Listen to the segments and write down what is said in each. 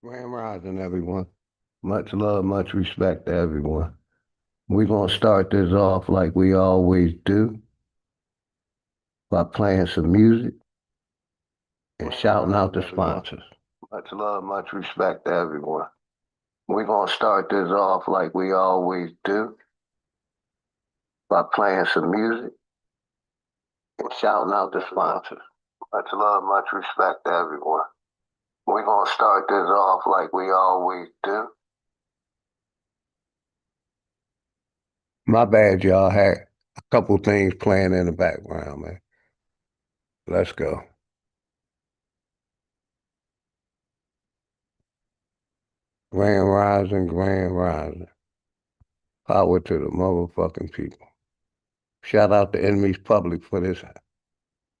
Grand Rising, everyone. Much love, much respect to everyone. We're going to start this off like we always do by playing some music and shouting out the sponsors. Much love, much respect to everyone. We're going to start this off like we always do by playing some music and shouting out the sponsors. Much love, much respect to everyone. We're going to start this off like we always do. My bad, y'all. Had a couple things playing in the background, man. Let's go. Grand Rising, Grand Rising. Power to the motherfucking people. Shout out to Enemies Public for this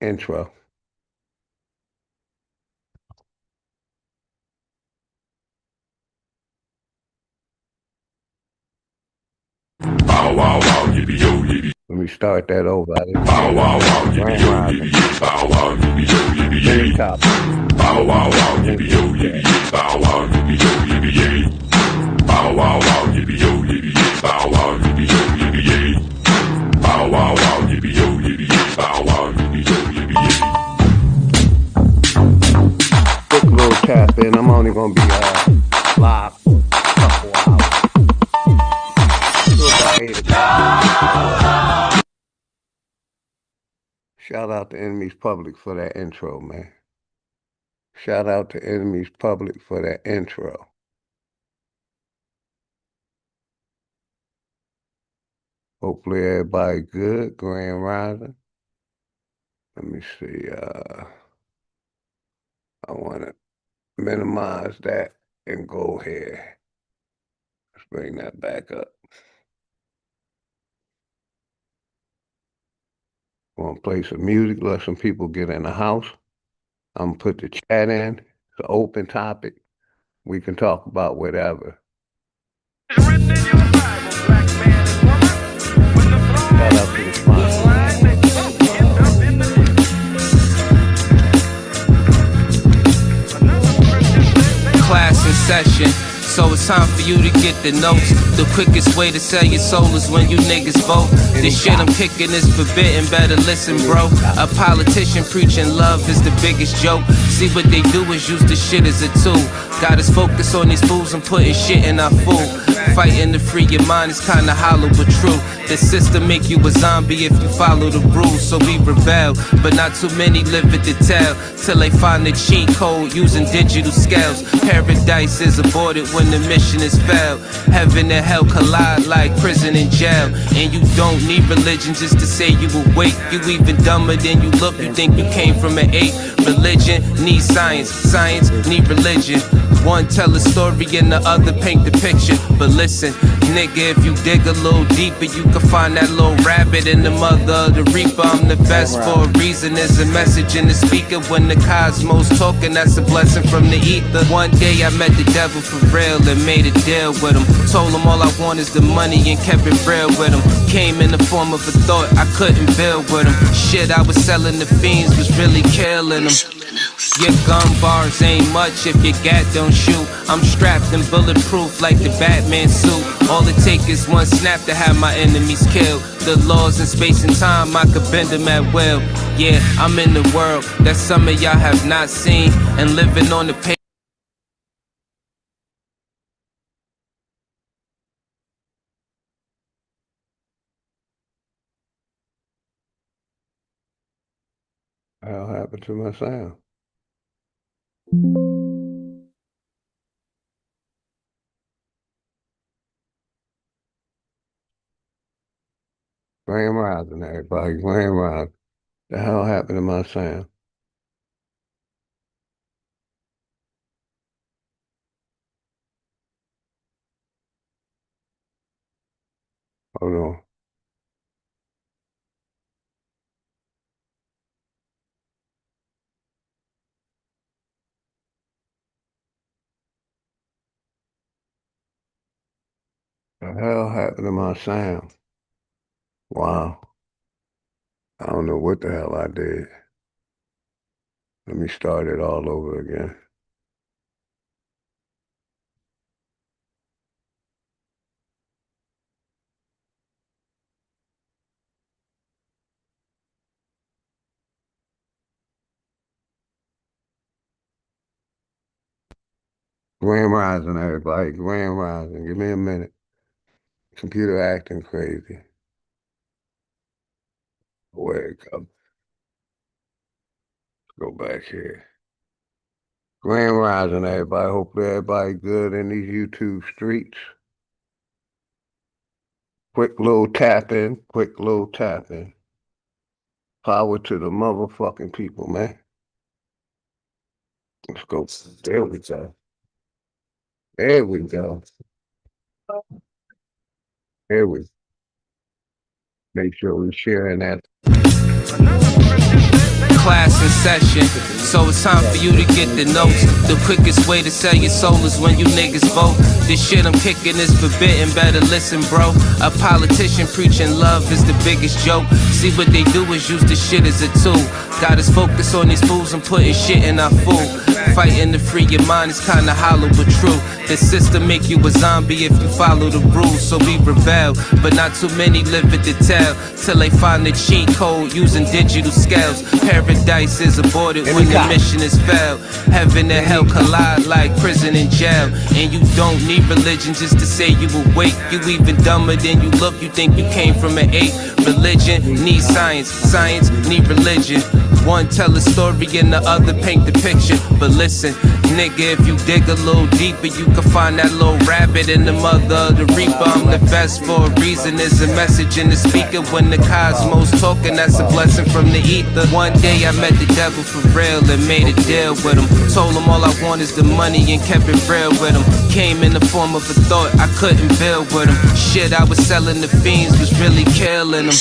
intro. Bow wow wow yippee yo yippee. Let me start that over. Bow wow wow yippee yo yippee. Bow wow yippee yo yippee yay. Bow wow wow yippee yo yippee. Bow wow yippee yo yippee yay. Bow wow wow yippee yo yippee. Bow wow yippee yo yippee yay. Bow wow wow yippee yo yippee. Bow wow yippee yo yippee yay. Quick little tap in. I'm only gonna be live for a couple hours. Shout out to Enemies Public for that intro, man. Shout out to Enemies Public for that intro. Hopefully everybody good. Grand Rising. Let me see. I want to minimize that and go here. Let's bring that back up. Want to play some music, let some people get in the house. I'm going to put the chat in. It's an open topic. We can talk about whatever. Shout out to the sponsor. Class in session. So it's time for you to get the notes. The quickest way to sell your soul is when you niggas vote. This shit I'm kicking is forbidden, better listen, bro. A politician preaching love is the biggest joke. See what they do is use the shit as a tool. Got us focused on these fools and putting shit in our food. Fighting to free your mind is kinda hollow but true. The system make you a zombie if you follow the rules, so we rebel. But not too many live it to tell, till they find the cheat code using digital scales. Paradise is aborted when the mission is failed. Heaven and hell collide like prison and jail. And you don't need religion just to say you awake. You even dumber than you look, you think you came from an ape. Religion needs science, science need religion. One tell a story and the other paint the picture. But listen, nigga, if you dig a little deeper, you can find that little rabbit in the mother of the reaper. I'm the best for a reason. There's a message in the speaker. When the cosmos talking, that's a blessing from the ether. One day I met the devil for real and made a deal with him. Told him all I want is the money and kept it real with him. Came in the form of a thought, I couldn't build with him. Shit I was selling the fiends was really killing them. Your gun bars ain't much if your gat don't shoot. I'm strapped and bulletproof like the Batman suit. All it takes is one snap to have my enemies killed. The laws in space and time, I could bend them at will. Yeah, I'm in the world that some of y'all have not seen. And living on the page. What happened to my sound? Grand Rising, everybody. Grand Rising. The hell happened to my sound? Hold on. The hell happened to my sound? Wow. I don't know what the hell I did. Let me start it all over again. Grand Rising, everybody. Grand Rising. Give me a minute. Computer acting crazy. Where it go? Go back here. Grand Rising, everybody. Hopefully everybody good in these YouTube streets. Quick little tap in. Quick little tap in. Power to the motherfucking people, man. Let's go. There we go. There we go. There we go. Make sure we're sharing that. Class in session, so it's time for you to get the notes. The quickest way to sell your soul is when you niggas vote. This shit I'm kicking is forbidden, better listen, bro. A politician preaching love is the biggest joke. See, what they do is use this shit as a tool. Got us focused on these fools and putting shit in our food. Fighting to free your mind is kinda hollow but true. The system make you a zombie if you follow the rules, so we rebel. But not too many live it to tell, till they find the cheat code using digital scales. Paradise is aborted when the mission is failed. Heaven and hell collide like prison and jail. And you don't need religion just to say you awake. You even dumber than you look, you think you came from an ape. Religion needs science, science need religion. One tell a story and the other paint the picture. But listen, nigga, if you dig a little deeper, you can find that little rabbit in the mother of the reaper. I'm the best for a reason. There's a message in the speaker. When the cosmos talking, that's a blessing from the ether. One day I met the devil for real and made a deal with him. Told him all I want is the money and kept it real with him. Came in the form of a thought, I couldn't build with him. Shit I was selling the fiends was really killing them.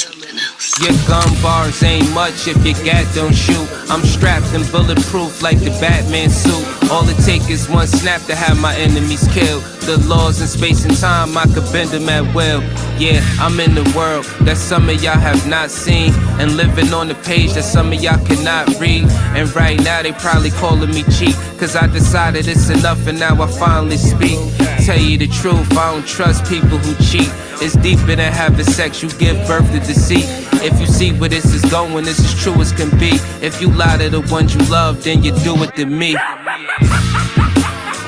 Your gun bars ain't much if your gat don't shoot. I'm strapped and bulletproof like the Batman suit. All it takes is one snap to have my enemies killed. The laws in space and time, I could bend them at will. Yeah, I'm in the world that some of y'all have not seen, and living on the page that some of y'all cannot read. And right now they probably calling me cheap, cause I decided it's enough and now I finally speak. Tell you the truth, I don't trust people who cheat. It's deeper than having sex, you give birth to deceit. If you see where this is going, this is true as can be. If you lie to the ones you love, then you do it to me.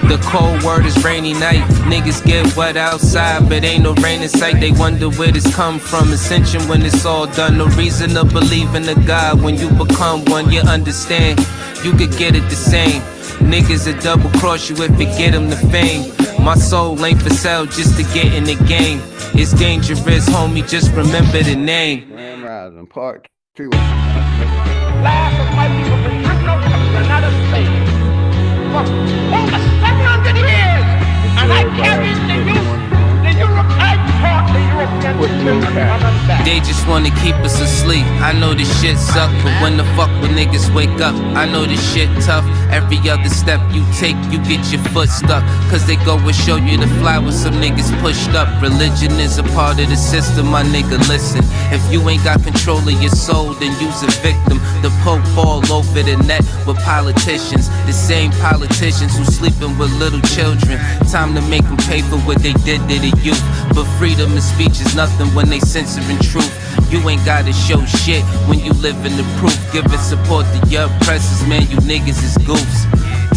The cold word is rainy night. Niggas get wet outside, but ain't no rain in sight. They wonder where this come from. Ascension when it's all done. No reason to believe in a God. When you become one, you understand. You could get it the same. Niggas that double cross you if it get them the fame. My soul ain't for sale just to get in the game. It's dangerous, homie, just remember the name. Grand Rising, part 2. Last of my people been driven over the United States for over 700 years, and I carried the European taught the European children back. They just wanna keep us asleep. I know this shit suck, but when the fuck when niggas wake up, I know this shit tough. Every other step you take, you get your foot stuck. Cause they go and show you the fly with some niggas pushed up. Religion is a part of the system, my nigga, listen. If you ain't got control of your soul, then you's a victim. The Pope all over the net with politicians. The same politicians who sleeping with little children. Time to make them pay for what they did to the youth. But freedom of speech is nothing when they censoring truth. You ain't gotta show shit when you live in the proof. Giving support to your oppressors, man, you niggas is goofs.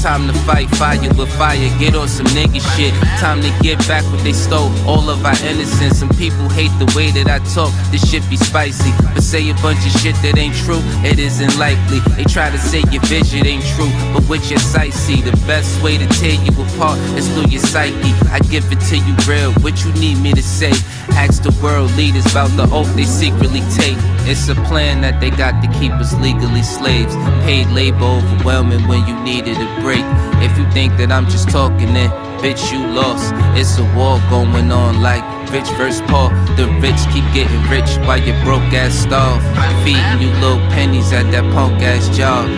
Time to fight fire with fire, get on some nigga shit. Time to get back what they stole, all of our innocence. Some people hate the way that I talk, this shit be spicy. But say a bunch of shit that ain't true, it isn't likely. They try to say your vision ain't true, but with your sight see. The best way to tear you apart is through your psyche. I give it to you real, what you need me to say. Ask the world leaders about the oath they secretly take. It's a plan that they got to keep us legally slaves. Paid labor overwhelming when you needed a break. If you think that I'm just talking, then bitch you lost. It's a war going on like rich versus poor. The rich keep getting rich while your broke ass starve. Feeding you little pennies at that punk ass job.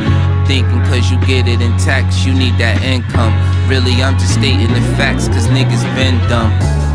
Thinking cause you get it in tax, you need that income. Really I'm just stating the facts cause niggas been dumb.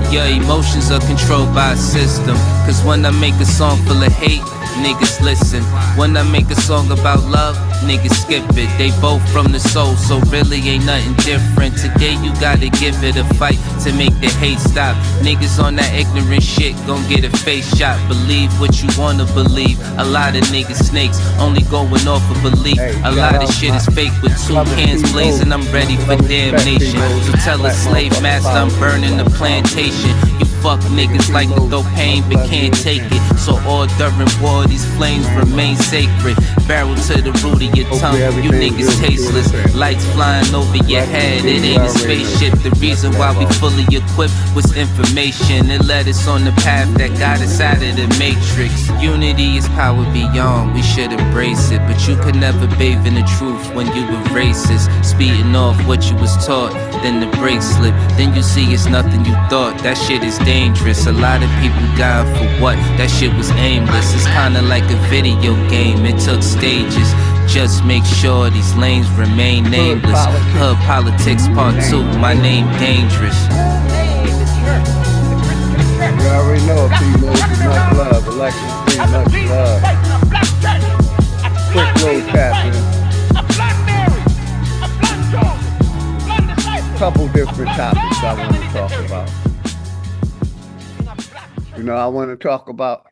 Your emotions are controlled by a system. Cause when I make a song full of hate, niggas listen. When I make a song about love, niggas skip it. They both from the soul, so really ain't nothing different. Today you gotta give it a fight to make the hate stop. Niggas on that ignorant shit gon' get a face shot. Believe what you wanna believe. A lot of niggas snakes, only going off of belief. A lot of shit is fake with two hands blazing. I'm ready for damnation. So tell a slave master I'm burning the plantation. You fuck niggas like to throw pain but can't take it. So all during war these flames remain sacred. Barrel to the root of your tongue, you niggas tasteless. Lights flying over your head, it ain't a spaceship. The reason why we fully equipped was information. It led us on the path that got us out of the matrix. Unity is power beyond, we should embrace it. But you could never bathe in the truth when you were racist. Speeding off what you was taught, then the brakes slip. Then you see it's nothing you thought, that shit is dangerous. A lot of people died for what? That shit was aimless. It's kinda like a video game, it took stages. Just make sure these lanes remain nameless. Hood politics part 2, my name dangerous. You already know people, much love, elections, much love. Quick road captain. Couple different topics I want to talk about. I want to talk about,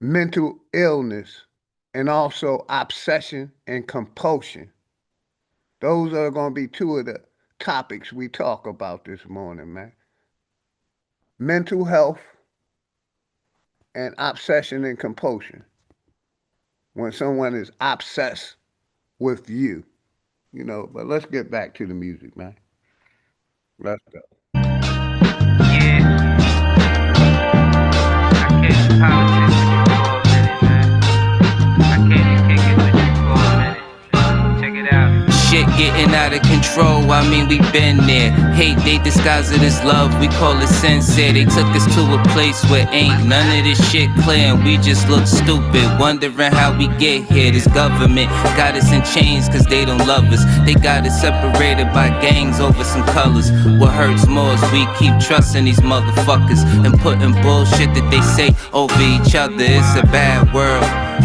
mental illness and also obsession and compulsion. Those are going to be two of the topics we talk about this morning, man. Mental health and obsession and compulsion. When someone is obsessed with you, but let's get back to the music, man. Let's go. Shit getting out of control, I mean we been there. Hate they disguise it as love, we call it sincere. They took us to a place where ain't none of this shit clear, and we just look stupid, wondering how we get here. This government got us in chains cause they don't love us. They got us separated by gangs over some colors. What hurts more is we keep trusting these motherfuckers and putting bullshit that they say over each other. It's a bad world,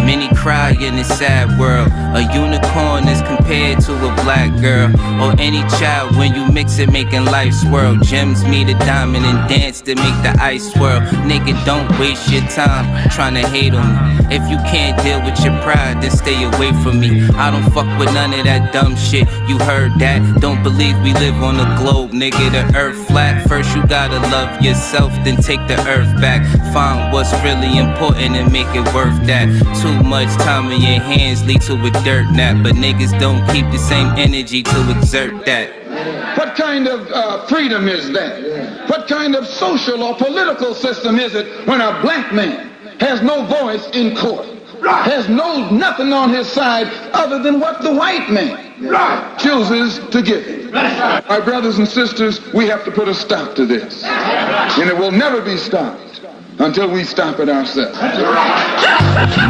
many cry in this sad world. A unicorn is compared to a black girl, or any child when you mix it, making life swirl. Gems meet a diamond and dance to make the ice swirl. Nigga, don't waste your time trying to hate on me. If you can't deal with your pride, then stay away from me. I don't fuck with none of that dumb shit, you heard that? Don't believe we live on a globe, nigga, the earth flat. First you gotta love yourself, then take the earth back. Find what's really important and make it worth that. Too much time in your hands lead to a dirt nap, but niggas don't keep the same energy to exert that. What kind of freedom is that? What kind of social or political system is it when a black man has no voice in court, has nothing on his side other than what the white man chooses to give him? My brothers and sisters, we have to put a stop to this, and it will never be stopped until we stop it ourselves.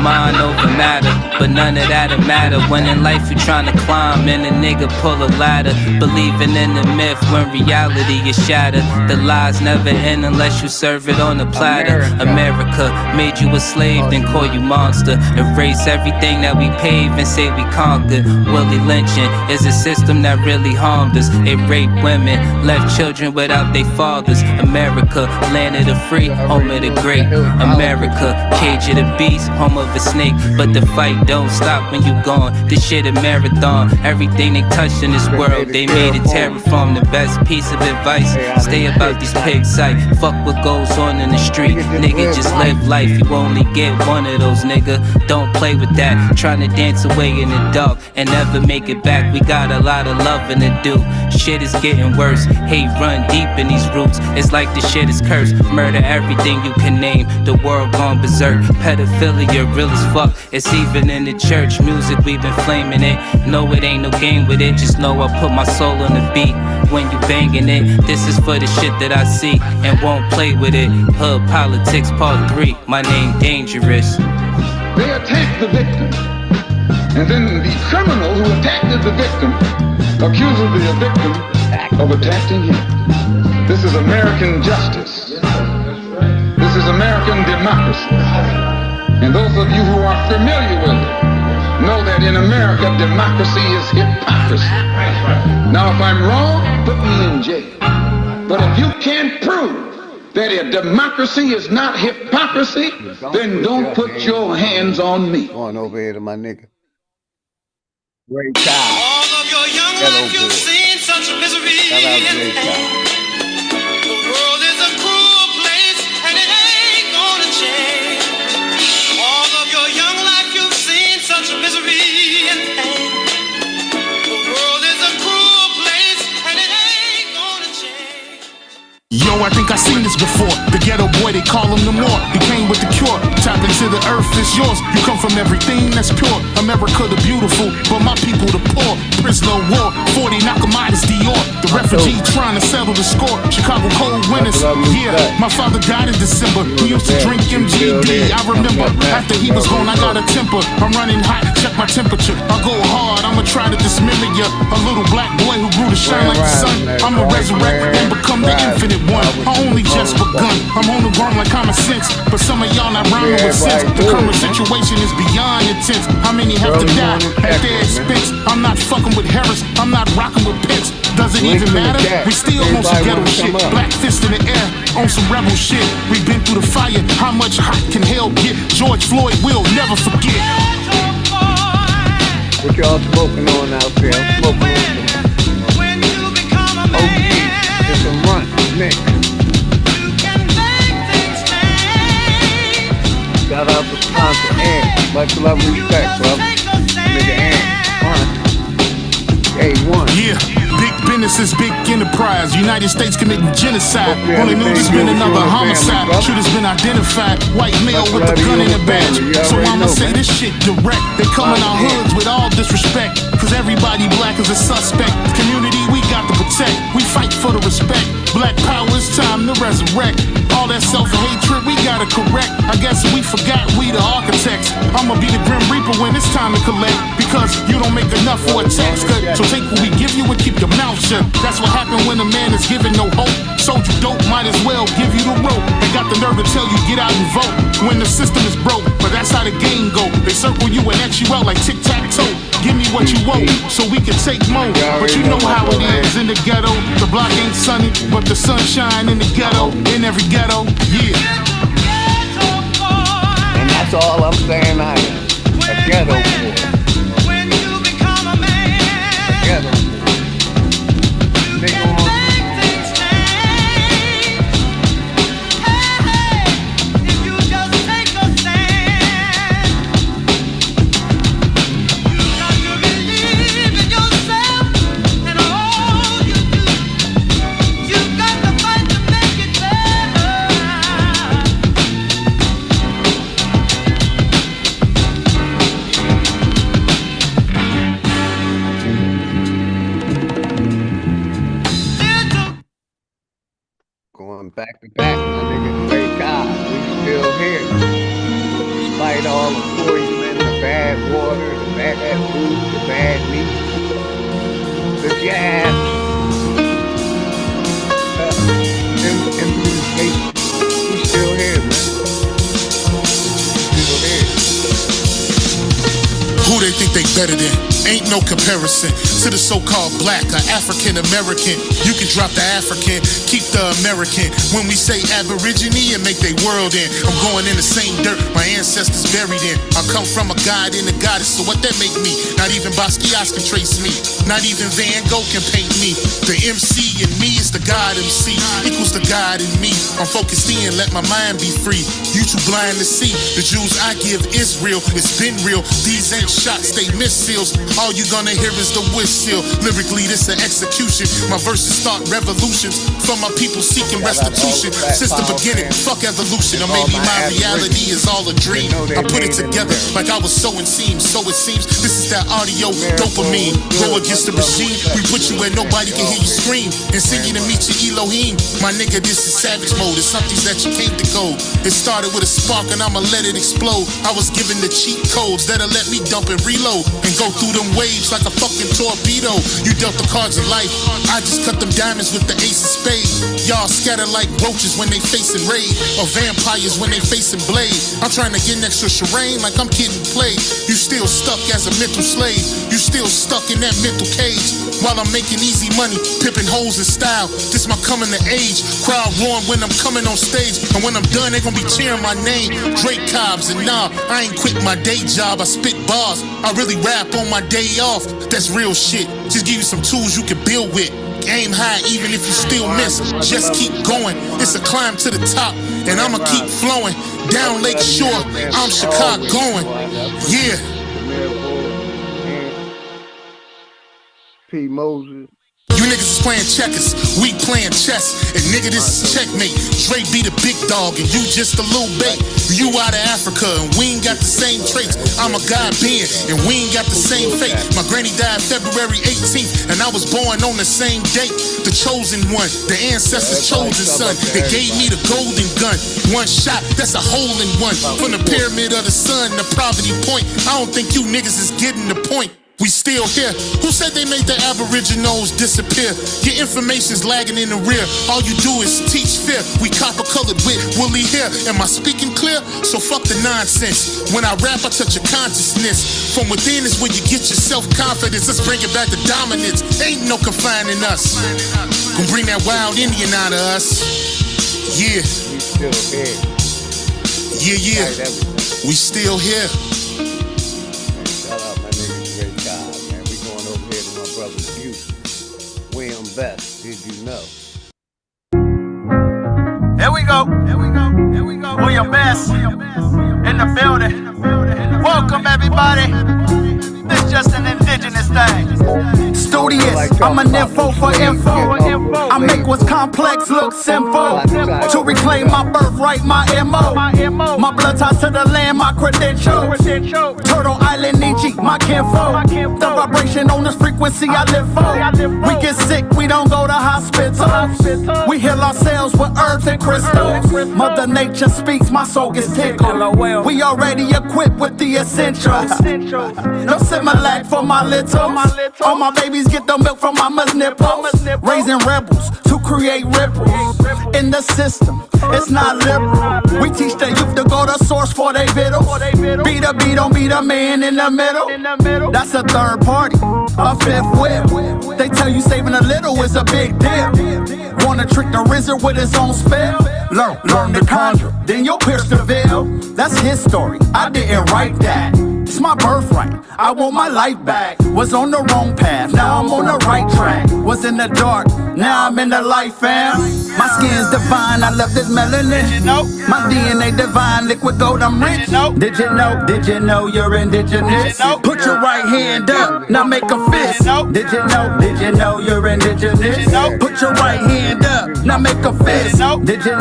Mind over matter, but none of that'll matter when in life you're trying to climb and a nigga pull a ladder. Believing in the myth when reality is shattered. The lies never end unless you serve it on a platter. America made you a slave, then call you monster. Erase everything that we paved and say we conquered. Willie lynching is a system that really harmed us. It raped women, left children without their fathers. America, land of the free, home of the great. America, cage of the beast, home of a snake. But the fight don't stop when you gone. This shit a marathon. Everything they touched in this world, they made it terraform. The best piece of advice, stay about these pigs sight. Fuck what goes on in the street, nigga, just live life. You only get one of those, nigga. Don't play with that. Trying to dance away in the dark and never make it back. We got a lot of loving to do. Shit is getting worse. Hate run deep in these roots. It's like the shit is cursed. Murder everything you can name. The world gone berserk. Pedophilia real as fuck. It's even in the church music, we've been flaming it. No, it ain't no game with it. Just know I put my soul on the beat when you banging it. This is for the shit that I see and won't play with it. Hood politics part 3. My name dangerous. They attack the victim, and then the criminal who attacked the victim accuses the victim of attacking him. This is American justice. This is American democracy. And those of you who are familiar with it know that in America, democracy is hypocrisy. Now, if I'm wrong, put me in jail. But if you can't prove that a democracy is not hypocrisy, then don't put your hands on me. Going over here to my nigga. Great time. All of your young life you've seen such misery and pain. The world is a cruel place and it ain't gonna change. All of your young life you've seen such misery and pain. The world is a cruel place and it ain't gonna change. Yo, I think I seen this before. The ghetto boy, they call him the more. He came with the cure. Tap into the earth, it's yours. You come from everything that's pure. America the beautiful, but my people the poor. Prisoner of war, 40 knock 'em out as Dior. The refugee trying to settle the score. Chicago cold winters, yeah. My father died in December. He used to drink MGD. I remember after he was gone, I got a temper. I'm running hot, check my temperature. I go hard, I'ma try to dismember ya. A little black boy who grew to shine like the sun. I'ma resurrect and become the infinite one. I only just begun. I'm homegrown like common sense, but some of y'all not rhyming with sense. The current situation is beyond intense. How many have to die at their expense? I'm not fucking with Harris. I'm not rocking with Pence. Does it even matter? We still on some ghetto shit. Black fist in the air on some rebel shit. We've been through the fire. How much hot can hell get? George Floyd will never forget. What y'all smoking on out there? I'm smoking on some OG. It's a run, mix. Shout out to sponsor Ant. Much love and respect, bro. Nigga Ant. A1. Yeah, big business is big enterprise. United States committing genocide. Only knew there's been another homicide. Shooter's been identified. White male with the gun and the badge. So I'ma say this shit direct. They come in our hoods with all disrespect. Cause everybody black is a suspect. Community we got to protect. We fight for the respect. Black power, it's time to resurrect. All that self-hatred we gotta correct. I guess we forgot we the architects. I'ma be the Grim Reaper when it's time to collect. Because you don't make enough for a tax cut. So take what we give you and keep your mouth shut. That's what happened when a man is given no hope. Sold you dope, might as well give you the rope. They got the nerve to tell you get out and vote when the system is broke. But that's how the game go. They circle you and X you out like tic-tac-toe. Give me what you want so we can take more. But you know how it is in the ghetto. The block ain't sunny, but the sunshine in the ghetto. In every ghetto, yeah. And that's all I'm saying I am. A ghetto boy. Ghetto boy. Nigga on. Going back to back, my nigga, thank God, we still here. Despite all the poison, the bad water, the bad food, the bad meat, the jazz, implementation, we still here, man. Still here. Who they think they better than? Ain't no comparison to the so-called black or African American. You can drop the African, keep the American. When we say Aborigine and make they world in, I'm going in the same dirt my ancestors buried in. I come from a god and a goddess, so what that make me? Not even Basquiat can trace me. Not even Van Gogh can paint me. The MC in me is the God MC, equals the God in me. I'm focused in, let my mind be free. You too blind to see. The Jews I give is real, it's been real. These ain't shots, they missiles. All you gonna hear is the whistle. Lyrically, this an execution. My verses start revolutions from my people seeking restitution. Since the beginning, fuck evolution. Or maybe my reality is all a dream. I put it together like I was sowing seams. So it seems this is that audio dopamine. Go against the regime. We put you where nobody can hear you scream. And singing to meet your Elohim. My nigga, this is savage mode. It's something that you can't decode. It started with a spark and I'ma let it explode. I was given the cheat codes that'll let me dump and reload and go through them on waves like a fucking torpedo. You dealt the cards of life, I just cut them diamonds with the ace of spades. Y'all scatter like roaches when they facing raid, or vampires when they facing blade. I'm trying to get next to Shireen like I'm getting played. You still stuck as a mental slave. You still stuck in that mental cage. While I'm making easy money, pipping hoes in style. This my coming to age. Crowd roaring when I'm coming on stage, and when I'm done, they gon' be cheering my name. Drake Cobbs, and nah, I ain't quit my day job. I spit bars. I really rap on my day off. That's real shit. Just give you some tools you can build with. Aim high even if you still miss. Just keep going. It's a climb to the top, and I'ma keep flowing. Down Lake Shore, I'm Chicagoan. Yeah. P. Moses. You niggas is playing checkers, we playing chess. And nigga, this is checkmate. Dre be the big dog and you just a little bait. You out of Africa and we ain't got the same traits. I'm a God being and we ain't got the same fate. My granny died February 18th and I was born on the same date. The chosen one, the ancestors' chosen son. They gave me the golden gun. One shot, that's a hole in one. From the pyramid of the sun to Poverty Point. I don't think you niggas is getting the point. We still here. Who said they made the Aboriginals disappear? Your information's lagging in the rear. All you do is teach fear. We copper-colored with woolly hair. Am I speaking clear? So fuck the nonsense. When I rap, I touch your consciousness. From within is where you get your self-confidence. Let's bring it back to dominance. Ain't no confining us. Gonna bring that wild Indian out of us. Yeah. We still here. Yeah, yeah. We still here. Shout out my nigga Drake Cobbs, man. We going over here to my brother's Houston. William Best, did you know? Here we go. Here we go. Here we go. William Best in the building. Welcome everybody. This just an indigenous thing. Studious, I'm an info for info. I make what's complex look simple. To reclaim my birthright, my MO. My blood ties to the land, my credentials. Turtle Island, Nietzsche, my kinfolk. The vibration on this frequency I live for. We get sick, we don't go to hospital. We heal ourselves with herbs and crystals. Mother Nature speaks, my soul gets tickled. We already equipped with the essentials. No Similac for my little. All my babies get the milk from mama's nipples. Raising rebels to create ripples in the system. It's not liberal. We teach the youth to go to source for they vittles. Be the B, don't be the man in the middle. That's a third party, a fifth whip. They tell you saving a little is a big deal. Wanna trick the wizard with his own spell? Learn to conjure, then you'll pierce the veil. That's his story, I didn't write that. It's my birthright, I want my life back. Was on the wrong path, now I'm on the right track. Was in the dark, now I'm in the light, fam. My skin's divine, I love this melanin. My DNA divine, liquid gold, I'm rich. Did you know you're indigenous? Put your right hand up, now make a fist. Did you know you're indigenous? Put your right hand up, now make a fist. Did you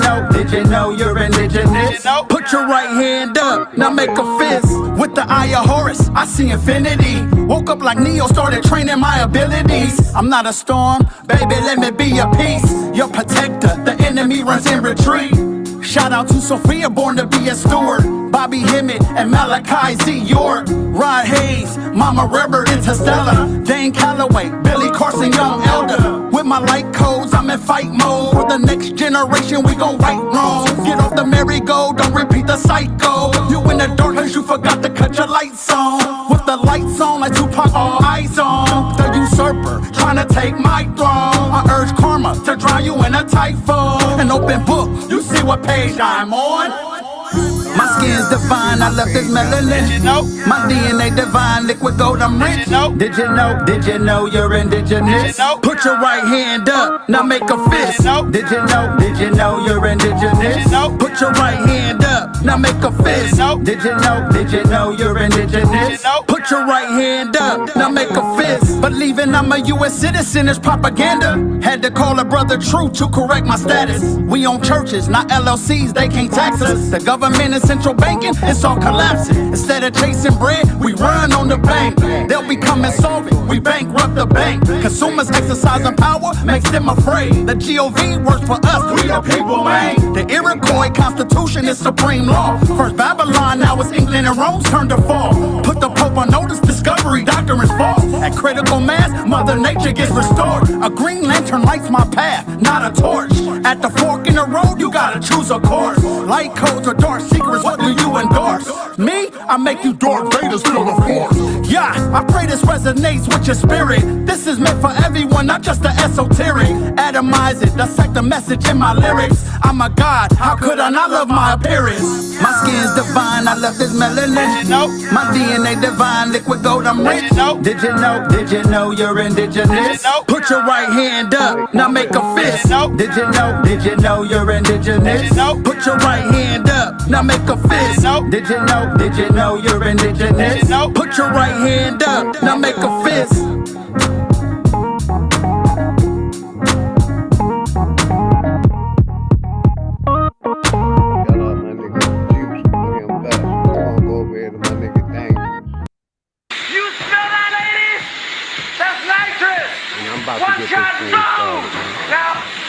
know you're indigenous? Put your right hand up, now make a fist. With the eye of Horus, I see infinity. Woke up like Neo, started training my abilities. I'm not a storm, baby, let me be a peace. Your protector, the enemy runs in retreat. Shout out to Sophia, born to be a steward. Bobby Hemmett and Malachi Z. York. Rod Hayes, Mama Rubber, Interstellar. Dane Calloway, Billy Carson, Young Elder. With my light codes, I'm in fight mode. For the next generation, we gon' right wrongs. Get off the merry-go, don't repeat the cycle. You in the dark cause you forgot to cut your lights on. With the lights on like Tupac, all eyes on. The usurper, trying to take my throne. I urge karma to drown you in a typhoon. An open book, you see what page I'm on. My skin's divine, I love this melanin. My DNA divine, liquid gold, I'm rich. Did you know you're indigenous? Put your right hand up, now make a fist. Did you know you're indigenous? Put your right hand up, now make a fist. Did you know you're indigenous? Put your right hand up, now make a fist. Believing I'm a US citizen is propaganda. Had to call a brother true to correct my status. We own churches, not LLCs, they can't tax us. The government and central banking, it's all collapsing. Instead of chasing bread, we run on the bank. They'll become insolvent, we bankrupt the bank. Consumers exercising power makes them afraid. The GOV works for us, we the people, man. The Iroquois Constitution is supreme law. First Babylon, now it's England and Rome's turn to fall. Put the Pope on notice, discovery doctrine is false. At critical mass, Mother Nature gets restored. A green lantern lights my path, not a torch. At the fork in the road, you gotta choose a course. Light codes or dark secrets, what do you endorse? Me? I make you Darth Vader feel the force. Yeah, I pray this resonates with your spirit. This is meant for everyone, not just the esoteric. Atomize it, dissect the message in my lyrics. I'm a god, how could I not love my appearance? My skin's divine, I love this melanin. Did you know? My DNA divine, liquid gold, I'm rich. Did you know? Did you know you're indigenous? Put your right hand up, now make a fist. Did you know? Did you know you're indigenous? Put your right hand up, now make a fist. Did you know? Did you know you're indigenous? Put your right hand up, now make a fist.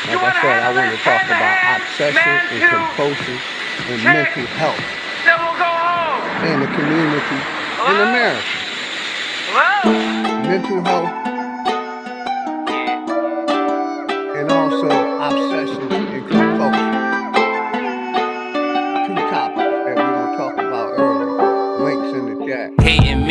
Like I said, I want to talk about obsession and compulsion and mental health in the community in America. Mental health and also obsession and compulsion. Two topics that we're going to talk about earlier. Links in the chat. Hating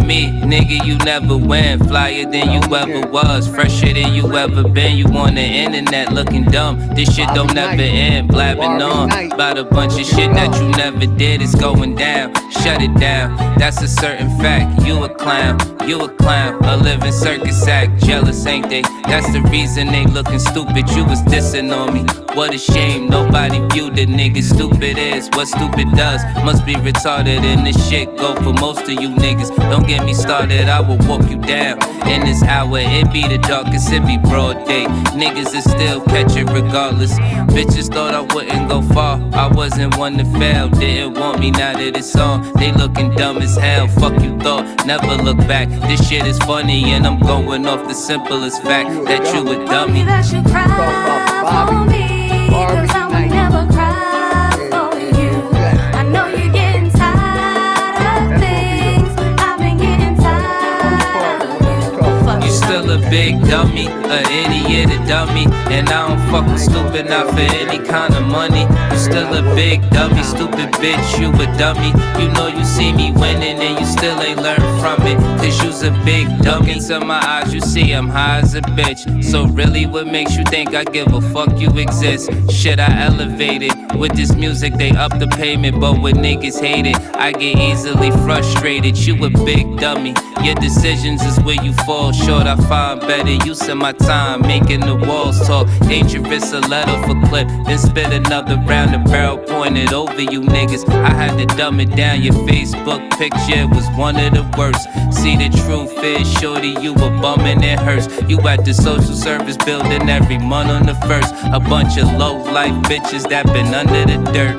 me, nigga, you never win. Flyer than you ever was, fresher than you ever been. You on the internet looking dumb. This shit don't never end. Blabbing on about a bunch of shit that you never did. It's going down, shut it down. That's a certain fact. You a clown, a living circus act. Jealous, ain't they? That's the reason they looking stupid. You was dissing on me. What a shame, nobody viewed the nigga. Stupid is what stupid does. Must be retarded, and this shit go for most of you niggas. Don't get me started, I will walk you down. In this hour, it be the darkest, it be broad day. Niggas is still catching regardless. Bitches thought I wouldn't go far. I wasn't one to fail, didn't want me now that it's on. They looking dumb as hell, fuck you thought, never look back. This shit is funny and I'm going off the simplest fact that you a dummy. That you cry for me, 'cause I would never cry for you. I know you're getting tired of things. I've been getting tired of you. You still a big dummy, an idiot, a dummy. And I don't fuck with stupid, not for any kind of money. You still a big dummy, stupid bitch, you a dummy. You know you see me winning and you still ain't learned from it. Cause you's a big dummy. Into my eyes you see I'm high as a bitch. So really what makes you think I give a fuck you exist? Shit, I elevated. With this music they up the payment, but when niggas hate it, I get easily frustrated. You a big dummy. Your decisions is where you fall short. I find better use of my time, making the walls talk. Dangerous, a letter for clip, then spit another round, the barrel pointed over you niggas. I had to dumb it down. Your Facebook picture was one of the worst. See the truth is, shorty, you a bum and it hurts. You at the social service building every month on the first. A bunch of low life bitches that been under the dirt.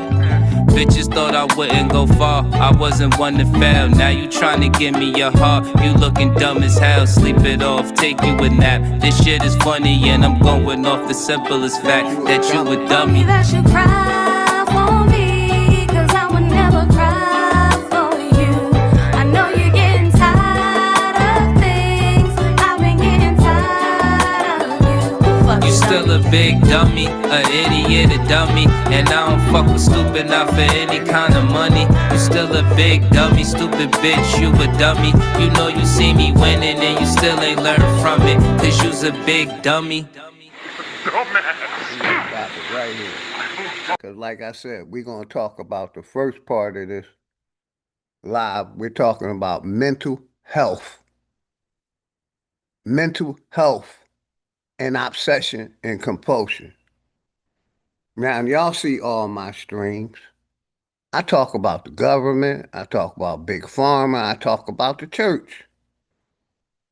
Bitches thought I wouldn't go far, I wasn't one to fail. Now you tryna give me your heart, you looking dumb as hell. Sleep it off, take you a nap. This shit is funny and I'm going off the simplest fact that you a dummy. That you cry for me, 'cause I would never cry for you. I know you're getting tired of things. I've been getting tired of you. You still a big dummy, an idiot, a dummy. And I don't fuck with stupid, not for any kind of money. You still a big dummy, stupid bitch, you a dummy. You know you see me winning and you still ain't learned from it. Cause you's a big dummy. Stop it right here. Because like I said, we're going to talk about the first part of this live. We're talking about mental health. Mental health and obsession and compulsion. Now, y'all see all my streams. I talk about the government. I talk about Big Pharma. I talk about the church.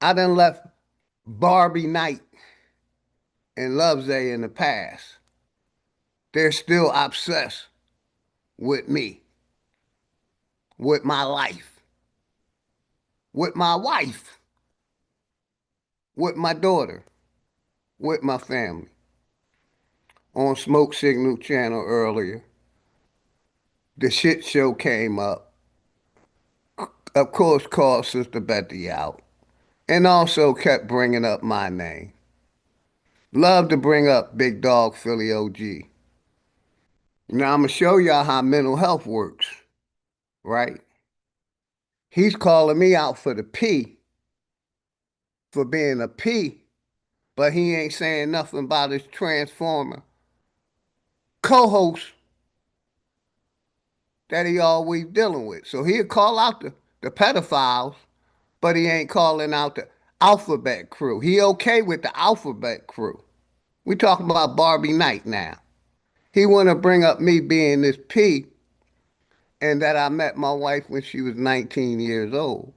I done left Barbie Knight and Loveday in the past. They're still obsessed with me, with my life, with my wife, with my daughter, with my family. On Smoke Signal channel earlier, the shit show came up. Of course, called Sister Betty out. and also kept bringing up my name. Love to bring up Big Dog Philly OG. Now I'm gonna show y'all how mental health works, right? He's calling me out for the P, for being a P, but he ain't saying nothing about his transformer co-host that he always dealing with. So he'll call out the pedophiles, but he ain't calling out the alphabet crew. He okay with the alphabet crew. We talking about Barbie Knight now. He want to bring up me being this P and that I met my wife when she was 19 years old.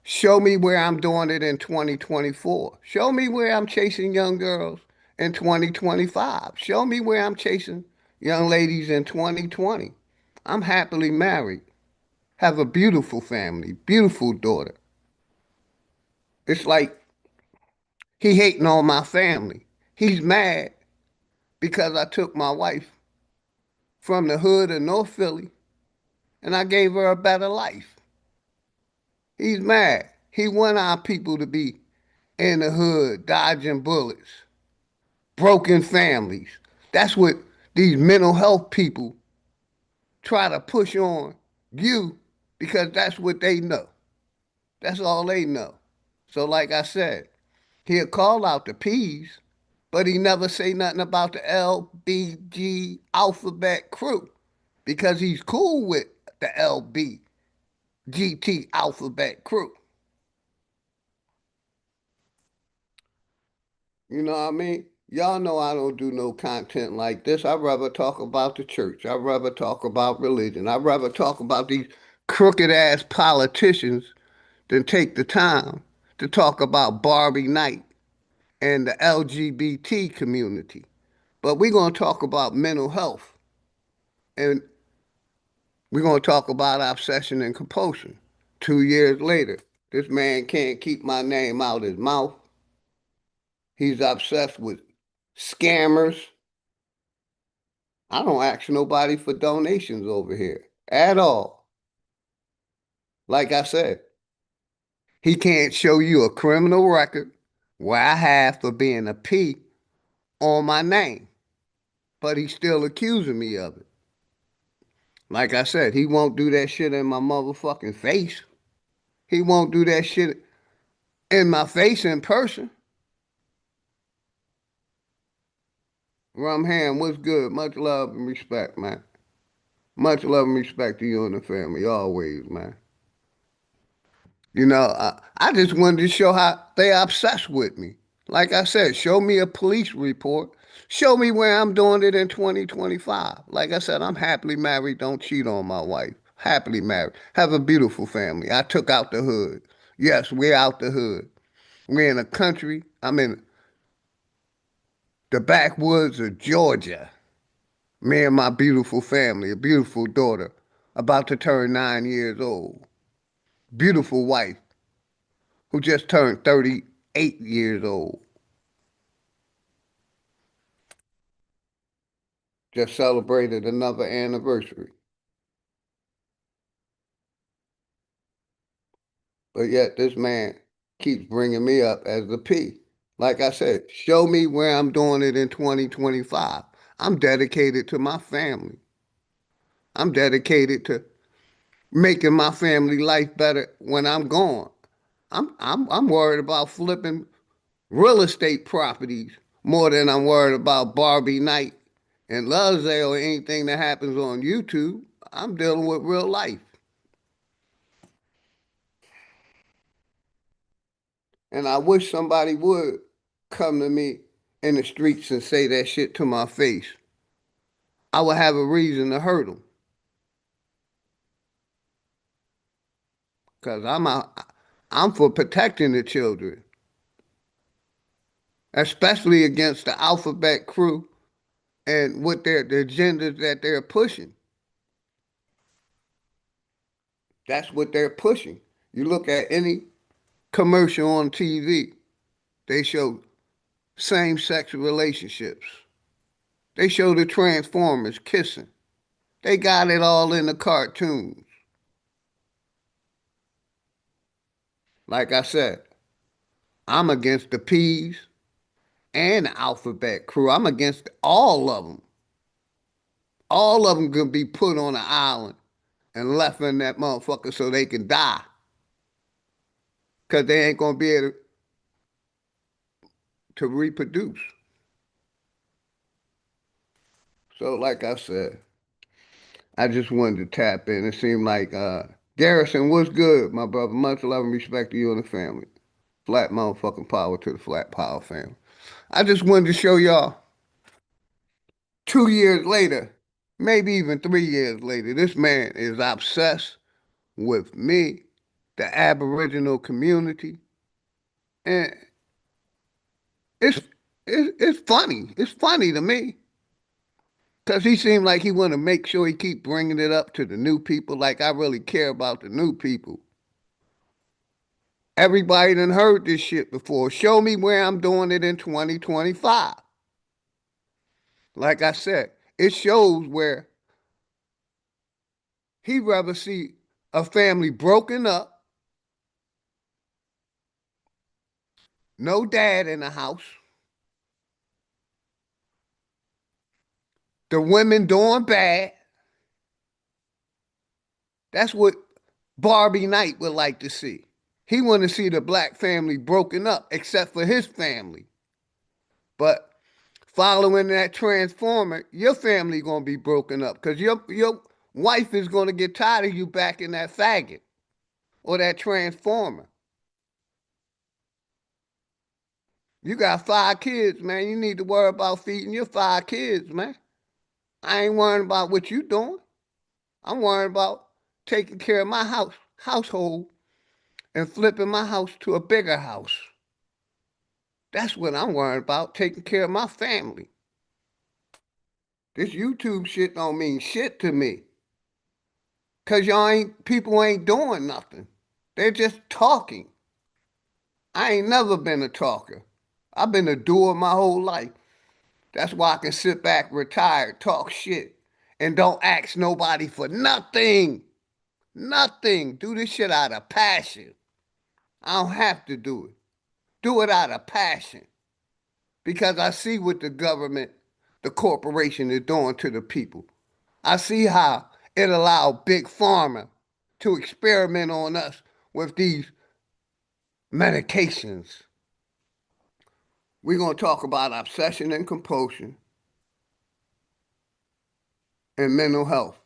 Show me where I'm doing it in 2024. Show me where I'm chasing young girls in 2025. Show me where I'm chasing young ladies in 2020. I'm happily married, have a beautiful family, beautiful daughter. It's like he hating on my family. He's mad because I took my wife from the hood of North Philly and I gave her a better life. He's mad. He want our people to be in the hood, dodging bullets, broken families. That's what these mental health people try to push on you because that's what they know. That's all they know. So like I said, he'll call out the P's, but he never say nothing about the LBG alphabet crew because he's cool with the LBGT alphabet crew. You know what I mean? Y'all know I don't do no content like this. I'd rather talk about the church. I'd rather talk about religion. I'd rather talk about these crooked ass politicians than take the time to talk about Barbie Knight and the LGBT community. But we're going to talk about mental health and we're going to talk about obsession and compulsion. 2 years later, this man can't keep my name out his mouth. He's obsessed with scammers. I don't ask nobody for donations over here at all. Like I said, he can't show you a criminal record where I have for being a P on my name, but he's still accusing me of it. Like I said, he won't do that shit in my motherfucking face. He won't do that shit in my face in person. Rumham, what's good? Much love and respect, man. Much love and respect to you and the family, always, man. I just wanted to show how they obsessed with me. Like I said, show me a police report. Show me where I'm doing it in 2025. Like I said, I'm happily married. Don't cheat on my wife. Happily married. Have a beautiful family. I took out the hood. Yes, we're out the hood. We're in a country. I'm in the backwoods of Georgia. Me and my beautiful family, a beautiful daughter, about to turn 9 years old. Beautiful wife who just turned 38 years old. Just celebrated another anniversary. But yet this man keeps bringing me up as the P. Like I said, show me where I'm doing it in 2025. I'm dedicated to my family. I'm dedicated to making my family life better when I'm gone. I'm worried about flipping real estate properties more than I'm worried about Barbie Night and Lovedale or anything that happens on YouTube. I'm dealing with real life. And I wish somebody would come to me in the streets and say that shit to my face. I would have a reason to hurt them. Because I'm for protecting the children, especially against the alphabet crew and what the agendas that they're pushing. That's what they're pushing. You look at any commercial on TV, they show same-sex relationships. They show the Transformers kissing. They got it all in the cartoons. Like I said, I'm against the P's and the alphabet crew. I'm against all of them. All of them could be put on an island and left in that motherfucker so they can die. Because they ain't going to be able to reproduce. So, like I said, I just wanted to tap in. It seemed like Garrison was good, my brother. Much love and respect to you and the family. Flat motherfucking power to the Flat Power family. I just wanted to show y'all 2 years later, maybe even 3 years later, this man is obsessed with me, the Aboriginal community, and it's it's funny. It's funny to me because he seemed like he want to make sure he keep bringing it up to the new people. Like I really care about the new people. Everybody done heard this shit before. Show me where I'm doing it in 2025. Like I said, it shows where he'd rather see a family broken up, no dad in the house, the women doing bad. That's what Barbie Knight would like to see. He want to see the black family broken up, except for his family. But following that transformer, your family gonna be broken up because your wife is gonna get tired of you back in that faggot or that transformer. You got 5 kids, man. You need to worry about feeding your 5 kids, man. I ain't worrying about what you doing. I'm worrying about taking care of my household and flipping my house to a bigger house. That's what I'm worried about, taking care of my family. This YouTube shit don't mean shit to me. Cause people ain't doing nothing. They're just talking. I ain't never been a talker. I've been a doer my whole life. That's why I can sit back, retired, talk shit, and don't ask nobody for nothing. Nothing. Do this shit out of passion. I don't have to do it. Do it out of passion. Because I see what the government, the corporation is doing to the people. I see how it allowed Big Pharma to experiment on us with these medications. We're going to talk about obsession and compulsion and mental health.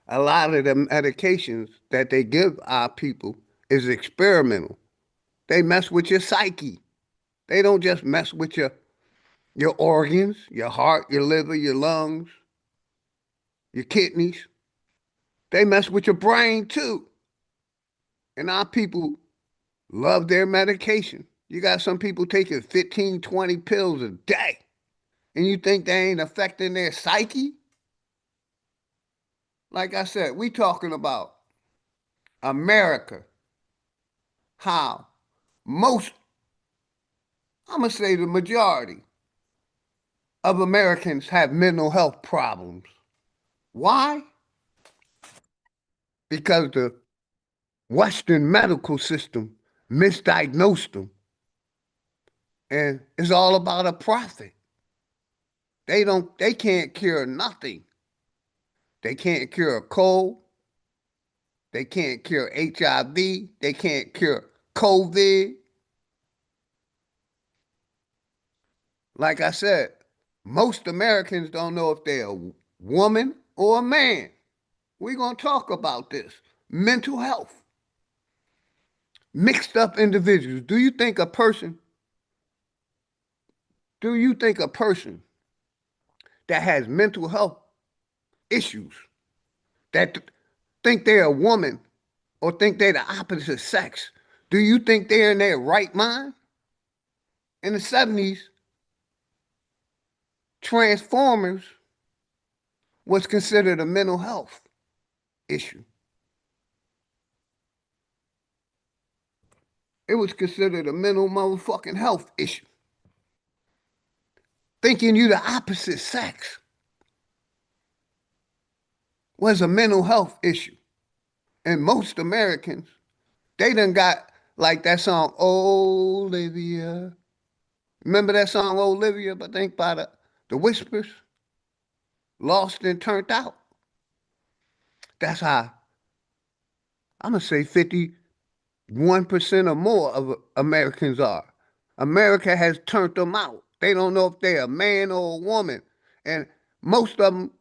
A lot of the medications that they give our people is experimental. They mess with your psyche. They don't just mess with your organs, your heart, your liver, your lungs, your kidneys. They mess with your brain too. And our people love their medication. You got some people taking 15, 20 pills a day. And you think they ain't affecting their psyche? Like I said, we talking about America. How most, I'm going to say the majority of Americans have mental health problems. Why? Because the Western medical system misdiagnosed them. And it's all about a profit. They can't cure nothing. They can't cure a cold. They can't cure HIV. They can't cure COVID. Like I said, most Americans don't know if they're a woman or a man. We're going to talk about this. Mental health. Mixed up individuals. Do you think a person that has mental health issues, that think they're a woman or think they're the opposite sex, do you think they're in their right mind? In the 70s, Transformers was considered a mental health issue. It was considered a mental motherfucking health issue. Thinking you the opposite sex was a mental health issue. And most Americans They done got like that song, Olivia. Remember that song, Olivia? But think about it. The Whispers, Lost and Turned Out. That's how I'm gonna say 51% or more of Americans are. America has turned them out. They don't know if they're a man or a woman. And most of them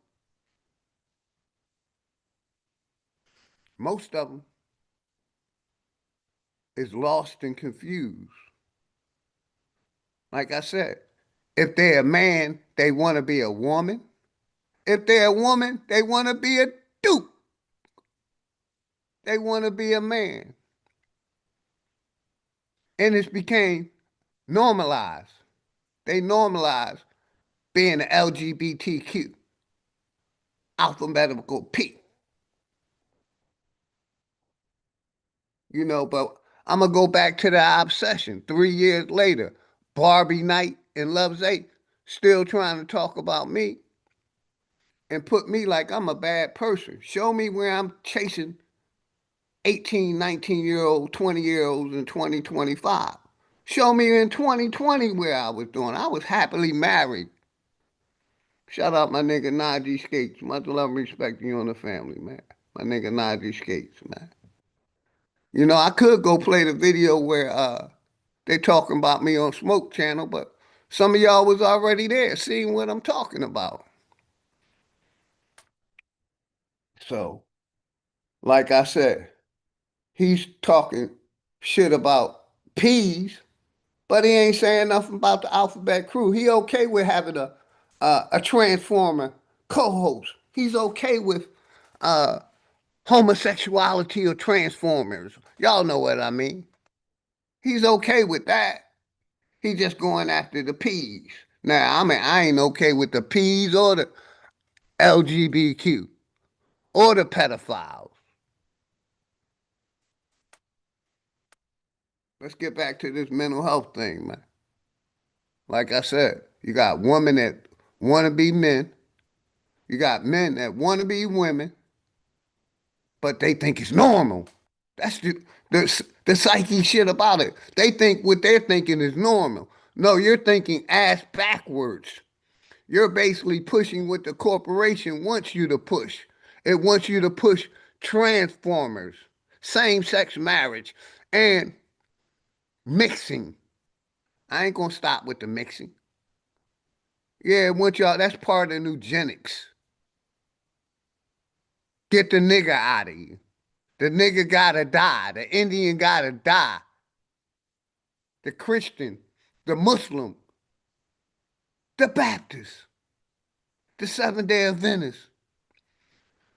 is lost and confused. Like I said, if they're a man, they want to be a woman. If they're a woman, they want to be a dude. They want to be a man. And it's became normalized. They normalized being an LGBTQ, alphabetical P. But I'm going to go back to the obsession. 3 years later, Barbie Night and Love's 8 still trying to talk about me and put me like I'm a bad person. Show me where I'm chasing 18, 19-year-old, 20-year-olds in 2025. Show me in 2020 where I was doing. I was happily married. Shout out my nigga Najee Skates. Much love and respect to you and the family, man. My nigga Najee Skates, man. I could go play the video where they talking about me on Smoke Channel, but some of y'all was already there seeing what I'm talking about. So, like I said, he's talking shit about peas, but he ain't saying nothing about the Alphabet Crew. He okay with having a Transformer co-host. He's okay with homosexuality or Transformers. Y'all know what I mean. He's okay with that. He just going after the P's. Now, I ain't okay with the P's or the LGBTQ or the pedophiles. Let's get back to this mental health thing, man. Like I said, you got women that want to be men. You got men that want to be women, but they think it's normal. That's the psyche shit about it. They think what they're thinking is normal. No, you're thinking ass backwards. You're basically pushing what the corporation wants you to push. It wants you to push transformers, same-sex marriage, and mixing. I ain't gonna stop with the mixing. Yeah, once y'all, that's part of eugenics. Get the nigga out of you. The nigga gotta die. The Indian gotta die. The Christian, the Muslim, the Baptist, the Seventh-day Adventist,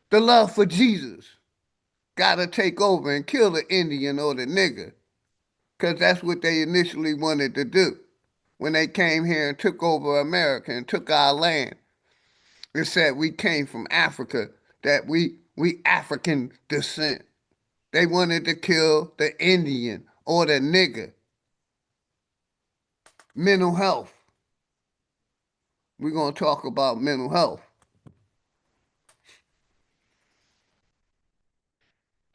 the love for Jesus gotta take over and kill the Indian or the nigga. Because that's what they initially wanted to do when they came here and took over America and took our land. It said we came from Africa, that we African descent. They wanted to kill the Indian or the nigger. Mental health. We're going to talk about mental health.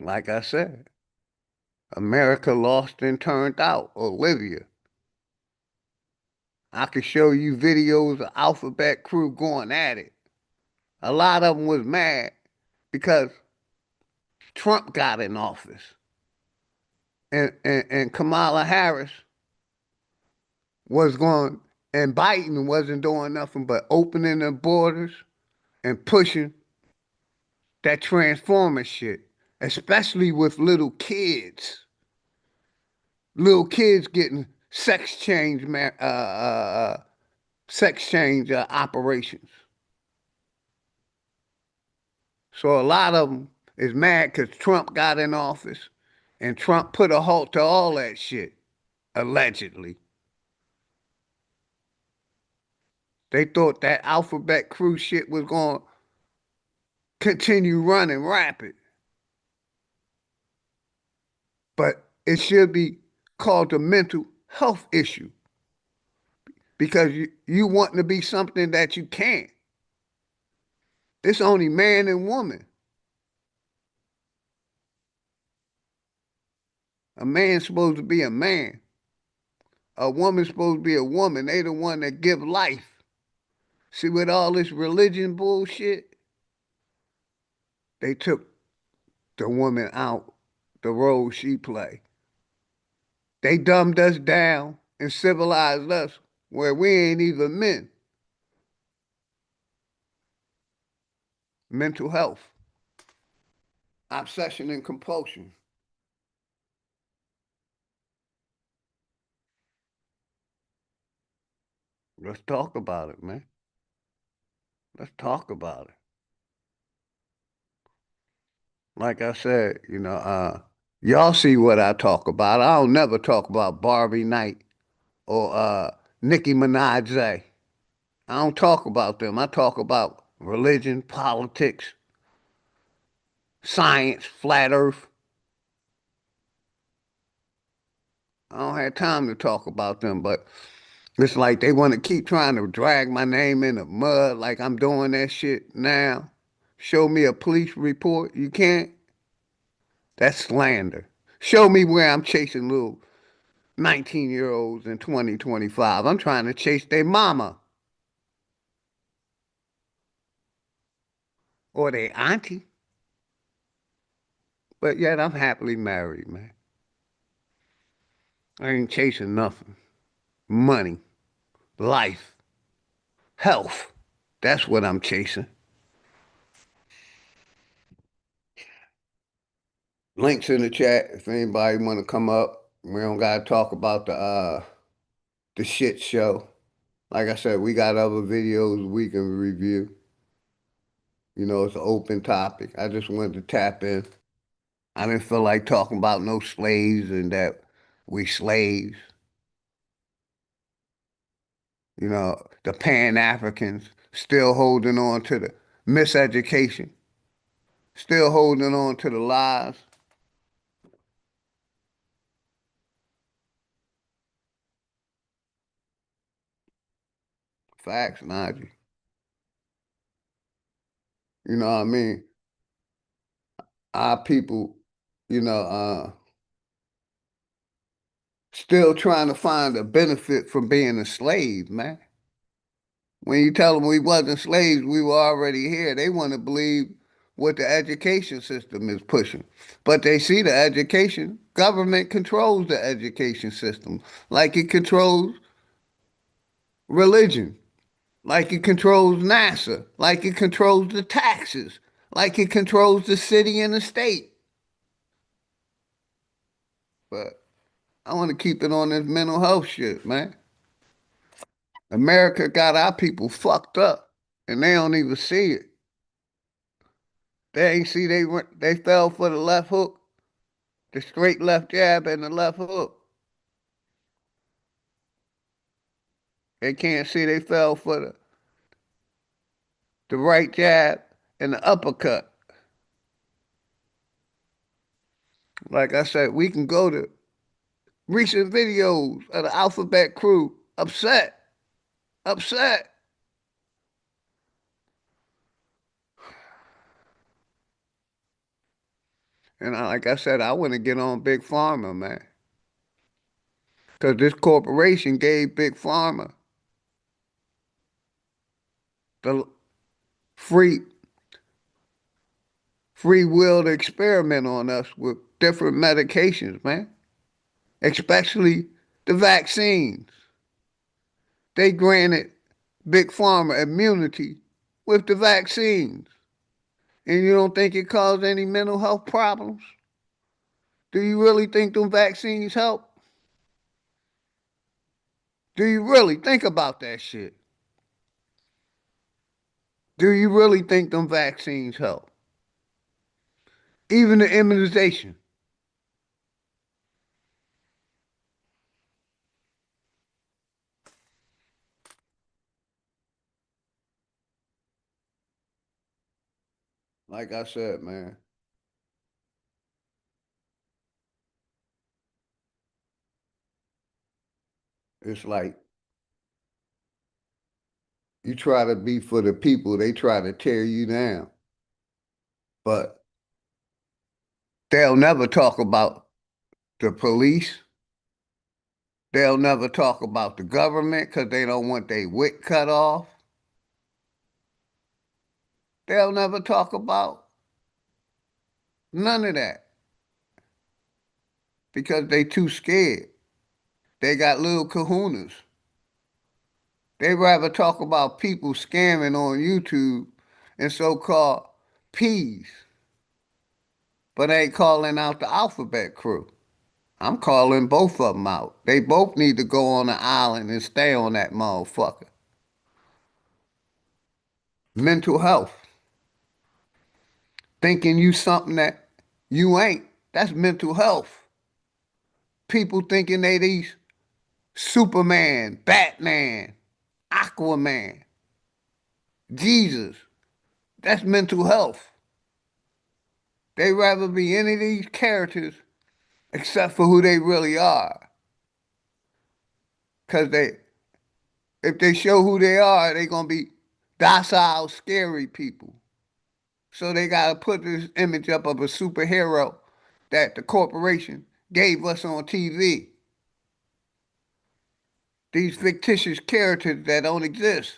Like I said, America lost and turned out. Olivia. I could show you videos of Alphabet Crew going at it. A lot of them was mad because Trump got in office. And Kamala Harris was going, and Biden wasn't doing nothing but opening the borders and pushing that transformer shit, especially with little kids. Little kids getting sex change operations. So a lot of them is mad because Trump got in office and Trump put a halt to all that shit, allegedly. They thought that Alphabet Crew shit was going to continue running rapid. But it should be called a mental health issue because you want to be something that you can't. It's only man and woman. A man's supposed to be a man. A woman's supposed to be a woman. They the one that give life. See, with all this religion bullshit, they took the woman out the role she play. They dumbed us down and civilized us where we ain't even men. Mental health, obsession and compulsion. Let's talk about it, man. Let's talk about it. Like I said, y'all see what I talk about. I don't never talk about Barbie Knight or Nicki Minaj. I don't talk about them. I talk about religion, politics, science, flat earth. I don't have time to talk about them, but it's like they want to keep trying to drag my name in the mud like I'm doing that shit now. Show me a police report. You can't. That's slander. Show me where I'm chasing little 19-year-olds in 2025. I'm trying to chase their mama or their auntie. But yet I'm happily married, man. I ain't chasing nothing. Money, life, health. That's what I'm chasing. Links in the chat if anybody want to come up. We don't gotta talk about the shit show. Like I said, we got other videos we can review. It's an open topic. I just wanted to tap in. I didn't feel like talking about no slaves and that we slaves. The Pan-Africans still holding on to the miseducation, still holding on to the lies. Facts, Najee. You know what I mean? Our people, you know, still trying to find a benefit from being a slave, man. When you tell them we wasn't slaves, we were already here. They want to believe what the education system is pushing. But they see the education, government controls the education system like it controls religion, like it controls NASA, like it controls the taxes, like it controls the city and the state. But I want to keep it on this mental health shit, man. America got our people fucked up, and they don't even see it. They ain't see they fell for the left hook, the straight left jab and the left hook. They can't see they fell for the right jab and the uppercut. Like I said, we can go to recent videos of the Alphabet Crew upset. And like I said, I want to get on Big Pharma, man. Because this corporation gave Big Pharma the free will to experiment on us with different medications, man. Especially the vaccines. They granted Big Pharma immunity with the vaccines. And you don't think it caused any mental health problems? Do you really think them vaccines help? Do you really think about that shit? Do you really think them vaccines help? Even the immunization. Like I said, man, it's like you try to be for the people, they try to tear you down. But they'll never talk about the police. They'll never talk about the government because they don't want their wick cut off. They'll never talk about none of that because they too scared. They got little kahunas. They rather talk about people scamming on YouTube and so-called P's, but ain't calling out the alphabet crew. I'm calling both of them out. They both need to go on the island and stay on that motherfucker. Mental health. Thinking you something that you ain't. That's mental health. People thinking they these Superman, Batman, Aquaman, Jesus. That's mental health. They rather be any of these characters except for who they really are. Because if they show who they are, they're going to be docile, scary people. So they got to put this image up of a superhero that the corporation gave us on TV. These fictitious characters that don't exist.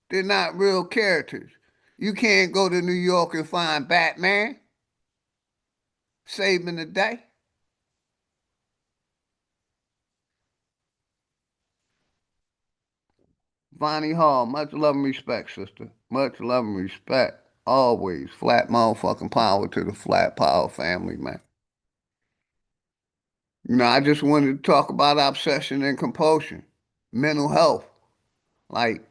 They're not real characters. You can't go to New York and find Batman saving the day. Vonnie Hall, much love and respect, sister. Much love and respect. Always. Flat motherfucking power to the Flat Power family, man. You know, I just wanted to talk about obsession and compulsion. Mental health. Like,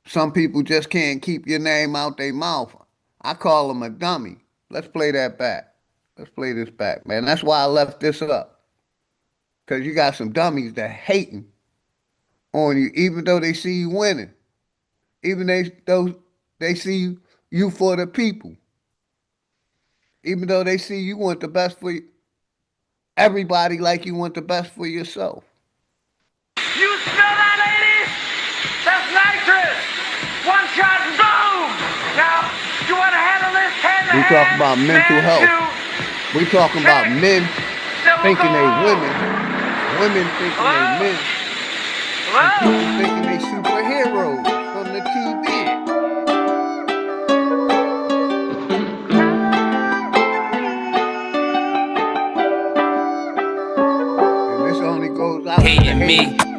some people just can't keep your name out their mouth. I call them a dummy. Let's play that back. Let's play this back, man. That's why I left this up. Because you got some dummies that hating on you, even though they see you winning. Even though they see you for the people. Even though they see you want the best for everybody like you want the best for yourself. You smell that, ladies? That's nitrous. One shot, boom. Now, you want to handle this hand to We hand? talk about mental health. We talking about men thinking they women thinking they men, and people thinking they superheroes from the TV. And this only goes out to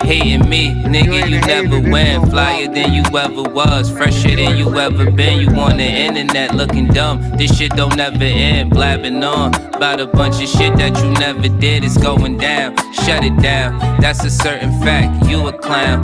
Hating me, nigga, you never win. Flyer than you ever was, fresher than you ever been. You on the internet looking dumb, this shit don't never end. Blabbing on about a bunch of shit that you never did. It's going down, shut it down, that's a certain fact. You a clown,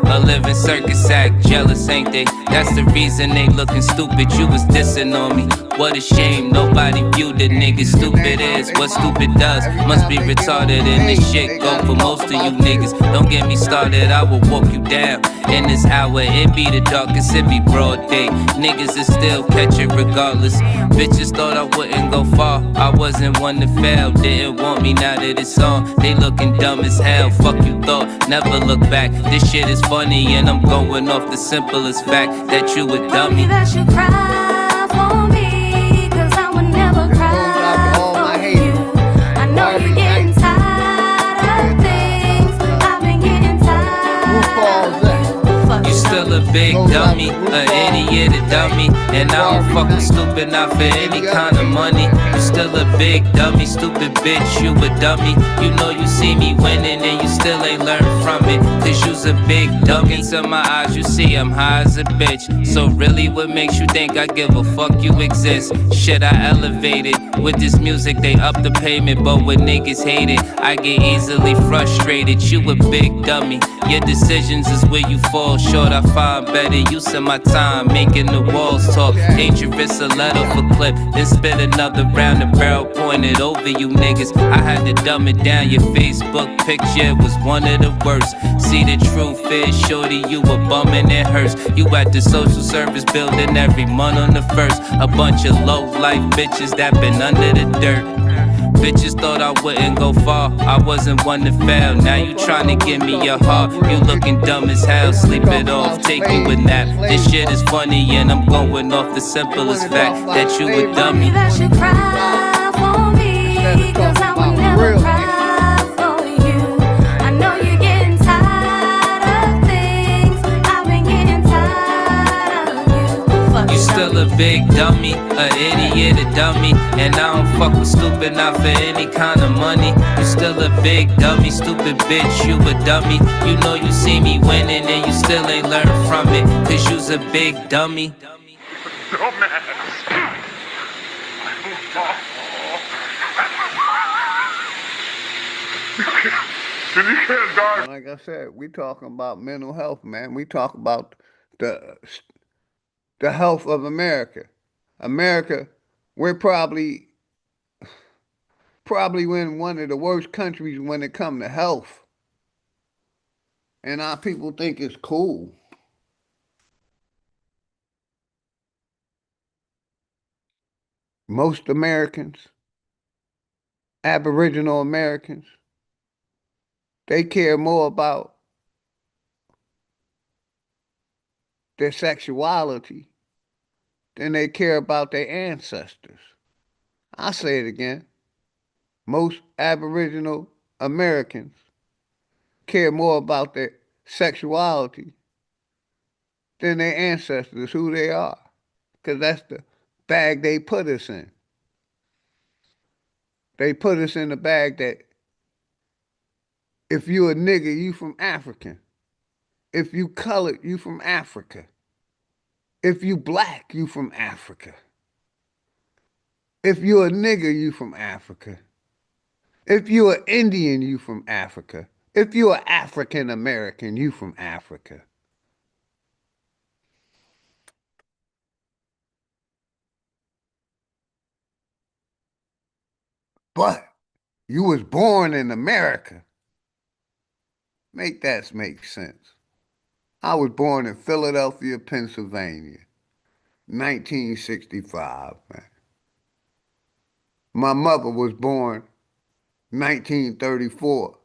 a living circus act. Jealous, ain't they? That's the reason they looking stupid. You was dissing on me, what a shame. Nobody viewed the nigga stupid is. What stupid does must be retarded, and this shit go for most of you niggas. Don't get me started, I will walk you down. In this hour, it be the darkest, it be broad day. Niggas is still catching regardless. Bitches thought I wouldn't go far, I wasn't one to fail. Didn't want me, now that it's on. They looking dumb as hell, fuck you thought, never look back. This shit is funny and I'm going off the simplest fact that you a dummy. That you cry for me, 'cause I would never cry for you. I know you're getting tired of things. I've been getting tired of you. You still a big dummy, an idiot, a dummy. And I don't fucking stupid, not for any kind of money. You still a big dummy, stupid bitch, you a dummy. You know you see me winning and you still ain't learned from it. 'Cause you's a big dummy. Into my eyes you see I'm high as a bitch. So really what makes you think I give a fuck you exist? Shit, I elevated. With this music they up the payment, but when niggas hate it, I get easily frustrated. You a big dummy, your decisions is where you fall short. I find better use of my time, making the walls talk. Dangerous, a let off a clip, then spit another round, the barrel pointed over you niggas. I had to dumb it down, your Facebook picture was one of the worst. See the truth is, shorty, you a bum and it hurts. You at the social service building every month on the first. A bunch of low life bitches that been under the dirt. Bitches thought I wouldn't go far, I wasn't one to fail. Now you tryna give me your heart, you looking dumb as hell. Sleep it off, take you a nap. This shit is funny and I'm going off the simplest fact that you a dummy. That you cry for me. me, 'cause I would never cry for you. I know you're getting tired of things. I've been getting tired of you. Fuck You still a big dummy, a idiot, a dummy. And I don't fuck with stupid, not for any kind of money. You still a big dummy, stupid bitch, you a dummy. You know you see me winning and you still ain't learned from it, 'cause you's a big dummy. Like I said, we talking about mental health, man. We talk about the the health of America. America, we're probably in one of the worst countries when it comes to health. And our people think it's cool. Most Americans, Aboriginal Americans, they care more about their sexuality than they care about their ancestors. I'll say it again. Most Aboriginal Americans care more about their sexuality than their ancestors, who they are, because that's the bag they put us in. They put us in the bag that if you a nigga, you from African. If you colored, you from Africa. If you black, you from Africa. If you a nigga, you from Africa. If you an Indian, you from Africa. If you are African American, you from Africa. But you was born in America. Make that make sense. I was born in Philadelphia, Pennsylvania, 1965, man. My mother was born 1934,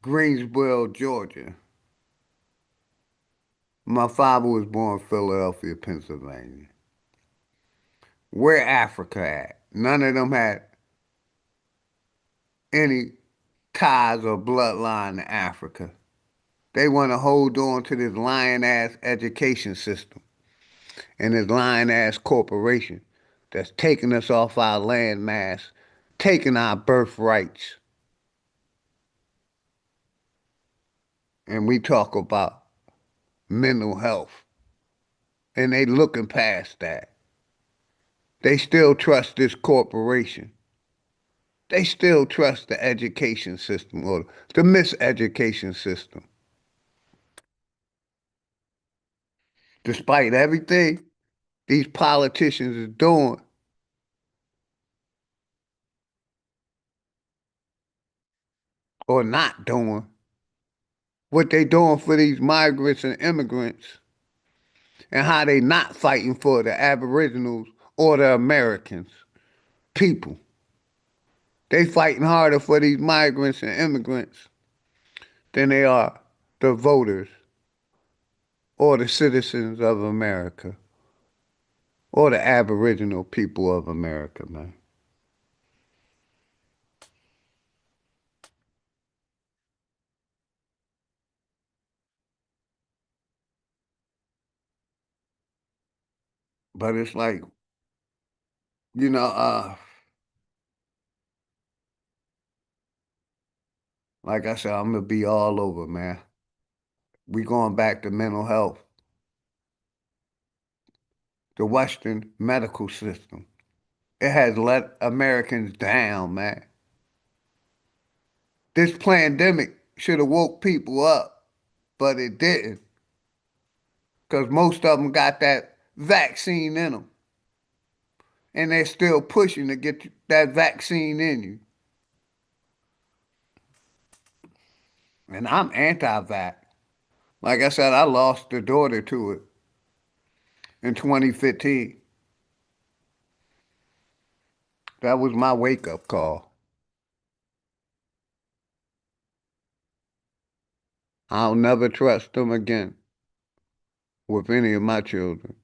Greensboro, Georgia. My father was born Philadelphia, Pennsylvania. Where Africa at? None of them had any ties or bloodline to Africa. They want to hold on to this lying-ass education system and this lying-ass corporation that's taking us off our land mass, taking our birthrights. And we talk about mental health. And they looking past that. They still trust this corporation. They still trust the education system or the miseducation system. Despite everything these politicians are doing, or not doing, what they doing for these migrants and immigrants, and how they not fighting for the Aboriginals or the Americans, people. They fighting harder for these migrants and immigrants than they are the voters or the citizens of America or the Aboriginal people of America, man. But it's like, you know, like I said, I'm gonna be all over, man. We going back to mental health, the Western medical system. It has let Americans down, man. This pandemic should have woke people up, but it didn't, because most of them got that vaccine in them, and they're still pushing to get that vaccine in you. And I'm anti-vax. Like I said, I lost a daughter to it in 2015. That was my wake-up call. I'll never trust them again with any of my children.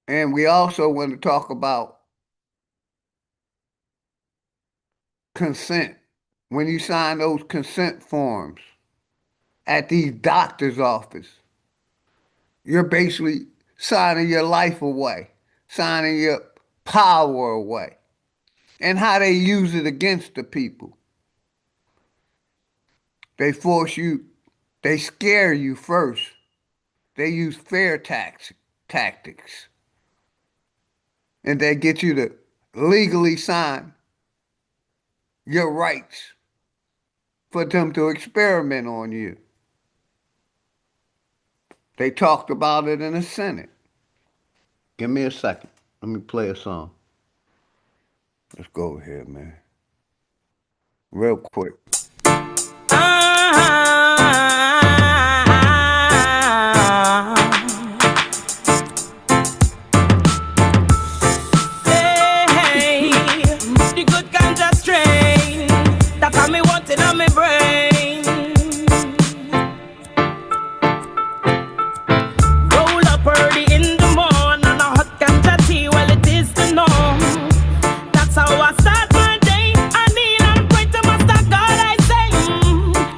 And we also want to talk about consent. When you sign those consent forms at these doctor's office, you're basically signing your life away, signing your power away, and how they use it against the people. They force you, they scare you first. They use tactics, and they get you to legally sign your rights for them to experiment on you. They talked about it in the Senate. Give me a second. Let me play a song. Let's go over here, man. Real quick. Hey, the good ganja strain that got me wanting on my brain. Roll up early in the morning, a hot ganja tea, well it is the norm. That's how I start my day. I kneel and pray to Master God, I say,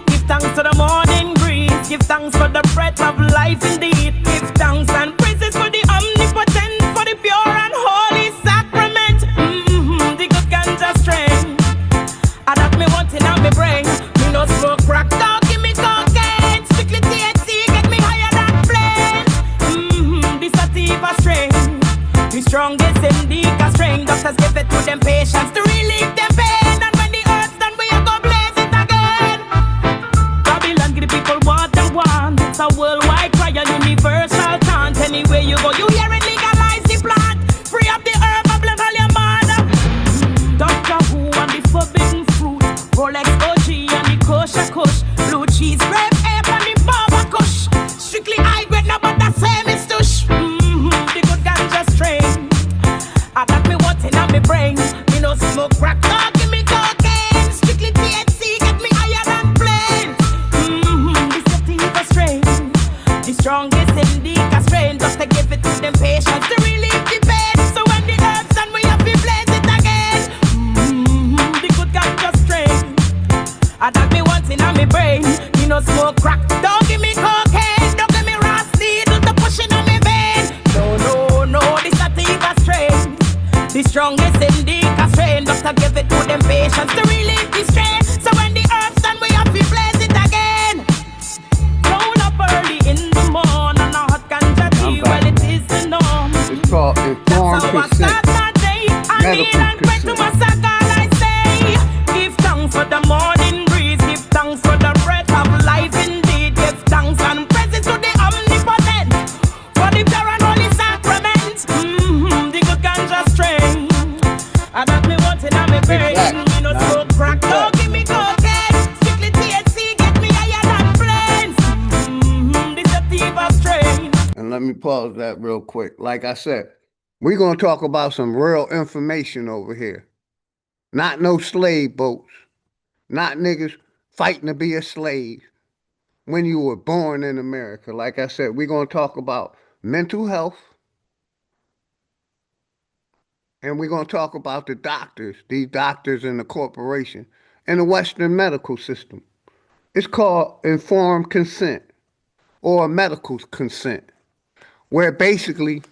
give thanks to the morning breeze, give thanks for the breath of life indeed, give thanks and praises for the omnipotent, for the pure and holy sacrament. The good ganja strain, I that me wanting on me brain. Me no smoke crack, dog, give me cocaine, strictly THC, get me higher than planes. The sativa strain, the strongest indica strain. Doctors give it to them patients to relieve them pain. And when the earth's done, we are gonna blaze it again. Babylon give the people what they want. It's a worldwide cry, a universal chant. Anywhere you go, you hear it, legalize the plant. Free up the herb, and bless all your mother. Doctor Who and the forbidden fruit, Rolex OG and the kosher kush, blue cheese, grape ape and the baba kush. Strictly high grade, no but that same is tush. The good ganja strain, I got me wanting on me brain. Me no smoke crack, dog, give me cocaine. Strictly THC, get me higher than planes. The sativa strain, the strongest indica strain. Doctor give it to them patients to relieve the pain. So when the herbs done, we have to blaze it again. The good ganja strain, I got me wanting on me brain. Me no smoke crack, don't give me cocaine. Don't give me ras needle to push it on me vein. No, the sativa strain, the strongest indica strain. Doctor give it to them patients to relieve the strain. So when the herbs done, we have to blaze it again. Roll up early in the morning, a hot ganja tea, well it is the norm. It's called informed That's how I consent. start my day. I Medical kneel and pray to consent. my God, I say, give thanks for the morning breeze, give thanks for the breath of life indeed, give thanks and praises to the omnipotent, for the pure and holy sacrament. The good ganja strain, I got me wanting on me brain. Exactly. Me no smoke crack, don't give me cocaine. Strictly THC, get me higher than planes. The sativa strain. And let me pause that real quick. Like I said, we're going to talk about some real information over here. Not no slave boats. Not niggas fighting to be a slave when you were born in America. Like I said, we're going to talk about mental health. And we're going to talk about the doctors, these doctors in the corporation, and the Western medical system. It's called informed consent or medical consent, where basically,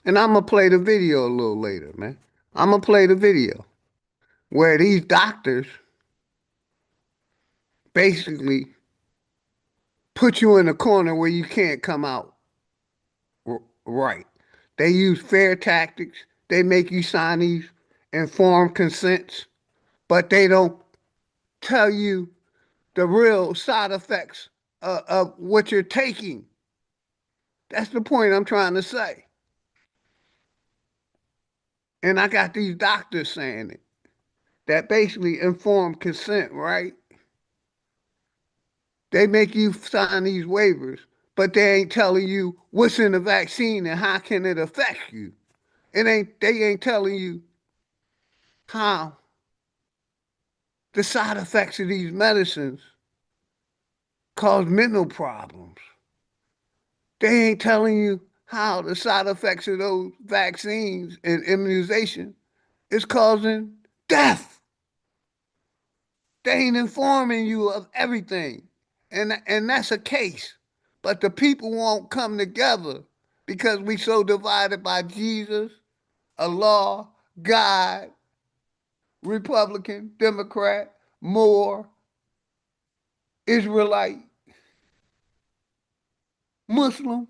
and I'm going to play the video a little later, man. I'm going to play the video where these doctors basically put you in a corner where you can't come out right. They use fair tactics. They make you sign these informed consents, but they don't tell you the real side effects of what you're taking. That's the point I'm trying to say. And I got these doctors saying it, that basically informed consent, right? They make you sign these waivers, but they ain't telling you what's in the vaccine and how can it affect you. They ain't telling you how the side effects of these medicines cause mental problems. They ain't telling you how the side effects of those vaccines and immunization is causing death. They ain't informing you of everything. And that's a case. But the people won't come together because we so divided by Jesus, Allah, God, Republican, Democrat, Moor, Israelite, Muslim.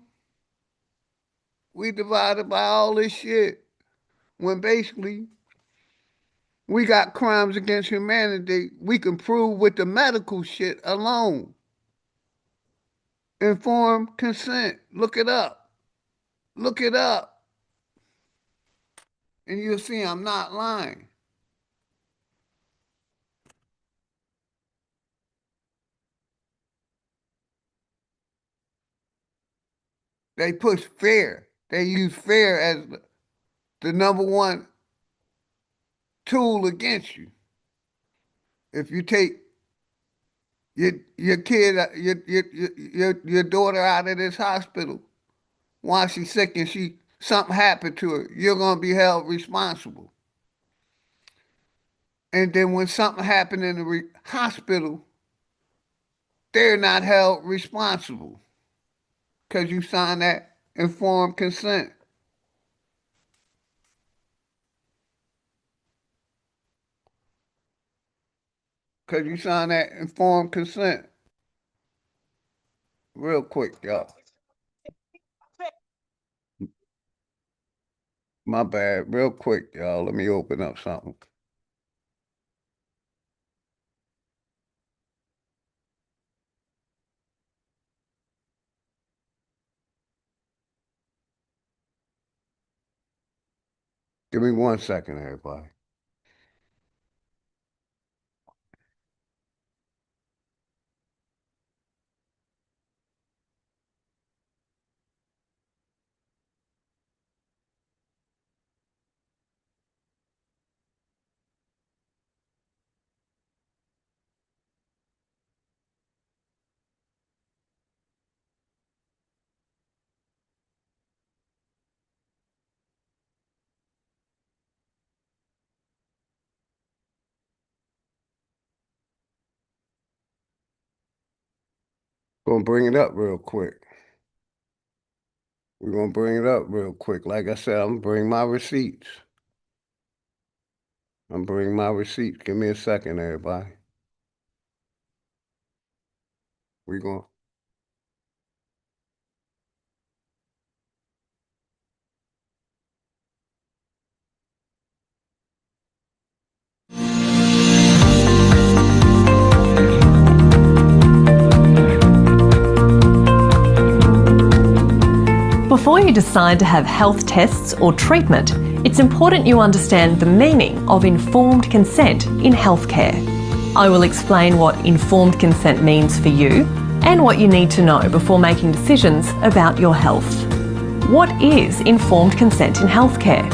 We divided by all this shit when basically we got crimes against humanity we can prove with the medical shit alone. Informed consent. Look it up. Look it up. And you'll see I'm not lying. They push fear. They use fear as the number one tool against you. If you take your kid, your daughter out of this hospital while she's sick and something happened to her, you're gonna be held responsible. And then when something happened in the hospital, they're not held responsible because you signed that informed consent. Because you signed that informed consent. Real quick, y'all. My bad. Real quick, y'all. Let me open up something. Give me 1 second, everybody. Gonna bring it up real quick. We're gonna bring it up real quick. Like I said, I'm gonna bring my receipts. I'm bringing my receipts. Give me a second, everybody. We're going. Before you decide to have health tests or treatment, it's important you understand the meaning of informed consent in healthcare. I will explain what informed consent means for you and what you need to know before making decisions about your health. What is informed consent in healthcare?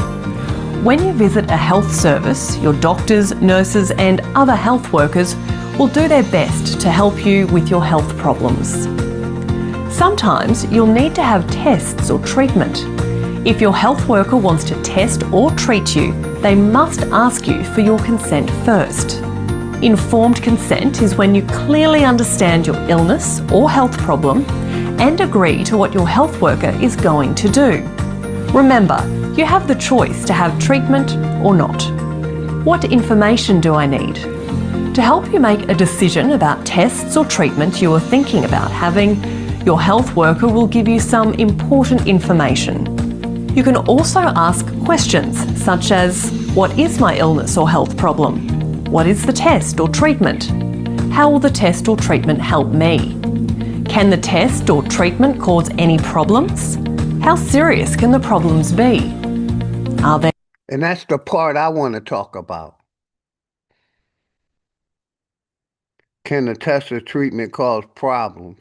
When you visit a health service, your doctors, nurses and other health workers will do their best to help you with your health problems. Sometimes you'll need to have tests or treatment. If your health worker wants to test or treat you, they must ask you for your consent first. Informed consent is when you clearly understand your illness or health problem and agree to what your health worker is going to do. Remember, you have the choice to have treatment or not. What information do I need? To help you make a decision about tests or treatment you are thinking about having, your health worker will give you some important information. You can also ask questions such as, what is my illness or health problem? What is the test or treatment? How will the test or treatment help me? Can the test or treatment cause any problems? How serious can the problems be? Are they? And that's the part I want to talk about. Can the test or treatment cause problems?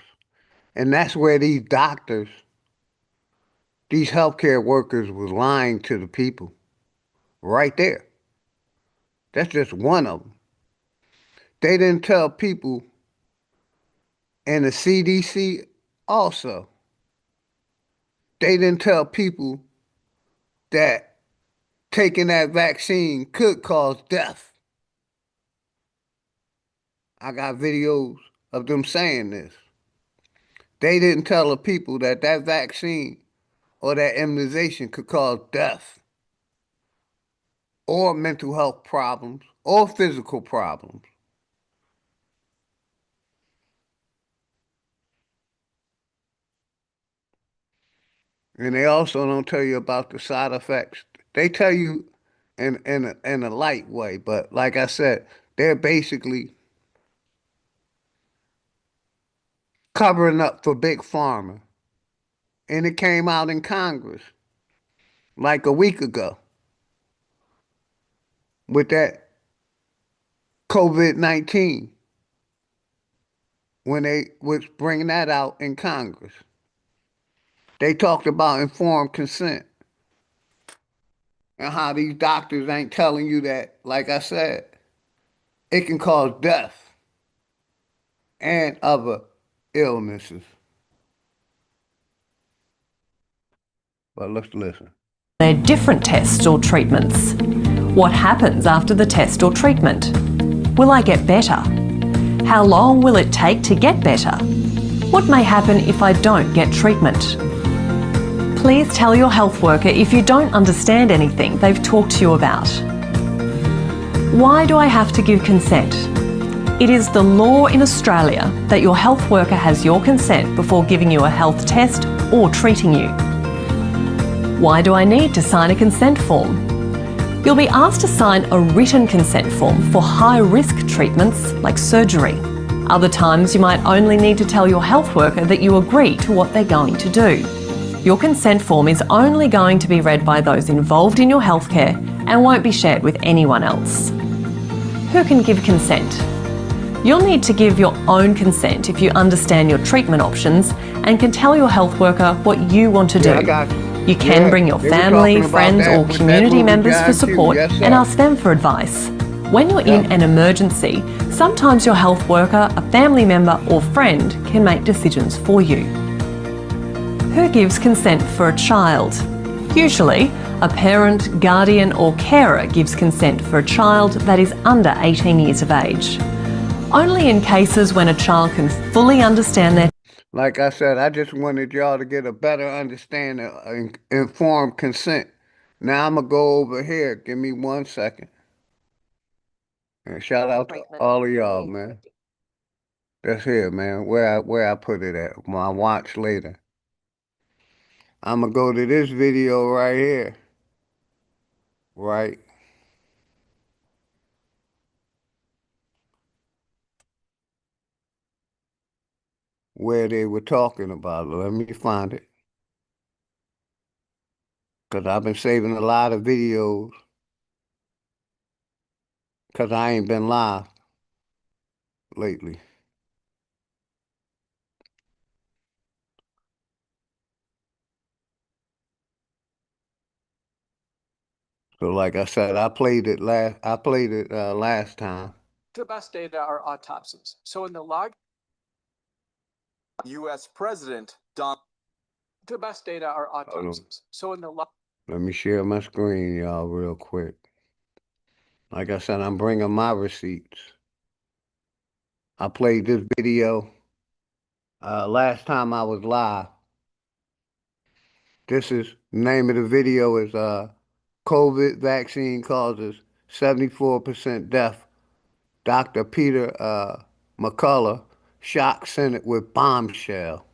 And that's where these doctors, these healthcare workers was lying to the people. Right there. That's just one of them. They didn't tell people, and the CDC also, they didn't tell people that taking that vaccine could cause death. I got videos of them saying this. They didn't tell the people that that vaccine or that immunization could cause death or mental health problems or physical problems. And they also don't tell you about the side effects. They tell you in a light way, but like I said, they're basically covering up for Big Pharma. And it came out in Congress like a week ago with that COVID-19 when they was bringing that out in Congress. They talked about informed consent and how these doctors ain't telling you that, like I said, it can cause death and other illnesses. But let's listen. They're different tests or treatments. What happens after the test or treatment? Will I get better? How long will it take to get better? What may happen if I don't get treatment? Please tell your health worker if you don't understand anything they've talked to you about. Why do I have to give consent? It is the law in Australia that your health worker has your consent before giving you a health test or treating you. Why do I need to sign a consent form? You'll be asked to sign a written consent form for high-risk treatments like surgery. Other times you might only need to tell your health worker that you agree to what they're going to do. Your consent form is only going to be read by those involved in your healthcare and won't be shared with anyone else. Who can give consent? You'll need to give your own consent if you understand your treatment options and can tell your health worker what you want to do. I got you. You can bring your family, friends or community members for support and ask them for advice. When you're in an emergency, sometimes your health worker, a family member or friend can make decisions for you. Who gives consent for a child? Usually, a parent, guardian or carer gives consent for a child that is under 18 years of age. Only in cases when a child can fully understand their Like I said, I just wanted y'all to get a better understanding of informed consent. Now I'm going to go over here. Give me 1 second. And shout out to all of y'all, man. That's here, man. Where I put it at. My watch later. I'm going to go to this video right here. Right. Where they were talking about it. Let me find it. Because I've been saving a lot of videos. Because I ain't been live lately. So like I said, I played it last time. The best data are autopsies. So in the log, U.S. President Donald. The best data are autopsies. So in the log. Let me share my screen, y'all, real quick. Like I said, I'm bringing my receipts. I played this video last time I was live. This is, name of the video is COVID vaccine causes 74% death. Dr. Peter McCullough shocks Senate with bombshell.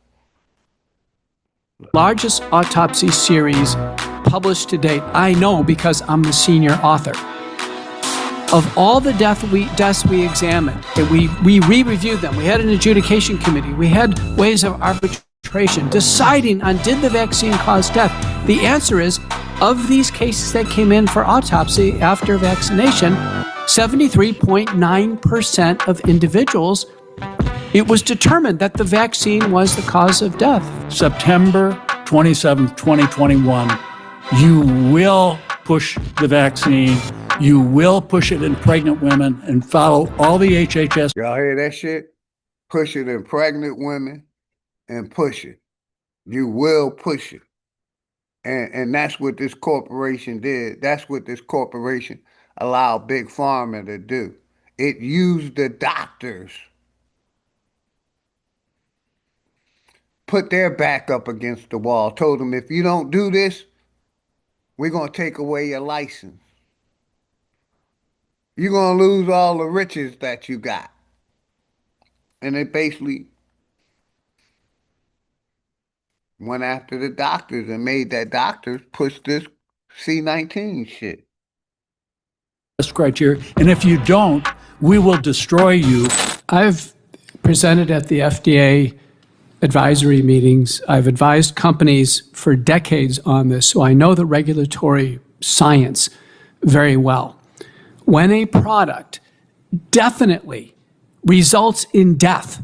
Largest autopsy series published to date. I know because I'm the senior author. Of all the deaths we examined, we re-reviewed them. We had an adjudication committee. We had ways of arbitration deciding on did the vaccine cause death. The answer is, of these cases that came in for autopsy after vaccination, 73.9% of individuals, it was determined that the vaccine was the cause of death. September 27th, 2021, you will push the vaccine. You will push it in pregnant women and follow all the HHS. Y'all hear that shit? Push it in pregnant women and push it. You will push it. And that's what this corporation did. That's what this corporation allowed Big Pharma to do. It used the doctors, put their back up against the wall, told them, if you don't do this, we're going to take away your license. You're going to lose all the riches that you got. And they basically went after the doctors and made that doctors push this C-19 shit. Criteria, and if you don't, we will destroy you. I've presented at the FDA advisory meetings. I've advised companies for decades on this, so I know the regulatory science very well. When a product definitely results in death,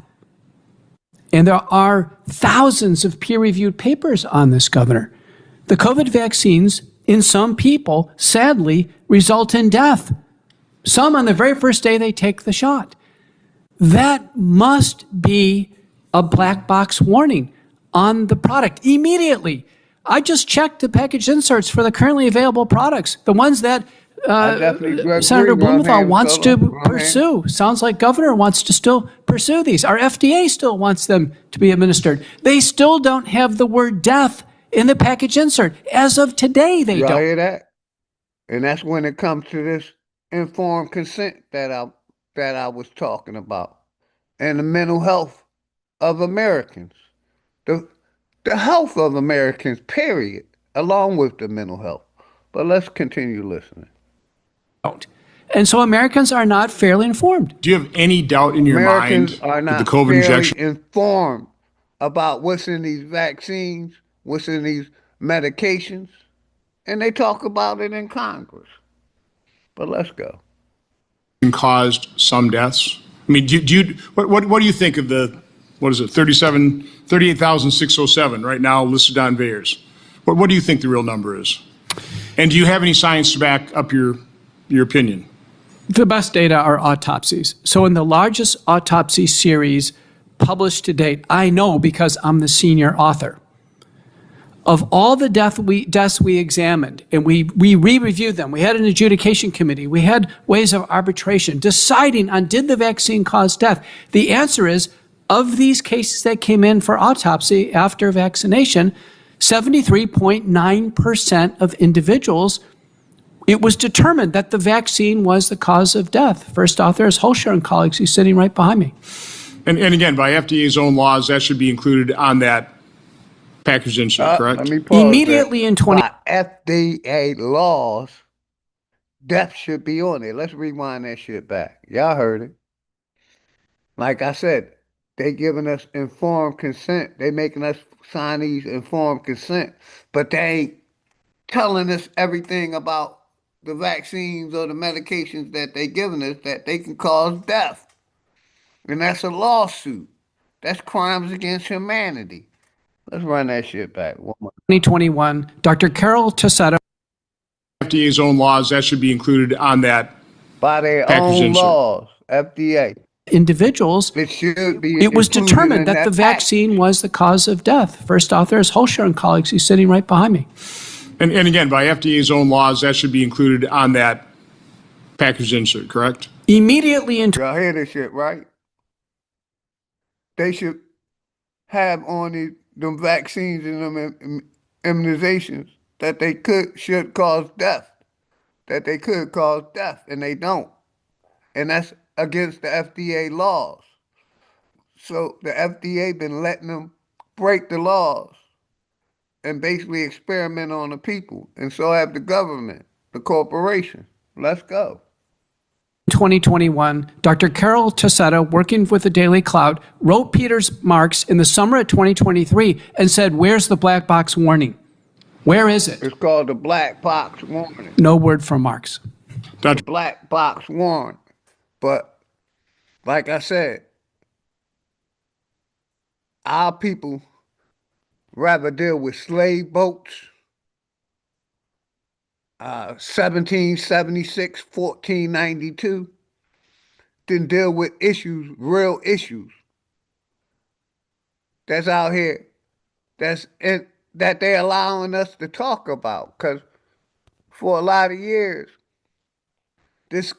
and there are thousands of peer-reviewed papers on this, Governor, the COVID vaccines in some people, sadly, result in death. Some on the very first day they take the shot. That must be a black box warning on the product immediately. I just checked the package inserts for the currently available products, the ones that Senator Blumenthal wants to pursue. Sounds like Governor wants to still pursue these. Our FDA still wants them to be administered. They still don't have the word death in the package insert. As of today, they Y'all don't. hear that? And that's when it comes to this informed consent that I was talking about, and the mental health of Americans, the health of Americans, period, along with the mental health. But let's continue listening. And so Americans are not fairly informed. Do you have any doubt in your Americans mind are that not the COVID fairly injection? informed about what's in these vaccines, what's in these medications, and they talk about it in Congress. But let's go. Caused some deaths? I mean, what do you think of the, what is it, 38,607 right now listed on VAERS? What do you think the real number is? And do you have any science to back up your opinion? The best data are autopsies. So in the largest autopsy series published to date, I know because I'm the senior author, of all the deaths we examined, and we re-reviewed them. We had an adjudication committee. We had ways of arbitration deciding on did the vaccine cause death. The answer is, of these cases that came in for autopsy after vaccination, 73.9% of individuals, it was determined that the vaccine was the cause of death. First author is Holscher and colleagues. He's sitting right behind me. And again, by FDA's own laws, that should be included on that package insert, correct? Let me pause Immediately that. in 20... By FDA laws, death should be on it. Let's rewind that shit back. Y'all heard it. Like I said, they giving us informed consent. They making us sign these informed consent, but they ain't telling us everything about the vaccines or the medications that they giving us that they can cause death. And that's a lawsuit. That's crimes against humanity. Let's run that shit back. 2021, Dr. Carol Tossetto. FDA's own laws, that should be included on that by their package own insert. laws, FDA. Individuals, it was determined that the vaccine was the cause of death. First author is Holscher and colleagues. He's sitting right behind me. And again, by FDA's own laws, that should be included on that package insert, correct? Immediately in... Y'all hear this shit, right? They should have on them vaccines and them immunizations that they should cause death. That they could cause death, and they don't. And that's against the FDA laws. So the FDA been letting them break the laws and basically experiment on the people. And so have the government, the corporation. Let's go. 2021, Dr. Carol Tossetto, working with the Daily Cloud, wrote Peter's Marks in the summer of 2023 and said, where's the black box warning? Where is it? It's called the black box warning. No word from Marks. The black box warning. But like I said, our people rather deal with slave boats, 1776, 1492, than deal with issues, real issues that's out here, that's that they're allowing us to talk about. Because for a lot of years, this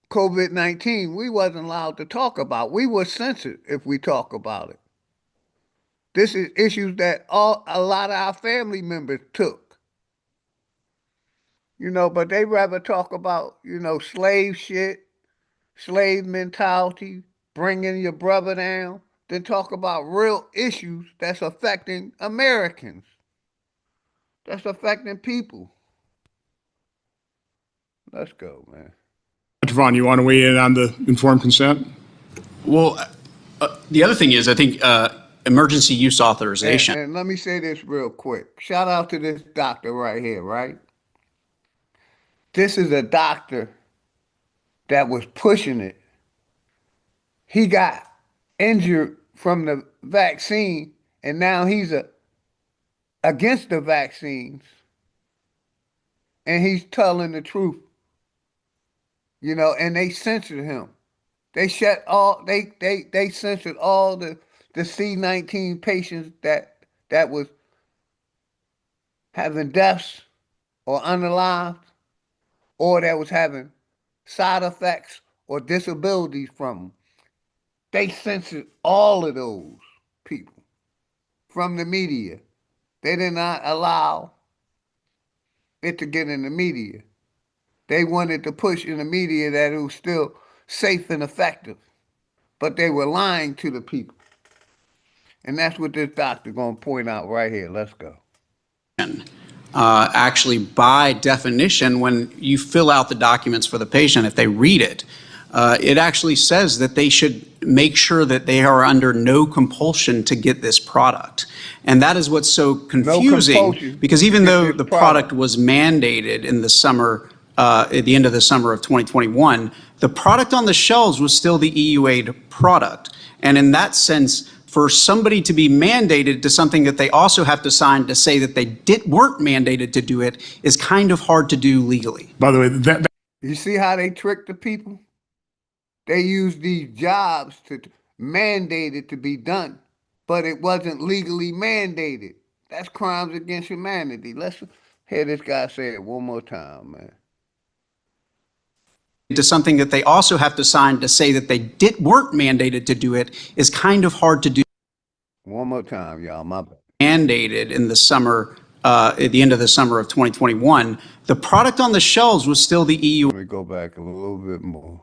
COVID-19, we wasn't allowed to talk about. We were censored if we talk about it. This is issues that a lot of our family members took. But they rather talk about, slave shit, slave mentality, bringing your brother down, than talk about real issues that's affecting Americans, that's affecting people. Let's go, man. Dr. Vaughn, you want to weigh in on the informed consent? Well, the other thing is, I think emergency use authorization. And let me say this real quick. Shout out to this doctor right here, right? This is a doctor that was pushing it. He got injured from the vaccine, and now he's against the vaccines. And he's telling the truth. And they censored him. They shut all they censored all the C-19 patients that was having deaths or unalived, or that was having side effects or disabilities from them. They censored all of those people from the media. They did not allow it to get in the media. They wanted to push in the media that it was still safe and effective, but they were lying to the people. And that's what this doctor going to point out right here. Let's go. Actually, by definition, when you fill out the documents for the patient, if they read it, it actually says that they should make sure that they are under no compulsion to get this product. And that is what's so confusing, because even though the product was mandated in the summer, at the end of the summer of 2021, the product on the shelves was still the EUA product. And in that sense, for somebody to be mandated to something that they also have to sign to say that they weren't mandated to do it is kind of hard to do legally. By the way, you see how they trick the people? They use these jobs to mandate it to be done, but it wasn't legally mandated. That's crimes against humanity. Let's hear this guy say it one more time, man. To something that they also have to sign to say that they weren't mandated to do it is kind of hard to do. One more time, y'all, my bad. Mandated in the summer, at the end of the summer of 2021, the product on the shelves was still the EU. Let me go back a little bit more.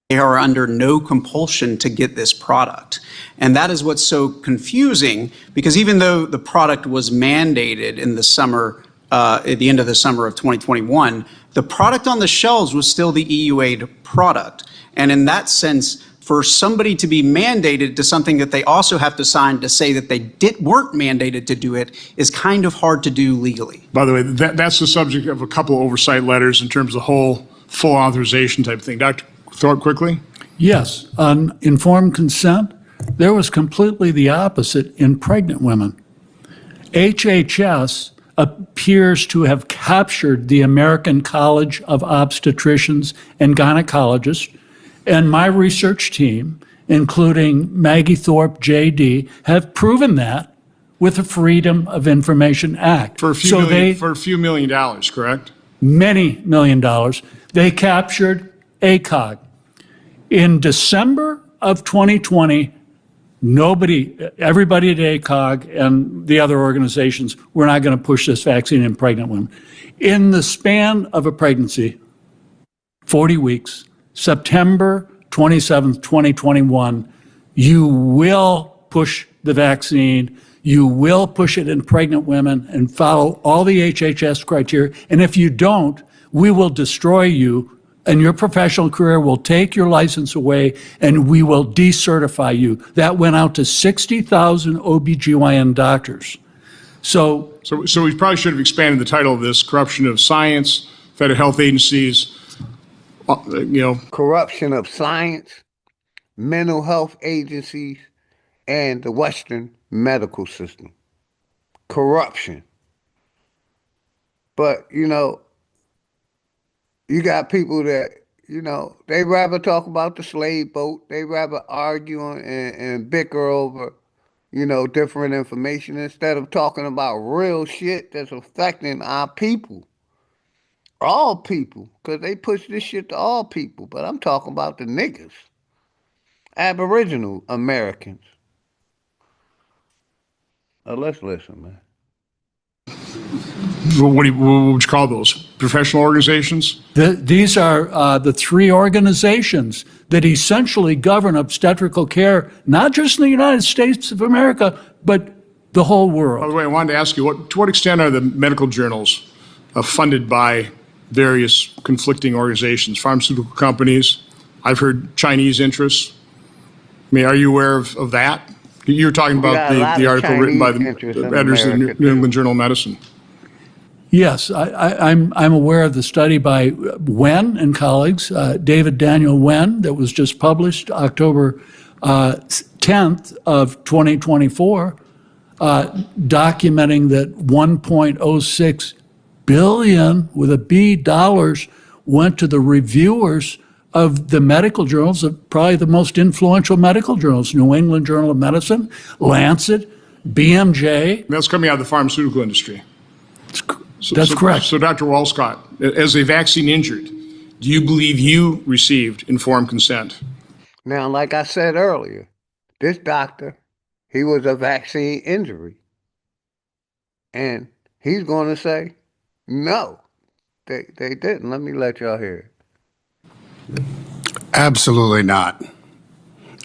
They are under no compulsion to get this product. And that is what's so confusing, because even though the product was mandated in the summer, at the end of the summer of 2021, the product on the shelves was still the EUA product. And in that sense, for somebody to be mandated to something that they also have to sign to say that they weren't mandated to do it is kind of hard to do legally. By the way, that's the subject of a couple oversight letters in terms of the whole full authorization type thing. Dr. Thorpe, quickly? Yes, on informed consent, there was completely the opposite in pregnant women. HHS appears to have captured the American College of Obstetricians and Gynecologists, and my research team, including Maggie Thorpe, JD, have proven that with the Freedom of Information Act. For a few million dollars, correct? Many $1 million. They captured ACOG. In December of 2020, everybody at ACOG and the other organizations, we're not going to push this vaccine in pregnant women. In the span of a pregnancy, 40 weeks, September 27th, 2021, you will push the vaccine, you will push it in pregnant women and follow all the HHS criteria. And if you don't, we will destroy you and your professional career will take your license away and we will decertify you. That went out to 60,000 OBGYN doctors. So we probably should have expanded the title of this: corruption of science, federal health agencies, Corruption of science, mental health agencies, and the Western medical system. Corruption. But, you got people that, You know, they rather talk about the slave boat. They rather argue and bicker over, you know, different information instead of talking about real shit that's affecting our people. All people. Because they push this shit to all people. But I'm talking about the niggas. Aboriginal Americans. Let's listen, man. What would you call those? Professional organizations? These are the three organizations that essentially govern obstetrical care, not just in the United States of America, but the whole world. By the way, I wanted to ask you, to what extent are the medical journals funded by various conflicting organizations, pharmaceutical companies? I've heard Chinese interests. I mean, are you aware of that? You were talking about the article written by the editors of the New England Journal of Medicine. Yes, I'm aware of the study by Wen and colleagues, David Daniel Wen, that was just published October 10th of 2024, documenting that 1.06 billion with a B dollars went to the reviewers of the medical journals, of probably the most influential medical journals, New England Journal of Medicine, Lancet, BMJ. That's coming out of the pharmaceutical industry. That's correct. So Dr. Walscott, as a vaccine injured, do you believe you received informed consent? Now, like I said earlier, this doctor, he was a vaccine injury. And he's going to say, no, they didn't. Let me let y'all hear it. Absolutely not.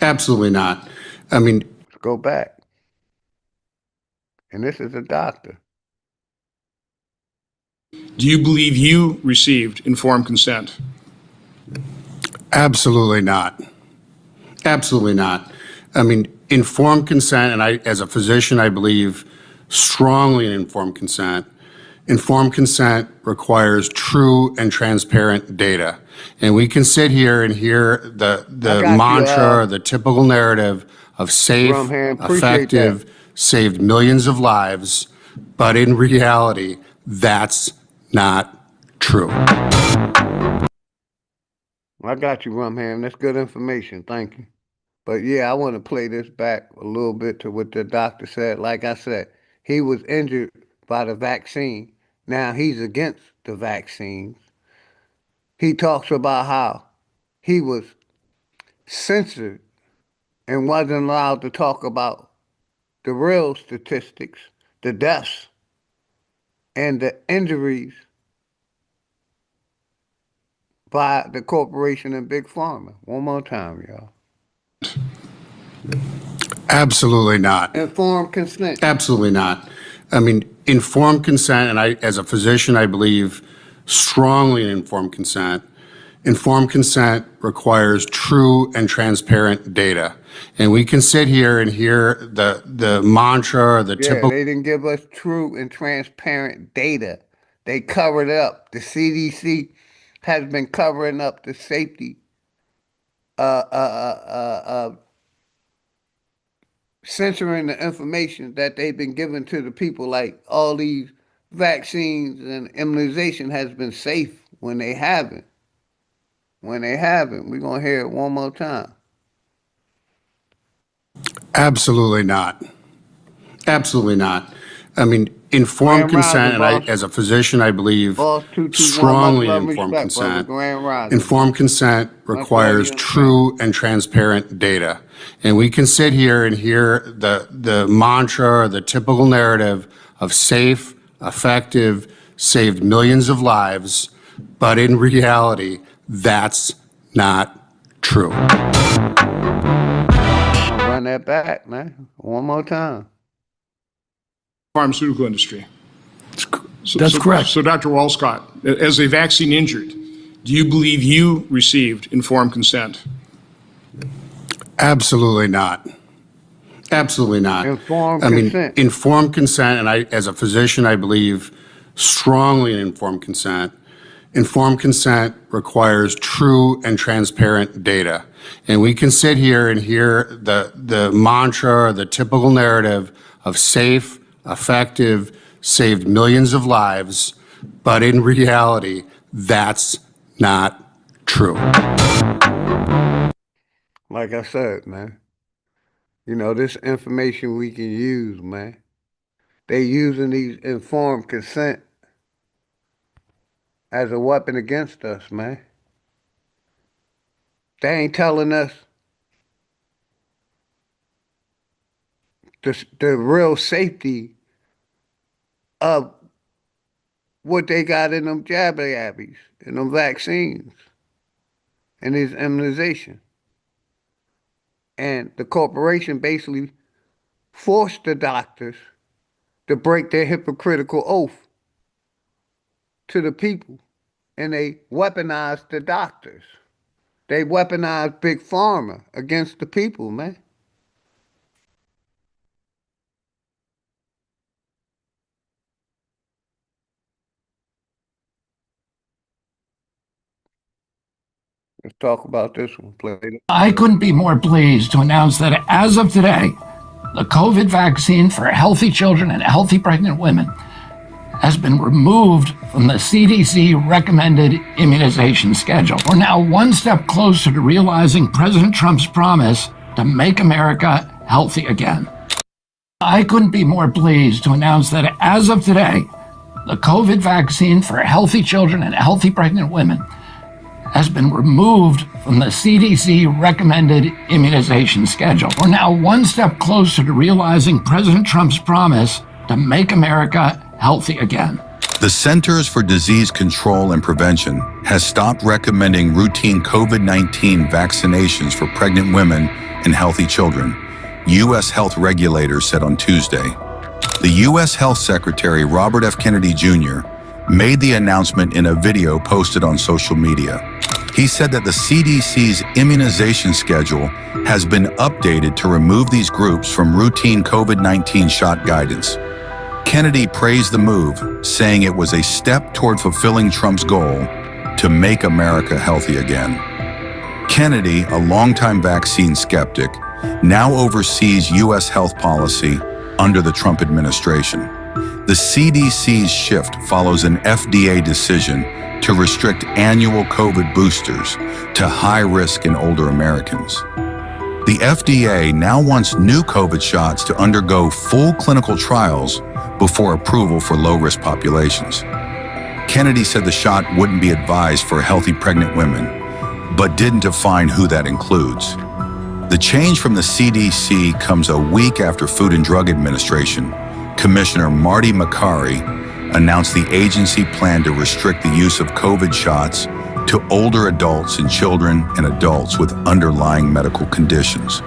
Absolutely not. I mean, let's go back. And this is a doctor. Do you believe you received informed consent? Absolutely not. Absolutely not. I mean, informed consent, and I, as a physician, I believe strongly in informed consent. Informed consent requires true and transparent data. And we can sit here and hear the mantra or the typical narrative of safe, effective, saved millions of lives, but in reality, that's not true. I got you, Rumham. That's good information. Thank you. But yeah, I want to play this back a little bit to what the doctor said. Like I said, he was injured by the vaccine. Now he's against the vaccines. He talks about how he was censored and wasn't allowed to talk about the real statistics, the deaths, and the injuries by the corporation and Big Pharma. One more time, y'all. Absolutely not. Informed consent. Absolutely not. I mean, informed consent, and I, as a physician, I believe strongly in informed consent. Informed consent requires true and transparent data. And we can sit here and hear the mantra or the typical. They didn't give us true and transparent data. They covered up. The CDC has been covering up the safety censoring the information that they've been giving to the people, like all these vaccines and immunization has been safe when they haven't. When they haven't, we're going to hear it one more time. Absolutely not. Absolutely not. I mean, informed consent, and I, as a physician, I believe strongly in informed consent. Informed consent requires true and transparent data. And we can sit here and hear the mantra or the typical narrative of safe, effective, saved millions of lives, but in reality, that's not true. Run that back, man. One more time. Pharmaceutical industry. That's correct. So Dr. Walscott, as a vaccine injured, do you believe you received informed consent? Absolutely not. Absolutely not. Informed consent. Informed consent, and I, as a physician, I believe strongly in informed consent. Informed consent requires true and transparent data. And we can sit here and hear the mantra or the typical narrative of safe, effective, saved millions of lives, but in reality, that's not true. Like I said, man, you know, this information we can use, man. They using these informed consent as a weapon against us, man. They ain't telling us the real safety of what they got in them jabby-yabbies, in them vaccines, and these immunizations. And the corporation basically forced the doctors to break their hypocritical oath to the people, and they weaponized the doctors. They weaponized Big Pharma against the people, man. Let's talk about this one, play. I couldn't be more pleased to announce that as of today, the COVID vaccine for healthy children and healthy pregnant women has been removed from the CDC recommended immunization schedule. We're now one step closer to realizing President Trump's promise to make America healthy again. I couldn't be more pleased to announce that as of today, the COVID vaccine for healthy children and healthy pregnant women has been removed from the CDC recommended immunization schedule. We're now one step closer to realizing President Trump's promise to make America healthy again. The Centers for Disease Control and Prevention has stopped recommending routine COVID-19 vaccinations for pregnant women and healthy children, U.S. health regulators said on Tuesday. The U.S. Health Secretary Robert F. Kennedy Jr. made the announcement in a video posted on social media. He said that the CDC's immunization schedule has been updated to remove these groups from routine COVID-19 shot guidance. Kennedy praised the move, saying it was a step toward fulfilling Trump's goal to make America healthy again. Kennedy, a longtime vaccine skeptic, now oversees U.S. health policy under the Trump administration. The CDC's shift follows an FDA decision to restrict annual COVID boosters to high risk and older Americans. The FDA now wants new COVID shots to undergo full clinical trials before approval for low-risk populations. Kennedy said the shot wouldn't be advised for healthy pregnant women, but didn't define who that includes. The change from the CDC comes a week after Food and Drug Administration Commissioner Marty McCary announced the agency planned to restrict the use of COVID shots to older adults and children and adults with underlying medical conditions.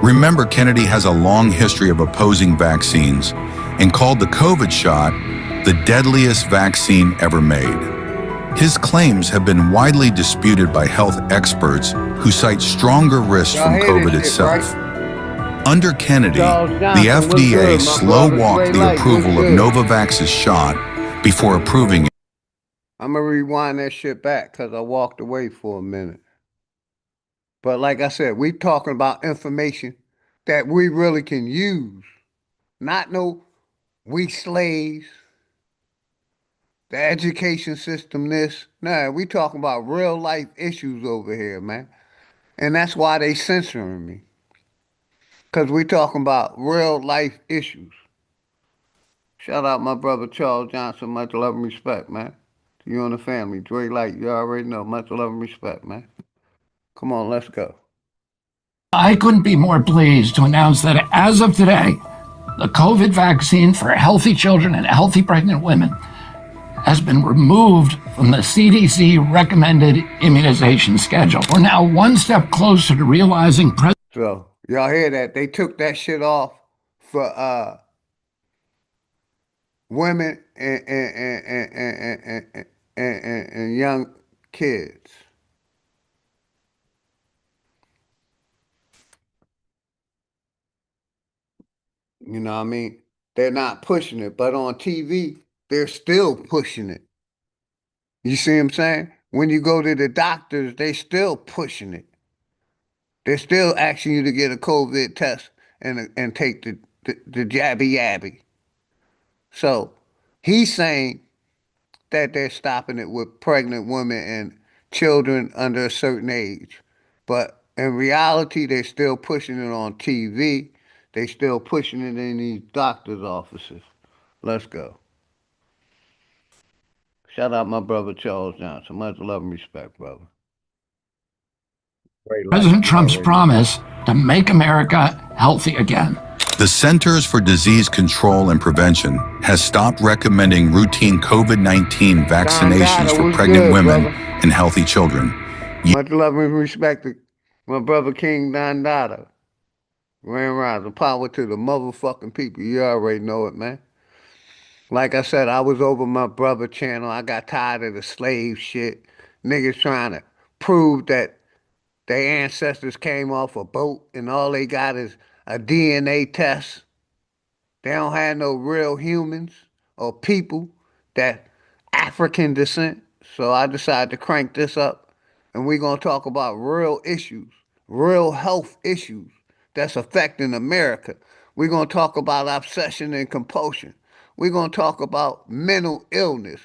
Remember, Kennedy has a long history of opposing vaccines and called the COVID shot the deadliest vaccine ever made. His claims have been widely disputed by health experts who cite stronger risks from COVID itself. Under Kennedy, the FDA slow-walked the approval of Novavax's shot before approving it. I'm going to rewind that shit back because I walked away for a minute. But like I said, we talking about information that we really can use. Not no we slaves, the education system this. Nah, we talking about real life issues over here, man. And that's why they censoring me. Because we talking about real life issues. Shout out my brother Charles Johnson. Much love and respect, man. To you and the family. Dre Light, you already know. Much love and respect, man. Come on, let's go. I couldn't be more pleased to announce that as of today, the COVID vaccine for healthy children and healthy pregnant women has been removed from the CDC recommended immunization schedule. We're now one step closer to realizing So, y'all hear that? They took that shit off for women and young kids. You know what I mean? They're not pushing it, but on TV, they're still pushing it. You see what I'm saying? When you go to the doctors, they still pushing it. They're still asking you to get a COVID test and take the jabby yabby. So he's saying that they're stopping it with pregnant women and children under a certain age. But in reality, they're still pushing it on TV. They still pushing it in these doctor's offices. Let's go. Shout out my brother Charles Johnson. Much love and respect, brother. President Trump's promise to make America healthy again. The Centers for Disease Control and Prevention has stopped recommending routine COVID-19 vaccinations for pregnant women and healthy children. Much love and respect to my brother King Don Dada. Grand Rising. Power to the motherfucking people. You already know it, man. Like I said, I was over my brother channel. I got tired of the slave shit. Niggas trying to prove that their ancestors came off a boat and all they got is a DNA test. They don't have no real humans or people that African descent. So I decided to crank this up and we're going to talk about real issues, real health issues that's affecting America. We're going to talk about obsession and compulsion. We're going to talk about mental illness.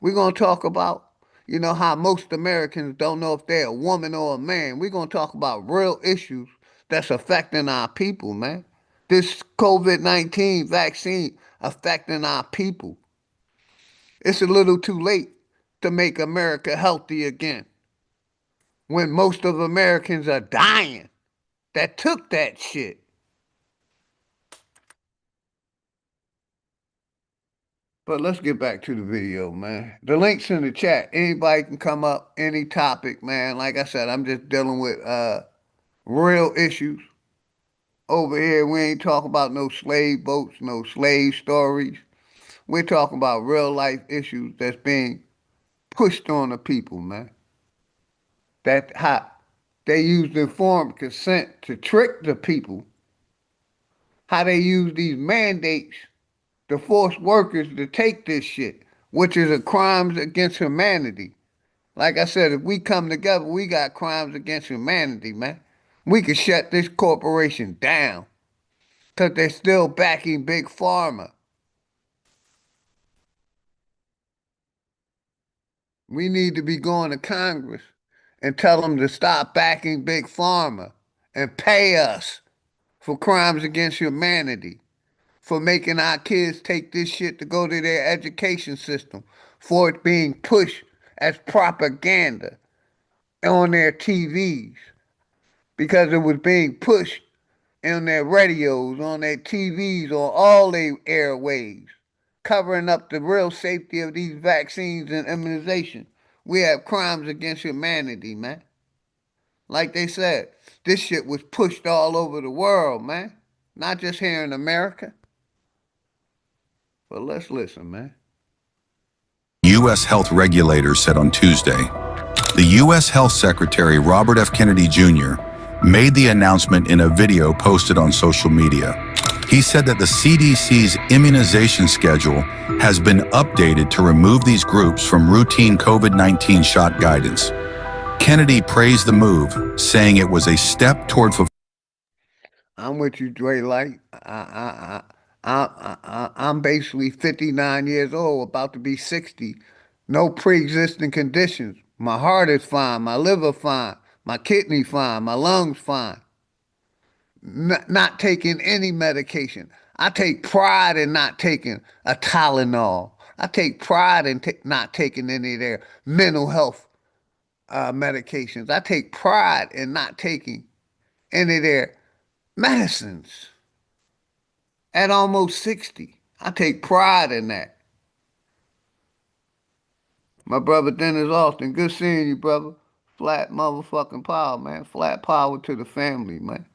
We're going to talk about, you know, how most Americans don't know if they're a woman or a man. We're going to talk about real issues that's affecting our people, man. This COVID-19 vaccine affecting our people. It's a little too late to make America healthy again when most of Americans are dying that took that shit. But let's get back to the video, man. The link's in the chat. Anybody can come up, any topic, man. Like I said, I'm just dealing with real issues. Over here, we ain't talking about no slave boats, no slave stories. We're talking about real life issues that's being pushed on the people, man. That how they used informed consent to trick the people. How they use these mandates to force workers to take this shit, which is a crimes against humanity. Like I said, if we come together, we got crimes against humanity, man. We could shut this corporation down because they're still backing Big Pharma. We need to be going to Congress and tell them to stop backing Big Pharma and pay us for crimes against humanity, for making our kids take this shit to go to their education system, for it being pushed as propaganda on their TVs, because it was being pushed on their radios, on their TVs, on all their airwaves, covering up the real safety of these vaccines and immunization. We have crimes against humanity, man. Like they said, this shit was pushed all over the world, man. Not just here in America. But let's listen, man. U.S. health regulators said on Tuesday, the U.S. Health Secretary Robert F. Kennedy Jr. made the announcement in a video posted on social media. He said that the CDC's immunization schedule has been updated to remove these groups from routine COVID-19 shot guidance. Kennedy praised the move, saying it was a step toward fulfilling. I'm with you, Dre. Like I'm basically 59 years old, about to be 60. No pre-existing conditions. My heart is fine. My liver fine. My kidney fine. My lungs fine. Not taking any medication. I take pride in not taking a Tylenol. I take pride in not taking any of their mental health medications. I take pride in not taking any of their medicines. At almost 60, I take pride in that. My brother Dennis Austin, good seeing you, brother. Flat motherfucking power, man. Flat power to the family, man.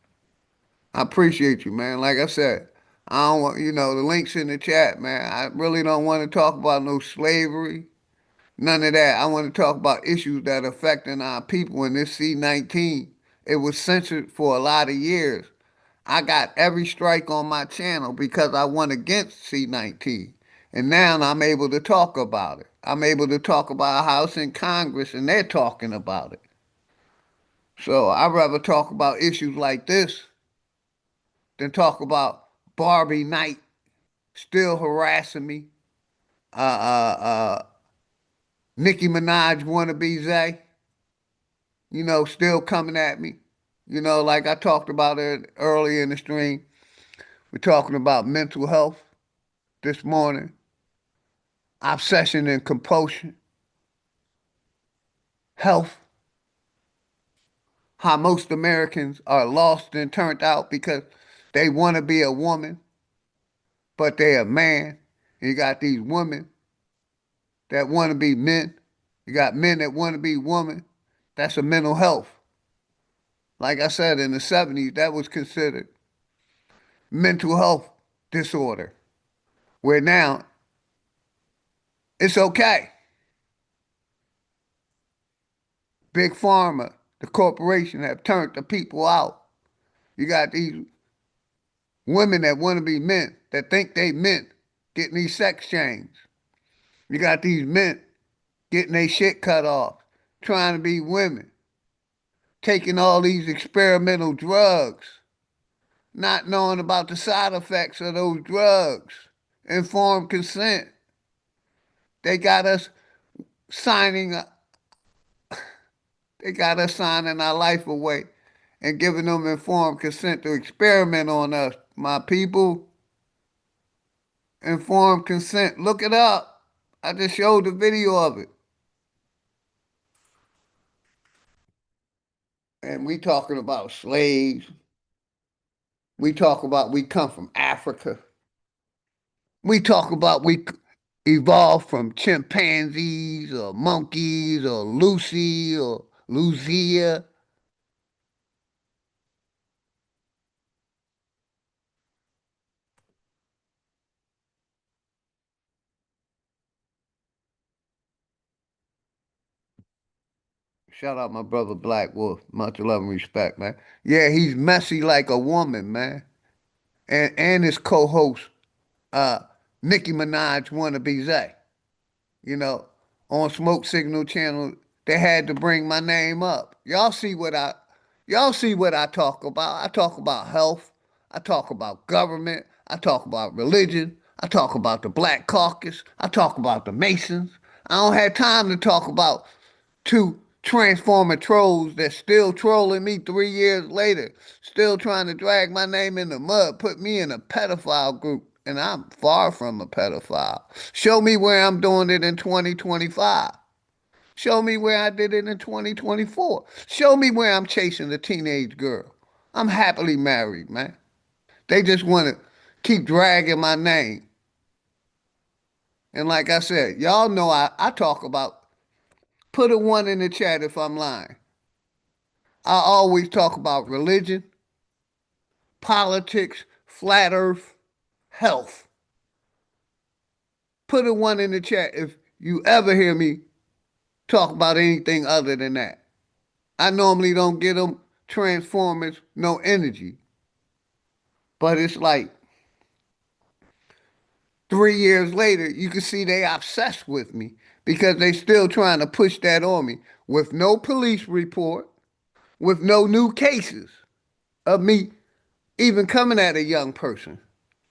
I appreciate you, man. Like I said, I don't want, you know, the link's in the chat, man. I really don't want to talk about no slavery, none of that. I want to talk about issues that are affecting our people in this C-19. It was censored for a lot of years. I got every strike on my channel because I went against C-19. And now I'm able to talk about it. I'm able to talk about how it's in Congress and they're talking about it. So I'd rather talk about issues like this than talk about Barbie Knight still harassing me. Nicki Minaj wannabe Zay. still coming at me. Like I talked about it earlier in the stream. We're talking about mental health this morning, obsession and compulsion, health, how most Americans are lost and turned out because they want to be a woman, but they're a man. And you got these women that want to be men. You got men that want to be women. That's a mental health. Like I said, in the 70s, that was considered mental health disorder, where now it's okay. Big Pharma, the corporation, have turned the people out. You got these women that want to be men, that think they men, getting these sex changes. You got these men getting their shit cut off, trying to be women, taking all these experimental drugs, not knowing about the side effects of those drugs. Informed consent. They got us signing our life away and giving them informed consent to experiment on us. My people, informed consent. Look it up. I just showed the video of it. And we talking about slaves. We talk about we come from Africa. We talk about we evolved from chimpanzees or monkeys or Lucy or Lucia. Shout out my brother Black Wolf. Much love and respect, man. Yeah, he's messy like a woman, man. And his co-host, Nicki Minaj wannabe Zay. You know, on Smoke Signal Channel, they had to bring my name up. Y'all see what I talk about. I talk about health. I talk about government. I talk about religion. I talk about the Black Caucus. I talk about the Masons. I don't have time to talk about two transformer trolls that's still trolling me 3 years later, still trying to drag my name in the mud, put me in a pedophile group. And I'm far from a pedophile. Show me where I'm doing it in 2025. Show me where I did it in 2024. Show me where I'm chasing a teenage girl. I'm happily married, man. They just want to keep dragging my name. And like I said, y'all know I talk about, put a 1 in the chat if I'm lying. I always talk about religion, politics, flat earth, health. Put a 1 in the chat if you ever hear me talk about anything other than that. I normally don't get them Transformers, no energy. But it's like 3 years later, you can see they obsessed with me because they still trying to push that on me with no police report, with no new cases of me even coming at a young person.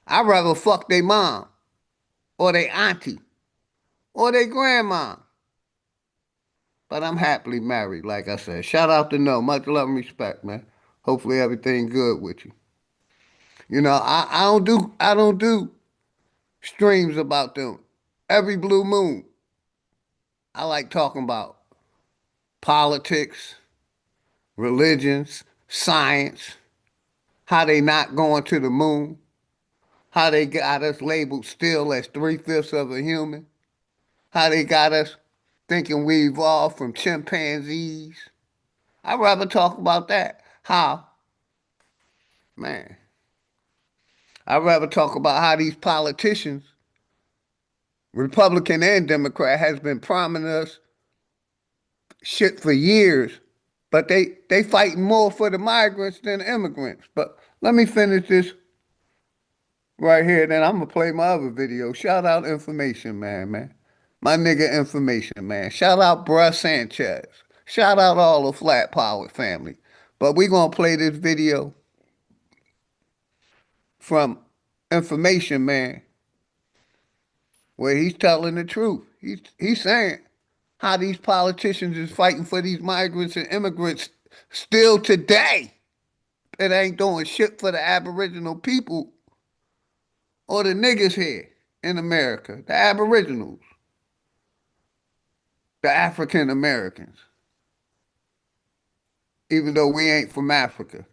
I'd rather fuck their mom or their auntie or their grandma. But I'm happily married, like I said. Shout out to No. Much love and respect, man. Hopefully everything good with you. You know, I don't do streams about them. Every blue moon, I like talking about politics, religions, science, how they not going to the moon, how they got us labeled still as 3/5 of a human, how they got us thinking we evolved from chimpanzees. I'd rather talk about that. How, man, I'd rather talk about how these politicians, Republican and Democrat, has been promising us shit for years, but they fighting more for the migrants than the immigrants. But let me finish this right here, then I'm gonna play my other video. Shout out Information Man. My nigga Information Man. Shout out Bruh Sanchez. Shout out all the Flat Power family. But we gonna play this video from Information Man where he's telling the truth. He's saying how these politicians is fighting for these migrants and immigrants still today. It ain't doing shit for the Aboriginal people or the niggas here in America, the Aboriginals, the African Americans, even though we ain't from Africa.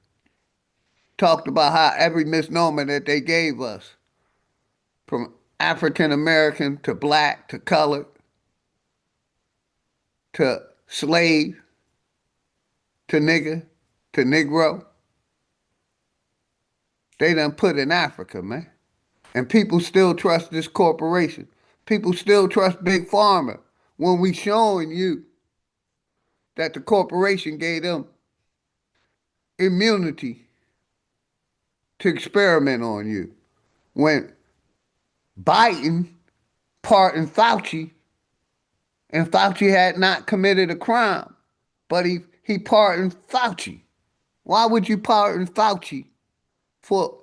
Talked about how every misnomer that they gave us, from African American to black to colored to slave to nigger to Negro, they done put in Africa, man. And people still trust this corporation. People still trust Big Pharma when we showing you that the corporation gave them immunity to experiment on you. When Biden pardoned Fauci, and Fauci had not committed a crime, but he pardoned Fauci. Why would you pardon Fauci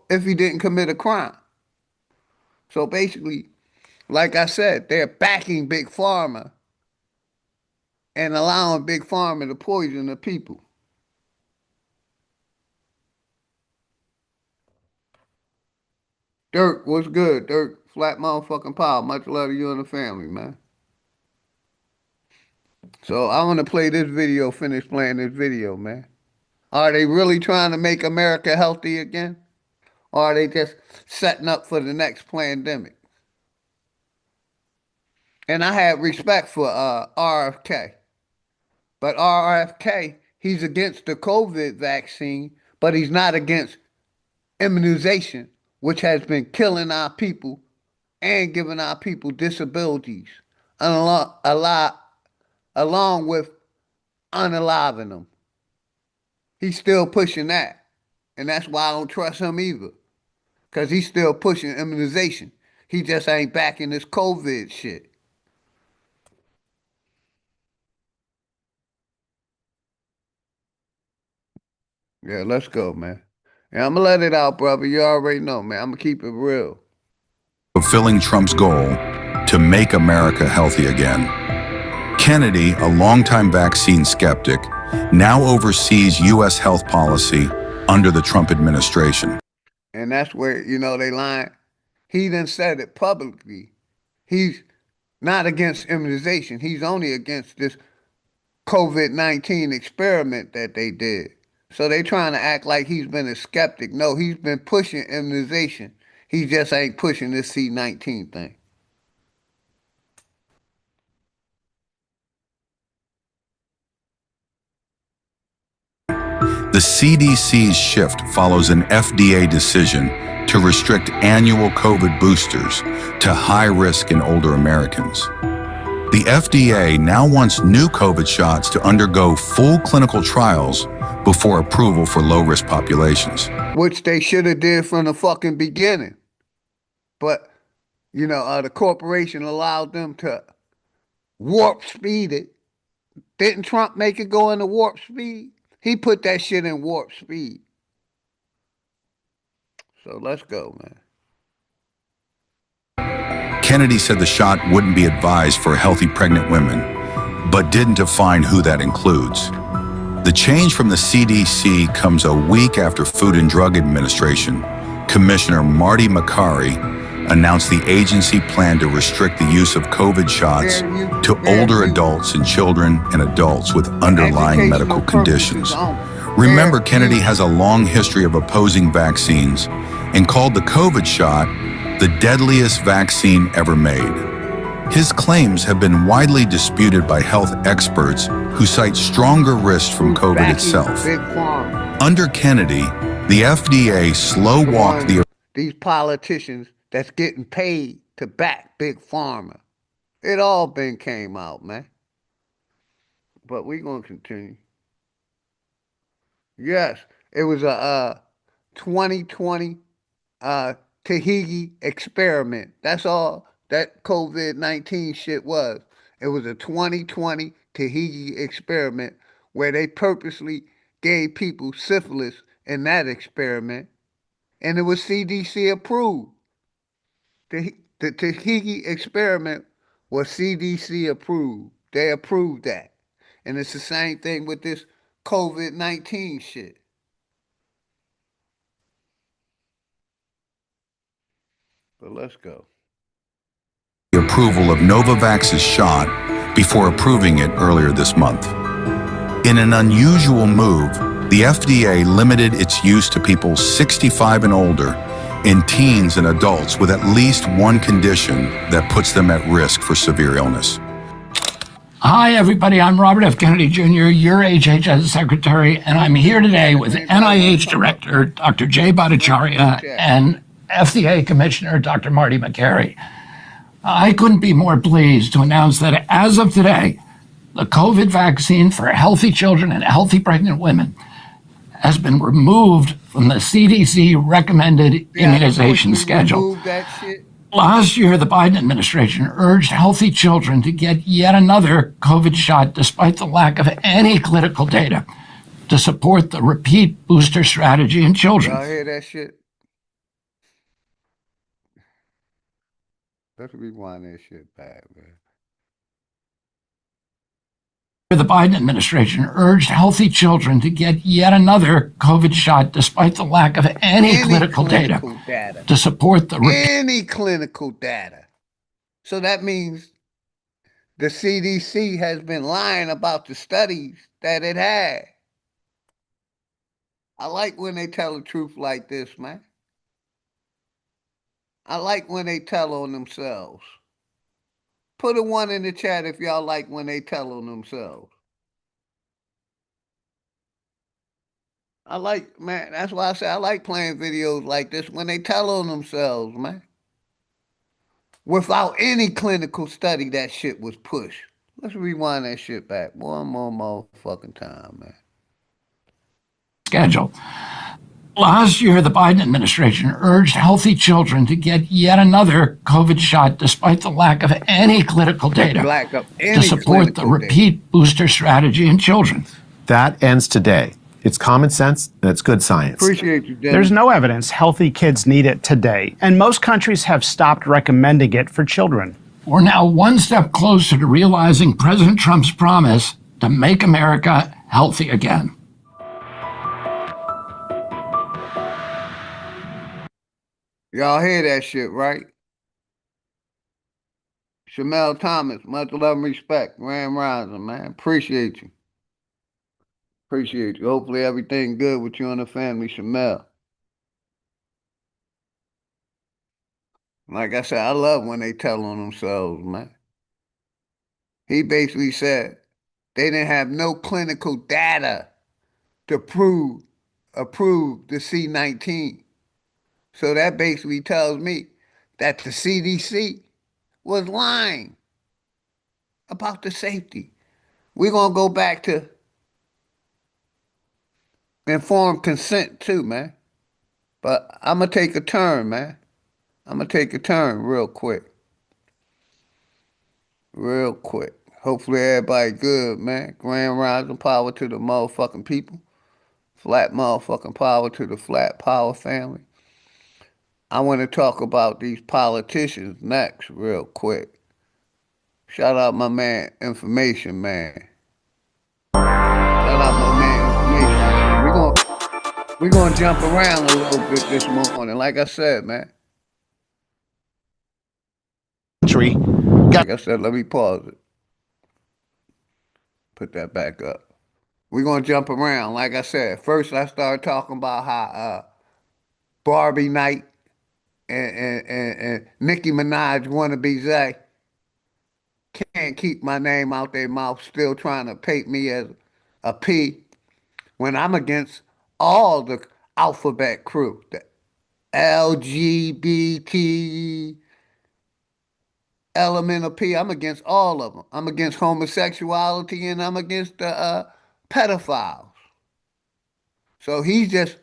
if he didn't commit a crime? So basically, like I said, they're backing Big Pharma and allowing Big Pharma to poison the people. Dirk, what's good? Dirk, flat motherfucking power. Much love to you and the family, man. So I want to play this video, finish playing this video, man. Are they really trying to make America healthy again? Or are they just setting up for the next pandemic? And I have respect for RFK. But RFK, he's against the COVID vaccine, but he's not against immunization, which has been killing our people and giving our people disabilities, along with unaliving them. He's still pushing that. And that's why I don't trust him either. Because he's still pushing immunization. He just ain't backing this COVID shit. Yeah, let's go, man. And I'm going to let it out, brother. You already know, man. I'm going to keep it real. Fulfilling Trump's goal to make America healthy again. Kennedy, a longtime vaccine skeptic, now oversees U.S. health policy under the Trump administration. And that's where, they lying. He done said it publicly. He's not against immunization. He's only against this COVID-19 experiment that they did. So they trying to act like he's been a skeptic. No, he's been pushing immunization. He just ain't pushing this C-19 thing. The CDC's shift follows an FDA decision to restrict annual COVID boosters to high risk and older Americans. The FDA now wants new COVID shots to undergo full clinical trials before approval for low-risk populations. Which they should have did from the fucking beginning. But, the corporation allowed them to warp speed it. Didn't Trump make it go into warp speed? He put that shit in warp speed. So let's go, man. Kennedy said the shot wouldn't be advised for healthy pregnant women, but didn't define who that includes. The change from the CDC comes a week after Food and Drug Administration Commissioner Marty Makary announced the agency planned to restrict the use of COVID shots to older adults and children and adults with underlying medical conditions. Remember, Kennedy has a long history of opposing vaccines and called the COVID shot the deadliest vaccine ever made. His claims have been widely disputed by health experts who cite stronger risks from COVID itself. Under Kennedy, the FDA slow-walked these politicians that's getting paid to back Big Pharma. It all came out, man. But we're going to continue. Yes, it was a 2020 Tahiti experiment. That's all that COVID-19 shit was. It was a 2020 Tahiti experiment where they purposely gave people syphilis in that experiment, and it was CDC approved. The Tahiti experiment was CDC approved. They approved that. And it's the same thing with this COVID-19 shit. But let's go. The approval of Novavax's shot before approving it earlier this month. In an unusual move, the FDA limited its use to people 65 and older and teens and adults with at least one condition that puts them at risk for severe illness. Hi, everybody. I'm Robert F. Kennedy Jr., your HHS Secretary, and I'm here today with NIH Director Dr. Jay Bhattacharya and FDA Commissioner Dr. Marty Makary. I couldn't be more pleased to announce that as of today, the COVID vaccine for healthy children and healthy pregnant women has been removed from the CDC recommended immunization schedule. Last year, the Biden administration urged healthy children to get yet another COVID shot despite the lack of any clinical data to support the repeat booster strategy in children. Y'all hear that shit? Let's rewind that shit back, man. The Biden administration urged healthy children to get yet another COVID shot despite the lack of any clinical data to support the any clinical data. So that means the CDC has been lying about the studies that it had. I like when they tell the truth like this, man. I like when they tell on themselves. Put a 1 in the chat if y'all like when they tell on themselves. I like, man, that's why I say I like playing videos like this when they tell on themselves, man. Without any clinical study, that shit was pushed. Let's rewind that shit back one more motherfucking time, man. Schedule. Last year, the Biden administration urged healthy children to get yet another COVID shot despite the lack of any clinical data to support the repeat booster strategy in children. That ends today. It's common sense and it's good science. Appreciate you, Dennis. There's no evidence healthy kids need it today, and most countries have stopped recommending it for children. We're now one step closer to realizing President Trump's promise to make America healthy again. Y'all hear that shit, right? Shamel Thomas, much love and respect. Grand Rising, man. Appreciate you. Appreciate you. Hopefully everything good with you and the family, Shamel. Like I said, I love when they tell on themselves, man. He basically said they didn't have no clinical data to approve the C-19. So that basically tells me that the CDC was lying about the safety. We're going to go back to informed consent too, man. But I'm going to take a turn, man. I'm going to take a turn real quick. Real quick. Hopefully everybody good, man. Grand rising power to the motherfucking people. Flat motherfucking power to the flat power family. I want to talk about these politicians next real quick. Shout out my man, Information Man. Shout out my man, Information. We're gonna jump around a little bit this morning. Like I said, man. Like I said, let me pause it. Put that back up. We're gonna jump around. Like I said, first I started talking about how Barbie Night and Nicki Minaj wannabe Zay can't keep my name out their mouth, still trying to paint me as a P when I'm against all the alphabet crew, the LGBT element of P. I'm against all of them. I'm against homosexuality and I'm against the pedophiles. So he's just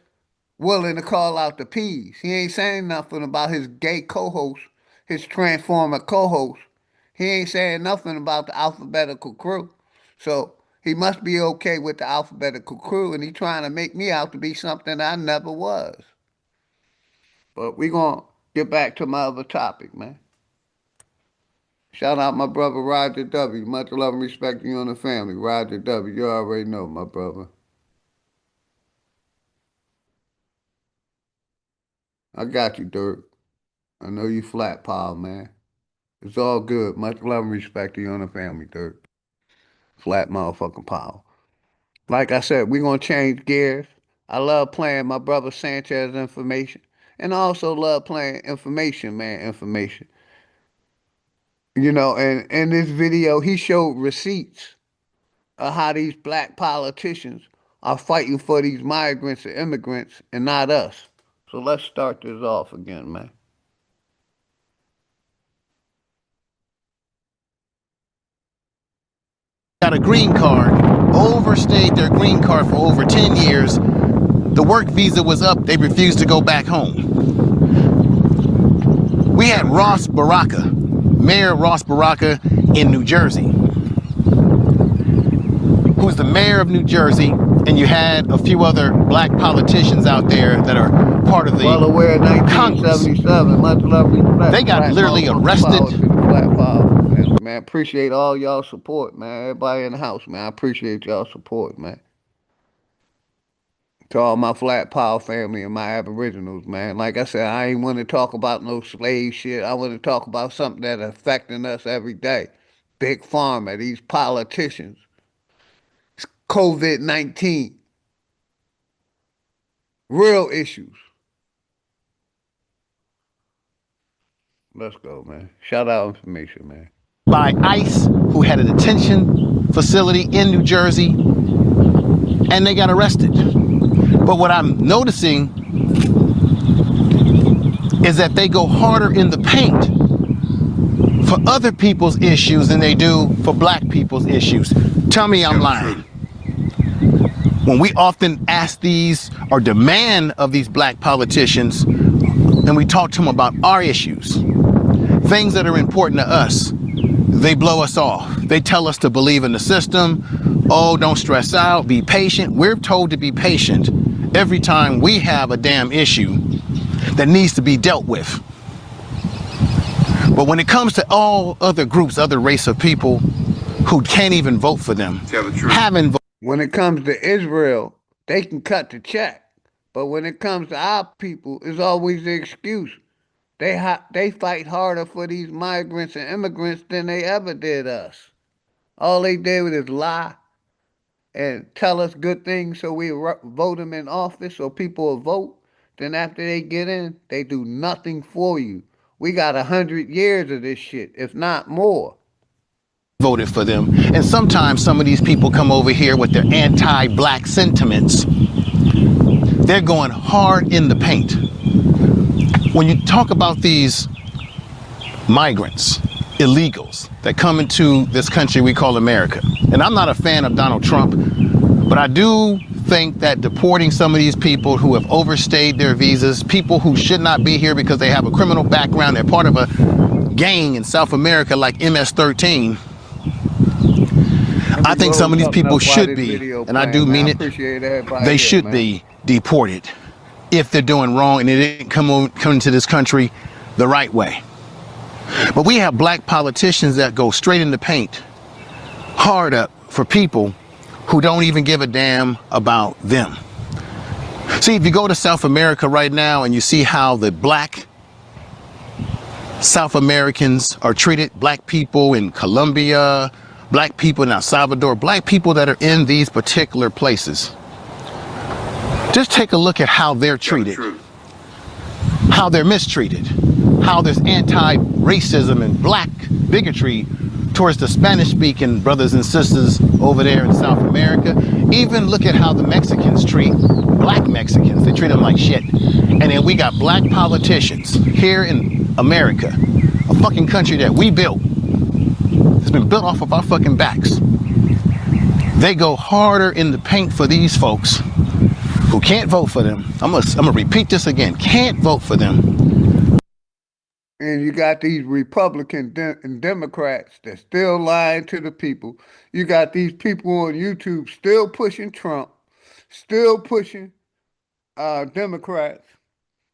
willing to call out the P's. He ain't saying nothing about his gay co-host, his transformer co-host. He ain't saying nothing about the alphabetical crew. So he must be okay with the alphabetical crew, and he trying to make me out to be something I never was. But we going to get back to my other topic, man. Shout out my brother Roger W. Much love and respect to you and the family. Roger W. You already know, my brother. I got you, Dirk. I know you flat, pal, man. It's all good. Much love and respect to you and the family, Dirk. Flat motherfucking pal. Like I said, we're going to change gears. I love playing my brother Sanchez information. And I also love playing information, man, information. You know, and in this video, he showed receipts of how these black politicians are fighting for these migrants and immigrants and not us. So let's start this off again, man. Got a green card, overstayed their green card for over 10 years. The work visa was up, they refused to go back home. We had Ross Baraka, Mayor Ross Baraka in New Jersey, who's the mayor of New Jersey, and you had a few other black politicians out there that are part of the well aware of 1977, much love and respect. They got literally arrested. Man, appreciate all y'all support, man. Everybody in the house, man. I appreciate y'all support, man. To all my Flat Power family and my Aboriginals, man. Like I said, I ain't want to talk about no slave shit. I want to talk about something that's affecting us every day. Big Pharma, these politicians. COVID-19. Real issues. Let's go, man. Shout out information, man. By ICE, who had a detention facility in New Jersey, and they got arrested. But what I'm noticing is that they go harder in the paint for other people's issues than they do for black people's issues. Tell me I'm lying. When we often ask these or demand of these black politicians, and we talk to them about our issues, things that are important to us, they blow us off. They tell us to believe in the system. Oh, don't stress out, be patient. We're told to be patient every time we have a damn issue that needs to be dealt with. But when it comes to all other groups, other race of people who can't even vote for them, haven't voted. When it comes to Israel, they can cut the check. But when it comes to our people, it's always the excuse. They fight harder for these migrants and immigrants than they ever did us. All they did was lie and tell us good things so we vote them in office so people will vote. Then after they get in, they do nothing for you. We got 100 years of this shit, if not more. Voted for them. And sometimes some of these people come over here with their anti-black sentiments. They're going hard in the paint. When you talk about these migrants, illegals that come into this country we call America, and I'm not a fan of Donald Trump, but I do think that deporting some of these people who have overstayed their visas, people who should not be here because they have a criminal background, they're part of a gang in South America like MS-13, I think some of these people should be, and I do mean it, they should be deported if they're doing wrong and they didn't come into this country the right way. But we have black politicians that go straight in the paint, hard up for people who don't even give a damn about them. See, if you go to South America right now and you see how the black South Americans are treated, black people in Colombia, black people in El Salvador, black people that are in these particular places, just take a look at how they're treated, how they're mistreated, how there's anti-racism and black bigotry towards the Spanish-speaking brothers and sisters over there in South America. Even look at how the Mexicans treat black Mexicans. They treat them like shit. And then we got black politicians here in America, a fucking country that we built. It's been built off of our fucking backs. They go harder in the paint for these folks who can't vote for them. I'm gonna repeat this again. Can't vote for them. And you got these Republican and Democrats that still lying to the people. You got these people on YouTube still pushing Trump, still pushing Democrats,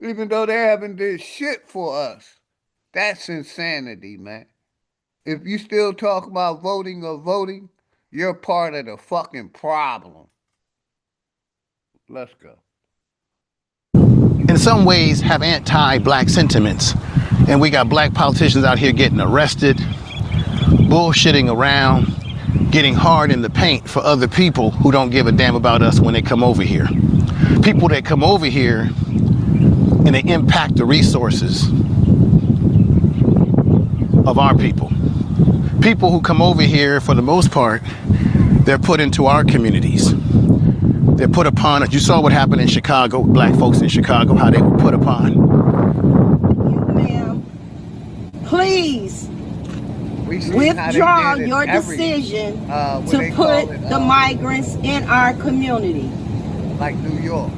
even though they haven't did shit for us. That's insanity, man. If you still talk about voting or voting, you're part of the fucking problem. Let's go. In some ways have anti-black sentiments. And we got black politicians out here getting arrested, bullshitting around, getting hard in the paint for other people who don't give a damn about us when they come over here. People that come over here and they impact the resources of our people. People who come over here, for the most part, they're put into our communities. They're put upon us. You saw what happened in Chicago, black folks in Chicago, how they were put upon. You, ma'am, please withdraw your decision to put the migrants in our community. Like New York.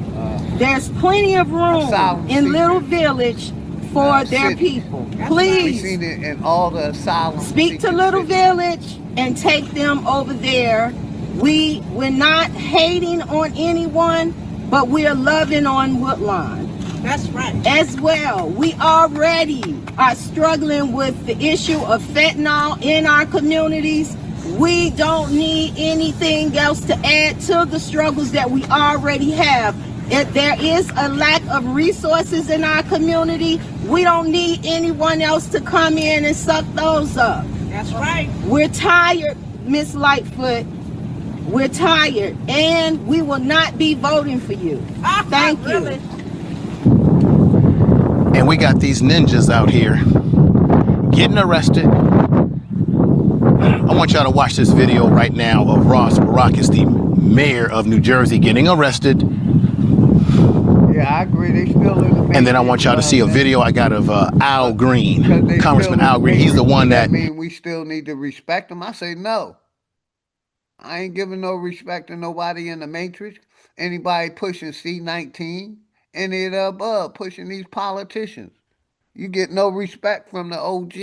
There's plenty of room in Little Village for their people. Please we've seen it in all the asylum. Speak to Little Village and take them over there. We're not hating on anyone, but we're loving on Woodlawn. That's right. As well, we already are struggling with the issue of fentanyl in our communities. We don't need anything else to add to the struggles that we already have. If there is a lack of resources in our community, we don't need anyone else to come in and suck those up. That's right. We're tired, Miss Lightfoot. We're tired, and we will not be voting for you. Thank you. Really? And we got these ninjas out here getting arrested. I want y'all to watch this video right now of Ross Baracus, the mayor of New Jersey, getting arrested. Yeah, I agree. They still in the and then I want y'all to see a video I got of Al Green, Congressman Al Green. He's the one that... I mean, we still need to respect them. I say no. I ain't giving no respect to nobody in the Matrix. Anybody pushing C-19, any of the above, pushing these politicians. You get no respect from the OG.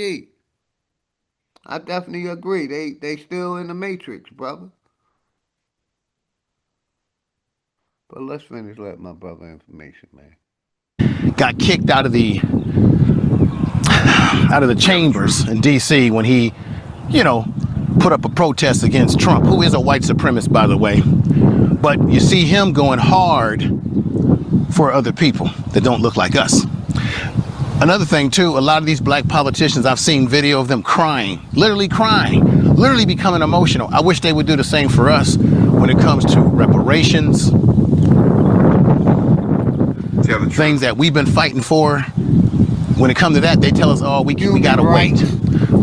I definitely agree. They still in the Matrix, brother. But let's finish letting my brother information, man. Got kicked out of the chambers in D.C. when he, put up a protest against Trump, who is a white supremacist, by the way. But you see him going hard for other people that don't look like us. Another thing, too, a lot of these black politicians, I've seen video of them crying, literally becoming emotional. I wish they would do the same for us when it comes to reparations, things that we've been fighting for. When it comes to that, they tell us, oh, we gotta wait.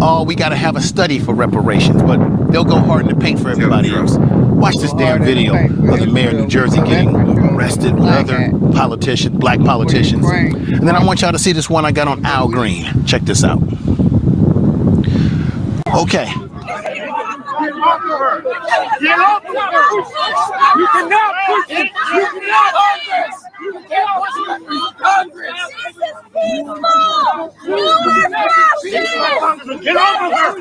Oh, we gotta have a study for reparations, but they'll go hard in the paint for everybody else. Watch this damn video of the mayor of New Jersey getting arrested with other politicians, black politicians. And then I want y'all to see this one I got on Al Green. Check this out. Okay. Get off of her! Get off of her! You cannot push it! You cannot Congress! You cannot push Congress! This is peaceful! You are fascists! Get off of her!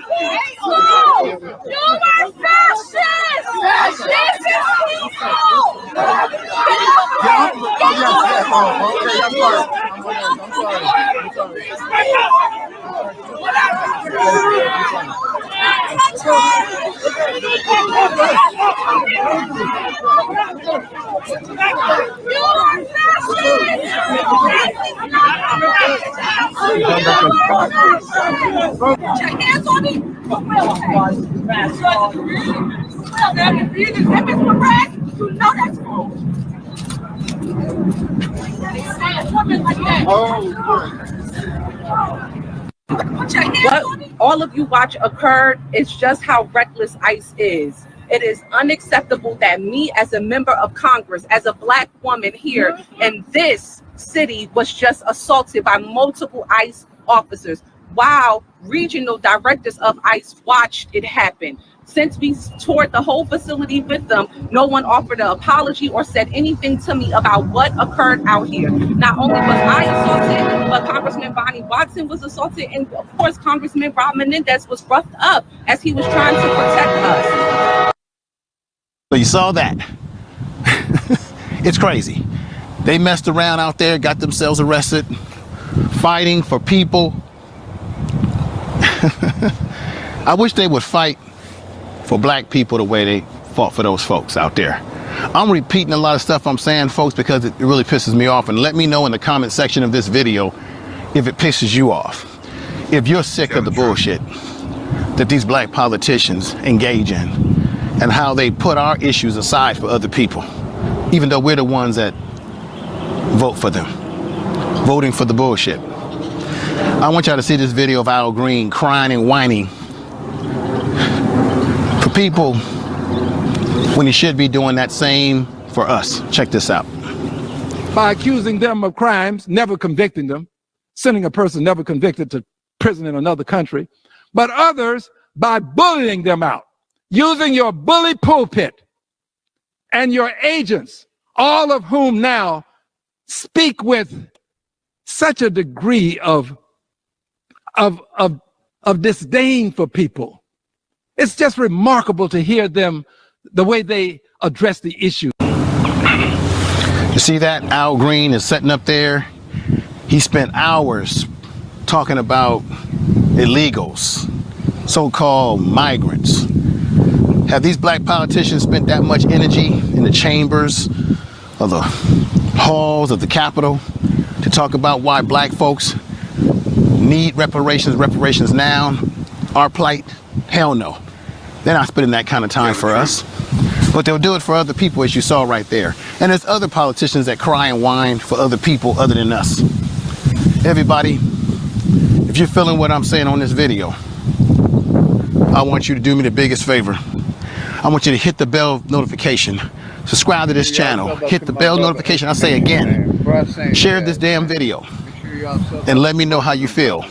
You are fascists! This is peaceful! What all of you watch occur is just how reckless ICE is. It is unacceptable that me as a member of Congress, as a black woman here in this city, was just assaulted by multiple ICE officers while regional directors of ICE watched it happen. Since we toured the whole facility with them, no one offered an apology or said anything to me about what occurred out here. Not only was I assaulted, but Congressman Bonnie Watson was assaulted, and of course Congressman Rob Menendez was roughed up as he was trying to protect us. So you saw that. It's crazy. They messed around out there, got themselves arrested, fighting for people. I wish they would fight for black people the way they fought for those folks out there. I'm repeating a lot of stuff I'm saying, folks, because it really pisses me off. And let me know in the comment section of this video if it pisses you off. If you're sick of the bullshit that these black politicians engage in and how they put our issues aside for other people, even though we're the ones that vote for them, voting for the bullshit. I want y'all to see this video of Al Green crying and whining for people when he should be doing that same for us. Check this out. By accusing them of crimes, never convicting them, sending a person never convicted to prison in another country, but others by bullying them out, using your bully pulpit and your agents, all of whom now speak with such a degree of disdain for people. It's just remarkable to hear them, the way they address the issue. You see that? Al Green is sitting up there. He spent hours talking about illegals, so-called migrants. Have these black politicians spent that much energy in the chambers of the halls of the Capitol to talk about why black folks need reparations now, our plight? Hell no. They're not spending that kind of time for us. But they'll do it for other people, as you saw right there. And there's other politicians that cry and whine for other people other than us. Everybody, if you're feeling what I'm saying on this video, I want you to do me the biggest favor. I want you to hit the bell notification, subscribe to this channel, hit the bell notification. I say again, share this damn video, and let me know how you feel.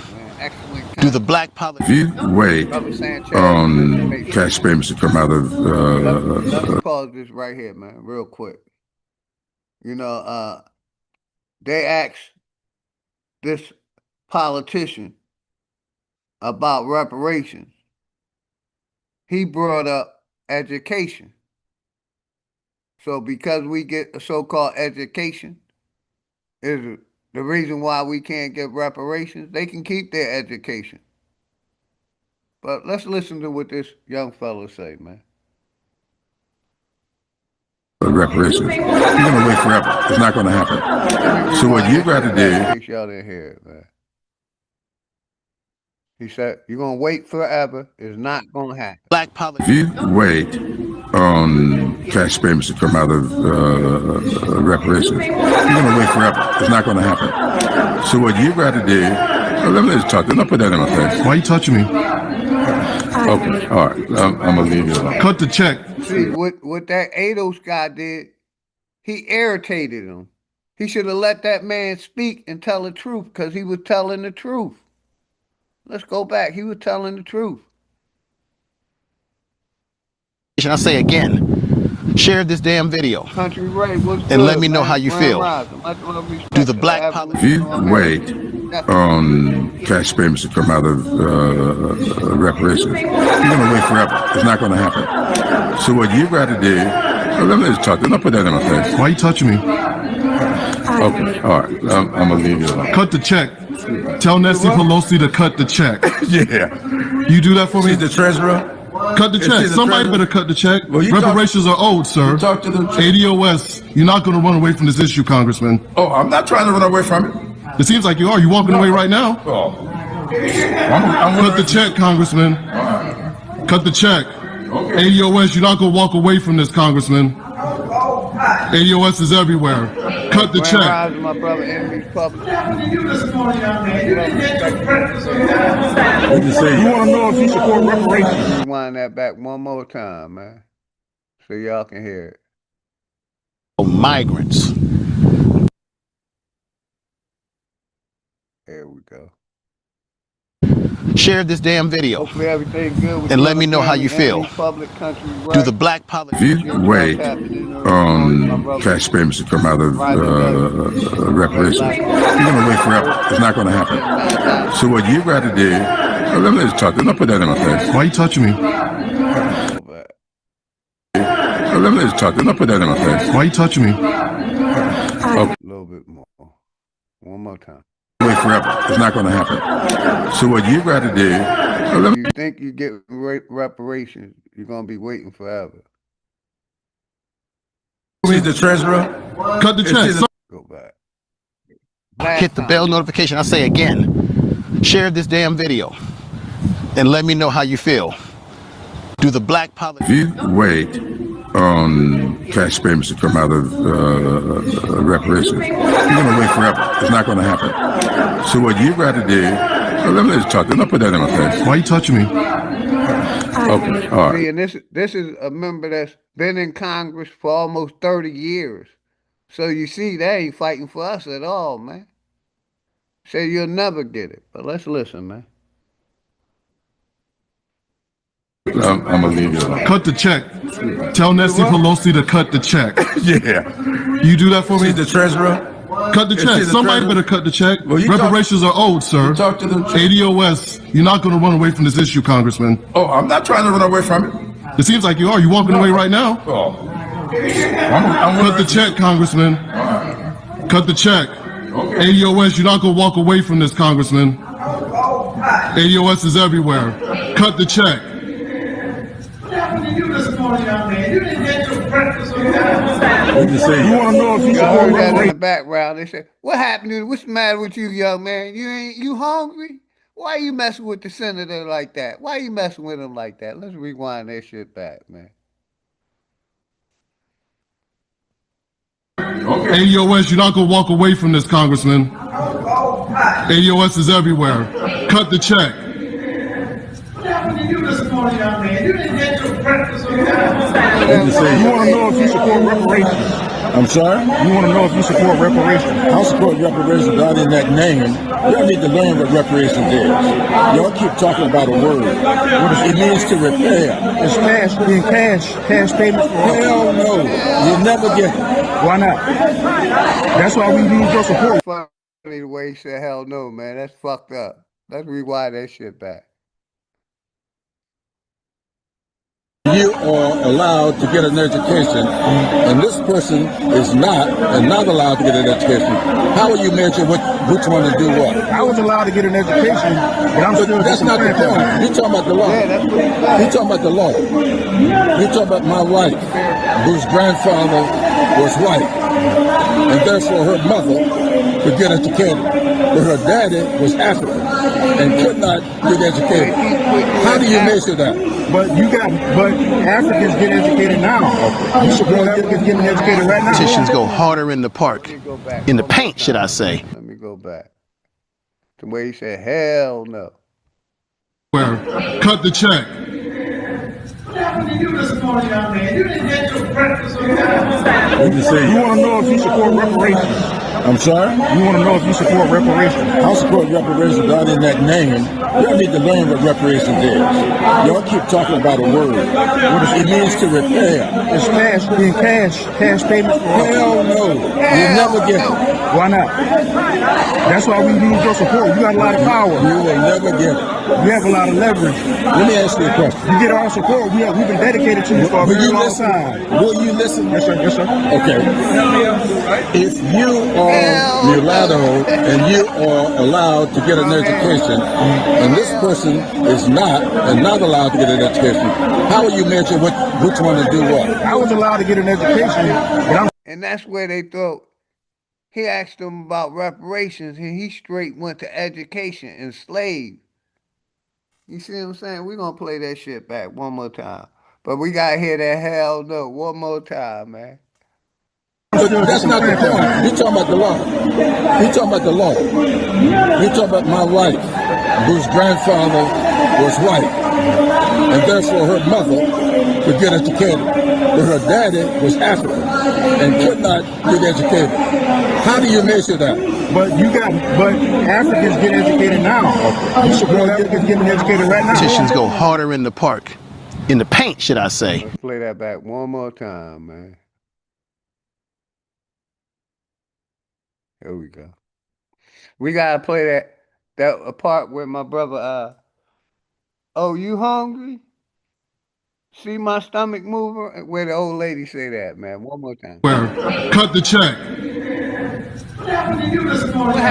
Do the black politics. If you wait on cash payments to come out of Let me pause this right here, man, real quick. You know, they asked this politician about reparations. He brought up education. So because we get a so-called education is the reason why we can't get reparations. They can keep their education. But let's listen to what this young fella say, man. reparations. You're going to wait forever. It's not going to happen. So what you got to do... In case y'all didn't hear it, man. He said, you're going to wait forever. It's not going to happen. Black politics. If you wait on cash payments to come out of reparations, you're going to wait forever. It's not going to happen. So what you got to do... let me just talk. Don't put that in my face. Why are you touching me? Okay, all right. I'm going to leave you alone. Cut the check. See, what that ADOS guy did, he irritated him. He should have let that man speak and tell the truth because he was telling the truth. Let's go back. He was telling the truth. I say again, share this damn video. Country Ray, what's and good, let me know man? how you Grand feel. Rising. Much love, respect Do the to black everyone. If you wait on cash payments to come out of reparations, you're going to wait forever. It's not going to happen. So what you got to do... let me just talk. Don't put that in my face. Why are you touching me? Okay, all right. I'm going to leave you alone. Cut the check. Tell Nancy Pelosi to cut the check. Yeah. You do that for me? She's the treasurer. Cut the check. Somebody better cut the check. Well, reparations are owed, sir. Talk to them. ADOS, you're not going to run away from this issue, Congressman. Oh, I'm not trying to run away from it. It seems like you are. You're walking away right now. Oh. Cut the check, Congressman. Cut the check. Okay. ADOS, you're not going to walk away from this, Congressman. ADOS is everywhere. Cut the check. Rising, my brother, enemies public. You want to know if you support reparations? Rewind that back one more time, man, so y'all can hear it. Migrants. There we go. Share this damn video. Hopefully everything good with and you let me know how you feel. Public, country, right. Do the black politics. If you wait on cash payments to come out of reparations, you're going to wait forever. It's not going to happen. So what you got to do... let me just talk. Don't put that in my face. Why are you touching me? Let me just talk. Don't put that in my face. Why are you touching me? Okay. A little bit more. One more time. Wait forever. It's not going to happen. So what you got to do... You think you get reparations, you're going to be waiting forever. See the treasurer? Cut the check. Go back. Hit the bell notification. I say again, share this damn video and let me know how you feel. Do the black politics... If you wait on tax payments to come out of reparations, you're going to wait forever. It's not going to happen. So what you got to do... let me just talk. Don't put that in my face. Why are you touching me? Okay, all right. See, and this is a member that's been in Congress for almost 30 years. So you see, they ain't fighting for us at all, man. Say you'll never get it, but let's listen, man. I'm gonna leave you alone. Cut the check. Tell Nancy Pelosi to cut the check. Yeah. You do that for me? See the treasurer? Cut the check. Somebody better cut the check. Well, reparations are owed, sir. Talk to the ADOS, you're not going to run away from this issue, Congressman. Oh, I'm not trying to run away from it. It seems like you are. You're walking away right now. Oh. Cut the check, Congressman. Cut the check. Okay. ADOS, you're not going to walk away from this, Congressman. ADOS is everywhere. Cut the check. You want to know if you heard that in the background? They said, "What happened to you? What's the matter with you, young man? You hungry? Why are you messing with the senator like that? Why are you messing with him like that?" Let's rewind that shit back, man. Okay. ADOS, you're not going to walk away from this, Congressman. ADOS is everywhere. Cut the check. You want to know if you support reparations? I'm sorry? You want to know if you support reparations? I support reparations, but other than that name, y'all need to learn what reparations is. Y'all keep talking about a word. It means to repair. It's cash payment. Hell no. You'll never get it. Why not? That's why we need your support. Funny the way he said hell no, man. That's fucked up. Let's rewind that shit back. You are allowed to get an education, and this person is not allowed to get an education. How will you measure which one to do what? I was allowed to get an education, but I'm still... That's not the point. You're talking about the law. You're talking about the law. You're talking about my wife, whose grandfather was white, and therefore her mother could get educated, but her daddy was African and could not get educated. How do you measure that? But Africans get educated now. You support Africans getting educated right now. Politicians go harder in the park. In the paint, should I say. Let me go back. The way he said, hell no. Cut the check. You want to know if you support reparations? I'm sorry? You want to know if you support reparations? I support reparations, but other than that name, y'all need to learn what reparations is. Y'all keep talking about a word. It means to repair. It's cash payment. Hell no. You'll never get it. Why not? That's why we need your support. You got a lot of power. You will never get it. You have a lot of leverage. Let me ask you a question. You get our support. We've been dedicated to you for a very long time. Will you listen? Yes, sir. Yes, sir. Okay. If you are mulatto and you are allowed to get an education, and this person is not allowed to get an education, how will you measure which one to do what? I was allowed to get an education, but and that's where they thought. He asked them about reparations, and he straight went to education, enslaved. You see what I'm saying? We're going to play that shit back one more time. But we got to hear that hell no one more time, man. But that's not the point. You're talking about the law. You're talking about the law. You're talking about my wife, whose grandfather was white, and therefore her mother could get educated, but her daddy was African and could not get educated. How do you measure that? But Africans get educated now. You support Africans getting educated right now. Politicians go harder in the park. In the paint, should I say. Let's play that back one more time, man. Here we go. We gotta play that part where my brother, oh, you hungry? See my stomach moving? Where the old lady say that, man. One more time. Cut the check. What happened to you this morning? You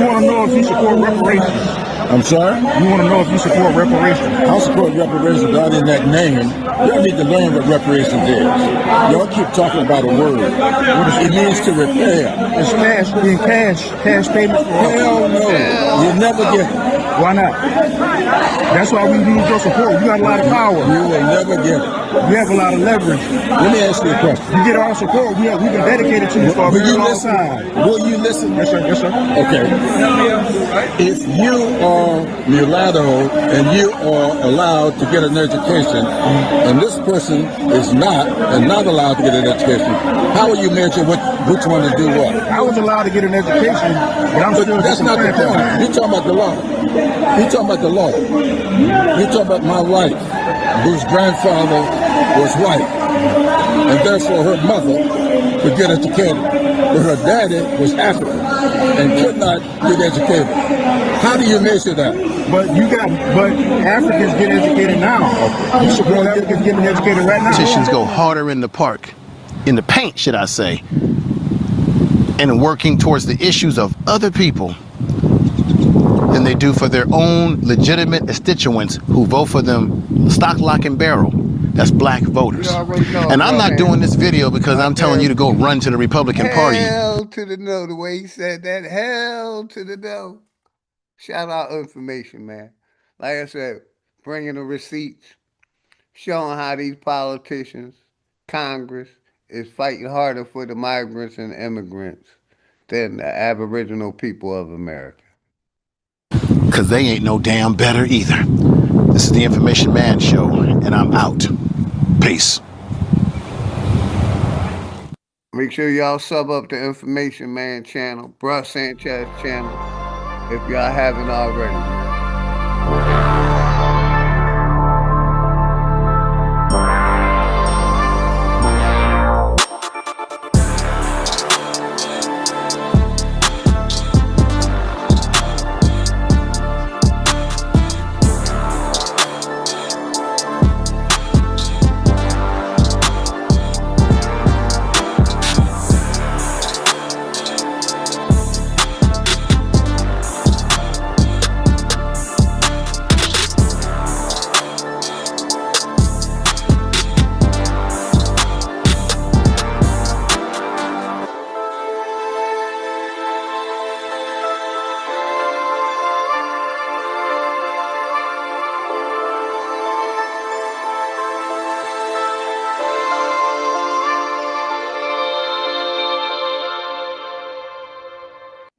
want to know if you support reparations? I'm sorry? You want to know if you support reparations? I support reparations, but other than that name, y'all need to learn what reparations is. Y'all keep talking about a word. It means to repair. It's cash, being cash payment for all. Hell no. You'll never get it. Why not? That's why we need your support. You got a lot of power. You will never get it. You have a lot of leverage. Let me ask you a question. You get our support. We've been dedicated to you for a very long time. Will you listen? Yes, sir. Yes, sir. Okay. If you are mulatto and you are allowed to get an education, and this person is not allowed to get an education, how will you measure which one to do what? I was allowed to get an education, but I'm still. That's not the point. You're talking about the law. You're talking about the law. You're talking about my wife, whose grandfather was white, and therefore her mother could get educated, but her daddy was African and could not get educated. How do you measure that? But Africans get educated now. You support Africans getting educated right now. Politicians go harder in the park, in the paint, should I say, and working towards the issues of other people than they do for their own legitimate constituents who vote for them stock, lock, and barrel. That's black voters. And I'm not doing this video because I'm telling you to go run to the Republican Party. Hell to the no, the way he said that, hell to the no. Shout out information, man. Like I said, bringing the receipts, showing how these politicians, Congress, is fighting harder for the migrants and immigrants than the Aboriginal people of America. Because they ain't no damn better either. This is the Information Man Show, and I'm out. Peace. Make sure y'all sub up the Information Man channel, Bruh Sanchez channel, if y'all haven't already.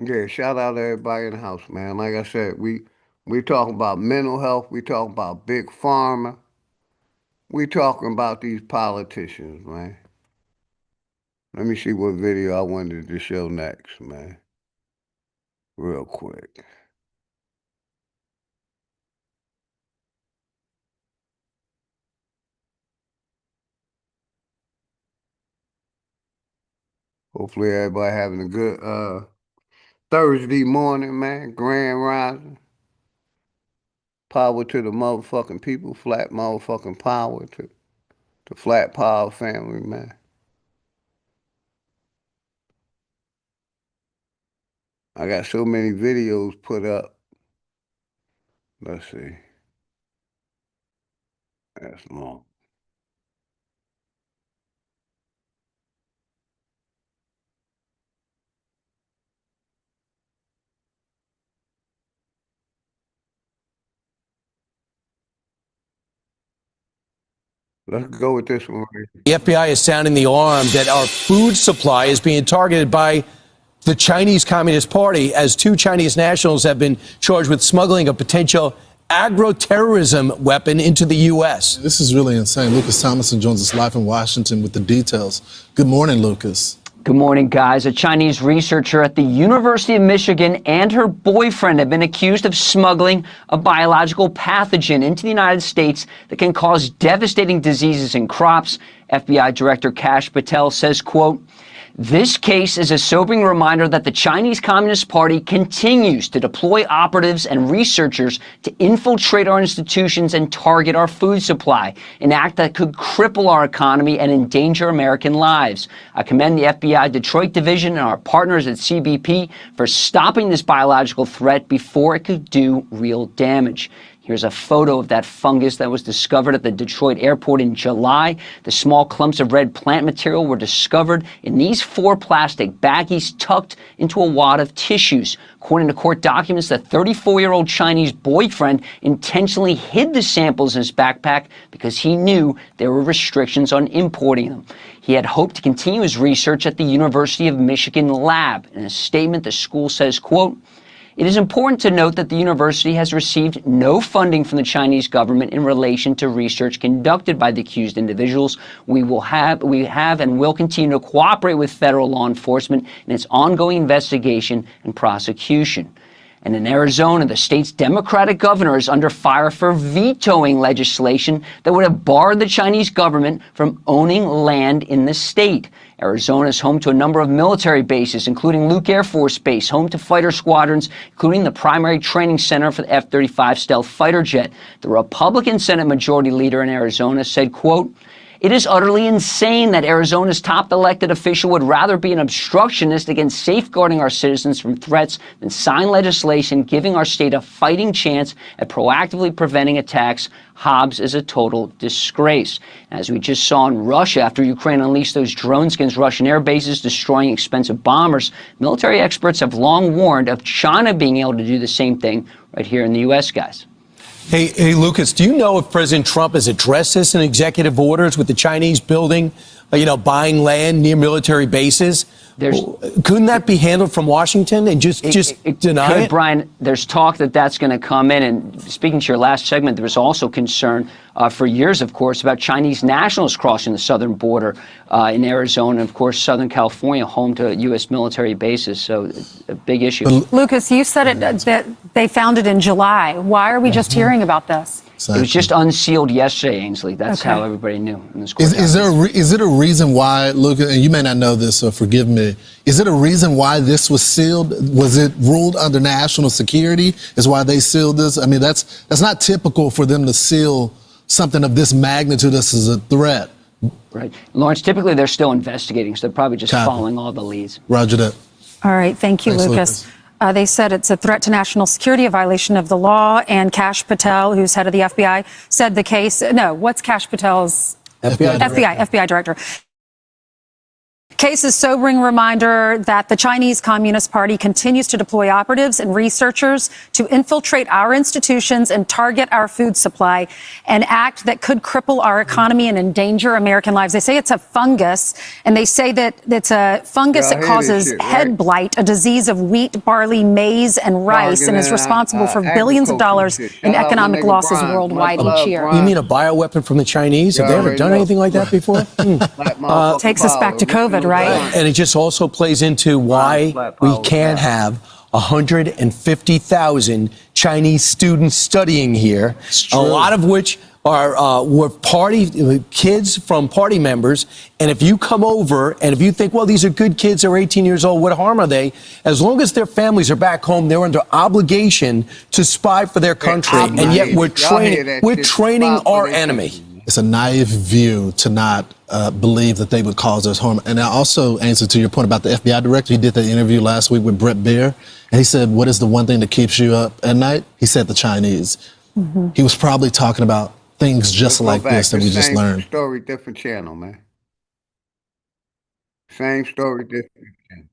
Yeah, shout out to everybody in the house, man. Like I said, we talking about mental health. We talking about big pharma. We talking about these politicians, man. Let me see what video I wanted to show next, man. Real quick. Hopefully everybody having a good Thursday morning, man. Grand rising. Power to the motherfucking people. Flat motherfucking power to the Flat Power family, man. I got so many videos put up. Let's see. That's long. Let's go with this one right here. The FBI is sounding the alarm that our food supply is being targeted by the Chinese Communist Party, as 2 Chinese nationals have been charged with smuggling a potential agro-terrorism weapon into the U.S. This is really insane. Lucas Thomason joins us live in Washington with the details. Good morning, Lucas. Good morning, guys. A Chinese researcher at the University of Michigan and her boyfriend have been accused of smuggling a biological pathogen into the United States that can cause devastating diseases in crops FBI Director Kash Patel says, quote, "This case is a sobering reminder that the Chinese Communist Party continues to deploy operatives and researchers to infiltrate our institutions and target our food supply, an act that could cripple our economy and endanger American lives. I commend the FBI Detroit Division and our partners at CBP for stopping this biological threat before it could do real damage." Here's a photo of that fungus that was discovered at the Detroit airport in July. The small clumps of red plant material were discovered in these 4 plastic baggies tucked into a wad of tissues. According to court documents, the 34-year-old Chinese boyfriend intentionally hid the samples in his backpack because he knew there were restrictions on importing them. He had hoped to continue his research at the University of Michigan lab. In a statement, the school says, quote, "It is important to note that the university has received no funding from the Chinese government in relation to research conducted by the accused individuals. We have and will continue to cooperate with federal law enforcement in its ongoing investigation and prosecution." And in Arizona, the state's Democratic governor is under fire for vetoing legislation that would have barred the Chinese government from owning land in the state. Arizona is home to a number of military bases, including Luke Air Force Base, home to fighter squadrons, including the primary training center for the F-35 stealth fighter jet. The Republican Senate Majority Leader in Arizona said, quote, "It is utterly insane that Arizona's top elected official would rather be an obstructionist against safeguarding our citizens from threats than sign legislation giving our state a fighting chance at proactively preventing attacks. Hobbs is a total disgrace." As we just saw in Russia, after Ukraine unleashed those drones against Russian air bases, destroying expensive bombers, military experts have long warned of China being able to do the same thing right here in the U.S., guys. Hey, Lucas, do you know if President Trump has addressed this in executive orders with the Chinese building, buying land near military bases? Couldn't that be handled from Washington and just deny it? Brian, there's talk that that's going to come in. And speaking to your last segment, there was also concern for years, of course, about Chinese nationals crossing the southern border in Arizona, and, of course, Southern California, home to U.S. military bases. So it's a big issue. Lucas, you said that they found it in July. Why are we just hearing about this? It was just unsealed yesterday, Ainsley. That's how everybody knew. In this court is it a reason why, Lucas, and you may not know this, so forgive me, is it a reason why this was sealed? Was it ruled under national security is why they sealed this? I mean, that's not typical for them to seal something of this magnitude. This is a threat. Right. Lawrence, typically they're still investigating, so they're probably just following all the leads. Roger that. All right. Thank you, Thanks, Lucas. They said it's a threat to national security, a violation of the law. And Kash Patel, who's head of the FBI, said the case. No, what's Kash Patel's? FBI director. Case is sobering reminder that the Chinese Communist Party continues to deploy operatives and researchers to infiltrate our institutions and target our food supply, an act that could cripple our economy and endanger American lives. They say it's a fungus, and they say that it's a fungus that causes head blight, a disease of wheat, barley, maize, and rice, and is responsible for billions of dollars in economic losses worldwide each year. You mean a bioweapon from the Chinese? Have they ever done anything like that before? Takes us back to COVID, right? And it just also plays into why we can't have 150,000 Chinese students studying here, a lot of which were kids from party members. And if you come over and if you think, well, these are good kids, they're 18 years old, what harm are they? As long as their families are back home, they're under obligation to spy for their country. And yet we're training our enemy. It's a naive view to not believe that they would cause us harm. And I also answer to your point about the FBI director. He did that interview last week with Brett Baer, and he said, what is the one thing that keeps you up at night? He said the Chinese. Mm-hmm. He was probably talking about things just like this that we just learned. Same story, different channel, man. Same story, different channel.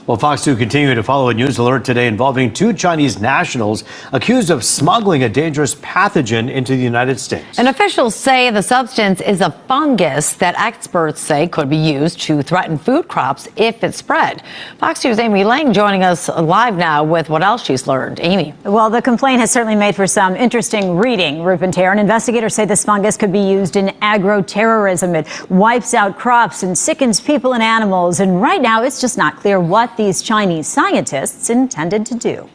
Well, Fox 2 continued to follow a news alert today involving 2 Chinese nationals accused of smuggling a dangerous pathogen into the United States. And officials say the substance is a fungus that experts say could be used to threaten food crops if it spread. Fox 2's Amy Lang joining us live now with what else she's learned. Amy. Well, the complaint has certainly made for some interesting reading, Rup and Tara. Investigators say this fungus could be used in agro-terrorism. It wipes out crops and sickens people and animals. And right now, it's just not clear what these Chinese scientists intended to do.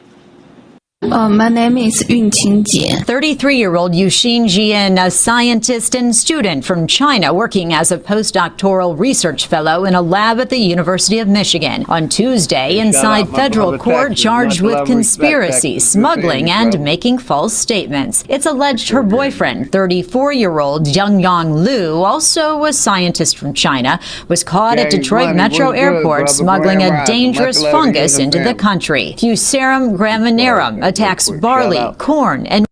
My name is Yunqing Jie. 33-year-old Yuxin Jian, a scientist and student from China working as a postdoctoral research fellow in a lab at the University of Michigan. On Tuesday, inside federal court, charged with conspiracy, smuggling, and making false statements. It's alleged her boyfriend, 34-year-old Yang Lu, also a scientist from China, was caught at Detroit Metro Airport smuggling a dangerous fungus into the country. Fusarium graminearum attacks barley, corn, and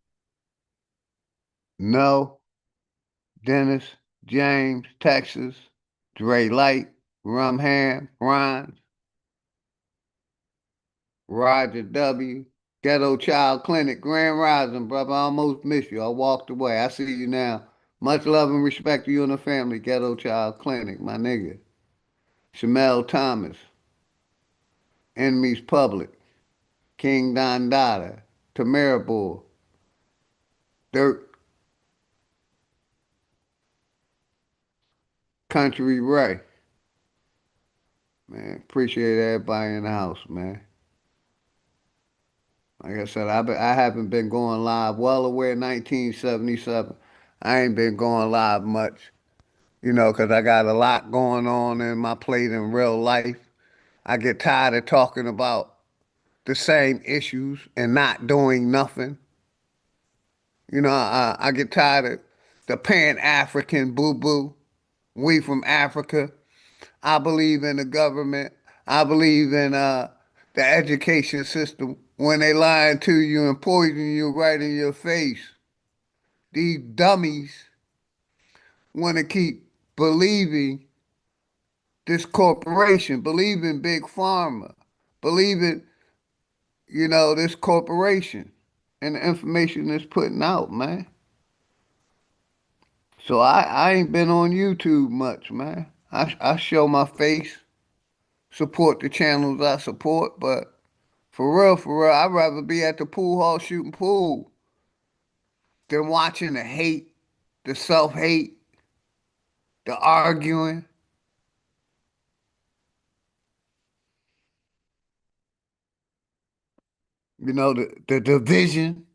No, Dennis, James, Texas, Dre Light, Rumham, Rhines, Roger W., Ghetto Child Clinic, Grand Rising, brother. I almost missed you. I walked away. I see you now. Much love and respect to you and the family. Ghetto Child Clinic, my nigga. Shamel Thomas, Enemies Public, King Don Dada, Tamara Bull, Dirt, Country Ray. Man, appreciate everybody in the house, man. Like I said, I haven't been going live. Well aware 1977. I ain't been going live much, you know, because I got a lot going on in my plate in real life. I get tired of talking about the same issues and not doing nothing. You know, I get tired of the Pan-African boo-boo. We from Africa. I believe in the government. I believe in the education system. When they lying to you and poison you right in your face, these dummies want to keep believing this corporation, believing Big Pharma, believing, you know, this corporation and the information it's putting out, man. So I ain't been on YouTube much, man. I show my face, support the channels I support, but for real, I'd rather be at the pool hall shooting pool than watching the hate, the self-hate, the arguing. You know, the division.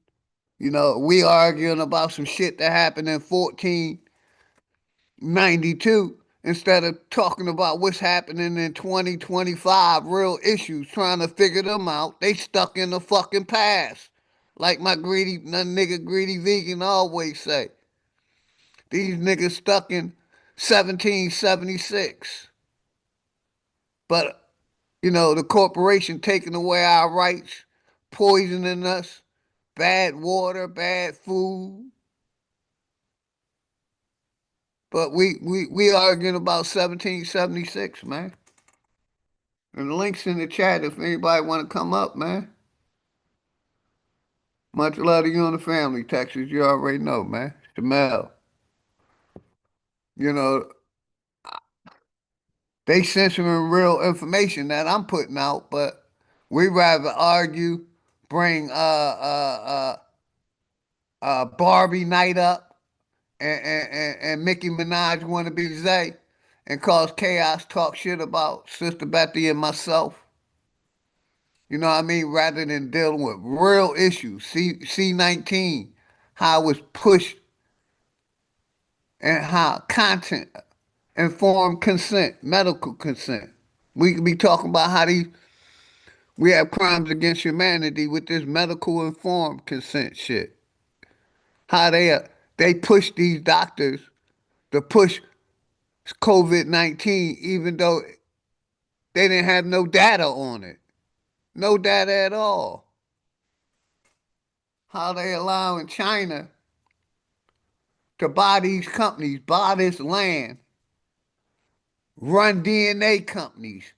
You know, we arguing about some shit that happened in 1492 instead of talking about what's happening in 2025, real issues, trying to figure them out. They stuck in the fucking past. Like my nigga greedy vegan always say. These niggas stuck in 1776. But, you know, the corporation taking away our rights, poisoning us, bad water, bad food. But we arguing about 1776, man. And the link's in the chat if anybody want to come up, man. Much love to you and the family, Texas. You already know, man. Jamel. You know, they censoring real information that I'm putting out, but we rather argue, bring Barbie night up and Nicki Minaj wanna be Zay and cause chaos, talk shit about Sister Betty and myself. You know what I mean? Rather than dealing with real issues. C-19, how it was pushed and how content, informed consent, medical consent. We could be talking about how we have crimes against humanity with this medical informed consent shit. How they push these doctors to push COVID-19 even though they didn't have no data on it. No data at all. How they allowing China to buy these companies, buy this land, run DNA companies.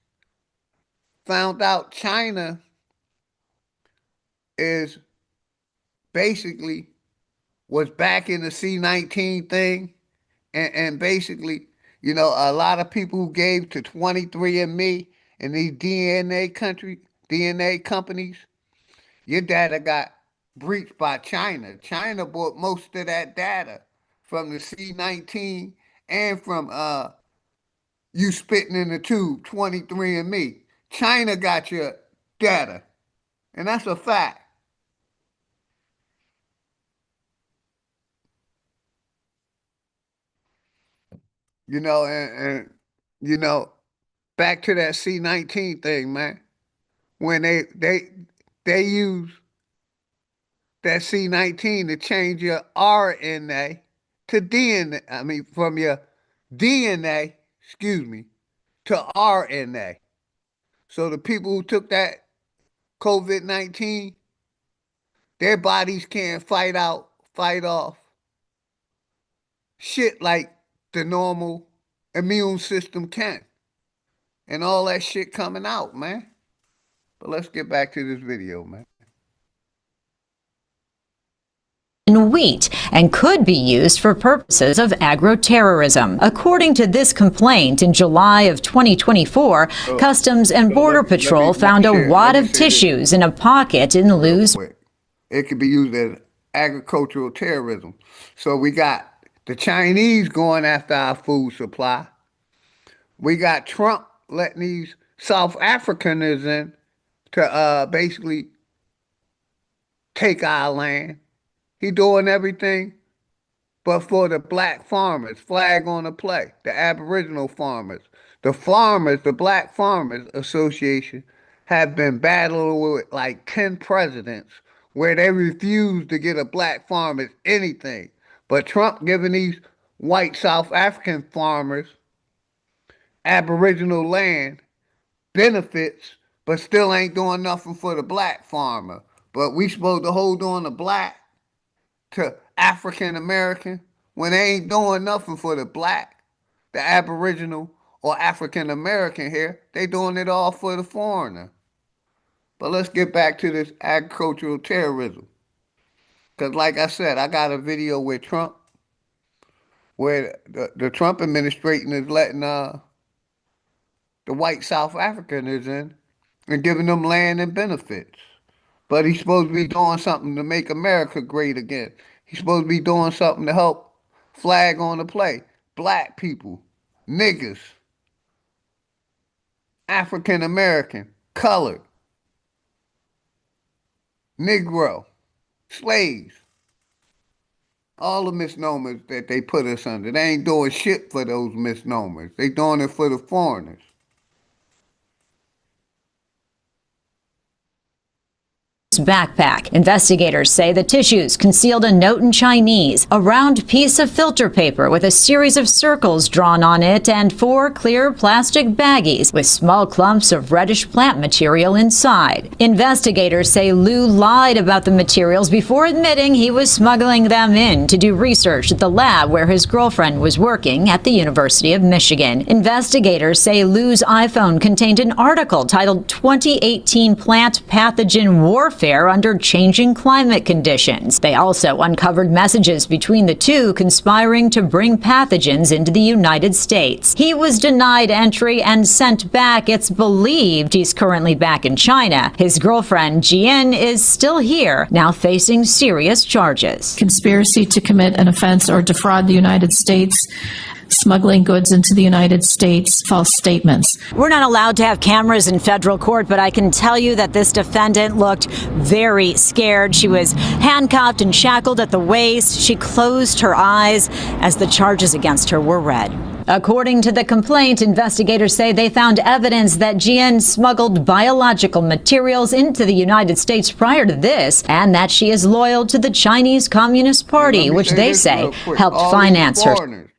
Found out China is basically was back in the C-19 thing and basically, you know, a lot of people who gave to 23andMe and these DNA companies, your data got breached by China. China bought most of that data from the C-19 and from you spitting in the tube, 23andMe. China got your data, and that's a fact. You know, and you know, back to that C-19 thing, man. When they use that C-19 to change your RNA to DNA. I mean, from your DNA, excuse me, to RNA. So the people who took that COVID-19, their bodies can't fight off shit like the normal immune system can. And all that shit coming out, man. But let's get back to this video, man. In wheat and could be used for purposes of agroterrorism. According to this complaint, in July of 2024, Customs and Border Patrol found a wad of tissues in a pocket in Lou's. It could be used as agricultural terrorism. So we got the Chinese going after our food supply. We got Trump letting these South Africaners in to basically take our land. He doing everything but for the black farmers, flag on the play, the Aboriginal farmers. The farmers, the Black Farmers Association, have been battling with like 10 presidents where they refuse to get a black farmer anything. But Trump giving these white South African farmers Aboriginal land benefits, but still ain't doing nothing for the black farmer. But we supposed to hold on to African American when they ain't doing nothing for the black, the Aboriginal or African American here. They doing it all for the foreigner. But let's get back to this agricultural terrorism. Because like I said, I got a video with Trump where the Trump administration is letting the white South Africaners in and giving them land and benefits. But he's supposed to be doing something to make America great again. He's supposed to be doing something to help flag on the play. Black people, niggas, African American, colored, Negro, slaves. All the misnomers that they put us under. They ain't doing shit for those misnomers. They doing it for the foreigners. Backpack. Investigators say the tissues concealed a note in Chinese, a round piece of filter paper with a series of circles drawn on it, and 4 clear plastic baggies with small clumps of reddish plant material inside. Investigators say Liu lied about the materials before admitting he was smuggling them in to do research at the lab where his girlfriend was working at the University of Michigan. Investigators say Liu's iPhone contained an article titled 2018 Plant Pathogen Warfare under changing climate conditions. They also uncovered messages between the two conspiring to bring pathogens into the United States. He was denied entry and sent back. It's believed he's currently back in China. His girlfriend, Jian, is still here, now facing serious charges. Conspiracy to commit an offense or defraud the United States, smuggling goods into the United States, false statements. We're not allowed to have cameras in federal court, but I can tell you that this defendant looked very scared. She was handcuffed and shackled at the waist. She closed her eyes as the charges against her were read. According to the complaint, investigators say they found evidence that Jian smuggled biological materials into the United States prior to this, and that she is loyal to the Chinese Communist Party, which they say helped finance her.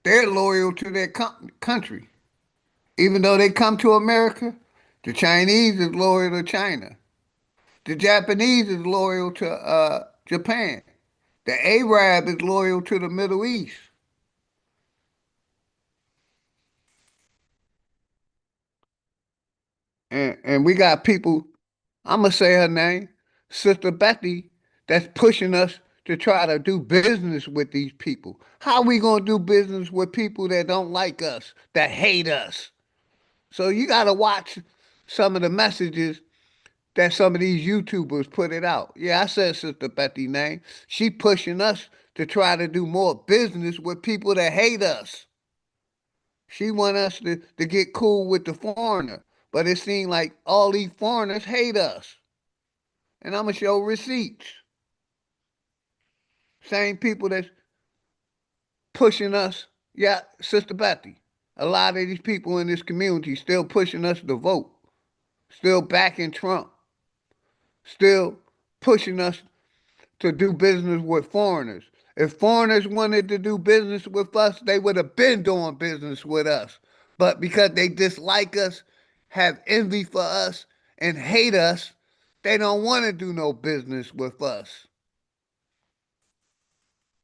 They're loyal to their country. Even though they come to America, the Chinese is loyal to China. The Japanese is loyal to Japan. The Arab is loyal to the Middle East. And we got people, I'm going to say her name, Sister Betty, that's pushing us to try to do business with these people. How are we going to do business with people that don't like us, that hate us? So you got to watch some of the messages that some of these YouTubers put it out. Yeah, I said Sister Betty's name. She pushing us to try to do more business with people that hate us. She want us to get cool with the foreigner. But it seems like all these foreigners hate us. And I'm going to show receipts. Same people that's pushing us Yeah, Sister Betty, a lot of these people in this community still pushing us to vote, still backing Trump, still pushing us to do business with foreigners. If foreigners wanted to do business with us, they would have been doing business with us. But because they dislike us, have envy for us, and hate us, they don't want to do no business with us.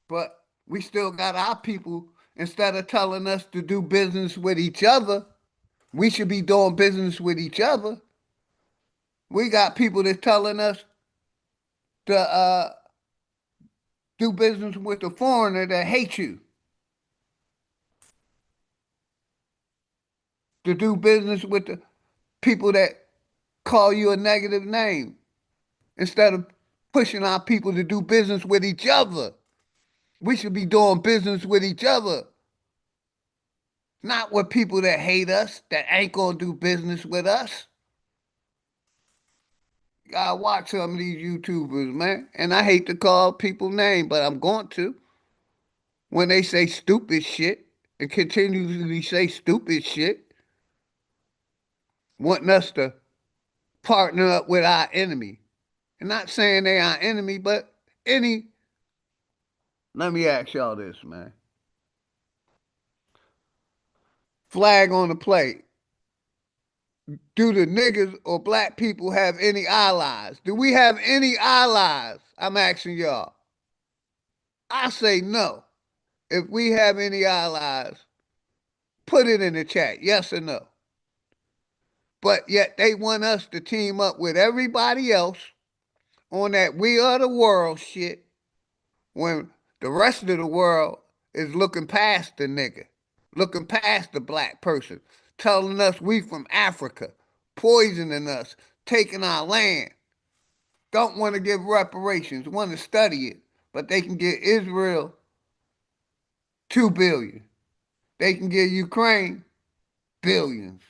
But we still got our people, instead of telling us to do business with each other, we should be doing business with each other. We got people that's telling us to do business with the foreigner that hates you, to do business with the people that call you a negative name, instead of pushing our people to do business with each other. We should be doing business with each other, not with people that hate us, that ain't gonna do business with us. You gotta watch some of these YouTubers, man. And I hate to call people names, but I'm going to. When they say stupid shit and continuously say stupid shit, wanting us to partner up with our enemy. And not saying they our enemy, but any. Let me ask y'all this, man. Flag on the plate. Do the niggas or black people have any allies? Do we have any allies? I'm asking y'all. I say no. If we have any allies, put it in the chat, yes or no. But yet they want us to team up with everybody else on that we are the world shit, when the rest of the world is looking past the nigga, looking past the black person, telling us we from Africa, poisoning us, taking our land, don't want to give reparations, want to study it, but they can get Israel $2 billion. They can give Ukraine billions.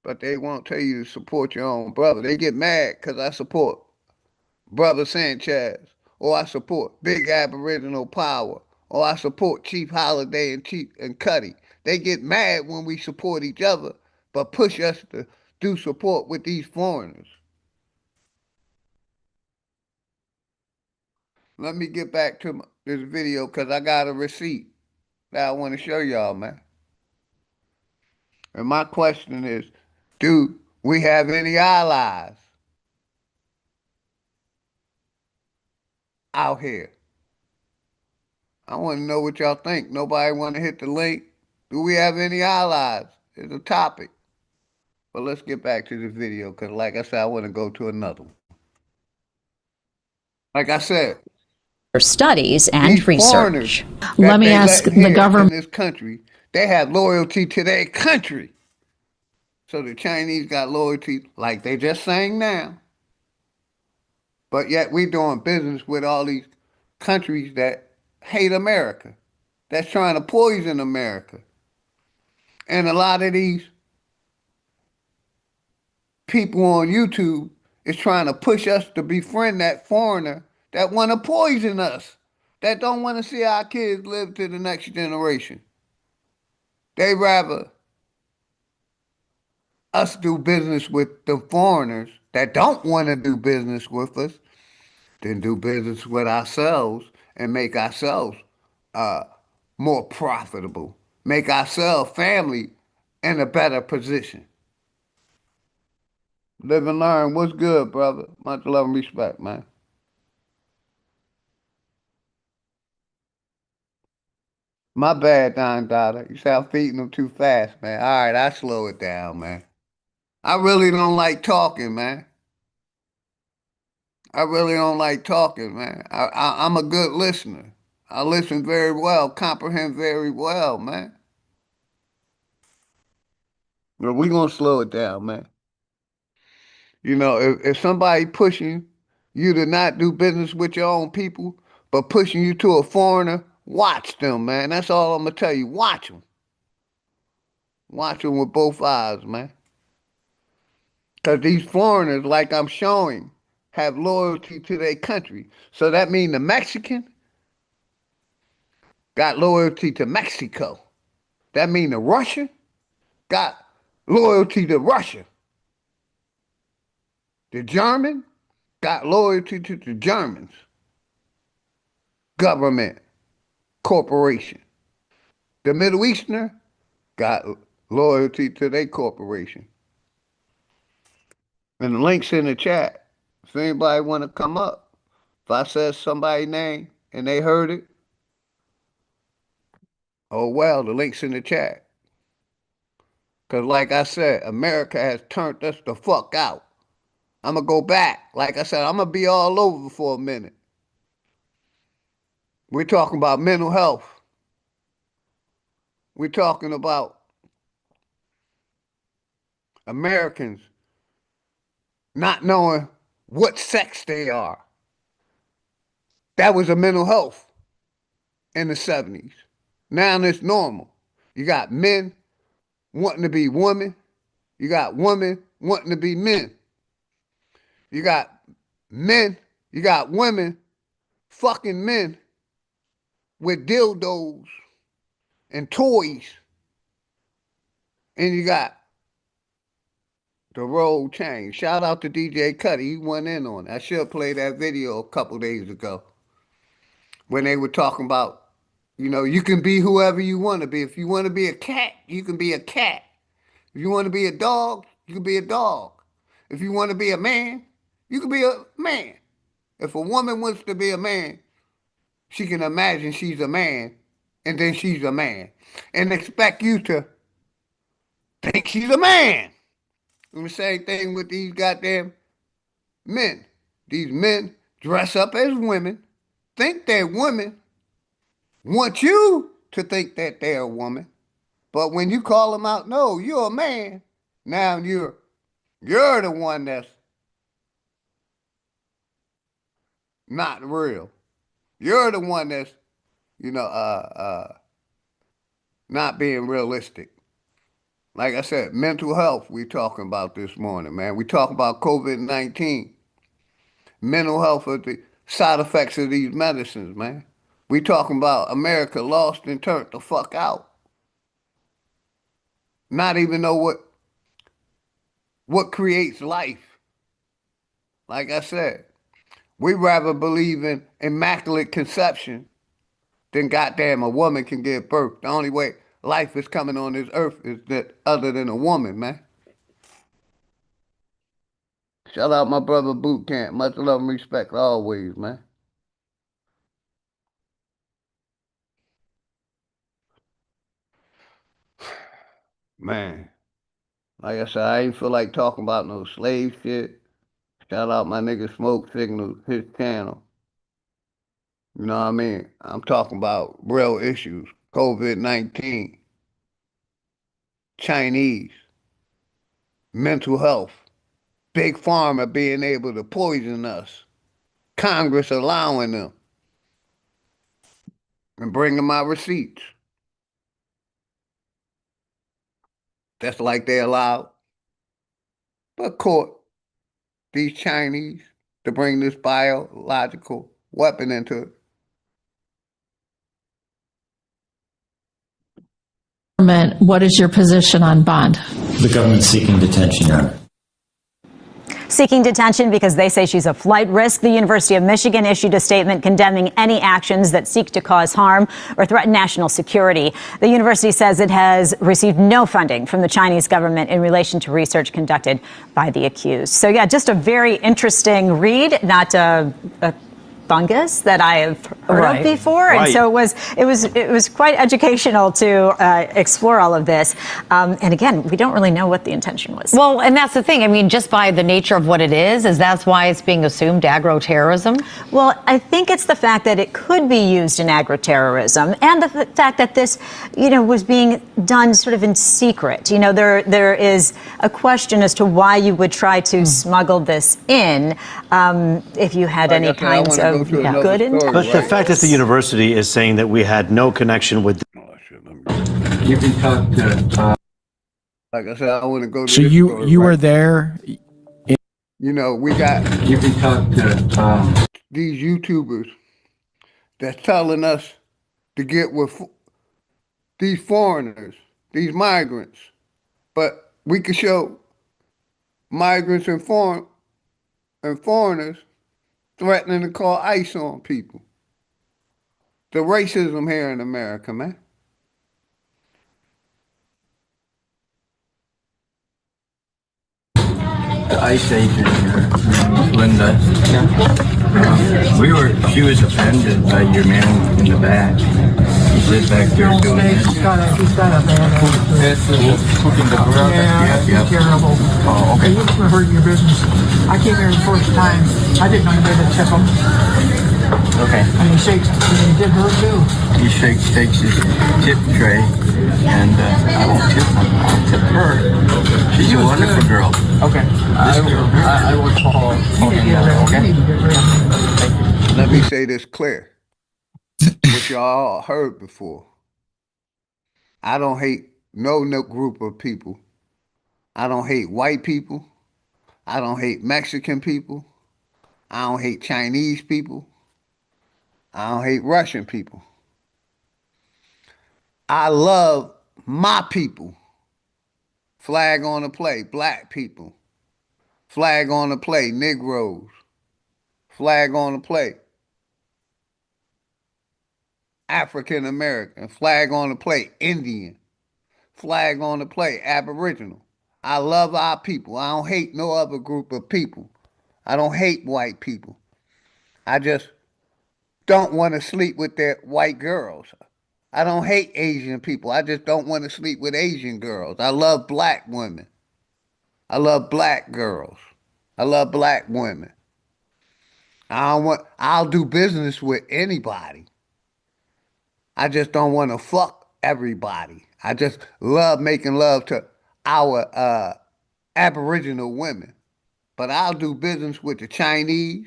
But they won't tell you to support your own brother. They get mad because I support Brother Sanchez, or I support Big Aboriginal Power, or I support Chief Holiday and Chief and Cuddy. They get mad when we support each other, but push us to do support with these foreigners. Let me get back to this video because I got a receipt that I want to show y'all, man. And my question is, do we have any allies out here? I want to know what y'all think. Nobody want to hit the link? Do we have any allies? It's a topic. But let's get back to the video because, like I said, I want to go to another one. Like I said, studies and these research. Let me ask the government. In this country, they have loyalty to their country. So the Chinese got loyalty, like they just saying now. But yet we doing business with all these countries that hate America, that's trying to poison America. And a lot of these people on YouTube is trying to push us to befriend that foreigner that want to poison us, that don't want to see our kids live to the next generation. They rather us do business with the foreigners that don't want to do business with us than do business with ourselves and make ourselves more profitable, make ourselves family in a better position. Live and learn. What's good, brother? Much love and respect, man. My bad, Don Dada. You say I'm feeding them too fast, man. All right, I slow it down, man. I really don't like talking, man. I really don't like talking, man. I'm a good listener. I listen very well, comprehend very well, man. But we gonna slow it down, man. You know, if somebody pushing you to not do business with your own people, but pushing you to a foreigner, watch them, man. That's all I'm gonna tell you. Watch them. Watch them with both eyes, man. Because these foreigners, like I'm showing, have loyalty to their country. So that means the Mexican got loyalty to Mexico. That means the Russian got loyalty to Russia. The German got loyalty to the Germans. Government, corporation. The Middle Easterner got loyalty to their corporation. And the link's in the chat. If anybody want to come up, if I said somebody's name and they heard it, oh well, the link's in the chat. Because like I said, America has turned us the fuck out. I'm going to go back. Like I said, I'm going to be all over for a minute. We're talking about mental health. We're talking about Americans not knowing what sex they are. That was a mental health in the 70s. Now it's normal. You got men wanting to be women. You got women wanting to be men. You got men, you got women fucking men with dildos and toys. And you got the road change. Shout out to DJ Cuddy. He went in on it. I should have played that video a couple days ago when they were talking about, you know, you can be whoever you want to be. If you want to be a cat, you can be a cat. If you want to be a dog, you can be a dog. If you want to be a man, you can be a man. If a woman wants to be a man, she can imagine she's a man, and then she's a man, and expect you to think she's a man. And the same thing with these goddamn men. These men dress up as women, think they're women, want you to think that they're a woman. But when you call them out, no, you're a man. Now you're the one that's not real. You're the one that's, you know, not being realistic. Like I said, mental health we talking about this morning, man. We talk about COVID-19. Mental health of the side effects of these medicines, man. We talking about America lost and turned the fuck out. Not even know what creates life. Like I said, we rather believe in immaculate conception than goddamn a woman can give birth. The only way life is coming on this earth is that other than a woman, man. Shout out my brother Boot Camp. Much love and respect always, man. Man, like I said, I ain't feel like talking about no slave shit. Shout out my nigga Smoke Signal, his channel. You know what I mean? I'm talking about real issues. COVID-19, Chinese, mental health, Big Pharma being able to poison us, Congress allowing them, and bringing my receipts. That's like they allowed the court, these Chinese, to bring this biological weapon into it. What is your position on bond? The government's seeking detention, Your Honor. Seeking detention because they say she's a flight risk. The University of Michigan issued a statement condemning any actions that seek to cause harm or threaten national security. The university says it has received no funding from the Chinese government in relation to research conducted by the accused. So, yeah, just a very interesting read, not a fungus that I have heard of before, and so it was quite educational to explore all of this. And again, we don't really know what the intention was. Well, and that's the thing. I mean, just by the nature of what it is that's why it's being assumed agroterrorism? Well, I think it's the fact that it could be used in agroterrorism, and the fact that this, was being done sort of in secret. There is a question as to why you would try to smuggle this in if you had any kinds of good intent. But the fact that the university is saying that we had no connection with. You can talk to. Like I said, I want to go to So you were there. You know, we got You can talk to these YouTubers that's telling us to get with these foreigners, these migrants. But we can show migrants and foreigners threatening to call ICE on people. The racism here in America, man. the ICE agent here, Linda. She was offended by your man in the back. He sit back there doing it. He's got a bad attitude. Cooking the grill. Yeah, he's terrible. Oh, okay. He's hurting your business. I came here the first time. I didn't know you had to tip him. Okay. And he did her too. He takes his tip tray, and I won't tip him. I'll tip her. She's a wonderful girl. Okay. I will call him now, okay? Let me say this clear, which y'all heard before. I don't hate no group of people. I don't hate white people. I don't hate Mexican people. I don't hate Chinese people. I don't hate Russian people. I love my people. Flag on the play, black people. Flag on the play, Negroes. Flag on the play, African American. Flag on the play, Indian. Flag on the play, Aboriginal. I love our people. I don't hate no other group of people. I don't hate white people. I just don't want to sleep with their white girls. I don't hate Asian people. I just don't want to sleep with Asian girls. I love black women. I love black girls. I love black women. I'll do business with anybody. I just don't want to fuck everybody. I just love making love to our Aboriginal women. But I'll do business with the Chinese.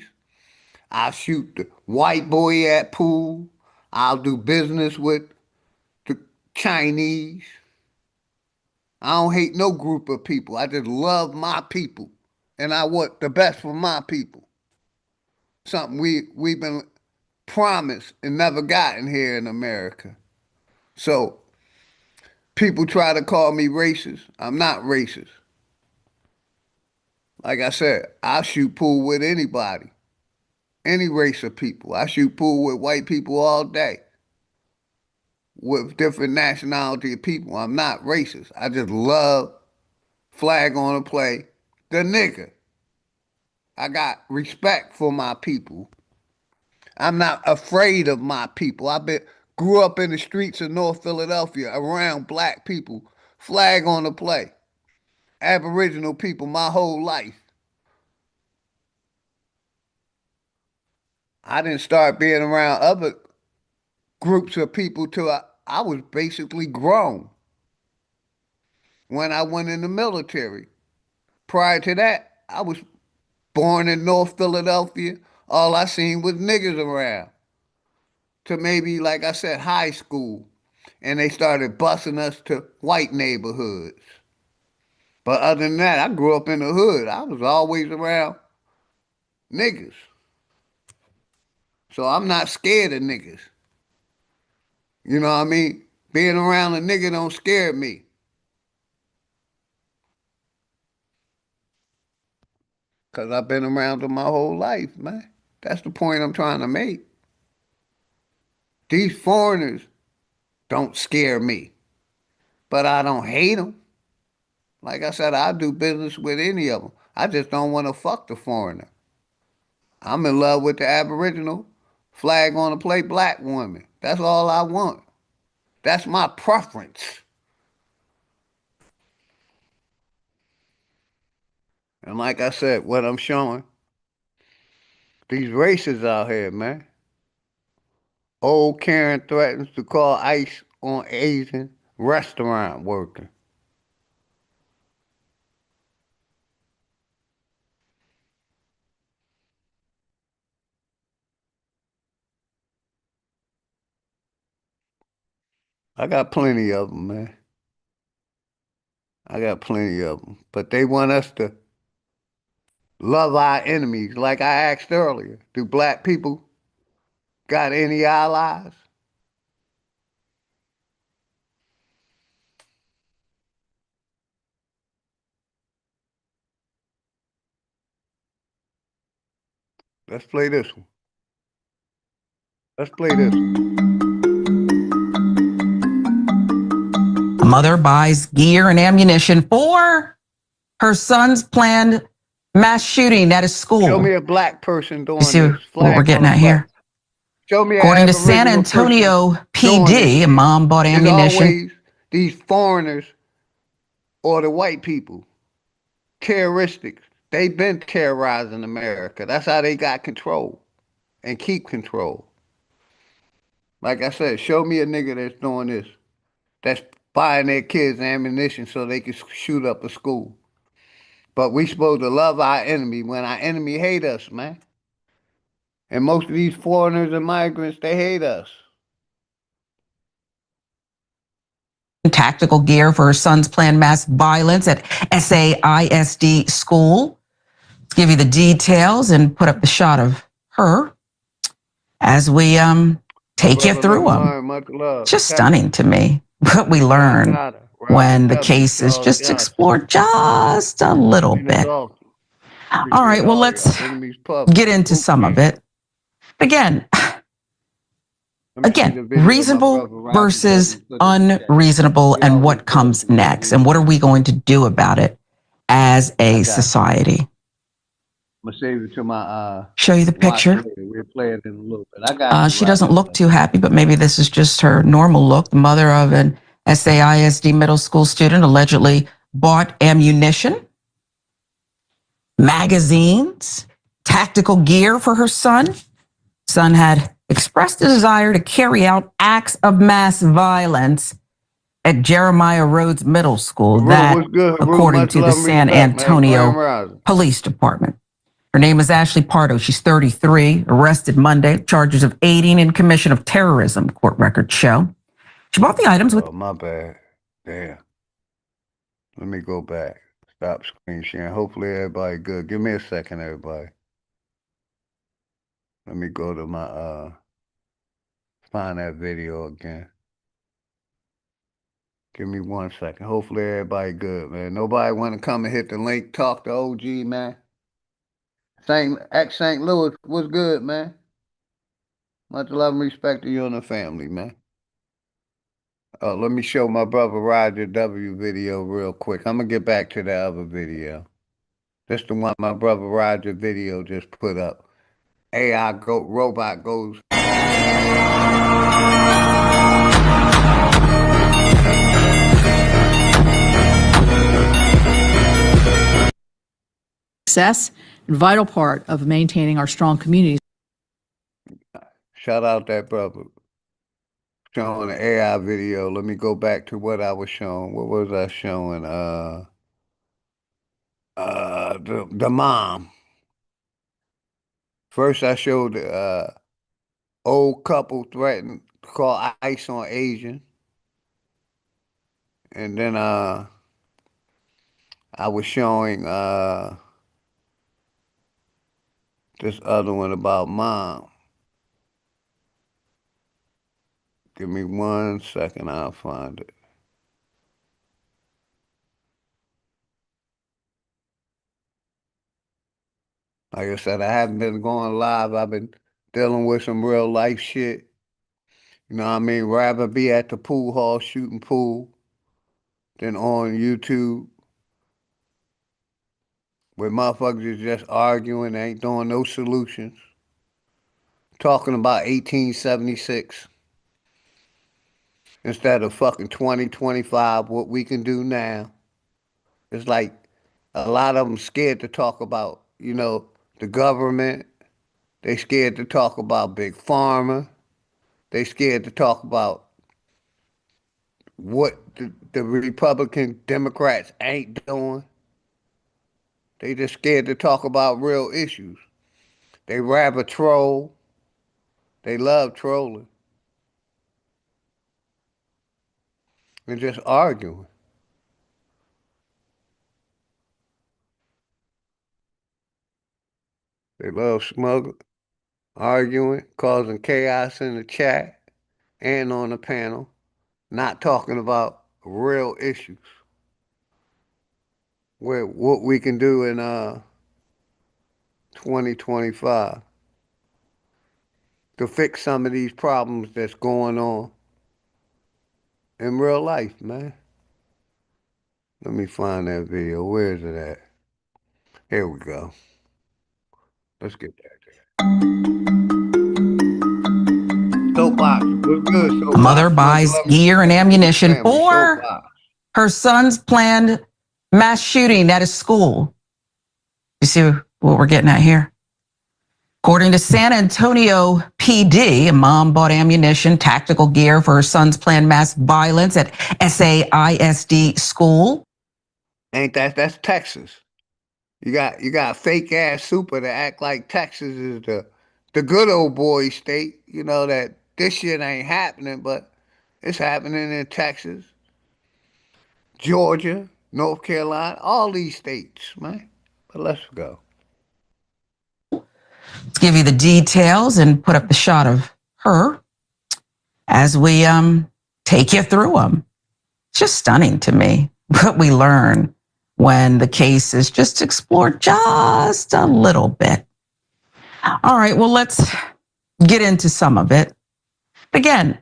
I'll shoot the white boy at pool. I'll do business with the Chinese. I don't hate no group of people. I just love my people. And I want the best for my people. Something we've been promised and never gotten here in America. So people try to call me racist. I'm not racist. Like I said, I'll shoot pool with anybody. Any race of people. I shoot pool with white people all day. With different nationality of people. I'm not racist. I just love flag on the play, the nigga. I got respect for my people. I'm not afraid of my people. Grew up in the streets of North Philadelphia around black people. Flag on the play. Aboriginal people my whole life. I didn't start being around other groups of people till I was basically grown when I went in the military. Prior to that, I was born in North Philadelphia. All I seen was niggas around. To maybe, like I said, high school. And they started busing us to white neighborhoods. But other than that, I grew up in the hood. I was always around niggas. So I'm not scared of niggas. You know what I mean? Being around a nigga don't scare me. Because I've been around them my whole life, man. That's the point I'm trying to make. These foreigners don't scare me. But I don't hate them. Like I said, I do business with any of them. I just don't want to fuck the foreigner. I'm in love with the Aboriginal flag on the plate black woman. That's all I want. That's my preference. And like I said, what I'm showing, these races out here, man. Old Karen threatens to call ICE on Asian restaurant worker. I got plenty of them, man. I got plenty of them. But they want us to love our enemies. Like I asked earlier, do black people got any allies? Let's play this one. Let's play this one. A mother buys gear and ammunition for her son's planned mass shooting at his school. Show me a black person doing You see this. what we're getting at here? Show me According an to San Aboriginal Antonio person doing this PD, a shit. mom bought It's ammunition. always these foreigners or the white people. Terroristics. They've been terrorizing America. That's how they got control and keep control. Like I said, show me a nigga that's doing this. That's buying their kids ammunition so they can shoot up a school. But we supposed to love our enemy when our enemy hate us, man. And most of these foreigners and migrants, they hate us. Tactical gear for her son's planned mass violence at SAISD school. Let's give you the details and put up the shot of her as we take you through them. It's just stunning to me what we learn when the case is just explored just a little bit. All right, well, let's get into some of it. Again, reasonable versus unreasonable, and what comes next, and what are we going to do about it as a society? I'm gonna save it to my show you the picture. We'll play it in a little bit. I got She doesn't look too happy, but maybe this is just her normal look. The mother of an SAISD middle school student allegedly bought ammunition, magazines, tactical gear for her son. Son had expressed a desire to carry out acts of mass violence at Jeremiah Rhodes Middle School. That, according to the San Antonio Police Department. Her name is Ashley Pardo. She's 33, arrested Monday, charges of aiding in commission of terrorism, court records show. She bought the items with... Oh, my bad. Damn. Let me go back. Stop screen sharing. Hopefully everybody good. Give me a second, everybody. Let me go to my, find that video again. Give me 1 second. Hopefully everybody good, man. Nobody want to come and hit the link, talk to OG, man. St. Louis, what's good, man? Much love and respect to you and the family, man. Let me show my brother Roger W video real quick. I'm going to get back to the other video. This the one my brother Roger video just put up. Robot goes. Success and vital part of maintaining our strong communities. Shout out that brother. Showing the AI video. Let me go back to what I was showing. What was I showing? The mom. First I showed the old couple threatened to call ICE on Asian. And then I was showing this other one about mom. Give me 1 second, I'll find it. Like I said, I haven't been going live. I've been dealing with some real life shit. You know what I mean? Rather be at the pool hall shooting pool than on YouTube where motherfuckers is just arguing, ain't doing no solutions. Talking about 1876 instead of fucking 2025, what we can do now. It's like a lot of them scared to talk about, you know, the government. They scared to talk about Big Pharma. They scared to talk about what the Republican Democrats ain't doing. They just scared to talk about real issues. They rather troll. They love trolling. And just arguing. They love smuggling, arguing, causing chaos in the chat and on the panel, not talking about real issues. What we can do in 2025 to fix some of these problems that's going on in real life, man. Let me find that video. Where is it at? Here we go. Let's get that there. Soapbox. What's good, Soapbox? A mother Much buys love gear and to the ammunition family. for Soapbox. her son's planned mass shooting at his school. You see what we're getting at here? According to San Antonio PD, a mom bought ammunition, tactical gear for her son's planned mass violence at SAISD school. Ain't that's Texas. You got fake ass super to act like Texas is the good old boy state. You know that this shit ain't happening, but it's happening in Texas, Georgia, North Carolina, all these states, man. But let's go. Let's give you the details and put up the shot of her as we take you through them. It's just stunning to me what we learn when the case is just explored just a little bit. All right, well, let's get into some of it. Again,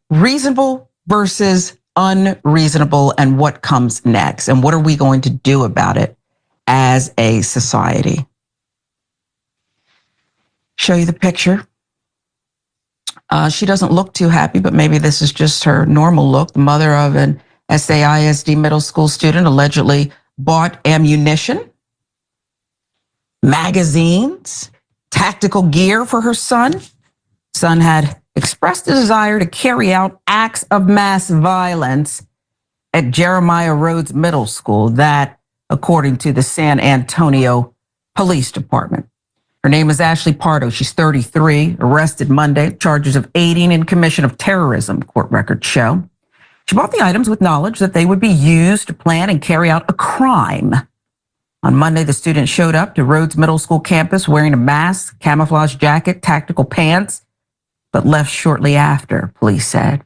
reasonable versus unreasonable and what comes next and what are we going to do about it as a society. Show you the picture. She doesn't look too happy, but maybe this is just her normal look. The mother of an SAISD middle school student allegedly bought ammunition, magazines, tactical gear for her son. Son had expressed a desire to carry out acts of mass violence at Jeremiah Rhodes Middle School, that according to the San Antonio Police Department. Her name is Ashley Pardo. She's 33, arrested Monday, charges of aiding in commission of terrorism, court records show. She bought the items with knowledge that they would be used to plan and carry out a crime. On Monday, the student showed up to Rhodes Middle School campus wearing a mask, camouflage jacket, tactical pants, but left shortly after, police said.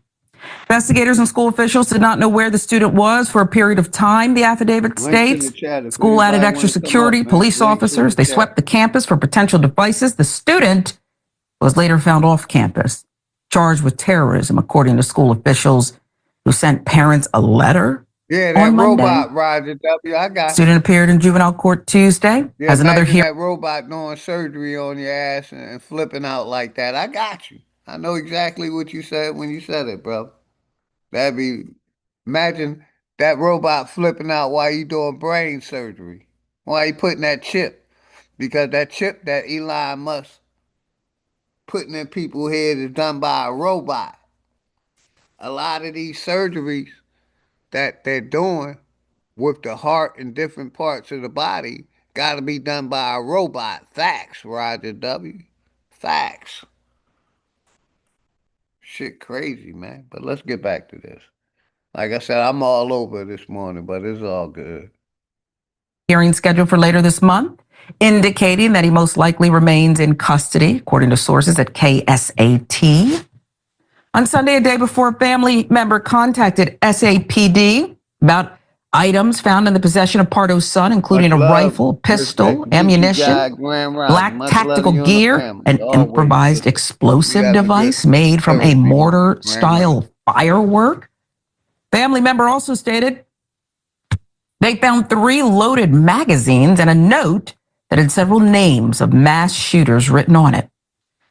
Investigators and school officials did not know where the student was for a period of time, the affidavit states. School added extra security, police officers. They swept the campus for potential devices. The student was later found off campus, charged with terrorism, according to school officials who sent parents a letter. Yeah, that robot, Roger W. I got student appeared in juvenile court Tuesday. Yeah, as another that robot doing surgery on your ass and flipping out like that. I got you. I know exactly what you said when you said it, bro. Imagine that robot flipping out while you doing brain surgery. While you putting that chip. Because that chip that Elon Musk putting in people's heads is done by a robot. A lot of these surgeries that they're doing with the heart and different parts of the body got to be done by a robot. Facts, Roger W. Facts. Shit crazy, man. But let's get back to this. Like I said, I'm all over this morning, but it's all good. Hearing scheduled for later this month, indicating that he most likely remains in custody, according to sources at KSAT. On Sunday, a day before a family member contacted SAPD about items found in the possession of Pardo's son, including a rifle, pistol, ammunition, black tactical gear, an improvised explosive device made from a mortar-style firework. Family member also stated they found 3 loaded magazines and a note that had several names of mass shooters written on it.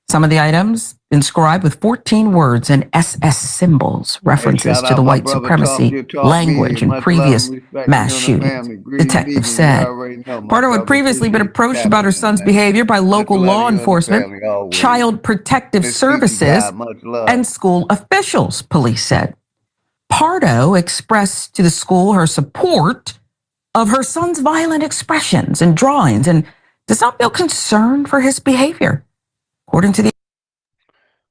Some of the items inscribed with 14 words and SS symbols, references to the white supremacy language in previous mass shootings. Detectives said Pardo had previously been approached about her son's behavior by local law enforcement, child protective services, and school officials, police said. Pardo expressed to the school her support of her son's violent expressions and drawings and does not feel concerned for his behavior. According to the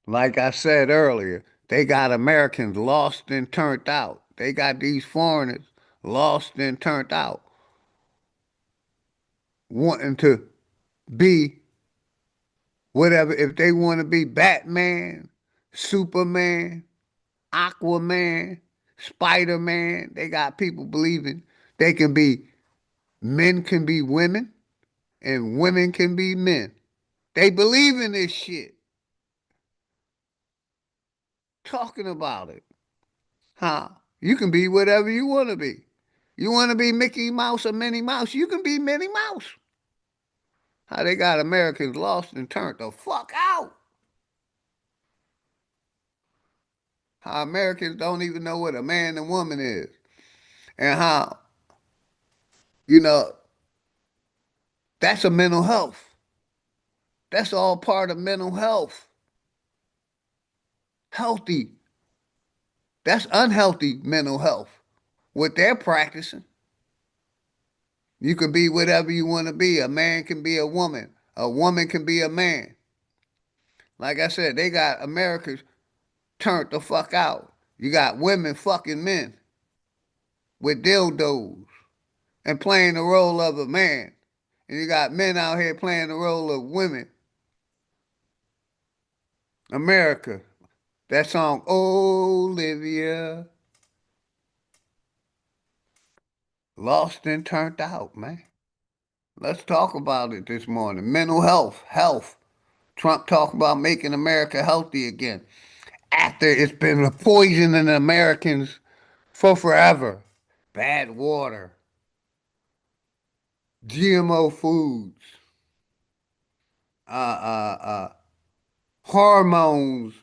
like I said earlier, they got Americans lost and turned out. They got these foreigners lost and turned out. wanting to be whatever. If they want to be Batman, Superman, Aquaman, Spider-Man, they got people believing they can be, men can be women and women can be men. They believe in this shit. Talking about it. Huh? You can be whatever you want to be. You want to be Mickey Mouse or Minnie Mouse, you can be Minnie Mouse. How they got Americans lost and turned the fuck out. How Americans don't even know what a man and woman is. And how, you know, that's a mental health. That's all part of mental health. Healthy. That's unhealthy mental health. What they're practicing. You can be whatever you want to be. A man can be a woman. A woman can be a man. Like I said, they got Americans turned the fuck out. You got women fucking men with dildos and playing the role of a man. And you got men out here playing the role of women. America. That song, Olivia. Lost and turned out, man. Let's talk about it this morning. Mental health, health. Trump talking about making America healthy again. After it's been poisoning Americans for forever. Bad water. GMO foods. Hormones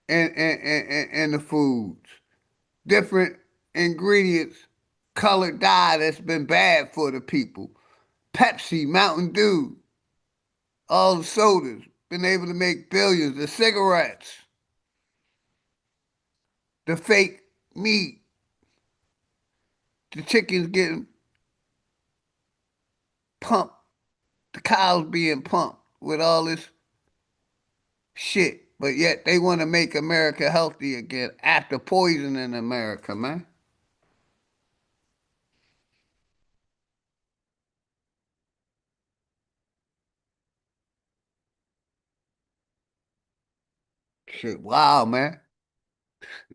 in the foods. Different ingredients. Colored dye that's been bad for the people. Pepsi, Mountain Dew, all the sodas, been able to make billions. The cigarettes, the fake meat, the chickens getting pumped, the cows being pumped with all this shit. But yet they want to make America healthy again after poisoning America, man. Shit, wow, man.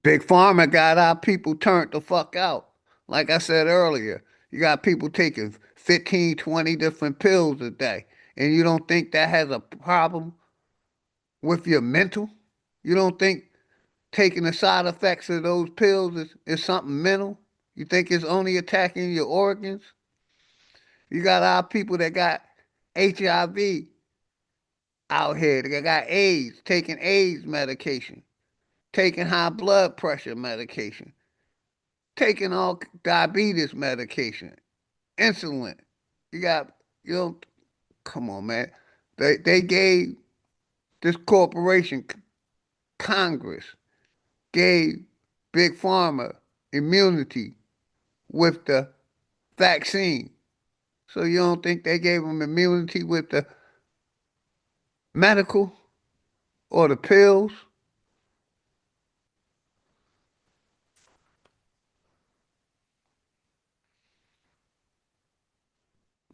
Big Pharma got our people turned the fuck out. Like I said earlier, you got people taking 15, 20 different pills a day, and you don't think that has a problem with your mental? You don't think taking the side effects of those pills is something mental? You think it's only attacking your organs? You got our people that got HIV out here, they got AIDS, taking AIDS medication, taking high blood pressure medication, taking all diabetes medication, insulin. You don't, come on, man. They gave this corporation, Congress, gave Big Pharma immunity with the vaccine. So you don't think they gave them immunity with the medical or the pills?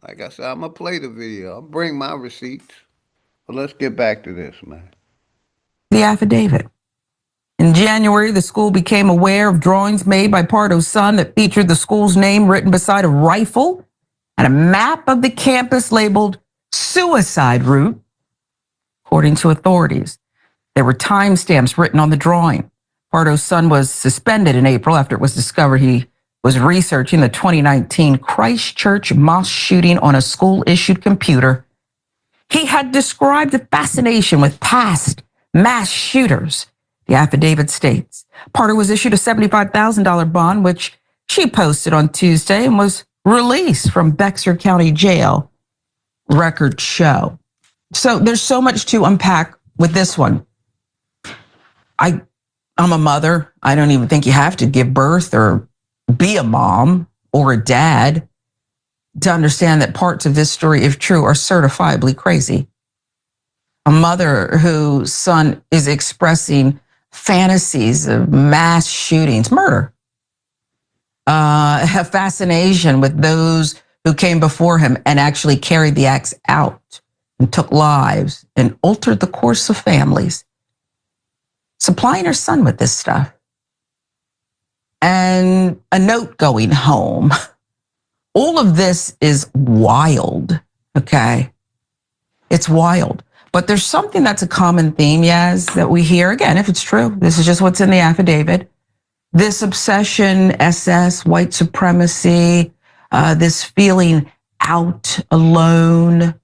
Like I said, I'm going to play the video. I'll bring my receipts. But let's get back to this, man. The affidavit. In January, the school became aware of drawings made by Pardo's son that featured the school's name written beside a rifle and a map of the campus labeled suicide route. According to authorities, there were timestamps written on the drawing. Pardo's son was suspended in April after it was discovered he was researching the 2019 Christchurch mosque shooting on a school-issued computer. He had described a fascination with past mass shooters. The affidavit states Pardo was issued a $75,000 bond, which she posted on Tuesday, and was released from Bexar County Jail. Records show. So there's so much to unpack with this one. I'm a mother. I don't even think you have to give birth or be a mom or a dad to understand that parts of this story, if true, are certifiably crazy. A mother whose son is expressing fantasies of mass shootings, murder, a fascination with those who came before him and actually carried the axe out and took lives and altered the course of families, supplying her son with this stuff. And a note going home. All of this is wild, okay? It's wild. But there's something that's a common theme, Yaz, that we hear. Again, if it's true, this is just what's in the affidavit. This obsession, SS, white supremacy, this feeling out, alone.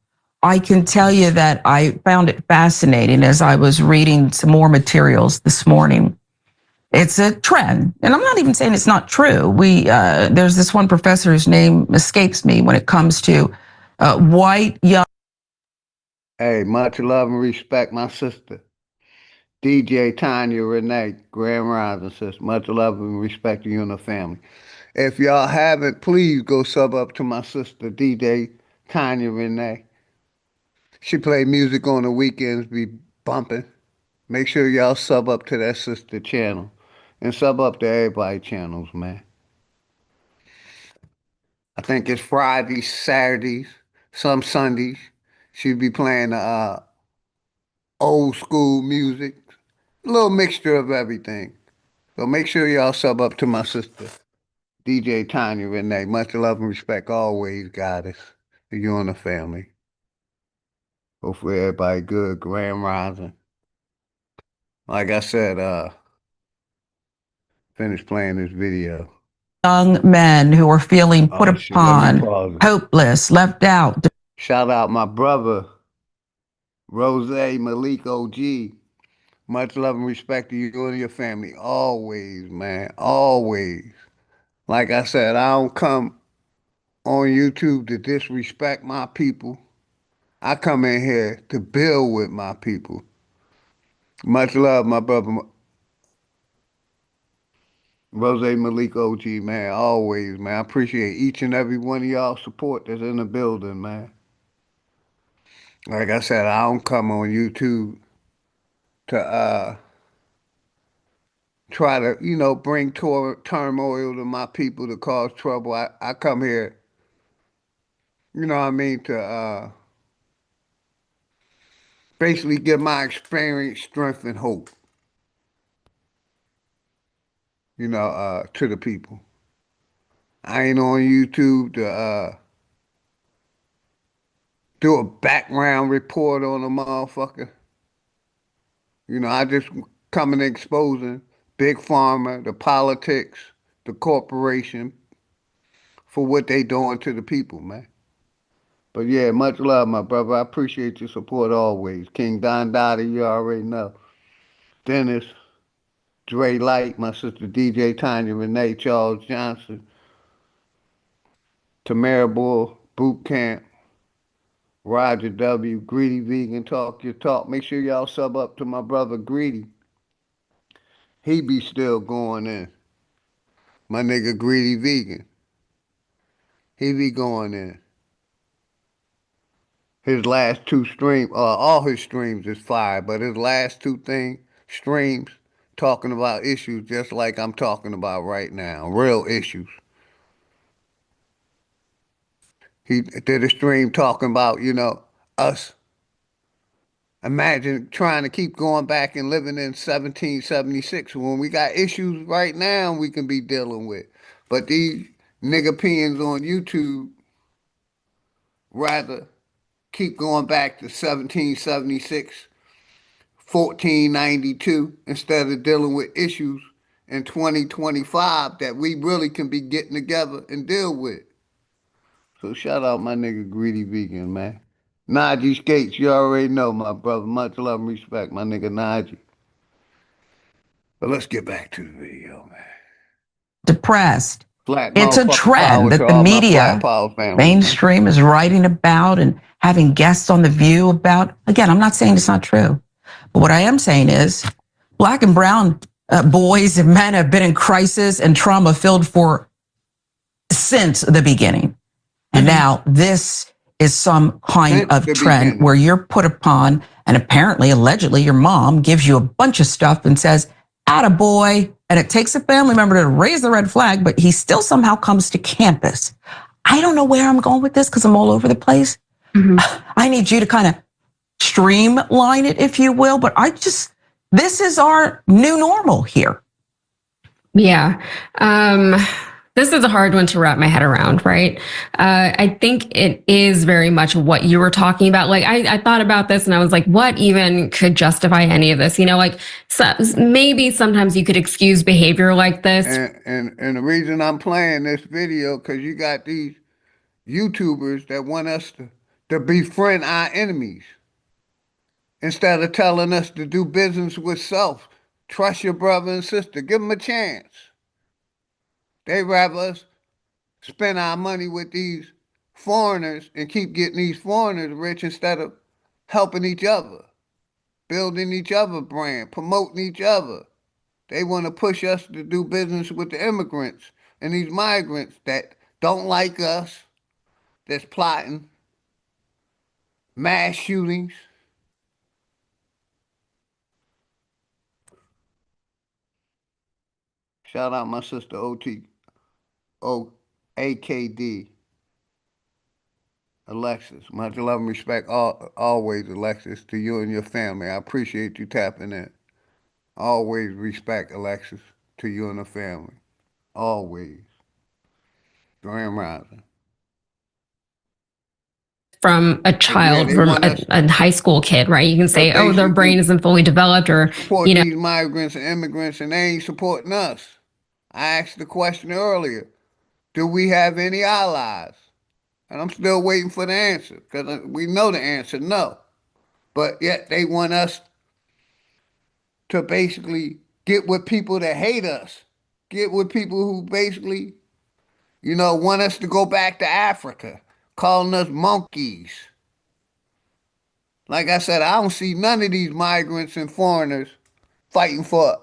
I can tell you that I found it fascinating as I was reading some more materials this morning. It's a trend, and I'm not even saying it's not true. There's this one professor whose name escapes me when it comes to white young. Hey, much love and respect, my sister. DJ Tanya Renee, Grand Rising sister. Much love and respect to you and the family. If y'all haven't, please go sub up to my sister, DJ Tanya Renee. She play music on the weekends, be bumping. Make sure y'all sub up to that sister channel. And sub up to everybody's channels, man. I think it's Fridays, Saturdays, some Sundays. She'll be playing old school music. A little mixture of everything. So make sure y'all sub up to my sister, DJ Tanya Renee. Much love and respect always, goddess. To you and the family. Hopefully everybody good, Grand Rising. Like I said, finish playing this video. Young men who are feeling put upon, hopeless, left out. Shout out my brother, Rose Malik OG. Much love and respect to you and your family. Always, man. Always. Like I said, I don't come on YouTube to disrespect my people. I come in here to build with my people. Much love, my brother, Rose Malik OG, man. Always, man. I appreciate each and every one of y'all support that's in the building, man. Like I said, I don't come on YouTube to try to, bring turmoil to my people, to cause trouble. I come here, to basically give my experience, strength, and hope, to the people. I ain't on YouTube to do a background report on a motherfucker. I just coming exposing Big Pharma, the politics, the corporation, for what they doing to the people, man. But yeah, much love, my brother. I appreciate your support always. King Don Dottie, you already know. Dennis, Dre Light, my sister DJ Tanya Renee, Charles Johnson, Tamara Bull, Boot Camp, Roger W, Greedy Vegan, Talk Your Talk. Make sure y'all sub up to my brother Greedy. He be still going in. My nigga Greedy Vegan. He be going in. His last two streams, all his streams is fire, but his last two streams talking about issues just like I'm talking about right now. Real issues. He did a stream talking about, us. Imagine trying to keep going back and living in 1776 when we got issues right now we can be dealing with. But these nigga peons on YouTube rather keep going back to 1776, 1492, instead of dealing with issues in 2025 that we really can be getting together and deal with. So shout out my nigga Greedy Vegan, man. Najee Skates, you already know, my brother. Much love and respect, my nigga Najee. But let's get back to the video, man. Depressed. Flat It's a motherfucking trend power that to the all my media, Flat Power family, mainstream, is writing about and having guests on The View about. Again, I'm not saying it's not true. But what I am saying is Black and brown boys and men have been in crisis and trauma filled since the beginning. And now this is some kind of trend where you're put upon, and apparently, allegedly, your mom gives you a bunch of stuff and says, attaboy, and it takes a family member to raise the red flag, but he still somehow comes to campus. I don't know where I'm going with this because I'm all over the place. I need you to kind of streamline it, if you will. But this is our new normal here. Yeah. This is a hard one to wrap my head around, right? I think it is very much what you were talking about. Like, I thought about this and I was like, what even could justify any of this? You know, like maybe sometimes you could excuse behavior like this. And the reason I'm playing this video, because you got these YouTubers that want us to befriend our enemies instead of telling us to do business with self. Trust your brother and sister. Give them a chance. They rather us spend our money with these foreigners and keep getting these foreigners rich instead of helping each other, building each other brand, promoting each other. They want to push us to do business with the immigrants and these migrants that don't like us, that's plotting mass shootings. Shout out my sister AKD, Alexis. Much love and respect always, Alexis, to you and your family. I appreciate you tapping in. Always respect, Alexis, to you and the family. Always. Grand Rising. From a child, from a high school kid, right? You can say, oh, their brain isn't fully developed, or, support these migrants and immigrants, and they ain't supporting us. I asked the question earlier, do we have any allies? And I'm still waiting for the answer, because we know the answer, no. But yet they want us to basically get with people that hate us, get with people who basically, want us to go back to Africa, calling us monkeys. Like I said, I don't see none of these migrants and foreigners fighting for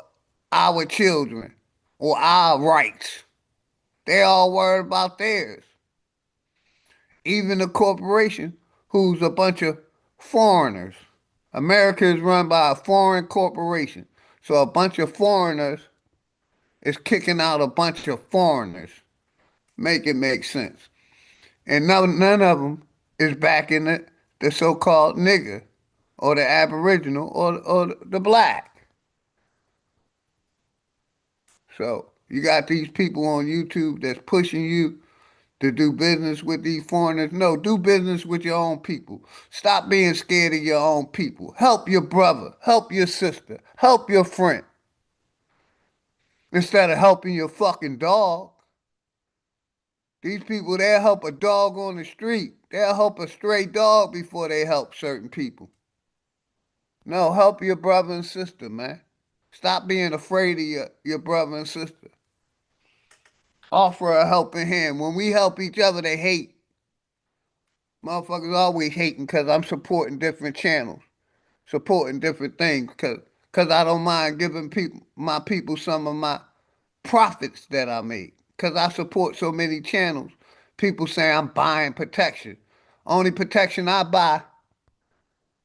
our children or our rights. They all worried about theirs. Even the corporation, who's a bunch of foreigners. America is run by a foreign corporation. So a bunch of foreigners is kicking out a bunch of foreigners. Make it make sense. And none of them is backing the so-called nigger or the aboriginal or the black. So you got these people on YouTube that's pushing you to do business with these foreigners. No, do business with your own people. Stop being scared of your own people. Help your brother. Help your sister. Help your friend. Instead of helping your fucking dog. These people, they'll help a dog on the street. They'll help a stray dog before they help certain people. No, help your brother and sister, man. Stop being afraid of your brother and sister. Offer a helping hand. When we help each other, they hate. Motherfuckers always hating because I'm supporting different channels, supporting different things, because I don't mind giving my people some of my profits that I make. Because I support so many channels. People say I'm buying protection. Only protection I buy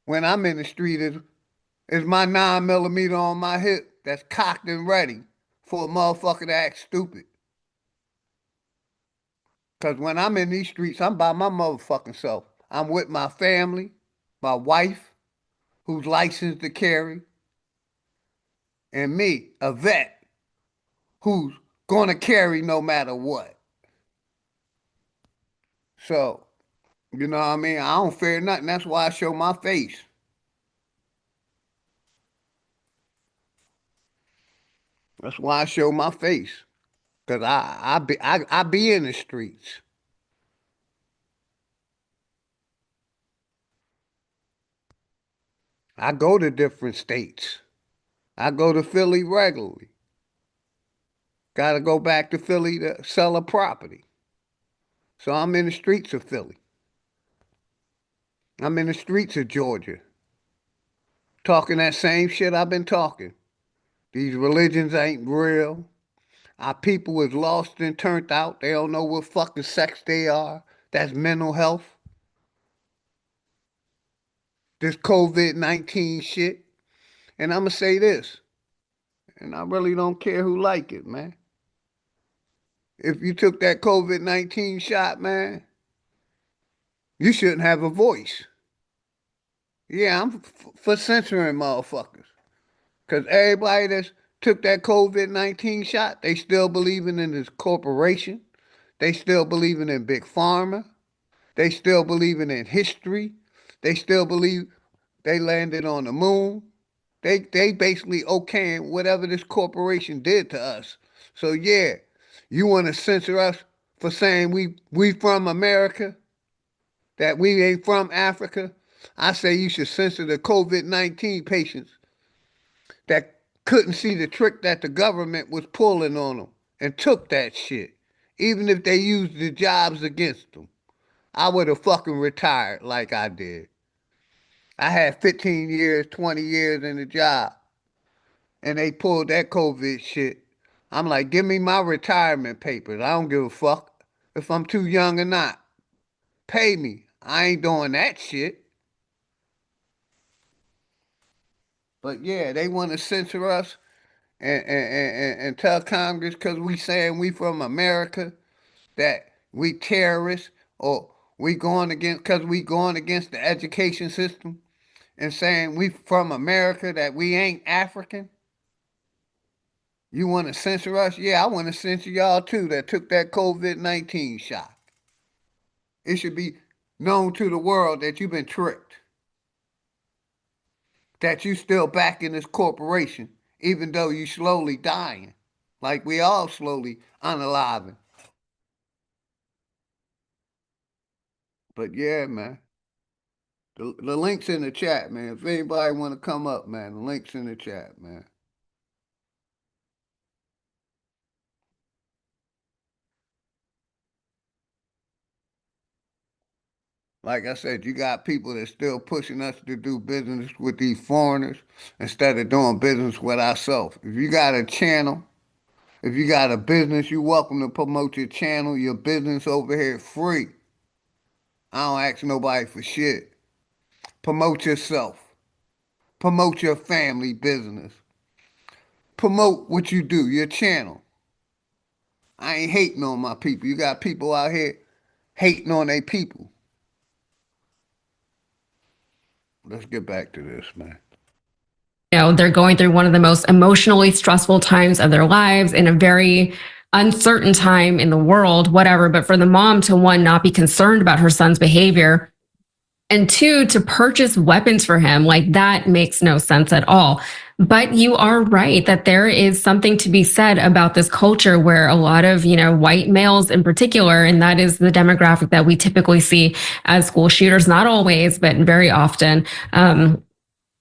when I'm in the street is my 9mm on my hip that's cocked and ready for a motherfucker to act stupid. Because when I'm in these streets, I'm by my motherfucking self. I'm with my family, my wife, who's licensed to carry, and me, a vet, who's going to carry no matter what. So, you know what I mean? I don't fear nothing. That's why I show my face. That's why I show my face. Because I be in the streets. I go to different states. I go to Philly regularly. Got to go back to Philly to sell a property. So I'm in the streets of Philly. I'm in the streets of Georgia. Talking that same shit I've been talking. These religions ain't real. Our people is lost and turned out. They don't know what fucking sex they are. That's mental health. This COVID-19 shit. And I'm going to say this. And I really don't care who like it, man. if you took that COVID-19 shot, man, you shouldn't have a voice. Yeah, I'm for censoring motherfuckers. Because everybody that's took that COVID-19 shot, they still believing in this corporation. They still believing in Big Pharma. They still believing in history. They still believe they landed on the moon. They basically okaying whatever this corporation did to us. So yeah, you want to censor us for saying we from America, that we ain't from Africa? I say you should censor the COVID-19 patients that couldn't see the trick that the government was pulling on them and took that shit, even if they used the jobs against them. I would have fucking retired like I did. I had 15 years, 20 years in the job, and they pulled that COVID shit. I'm like, give me my retirement papers. I don't give a fuck if I'm too young or not. Pay me. I ain't doing that shit. But yeah, they want to censor us and tell Congress because we saying we from America that we terrorists, or we going against because we going against the education system and saying we from America that we ain't African. You want to censor us? Yeah, I want to censor y'all too that took that COVID-19 shot. It should be known to the world that you've been tricked, that you still back in this corporation, even though you slowly dying, like we all slowly unaliving. But yeah, man, the link's in the chat, man. If anybody want to come up, man, the link's in the chat, man. Like I said, you got people that still pushing us to do business with these foreigners instead of doing business with ourselves. If you got a channel, if you got a business, you're welcome to promote your channel, your business over here free. I don't ask nobody for shit. Promote yourself. Promote your family business. Promote what you do, your channel. I ain't hating on my people. You got people out here hating on their people. Let's get back to this, man. They're going through one of the most emotionally stressful times of their lives in a very uncertain time in the world, whatever. But for the mom to, one, not be concerned about her son's behavior, and two, to purchase weapons for him, like, that makes no sense at all. But you are right that there is something to be said about this culture where a lot of, white males in particular, and that is the demographic that we typically see as school shooters, not always, but very often,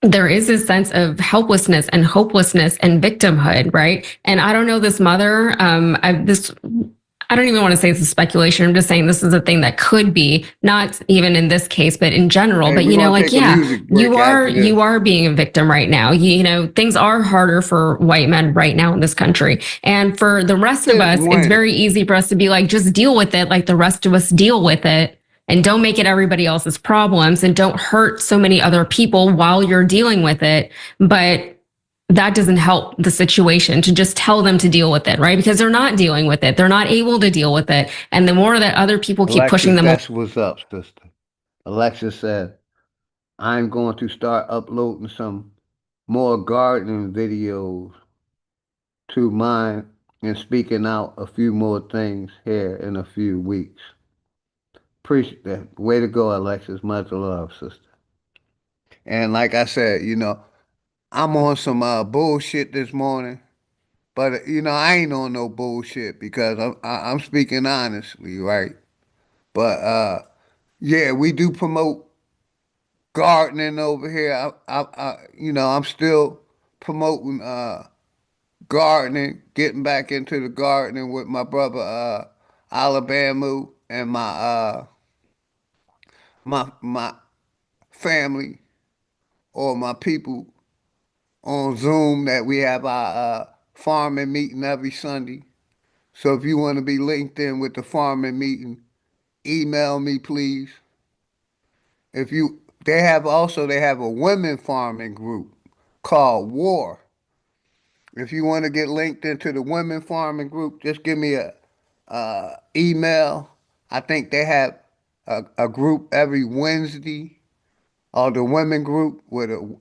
there is this sense of helplessness and hopelessness and victimhood, right? And I don't know this mother. I don't even want to say it's a speculation. I'm just saying this is a thing that could be, not even in this case, but in general. But you are being a victim right now. Things are harder for white men right now in this country. And for the rest of us, it's very easy for us to be like, just deal with it, like the rest of us deal with it. And don't make it everybody else's problems, and don't hurt so many other people while you're dealing with it. But that doesn't help the situation to just tell them to deal with it, right? Because they're not dealing with it. They're not able to deal with it. And the more that other people keep pushing them. That's what's up, sister. Alexis said, I'm going to start uploading some more gardening videos to mine and speaking out a few more things here in a few weeks. Appreciate that. Way to go, Alexis. Much love, sister. And like I said, I'm on some bullshit this morning, but I ain't on no bullshit because I'm speaking honestly, right? But yeah, we do promote gardening over here. I'm still promoting gardening, getting back into the gardening with my brother Alabama and my family or my people on Zoom, that we have our farming meeting every Sunday. So if you want to be linked in with the farming meeting, email me, please. They have a women farming group called War. If you want to get linked into the women farming group, just give me a email. I think they have a group every Wednesday, or the women group,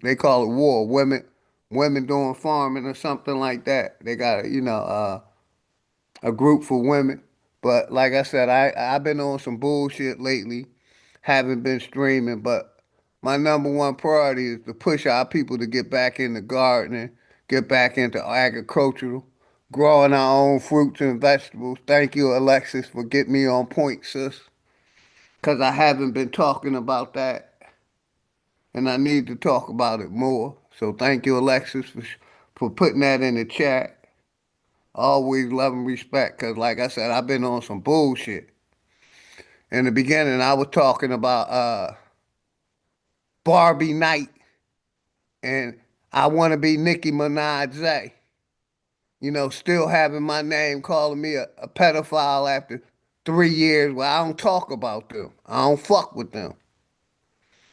they call it war, women doing farming or something like that. They got a group for women. But like I said, I've been on some bullshit lately, haven't been streaming, but my number one priority is to push our people to get back into gardening, get back into agricultural, growing our own fruits and vegetables. Thank you, Alexis, for getting me on point, sis. Because I haven't been talking about that, and I need to talk about it more. So thank you, Alexis, for putting that in the chat. Always love and respect, because like I said, I've been on some bullshit. In the beginning, I was talking about Barbie Night, and I want to be Nicki Minaj. You know, still having my name, calling me a pedophile after 3 years where I don't talk about them. I don't fuck with them.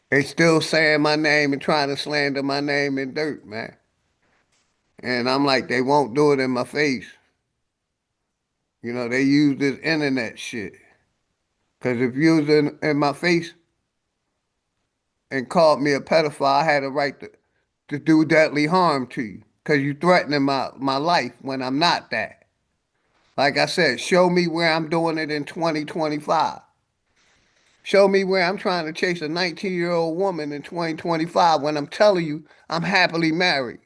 They still saying my name and trying to slander my name in dirt, man. And I'm like, they won't do it in my face. You know, they use this internet shit. Because if you was in my face and called me a pedophile, I had a right to do deadly harm to you. Because you threatening my life when I'm not that. Like I said, show me where I'm doing it in 2025. Show me where I'm trying to chase a 19-year-old woman in 2025 when I'm telling you I'm happily married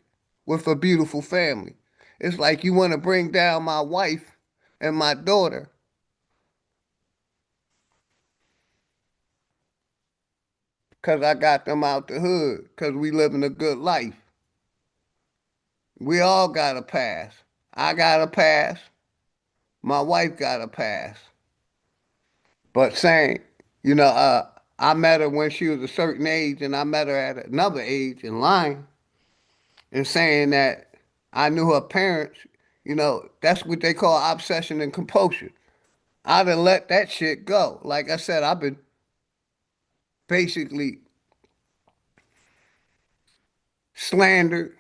with a beautiful family. It's like you want to bring down my wife and my daughter. Because I got them out the hood. Because we living a good life. We all got a pass. I got a pass. My wife got a pass. But saying, you know, I met her when she was a certain age, and I met her at another age and lying and saying that I knew her parents. You know, that's what they call obsession and compulsion. I done let that shit go. Like I said, I've been basically slandered,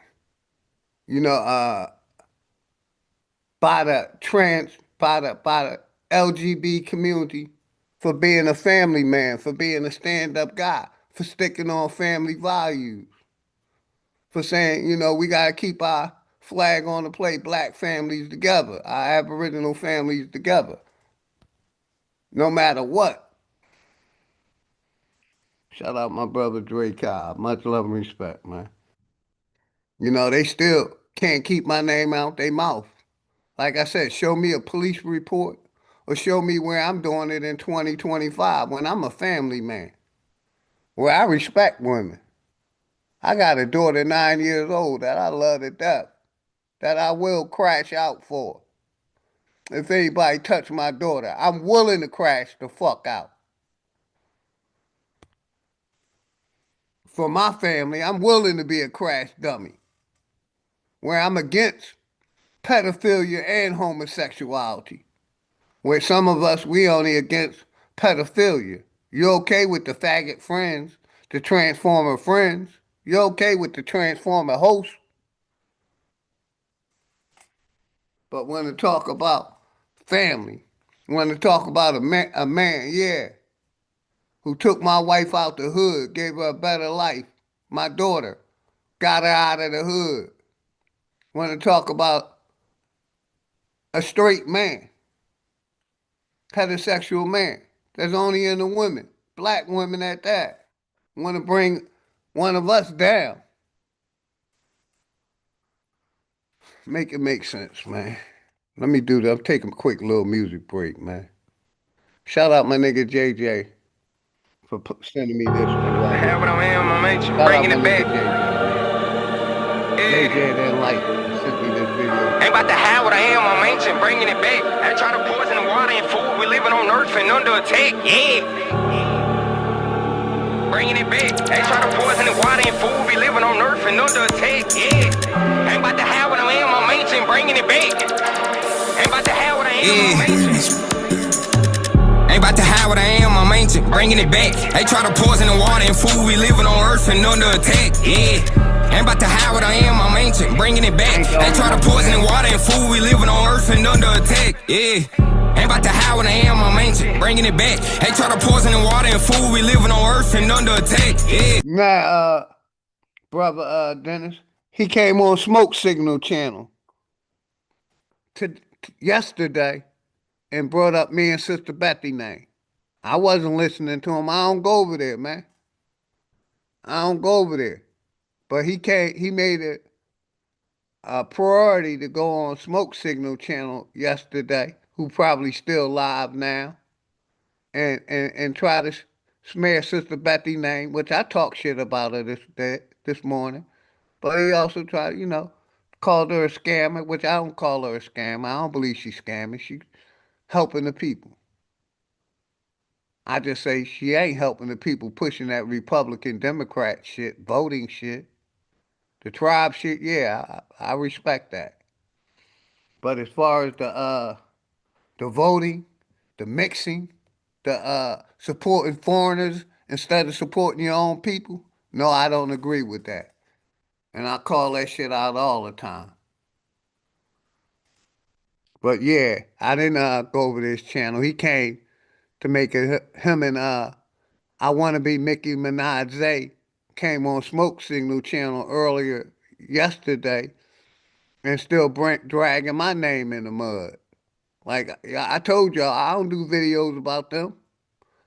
you know, by the LGBT community for being a family man, for being a stand-up guy, for sticking on family values, for saying, you know, we got to keep our flag on the plate, black families together, our Aboriginal families together, no matter what. Shout out my brother Dre Cobb. Much love and respect, man. You know, they still can't keep my name out their mouth. Like I said, show me a police report or show me where I'm doing it in 2025 when I'm a family man, where I respect women. I got a daughter 9 years old that I love to death, that I will crash out for. If anybody touch my daughter, I'm willing to crash the fuck out. For my family, I'm willing to be a crash dummy, where I'm against pedophilia and homosexuality. Where some of us, we only against pedophilia. You okay with the faggot friends, the transformer friends? You okay with the transformer host? But when to talk about family, when to talk about a man, yeah, who took my wife out the hood, gave her a better life, my daughter, got her out of the hood. When to talk about a straight man, heterosexual man that's only into women, black women at that, want to bring one of us down. Make it make sense, man. Let me do that. I'm taking a quick little music break, man. Shout out my nigga JJ for sending me this one. Right? Have what I am, I'm bringing it back. JJ didn't like sent me this video. Ain't about to have what I am, I'm ancient, bringing it back. I try to poison the water and food. We living on earth and under attack, yeah. Bringing it back. They try to poison the water and food. We living on earth and under attack, yeah. Ain't about to have what I am, I'm ancient, bringing it back. Ain't about to have what I am, I'm ancient. Ain't about to hide what I am, I'm ancient, bringing it back. They try to poison the water and food. We living on earth and under attack, yeah. Ain't about to hide what I am, I'm ancient, bringing it back. They try to poison the water and food. We living on earth and under attack, yeah. Ain't about to hide what I am, I'm ancient, bringing it back. They try to poison in water and food, we living on earth and under attack, yeah. Now, brother Dennis, he came on Smoke Signal channel yesterday and brought up me and Sister Betty name. I wasn't listening to him. I don't go over there, man. I don't go over there. But he made it a priority to go on Smoke Signal channel yesterday, who probably still live now, and try to smear Sister Betty's name, which I talk shit about her this morning. But he also tried, called her a scammer, which I don't call her a scammer. I don't believe she's scamming. She's helping the people. I just say she ain't helping the people pushing that Republican Democrat shit, voting shit. The tribe shit, yeah, I respect that. But as far as the voting, the mixing, the supporting foreigners instead of supporting your own people, no, I don't agree with that. And I call that shit out all the time. But yeah, I didn't go over this channel. He came to make him and I Want to Be Nicki Minaj came on Smoke Signal channel earlier yesterday and still dragging my name in the mud. Like I told y'all, I don't do videos about them.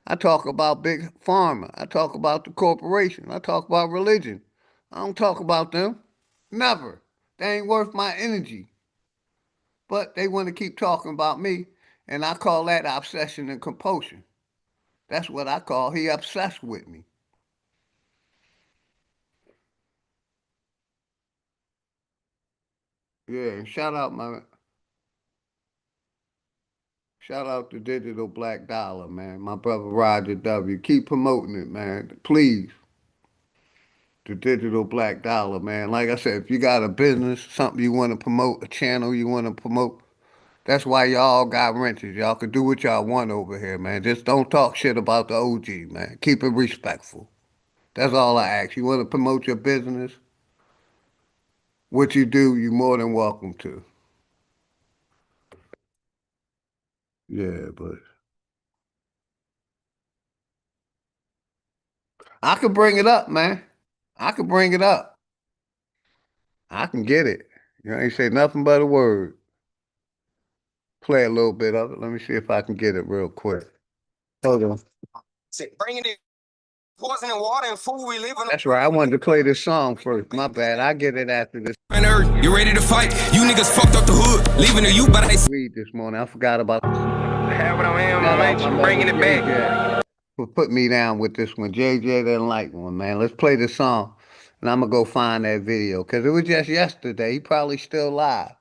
I talk about Big Pharma. I talk about the corporation. I talk about religion. I don't talk about them. Never. They ain't worth my energy. But they want to keep talking about me, and I call that obsession and compulsion. That's what I call he obsessed with me. Yeah, and shout out to Digital Black Dollar, man. My brother Roger W. Keep promoting it, man. Please. The Digital Black Dollar, man. Like I said, if you got a business, something you want to promote, a channel you want to promote, that's why y'all got renters. Y'all can do what y'all want over here, man. Just don't talk shit about the OG, man. Keep it respectful. That's all I ask. You want to promote your business? What you do, you're more than welcome to. Yeah, but I can bring it up, man. I can bring it up. I can get it. You ain't say nothing but a word. Play a little bit of it. Let me see if I can get it real quick. Hold on. Bringing it, poison in water and food, we living on. That's right. I wanted to play this song first. My bad. I get it after this. You ready to fight? You niggas fucked up the hood, leaving to you, but I read this morning. I forgot about this. Have what I am, bringing it back. Put me down with this one. JJ didn't like one, man. Let's play this song, and I'm gonna go find that video because it was just yesterday. He probably still live,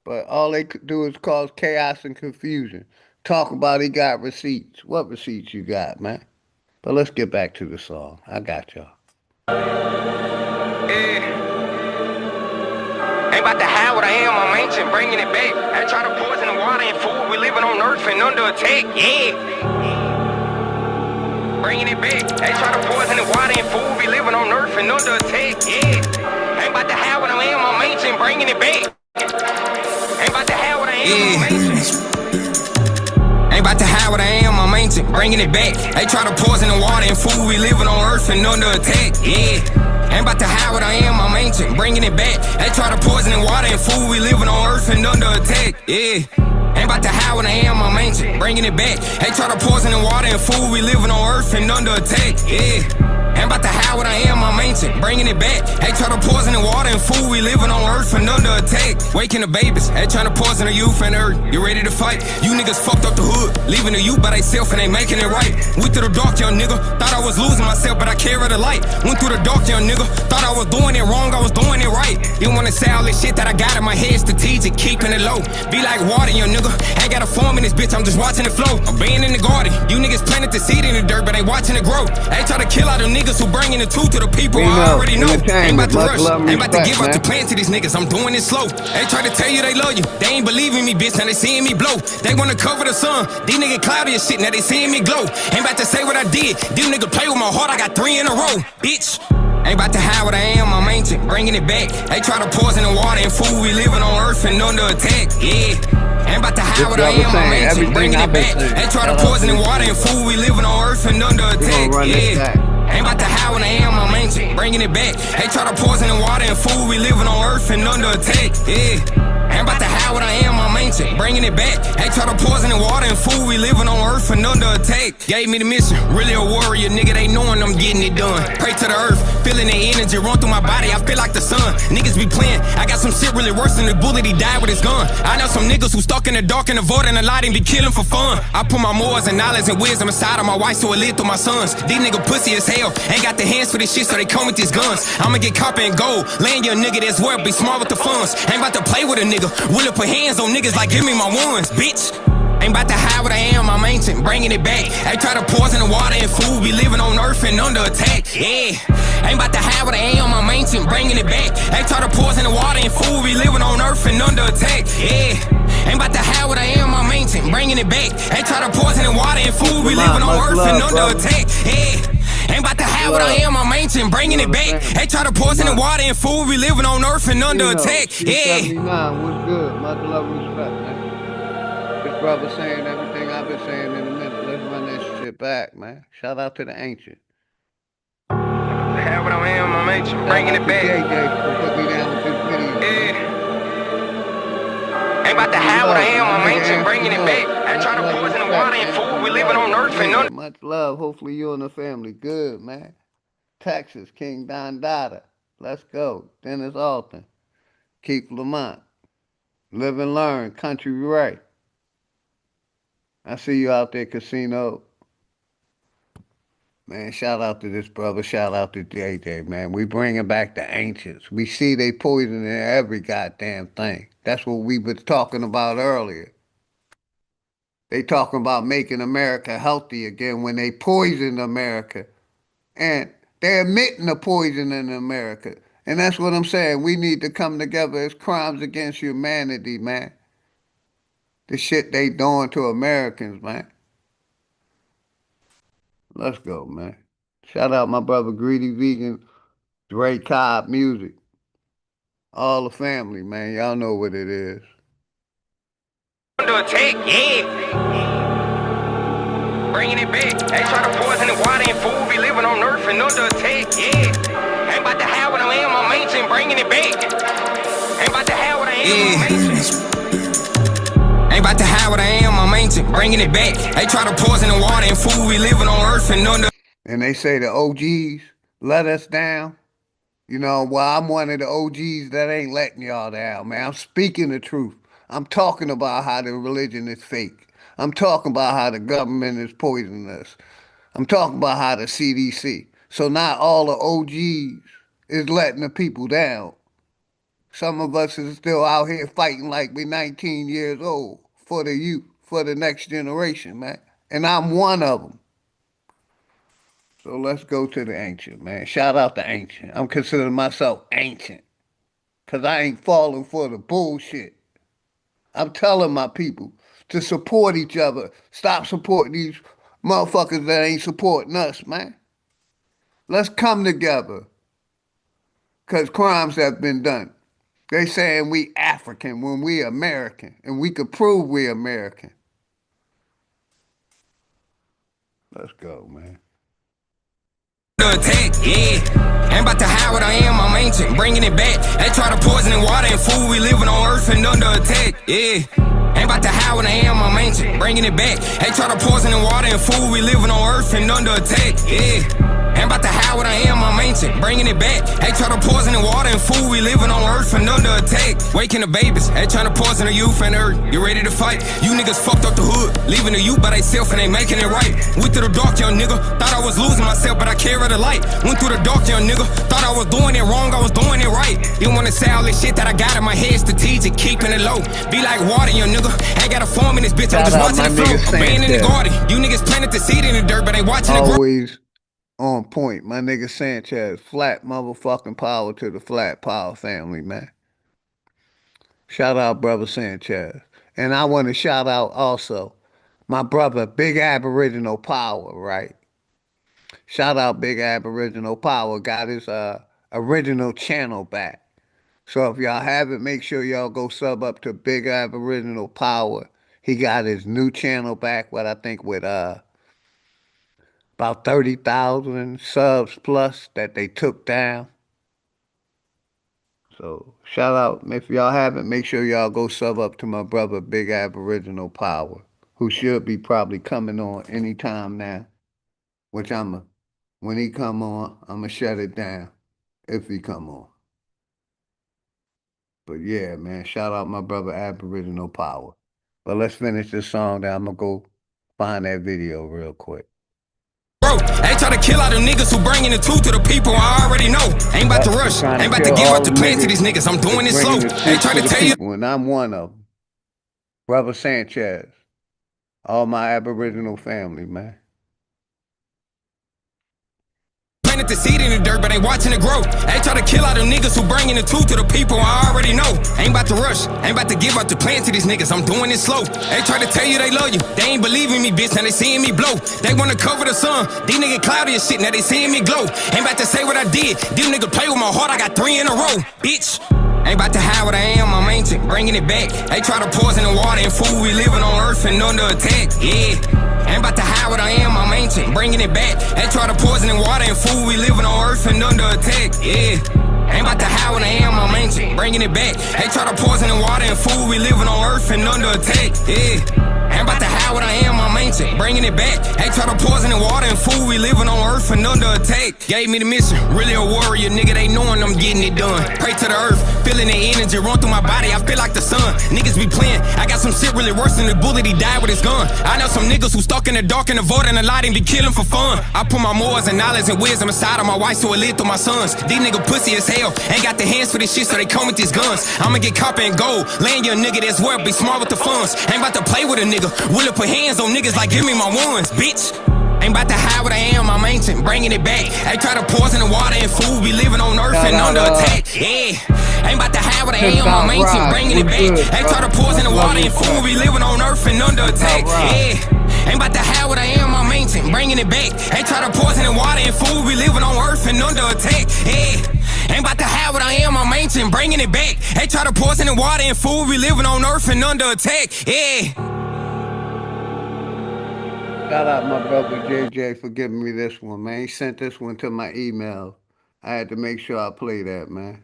but all they could do is cause chaos and confusion. Talk about he got receipts. What receipts you got, man? But let's get back to the song. I got y'all. Ain't about to hide what I am, I'm ancient, bringing it back. I try to poison the water and food, we living on earth and under attack, yeah. Bringing it back. They try to poison the water and food, we living on earth and under attack, yeah. Ain't about to hide what I am, I'm ancient, bringing it back. Ain't about to hide what I am, I'm ancient. Ain't about to hide what I am, I'm ancient, bringing it back. They try to poison the water and food, we living on earth and under attack, yeah. Ain't about to hide what I am, I'm ancient, bringing it back. They try to poison the water and food, we living on earth and under attack, yeah. Ain't about to hide what I am, I'm ancient, bringing it back. They try to poison the water and food, we living on earth and under attack, yeah. Ain't about to hide what I am, I'm ancient, bringing it back. They try to poison the water and food, we living on earth and under attack. Waking the babies, they trying to poison the youth and earth. You ready to fight? You niggas fucked up the hood, leaving the youth by theyself and they making it right. Went through the dark, young nigga, thought I was losing myself, but I carried the light. Went through the dark, young nigga, thought I was doing it wrong, I was doing it right. You wanna say all this shit that I got in my head, strategic, keeping it low. Be like water, young nigga, ain't got a form in this bitch, I'm just watching it flow. I'm being in the garden, you niggas planted the seed in the dirt, but they watching it grow. They try to kill all the niggas who bringing the truth to the people I already know. Ain't about to rush, ain't about to give up the plan to these niggas, I'm doing it slow. They try to tell you they love you, they ain't believing me, bitch, now they seeing me blow. They wanna cover the sun, these niggas cloudy as shit, now they seeing me glow. Ain't about to say what I did, these niggas play with my heart, I got 3 in a row, bitch. Ain't about to hide what I am, I'm ancient, bringing it back. They try to poison the water and food, we living on earth and under attack, yeah. Ain't about to hide what I am, I'm ancient, bringing it back. They try to poison the water and food, we living on earth and under attack, yeah. Ain't about to hide what I am, I'm ancient, bringing it back. They try to poison the water and food, we living on earth and under attack, yeah. Ain't about to hide what I am, I'm ancient, bringing it back. They try to poison the water and food, we living on earth and under attack. Gave me the mission, really a warrior, nigga, they knowing I'm getting it done. Pray to the earth, feeling the energy run through my body, I feel like the sun. Niggas be playing, I got some shit really worse than the bullet, he died with his gun. I know some niggas who stuck in the dark and avoiding the light and be killing for fun. I put my morals and knowledge and wisdom inside of my wife so it lit through my sons. These niggas pussy as hell, ain't got the hands for this shit so they come with these guns. I'ma get copper and gold, land your nigga that's worth, be smart with the funds. Ain't about to play with a nigga, will put hands on niggas like give me my ones, bitch. Ain't about to hide what I am, I'm ancient, bringing it back. They try to poison the water and food, we living on earth and under attack, yeah. Ain't about to hide what I am, I'm ancient, bringing it back. They try to poison the water and food, we living on earth and under attack, yeah. Ain't about to hide what I am, I'm ancient, bringing it back. They try to poison the water and food, we living on earth and under attack, yeah. Ain't about to hide what I am, I'm ancient, bringing it back. They try to poison the water and food, we living on earth and under attack, yeah. 79, what's good? Much love and respect, man. This brother saying everything I've been saying in a minute. Let's run this shit back, man. Shout out to the ancient. Hide what I am, I'm ancient, bringing it back. Put me down with this video. Yeah. Ain't about to hide what I am, I'm ancient, bringing it back. I try to poison the water and food, we living on earth and under. Much love. Hopefully you and the family good, man. Texas, King Don Dada. Let's go. Dennis Alton. Keith Lamont. Live and learn. Country Ray. I see you out there, Casino. Man, shout out to this brother. Shout out to JJ, man. We bringing back the ancients. We see they poisoning every goddamn thing. That's what we was talking about earlier. They talking about making America healthy again when they poisoned America. And they're admitting the poison in America. And that's what I'm saying. We need to come together as crimes against humanity, man. The shit they doing to Americans, man. Let's go, man. Shout out my brother Greedy Vegan, Dre Cobb Music. All the family, man. Y'all know what it is. Under attack, yeah. Bringing it back. They try to poison the water and food, we living on earth and under attack, yeah. Ain't about to hide what I am, I'm ancient, bringing it back. Ain't about to hide what I am, I'm ancient. Ain't about to hide what I am, I'm ancient, bringing it back. They try to poison the water and food, we living on earth and under. And they say the OGs let us down. You know, well, I'm one of the OGs that ain't letting y'all down, man. I'm speaking the truth. I'm talking about how the religion is fake. I'm talking about how the government is poisoning us. I'm talking about how the CDC. So not all the OGs is letting the people down. Some of us is still out here fighting like we 19 years old for the youth, for the next generation, man. And I'm one of them. So let's go to the ancient, man. Shout out to ancient. I'm considering myself ancient because I ain't falling for the bullshit. I'm telling my people to support each other. Stop supporting these motherfuckers that ain't supporting us, man. Let's come together because crimes have been done. They saying we African when we American, and we could prove we American. Let's go, man. Attack, yeah. Ain't about to hide what I am, I'm ancient, bringing it back. They try to poison the water and food, we living on earth and under attack, yeah. Ain't about to hide what I am, I'm ancient, bringing it back. They try to poison the water and food, we living on earth and under attack, yeah. Ain't about to hide what I am, I'm ancient, bringing it back. They try to poison the water and food, we living on earth and under attack. Waking the babies, they trying to poison the youth and earth. You ready to fight? You niggas fucked up the hood, leaving the youth by themselves and they making it right. Went through the dark, young nigga, thought I was losing myself, but I carried the light. Went through the dark, young nigga, thought I was doing it wrong, I was doing it right. You wanna say all this shit that I got in my head, strategic, keeping it low. Be like water, young nigga, ain't got a form in this bitch, I'm just watching it flow. I'm in the garden, you niggas planted the seed in the dirt, but they watching it grow. Always on point, my nigga Sanchez. Flat motherfucking power to the Flat Power family, man. Shout out brother Sanchez. And I want to shout out also my brother Big Aboriginal Power, right? shout out Big Aboriginal Power, got his original channel back. So if y'all haven't, make sure y'all go sub up to Big Aboriginal Power. He got his new channel back, what I think with about 30,000 subs plus that they took down. So shout out. If y'all haven't, make sure y'all go sub up to my brother Big Aboriginal Power, who should be probably coming on anytime now. Which when he come on, I'ma shut it down if he come on. But yeah, man, shout out my brother Aboriginal Power. But let's finish this song. Then I'm gonna go find that video real quick. Bro, ain't try to kill all them niggas who bringing the truth to the people I already know. Ain't about to rush, ain't about to give up the plan to these niggas. I'm doing it slow. Ain't try to tell you. And I'm one of them. Brother Sanchez. All my Aboriginal family, man. Planted the seed in the dirt, but ain't watching it grow. Ain't try to kill all them niggas who bringing the truth to the people I already know. Ain't about to rush, ain't about to give up the plan to these niggas. I'm doing it slow. Ain't try to tell you they love you. They ain't believing me, bitch. Now they seeing me blow. They wanna cover the sun. These niggas cloudy as shit. Now they seeing me glow. Ain't about to say what I did. These niggas play with my heart. I got 3 in a row, bitch. Ain't about to hide what I am, I'm ancient, bringing it back. They try to poison the water and food, we living on earth and under attack, yeah. Ain't about to hide what I am, I'm ancient, bringing it back. They try to poison the water and food, we living on earth and under attack, yeah. Ain't about to hide what I am, I'm ancient, bringing it back. They try to poison the water and food, we living on earth and under attack, yeah. Ain't about to hide what I am, I'm ancient, bringing it back. They try to poison the water and food, we living on earth and under attack. Gave me the mission, really a warrior, nigga, they knowing I'm getting it done. Pray to the earth, feeling the energy run through my body, I feel like the sun. Niggas be playing, I got some shit really worse than the bullet, he died with his gun. I know some niggas who stuck in the dark and avoiding the light and be killing for fun. I put my morals and knowledge and wisdom inside of my wife so it lit through my sons. These niggas pussy as hell, ain't got the hands for this shit so they come with these guns. I'ma get copper and gold, land your nigga that's worth, be smart with the funds. Ain't about to play with a nigga, will it put hands on niggas like give me my ones, bitch. Ain't about to hide what I am, I'm ancient, bringing it back. They try to poison the water and food, we living on earth and under attack, yeah. Ain't about to hide what I am, I'm ancient, bringing it back. They try to poison the water and food, we living on earth and under attack, yeah. Ain't about to hide what I am, I'm ancient, bringing it back. They try to poison the water and food, we living on earth and under attack, yeah. Ain't about to hide what I am, I'm ancient, bringing it back. They try to poison the water and food, we living on earth and under attack, yeah. Shout out my brother JJ for giving me this one, man. He sent this one to my email. I had to make sure I play that, man.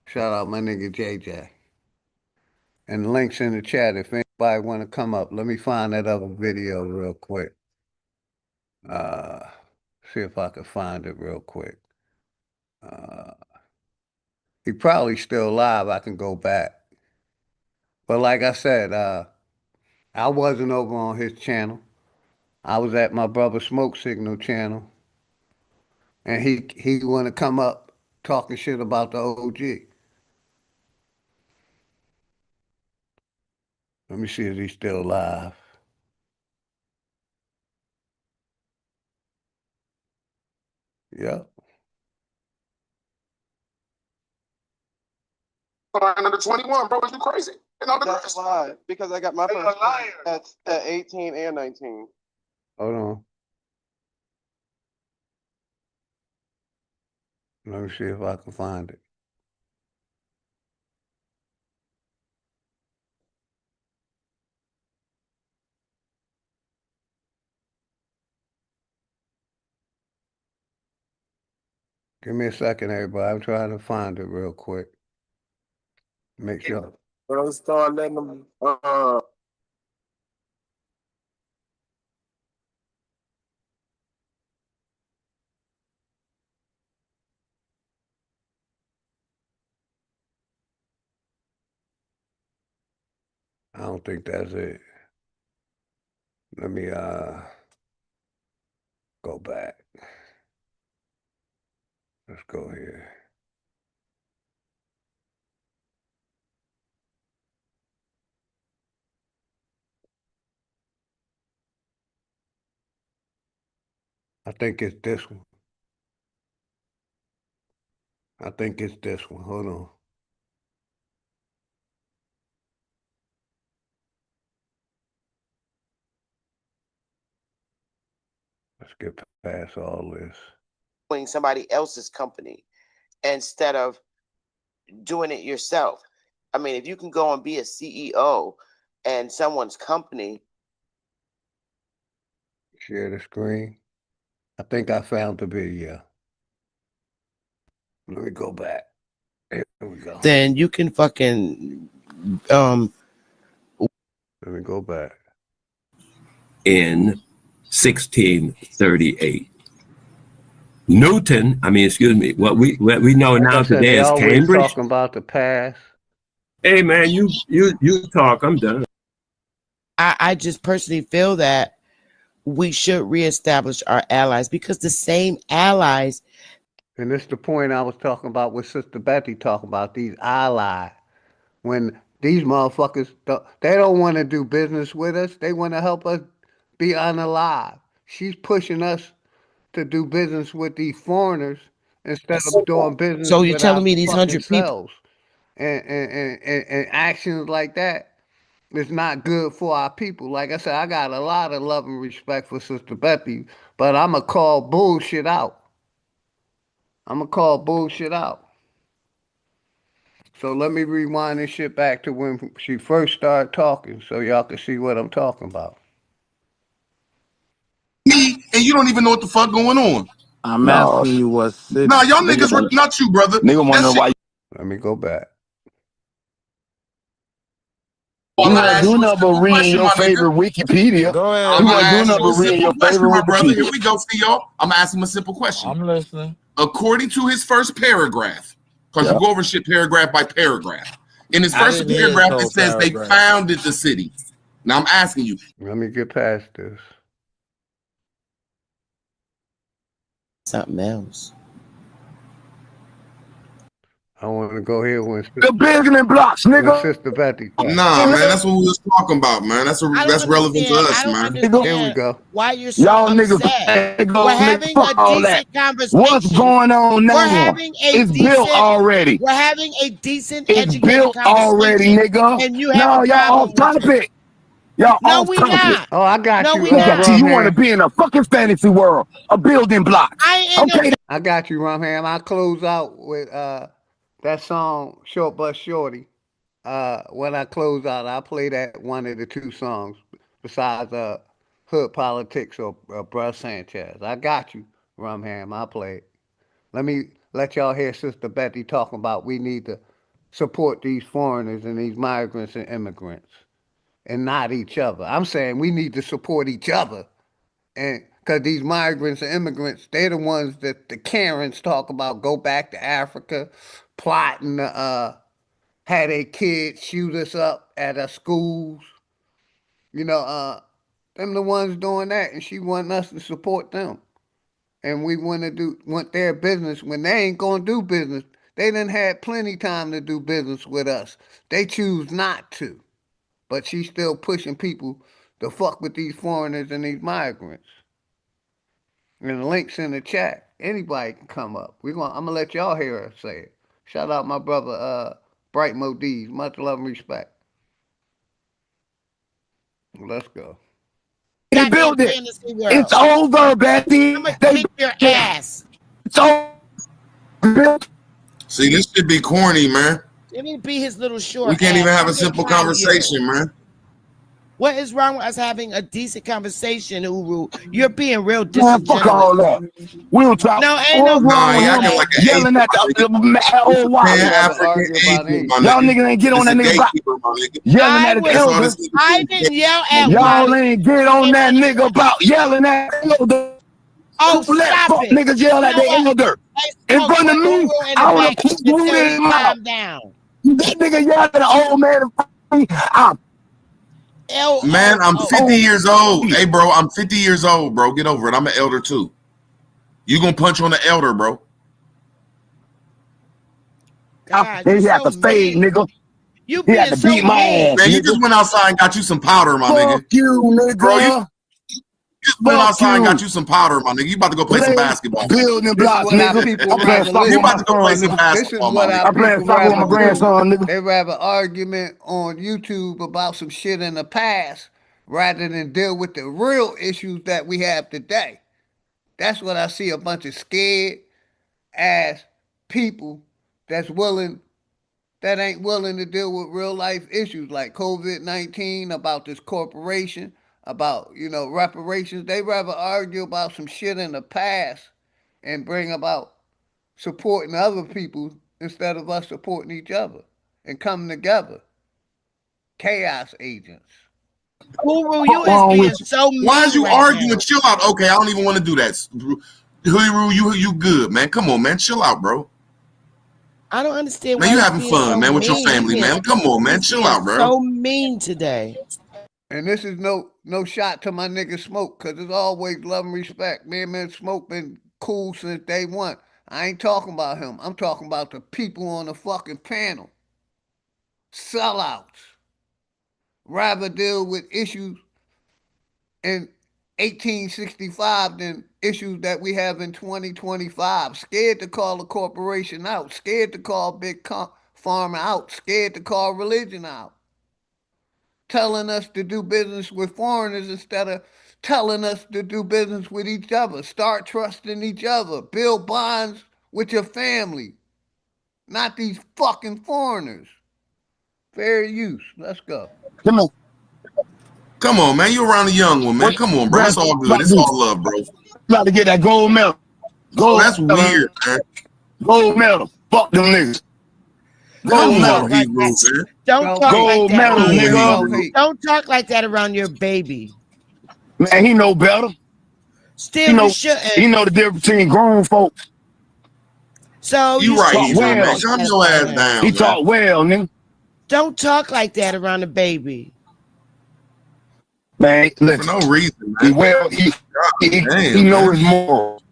Shout out my nigga JJ. And the link's in the chat if anybody want to come up. Let me find that other video real quick. See if I can find it real quick. He probably still live. I can go back. But like I said, I wasn't over on his channel. I was at my brother Smoke Signal channel. And he want to come up talking shit about the OG. Let me see if he's still alive. Yep. Under 21, bro, is you crazy? That's a lie, because I got my first at 18 and 19. Hold on. Let me see if I can find it. Give me a second, everybody. I'm trying to find it real quick. Make sure. Bro, start letting them, I don't think that's it. Let me go back. Let's go here. I think it's this one. I think it's this one. Hold on. Let's get past all this. Doing somebody else's company instead of doing it yourself. I mean, if you can go and be a CEO and someone's company. Share the screen. I think I found the video. Let me go back. Here we go. Then you can fucking Let me go back. In 1638. Newton, what we know Like now I said, today they as always Cambridge. talking about the past. Hey man, you talk, I'm done. I just personally feel that we should reestablish our allies because the same allies. And this is the point I was talking about with Sister Betty talking about these allies. When these motherfuckers, they don't want to do business with us. They want to help us be unalive. She's pushing us to do business with these foreigners instead of doing business So you're with telling our me these fucking 100 people? selves. And actions like that is not good for our people. Like I said, I got a lot of love and respect for Sister Betty, but I'm going to call bullshit out. So let me rewind this shit back to when she first started talking so y'all can see what I'm talking about. Me, and you don't even know what the fuck going on. I'm asking you what city. Nah, y'all niggas were not you, brother. Nigga wanna know why. Let me go back. You want to do nothing but reading your favorite Wikipedia. Go ahead. You want to do man. nothing but reading your favorite my brother. Here Wikipedia. we go, see y'all. I'm gonna ask him a simple question. I'm listening. According to his first paragraph, because you go over shit paragraph by paragraph. In his I first didn't hear his paragraph, whole it says they paragraph. founded the city. Now I'm asking you. Let me get past this. Something else. I want to go here when The building blocks, nigga. Sister Betty. Nah, man, that's what we was talking about, man. That's relevant to us, man. Here we go. Why you're so Y'all upset? niggas, We're having fuck a all decent that. conversation. What's going on now? We're having a It's decent, built already. We're having a decent, It's educated built conversation. already, nigga. And you have No, a y'all problem off with it. topic. Y'all No, off we topic. not. Oh, I got No, you. we not. You want to be in a fucking fantasy world, a building block. Okay. I got you, Rumham. I close out with that song "Short But Shorty." When I close out, I play that one of the two songs besides "Hood Politics" or "Bruh Sanchez." I got you, Rumham. I play it. Let me let y'all hear Sister Betty talking about we need to support these foreigners and these migrants and immigrants, and not each other. I'm saying we need to support each other. And because these migrants and immigrants, they're the ones that the Karens talk about go back to Africa, plotting to have their kids shoot us up at our schools. You know, them the ones doing that, and she want us to support them. And we want their business when they ain't gonna do business. They done had plenty time to do business with us. They choose not to. But she's still pushing people to fuck with these foreigners and these migrants. And the link's in the chat. Anybody can come up. I'm gonna let y'all hear her say it. Shout out my brother Bright Modiz. Much love and respect. Let's go. They built it. It's over, Betty. I'm gonna kick your ass. It's over. See, this should be corny, man. Let me be his little short. We can't ass. even have I'm a simple proud of you. conversation, man. What is wrong with us having a decent conversation, Uru? You're being real Man, disingenuous. fuck all that. We don't talk. No, ain't no What's wrong with all him that. like yelling at the old wife? African Asian, Y'all niggas ain't get on that nigga about yelling at his elder. I didn't yell at Y'all Wally. ain't get on that nigga about yelling at the elder. Oh, Don't let stop fuck it. niggas yell You at know the what? elder. Hey, In front of put me, Uru in the I would have back put you until in he him out. calm down. That nigga yelled at the old man in front of me. Man, I'm 50 years old. Hey, bro, I'm 50 years old, bro. Get over it. I'm an elder, too. You gonna punch on the elder, bro. God, He you're had so to fade, mean. nigga. You He had being to so beat my mean. ass, man, you nigga. just went outside and got you some powder, my nigga. Fuck you, nigga. Bro, you just went outside and got you some powder, my nigga. You about to go play some basketball. Building This is blocks, what our nigga. people I'm playing rather soccer You listen. about to go play some This is basketball, my what nigga. our I'm playing people soccer with rather my grandson, do. nigga. They rather argument on YouTube about some shit in the past rather than deal with the real issues that we have today. That's what I see, a bunch of scared ass people that ain't willing to deal with real life issues like COVID-19, about this corporation, about, reparations. They rather argue about some shit in the past and bring about supporting other people instead of us supporting each other and coming together. Chaos agents. Guru, you What's is wrong being with you? so Why is mean you right arguing? now. Chill out. Okay, I don't even want to do that. Huru, you good, man. Come on, man. Chill out, bro. I don't understand Man, why you he's having being fun, so man, with your mean. family, man. Come on, man. He's Chill being out, bro. so mean today. And this is no shot to my nigga Smoke, because it's always love and respect. Me and man Smoke been cool since day one. I ain't talking about him. I'm talking about the people on the fucking panel. Sellouts. Rather deal with issues in 1865 than issues that we have in 2025. Scared to call a corporation out. Scared to call big pharma out. Scared to call religion out. Telling us to do business with foreigners instead of telling us to do business with each other. Start trusting each other. Build bonds with your family. Not these fucking foreigners. Fair use. Let's go. Come on, man. You around the young one, man. Come on, bro. It's all good. It's all love, bro. About to get that gold medal. Oh, that's weird, man. Gold medal. Fuck them niggas. Come Gold on, medal. Hebrew, man. Don't talk like Gold that medal, around your nigga. Don't talk like that around your baby. Man, he know better. Still, you shouldn't. He know the difference between grown folks. So You right, talk Hebrew, well. man. Calm your ass down, He man. talk well, nigga. Don't talk like that around the baby. Man, listen. For no reason, He man. well, he know his morals.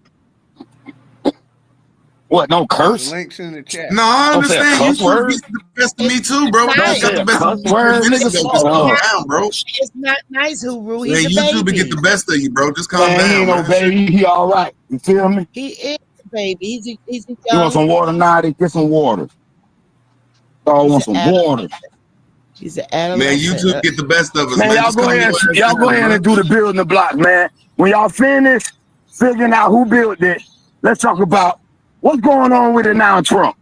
What? Don't curse? Links in the chat. No, I Don't say a understand. You cuss two word. get the best of me too, bro. It's You Don't got say the a best of cuss me word, 20 minutes nigga. ago. Just calm down, bro. It's not nice, Huru. He's Man, a you baby. two be get the best of you, bro. Just calm Man, he down, ain't no man. baby. He all right. You feel me? He is a baby. He's a You young. want some water, Naughty? Get some water. Y'all want some water. He's an adolescent. Man, you two get the best of us, Man, man. y'all Just go calm ahead. your ass Y'all go down, ahead bro. and do the building the block, man. When y'all finish figuring out who built it, let's talk about what's going on with it now, Trump.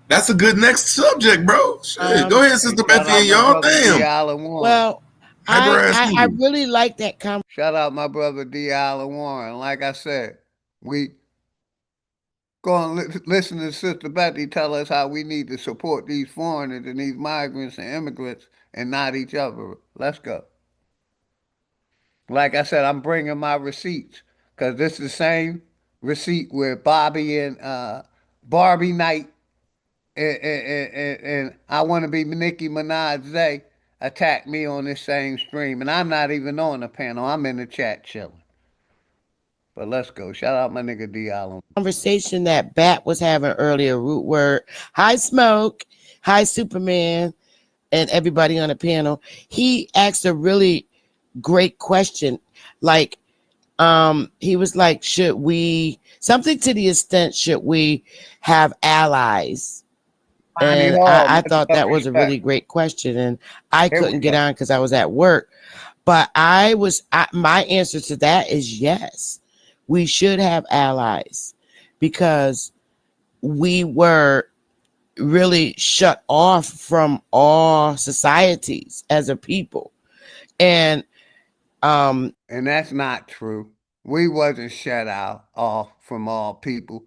That's a good next subject, bro. Shit. Go ahead, Sister Bethy and y'all. Damn. Well, Hyper ass I nigga. really like that conversation. Shout out my brother D. Allen Warren. Like I said, we go and listen to Sister Betty tell us how we need to support these foreigners and these migrants and immigrants and not each other. Let's go. Like I said, I'm bringing my receipts because this is the same receipt where Bobby and Barbie Knight and I want to be Nicki Minaj they attacked me on this same stream, and I'm not even on the panel. I'm in the chat chilling. But let's go. Shout out my nigga D. Allen. Conversation that Bat was having earlier. Root word. Hi, Smoke. Hi, Superman, and everybody on the panel. He asked a really great question. Like, he was like, should we, something to the extent, should we have allies? And I thought that was a really great question, and I couldn't get on because I was at work. But my answer to that is yes, we should have allies because we were really shut off from all societies as a people, and that's not true. We wasn't shut off from all people.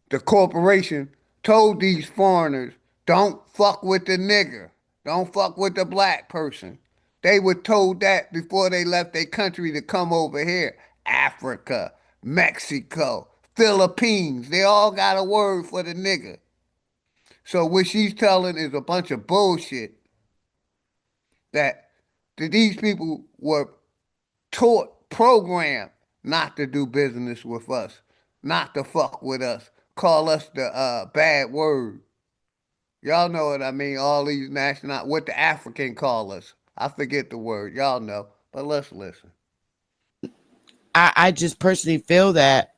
The corporation told these foreigners, don't fuck with the nigger. Don't fuck with the black person. They were told that before they left their country to come over here. Africa, Mexico, Philippines, they all got a word for the nigger. So what she's telling is a bunch of bullshit that these people were taught, programmed not to do business with us, not to fuck with us, call us the bad word. Y'all know what I mean. All these what the African call us. I forget the word. Y'all know. But let's listen. I just personally feel that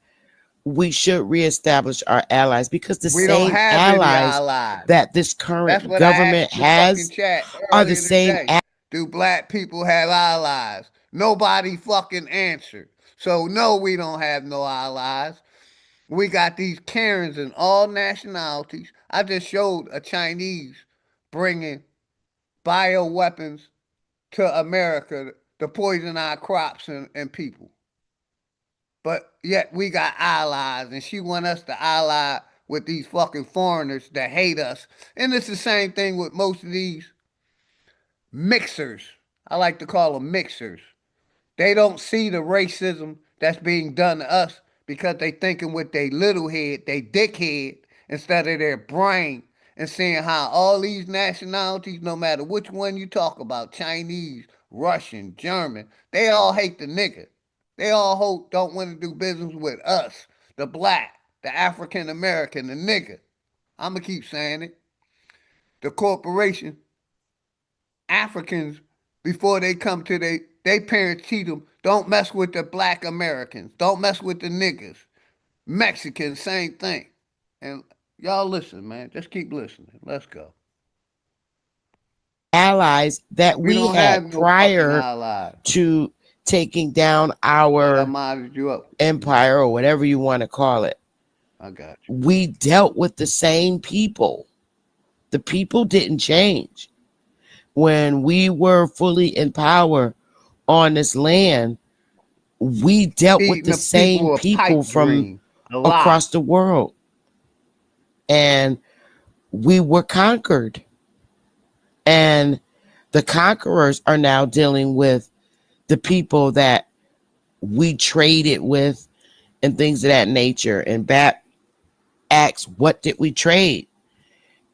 we should reestablish our allies because the we don't same have allies that this current That's government has are the same. Do black people have allies? Nobody fucking answered. So no, we don't have no allies. We got these Karens in all nationalities. I just showed a Chinese bringing bioweapons to America to poison our crops and people. But yet we got allies, and she want us to ally with these fucking foreigners that hate us. And it's the same thing with most of these mixers. I like to call them mixers. They don't see the racism that's being done to us because they thinking with their little head, they dickhead, instead of their brain, and seeing how all these nationalities, no matter which one you talk about, Chinese, Russian, German, they all hate the nigga. They all don't want to do business with us, the black, the African American, the nigga. I'm going to keep saying it. The corporation, Africans, before they come to they parents teach them, don't mess with the black Americans. Don't mess with the niggas. Mexicans, same thing. And y'all listen, man. Just keep listening. Let's go. Allies that we don't had have no prior fucking allies. to taking down But I our modded you up. empire or whatever you want to call it. I got you. We dealt with the same people. The people didn't change. When we were fully in power on this land, we dealt with Feeding the the same people a people pipe from dream, a lie. across the world. And we were conquered. And the conquerors are now dealing with the people that we traded with and things of that nature. And Bat asks, what did we trade?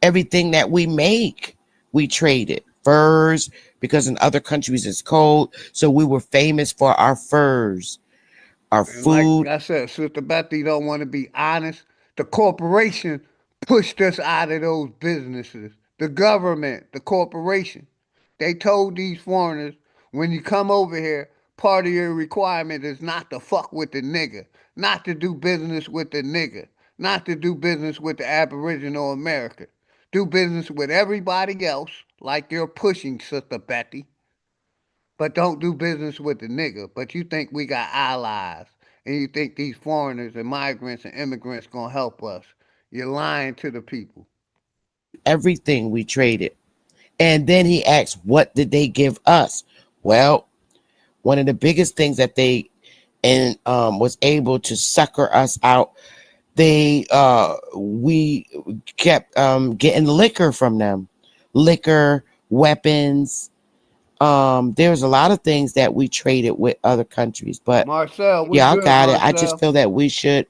Everything that we make, we traded. Furs, because in other countries it's cold. So we were famous for our furs, our And food. like I said, Sister Betty don't want to be honest. The corporation pushed us out of those businesses. The government, the corporation. They told these foreigners, when you come over here, part of your requirement is not to fuck with the nigga, not to do business with the nigga, not to do business with the Aboriginal America. Do business with everybody else, like you're pushing, Sister Betty. But don't do business with the nigga. But you think we got allies, and you think these foreigners and migrants and immigrants gonna help us. You're lying to the people. Everything we traded. And then he asked, what did they give us? Well, one of the biggest things that they was able to sucker us out, we kept getting liquor from them. Liquor, weapons. There's a lot of things that we traded with other countries, but Marcel, we yeah, I good, got it. I Marcel. just feel that we should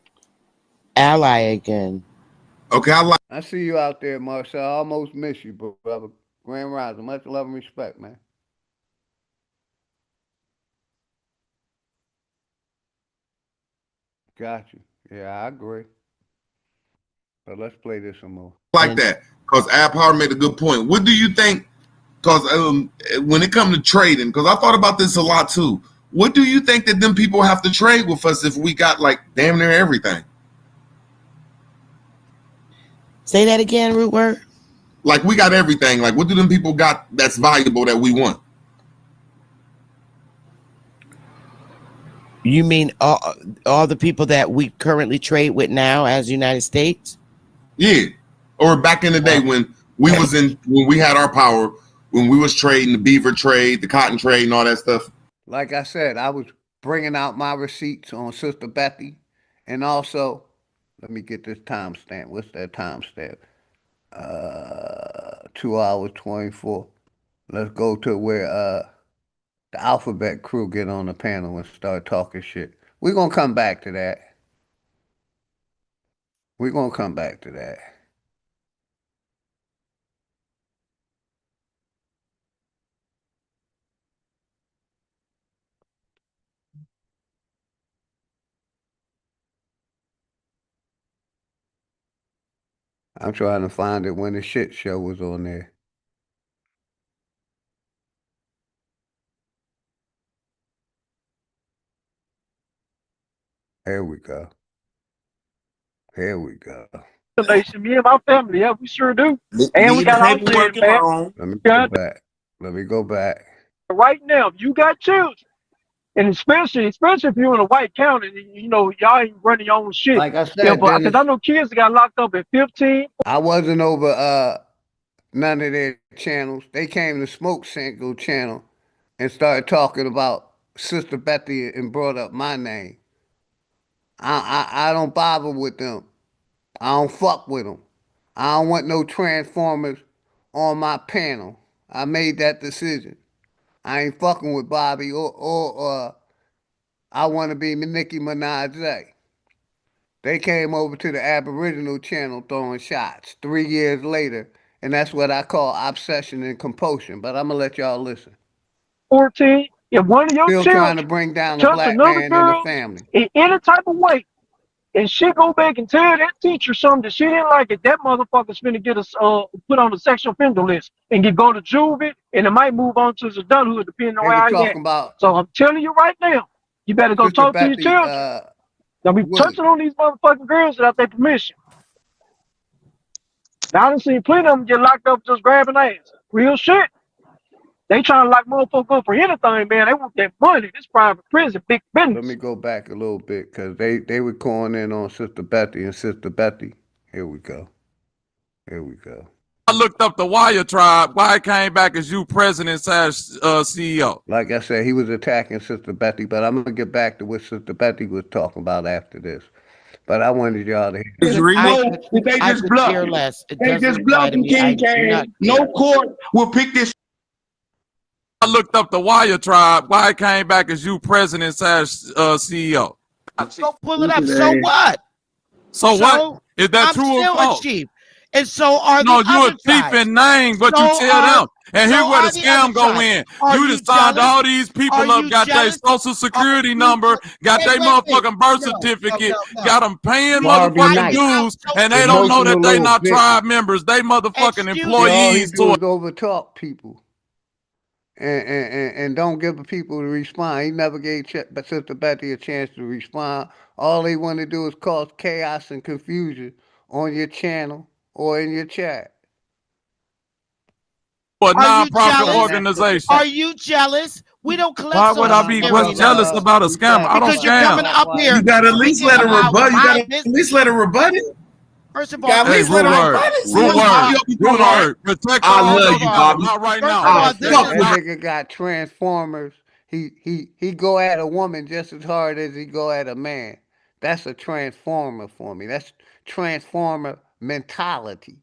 ally again. Okay, I see you out there, Marcel. I almost miss you, brother. Grand Rising. Much love and respect, man. Got you. Yeah, I agree. But let's play this some more. like that, because Ab Power made a good point. What do you think? Because when it comes to trading, because I thought about this a lot too. What do you think that them people have to trade with us if we got like damn near everything? Say that again, Root Word. Like we got everything. Like what do them people got that's valuable that we want? You mean all the people that we currently trade with now as United States? Yeah. Or back in the day when we had our power, when we was trading the beaver trade, the cotton trade, and all that stuff. Like I said, I was bringing out my receipts on Sister Betty, and also, let me get this timestamp. What's that timestamp? 2 hours 24. Let's go to where the alphabet crew get on the panel and start talking shit. We're gonna come back to that. We're gonna come back to that. I'm trying to find it when the shit show was on there. Here we go. Here we go. Me and my family, yeah, we sure do. And we got our land back. Let me go back. Let me go back. Right now, if you got children, And especially if you're in a white county, you know, y'all ain't running your own shit. Like I said, Because Dennis, I know kids that got locked up at 15. I wasn't over none of their channels. They came to Smoke Single channel and started talking about Sister Betty and brought up my name. I don't bother with them. I don't fuck with them. I don't want no Transformers on my panel. I made that decision. I ain't fucking with Bobby or I want to be Nicki Minaj. They came over to the Aboriginal channel throwing shots 3 years later, and that's what I call obsession and compulsion. But I'm gonna let y'all listen. 14. If one of your Still trying to children bring down a touch black another man in the girl family. in any type of way, and she go back and tell that teacher something that she didn't like it, that motherfucker's finna get us put on the sexual offender list and go to juvie, and it might move on to his adulthood depending on They were how he talking acts. about So I'm telling you right now, you better go Sister talk to your Betty children. Don't be Willie. touching on these motherfucking girls without their permission. Now I done seen plenty of them get locked up just grabbing ass. Real shit. They trying to lock motherfuckers up for anything, man. They want that money. This private prison, big business. Let me go back a little bit because they were calling in on Sister Betty and Sister Betty. Here we go. Here we go. I looked up the Wire Tribe. Why it came back as you president / CEO? Like I said, he was attacking Sister Betty, but I'm gonna get back to what Sister Betty was talking about after this. But I wanted y'all to hear. I could care less. It doesn't apply to me. I do not care. No court will pick this. I looked up the Wire Tribe. Why it came back as you president / CEO? Go pull it up. So what? So what? Is that I'm true or still false? a chief, and so are No, the you other a chief tribes. in name, but you So tell them. And so here where the are the other scam go tribes. in. Are You you just signed jealous? all these people Are up, you got their jealous? social security Are you number, got wait, their wait, wait. motherfucking birth No, certificate, no. got them paying Harvey motherfucking Knight, dues, and they social don't know that emotional they little not bitch. tribe members. They motherfucking Excuse See, all he employees do to is overtalk people and don't give the people to respond. He never gave Sister Betty a chance to respond. All they want to do is cause chaos and confusion on your channel or in your chat. a Are you non-profit jealous? organization. Are you jealous? We don't collect Why would I social be security jealous numbers. about a scammer? I don't Because you're coming scam. up here You gotta at least speaking let her about rebut. You my gotta at business. least let her rebut it. First of You gotta all, at Hey, least let her rebut it. See, root word. Protect I your love own you, motherfucker. Bobby. Not right First now. of all, Like I this said, is that nigga got Transformers. He go at a woman just as hard as he go at a man. That's a transformer for me. That's transformer mentality.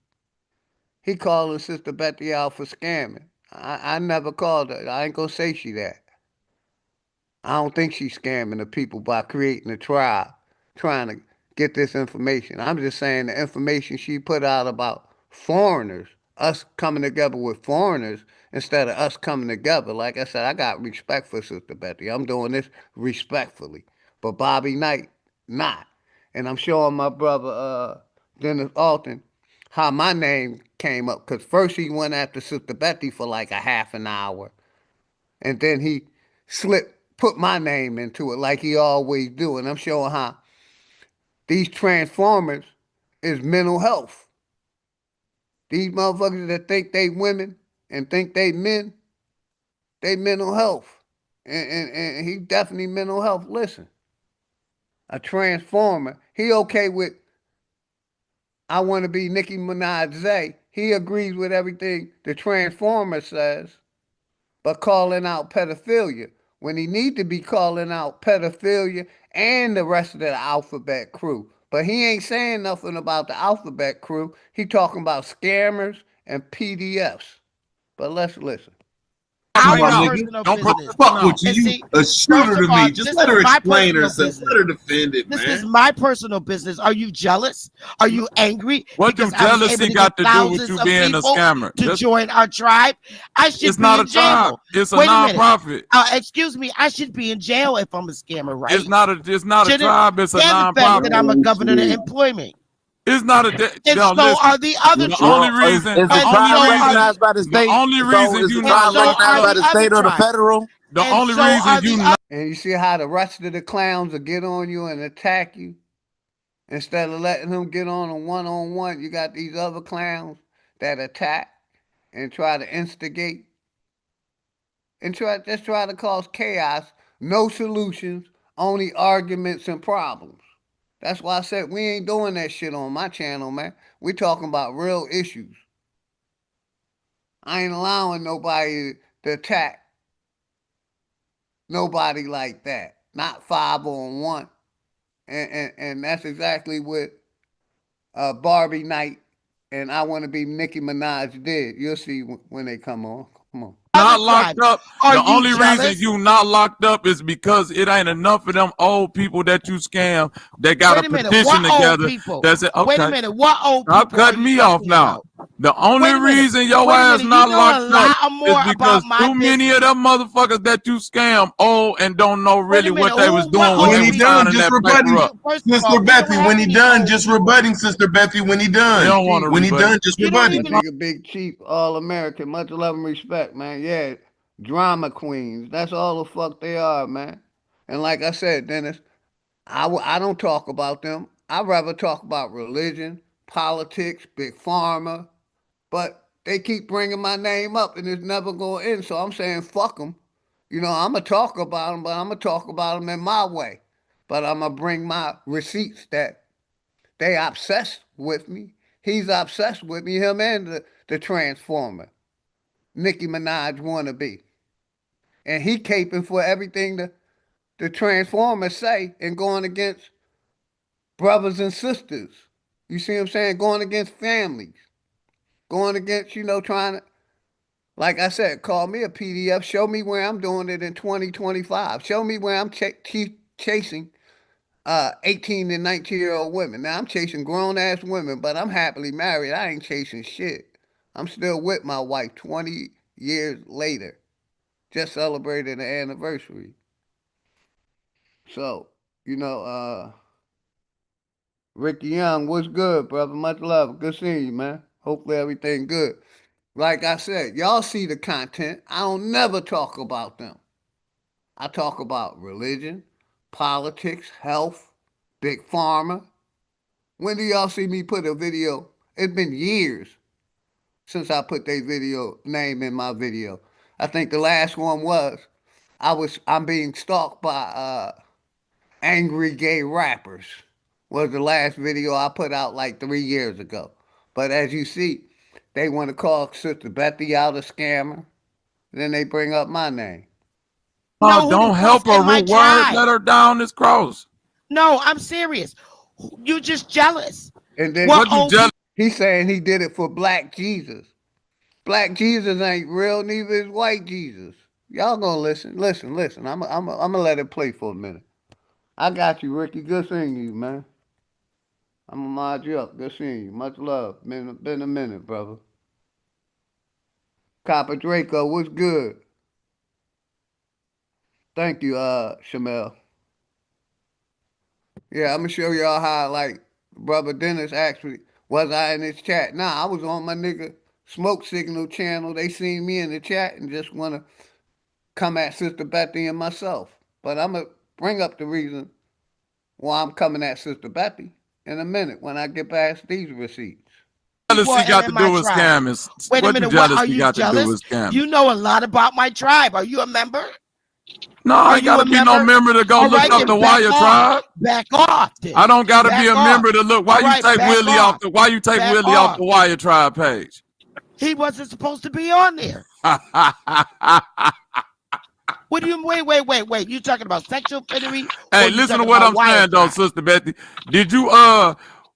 He called her Sister Betty out for scamming. I never called her. I ain't gonna say she that. I don't think she's scamming the people by creating a tribe, trying to get this information. I'm just saying the information she put out about foreigners, us coming together with foreigners instead of us coming together. Like I said, I got respect for Sister Betty. I'm doing this respectfully. But Bobby Knight, not. And I'm showing my brother Dennis Alton how my name came up. Because first he went after Sister Betty for like a half an hour. And then he put my name into it like he always do. And I'm showing how these transformers is mental health. These motherfuckers that think they women and think they men, they mental health. And he definitely mental health. Listen, a transformer, he okay with, I want to be Nicki Minaj. He agrees with everything the transformer says, but calling out pedophilia when he need to be calling out pedophilia and the rest of the alphabet crew. But he ain't saying nothing about the alphabet crew. He talking about scammers and PDFs. But let's listen. our nigga. personal Don't business. fuck with you. And You see, a shooter first to of all, me. Just this let is her my explain personal herself. business. Let her defend it, This man. is my personal business. Are you jealous? Are you angry What do because I was able jealousy to got get to do with thousands you of being a people scammer? to join our tribe? I should It's be not in a tribe. jail. It's a Wait a minute. non-profit. Excuse me. I should be in jail if I'm a scammer, right? It's not a Shouldn't tribe. It's a and the fact that I'm a non-profit. governor of employment. It's not a. And No, so listen. are the other The tribes. only reason. And The only so are reason. the, The only reason you and not so are the other tribes. federal? The And only so reason are you the not. And you see how the rest of the clowns will get on you and attack you? Instead of letting them get on a one-on-one, you got these other clowns that attack and try to instigate and try to cause chaos No solutions, only arguments and problems. That's why I said we ain't doing that shit on my channel, man. We talking about real issues. I ain't allowing nobody to attack nobody like that. Not 5-on-1. And that's exactly what Barbie Knight and I Want to Be Nicki Minaj did. You'll see when they come on. Come on. Not locked up. Are The you only jealous? reason you not locked up is because it ain't enough of them old people that you scam that got Wait a a minute, petition what old together. people? That's it. Okay. Wait a minute, what old Stop people are cutting you me off talking now. about? The only Wait a minute. reason your Wait a ass minute, not you know locked a lot up more is about because my too many of them motherfuckers that you scam old and don't know really minute, what they was doing what when When they he was done, signing just that paper rebutting, up. First of Sister all, we don't Bethy. have When he any done, old just people. rebutting, Sister Bethy. When he They done, don't want to when he rebut. done, just You don't rebutting. even Nigga, Big Chief, All American, much love and respect, man. Yeah, drama queens. That's all the fuck they are, man. And like I said, Dennis, I don't talk about them. I'd rather talk about religion, politics, big pharma, but they keep bringing my name up and it's never going to end. So I'm saying fuck them. You know, I'm going to talk about them, but I'm going to talk about them in my way. But I'm going to bring my receipts that they obsessed with me. He's obsessed with me, him and the Transformer, Nicki Minaj wannabe. And he caping for everything the Transformers say and going against brothers and sisters. You see what I'm saying? Going against families. Going against, trying to, like I said, call me a PDF. Show me where I'm doing it in 2025. Show me where I'm chasing 18 and 19-year-old women. Now I'm chasing grown-ass women, but I'm happily married. I ain't chasing shit. I'm still with my wife 20 years later. Just celebrated an anniversary. So, Ricky Young, what's good, brother? Much love. Good seeing you, man. Hopefully everything good. Like I said, y'all see the content. I don't never talk about them. I talk about religion, politics, health, big pharma. When do y'all see me put a video? It's been years since I put their video name in my video. I think the last one was I'm being stalked by angry gay rappers. Was the last video I put out like 3 years ago. But as you see, they want to call Sister Bethy out a scammer. Then they bring up my name. No, don't help her. Root word. Let her down this cross. No, I'm serious. You just jealous. And then what you jealous? He's saying he did it for Black Jesus. Black Jesus ain't real, neither is white Jesus. Y'all gonna listen. Listen. I'm gonna let it play for a minute. I got you, Ricky. Good seeing you, man. I'm gonna mod you up. Good seeing you. Much love. Been a minute, brother. Copper Draco, what's good? Thank you, Shamel. Yeah, I'm gonna show y'all how, like, brother Dennis actually, was I in this chat? Nah, I was on my nigga Smoke Signal channel. They seen me in the chat and just wanna come at Sister Bethy and myself. But I'm gonna bring up the reason why I'm coming at Sister Bethy in a minute when I get past these receipts. Jealousy got to do with scamming. Wait a minute, what are you got to do jealous? with scamming? You know a lot about my tribe. Are you a member? No, I ain't got to be no member to go look up the Wire tribe. Back off. Then. I don't got to be a member to look. Why you take Willie off the? Why you take Willie off the Wire tribe page? He wasn't supposed to be on there. What do you wait? You talking about sexual pedigree? Hey, listen to what I'm saying though, Sister Bethy. Did you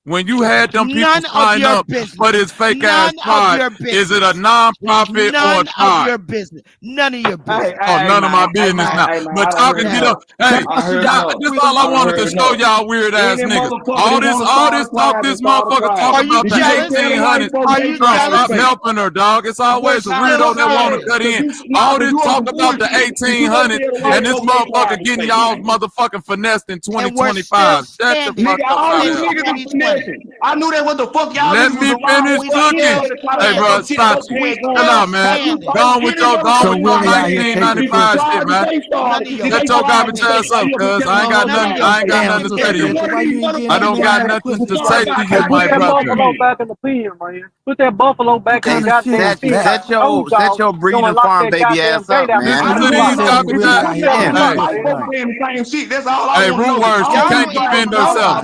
when you had them people sign up for this fake ass tribe, is it a non-profit or a tribe? None of your business. None of your business. None of my business now. But y'all can get up. Hey, that's all I wanted to show y'all weird ass niggas. All this talk, this motherfucker talk about the 1800s. Stop helping her, dog. It's always a weirdo that want to cut in. All this talk about the 1800s and this motherfucker getting y'all motherfucking finessed in 2025. Shut the fuck up. listen. I knew that what the fuck y'all Let niggas was me around finish with cooking. Hey, bro, stop it. Chill out, man. Gone with your So 1995 shit, man. Shut your garbage ass up, cuz I ain't got nothing to say to you. I don't got nothing to say to you, Put my that brother. buffalo back in the pen, man. Put that buffalo back in the goddamn pen. Set your Don't breeding lock farm that baby goddamn ass gate up, out man. Listen to you these out. garbage Put ass. that Hey, the same shit. That's all I hey, want to Root know. Word, she can't defend herself.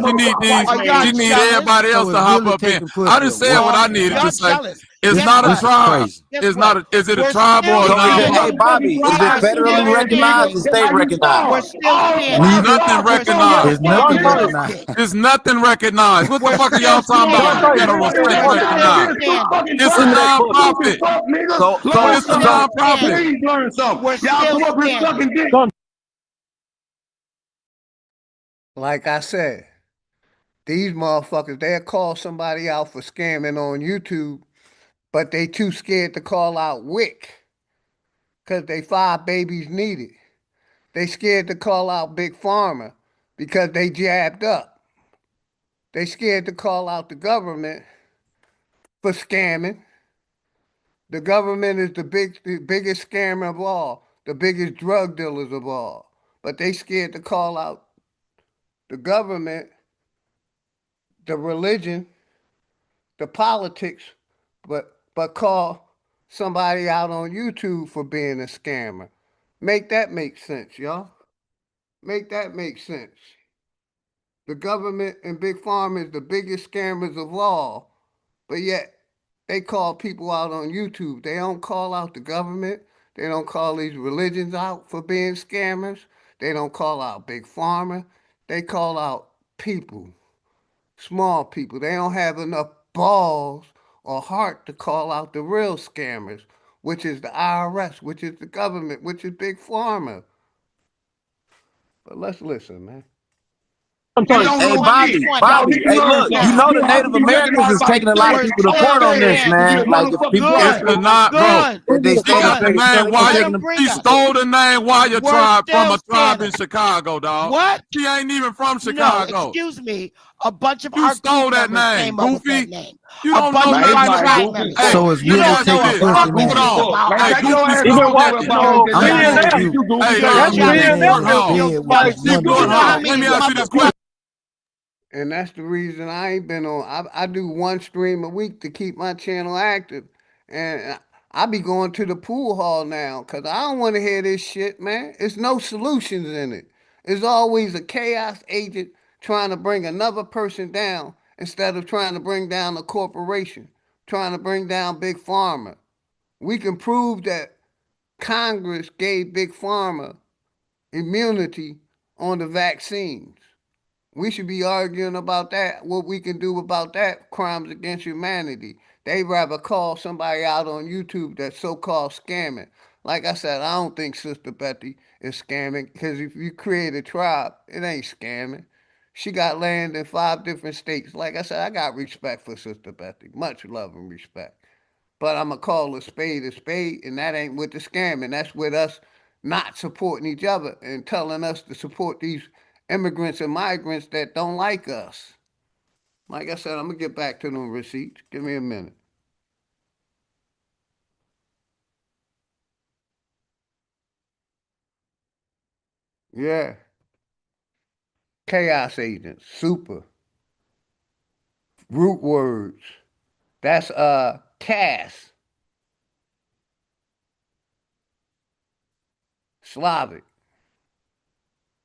She need everybody else to hop up in. I just said what I needed to say. It's not a tribe. It's not a, is it a tribe or a So is it, hey non? Bobby, is it federally recognized or state recognized? We're still There's standing. nothing recognized. There's nothing recognized. What the We're fuck are still y'all talking about? standing. Federal state We're still recognized. standing. It's a non-profit. We're It's a still non-profit. standing. Please learn something. We're Y'all still come up here standing. sucking dick. Like I said, these motherfuckers, they'll call somebody out for scamming on YouTube, but they too scared to call out WIC because they 5 babies needed. They scared to call out Big Pharma because they jabbed up. They scared to call out the government for scamming. The government is the biggest scammer of all, the biggest drug dealers of all. But they scared to call out the government, the religion, the politics, but call somebody out on YouTube for being a scammer. Make that make sense, y'all. Make that make sense. The government and Big Pharma is the biggest scammers of all, but yet they call people out on YouTube. They don't call out the government. They don't call these religions out for being scammers. They don't call out Big Pharma. They call out people, small people. They don't have enough balls or heart to call out the real scammers, which is the IRS, which is the government, which is Big Pharma. But let's listen, man. Hey Bobby, hey look, you know the Native Americans is taking a lot of people to court on this, man. Like if people It's the not, bro. they She got the name Wire. taking She stole the name Wire tribe from a tribe standing. in Chicago, dog. What? She ain't even from No, Chicago. excuse me. A bunch of You our stole group that members name, came up with Goofy. that name. You A don't bunch know of our nothing tribe about members. Hey, So it's You really don't know taking a pussy, fucking man. shit Hold on. about Hey, our Goofy He been stole that. watching Hey, CNN. hey, That's Fort CNN. Hall. Like, Hey, Fort Hall. Let me ask you this question. And that's the reason I ain't been on. I do one stream a week to keep my channel active. And I be going to the pool hall now because I don't want to hear this shit, man. It's no solutions in it. It's always a chaos agent trying to bring another person down instead of trying to bring down a corporation, trying to bring down Big Pharma. We can prove that Congress gave Big Pharma immunity on the vaccines. We should be arguing about that, what we can do about that, crimes against humanity. They rather call somebody out on YouTube that's so-called scamming. Like I said, I don't think Sister Betty is scamming, because if you create a tribe, it ain't scamming. She got land in 5 different states. Like I said, I got respect for Sister Betty. Much love and respect. But I'm going to call a spade, and that ain't with the scamming. That's with us not supporting each other and telling us to support these immigrants and migrants that don't like us. Like I said, I'm going to get back to them receipts. Give me a minute. Yeah. Chaos agents, super. Root words. That's Cass. Slavic.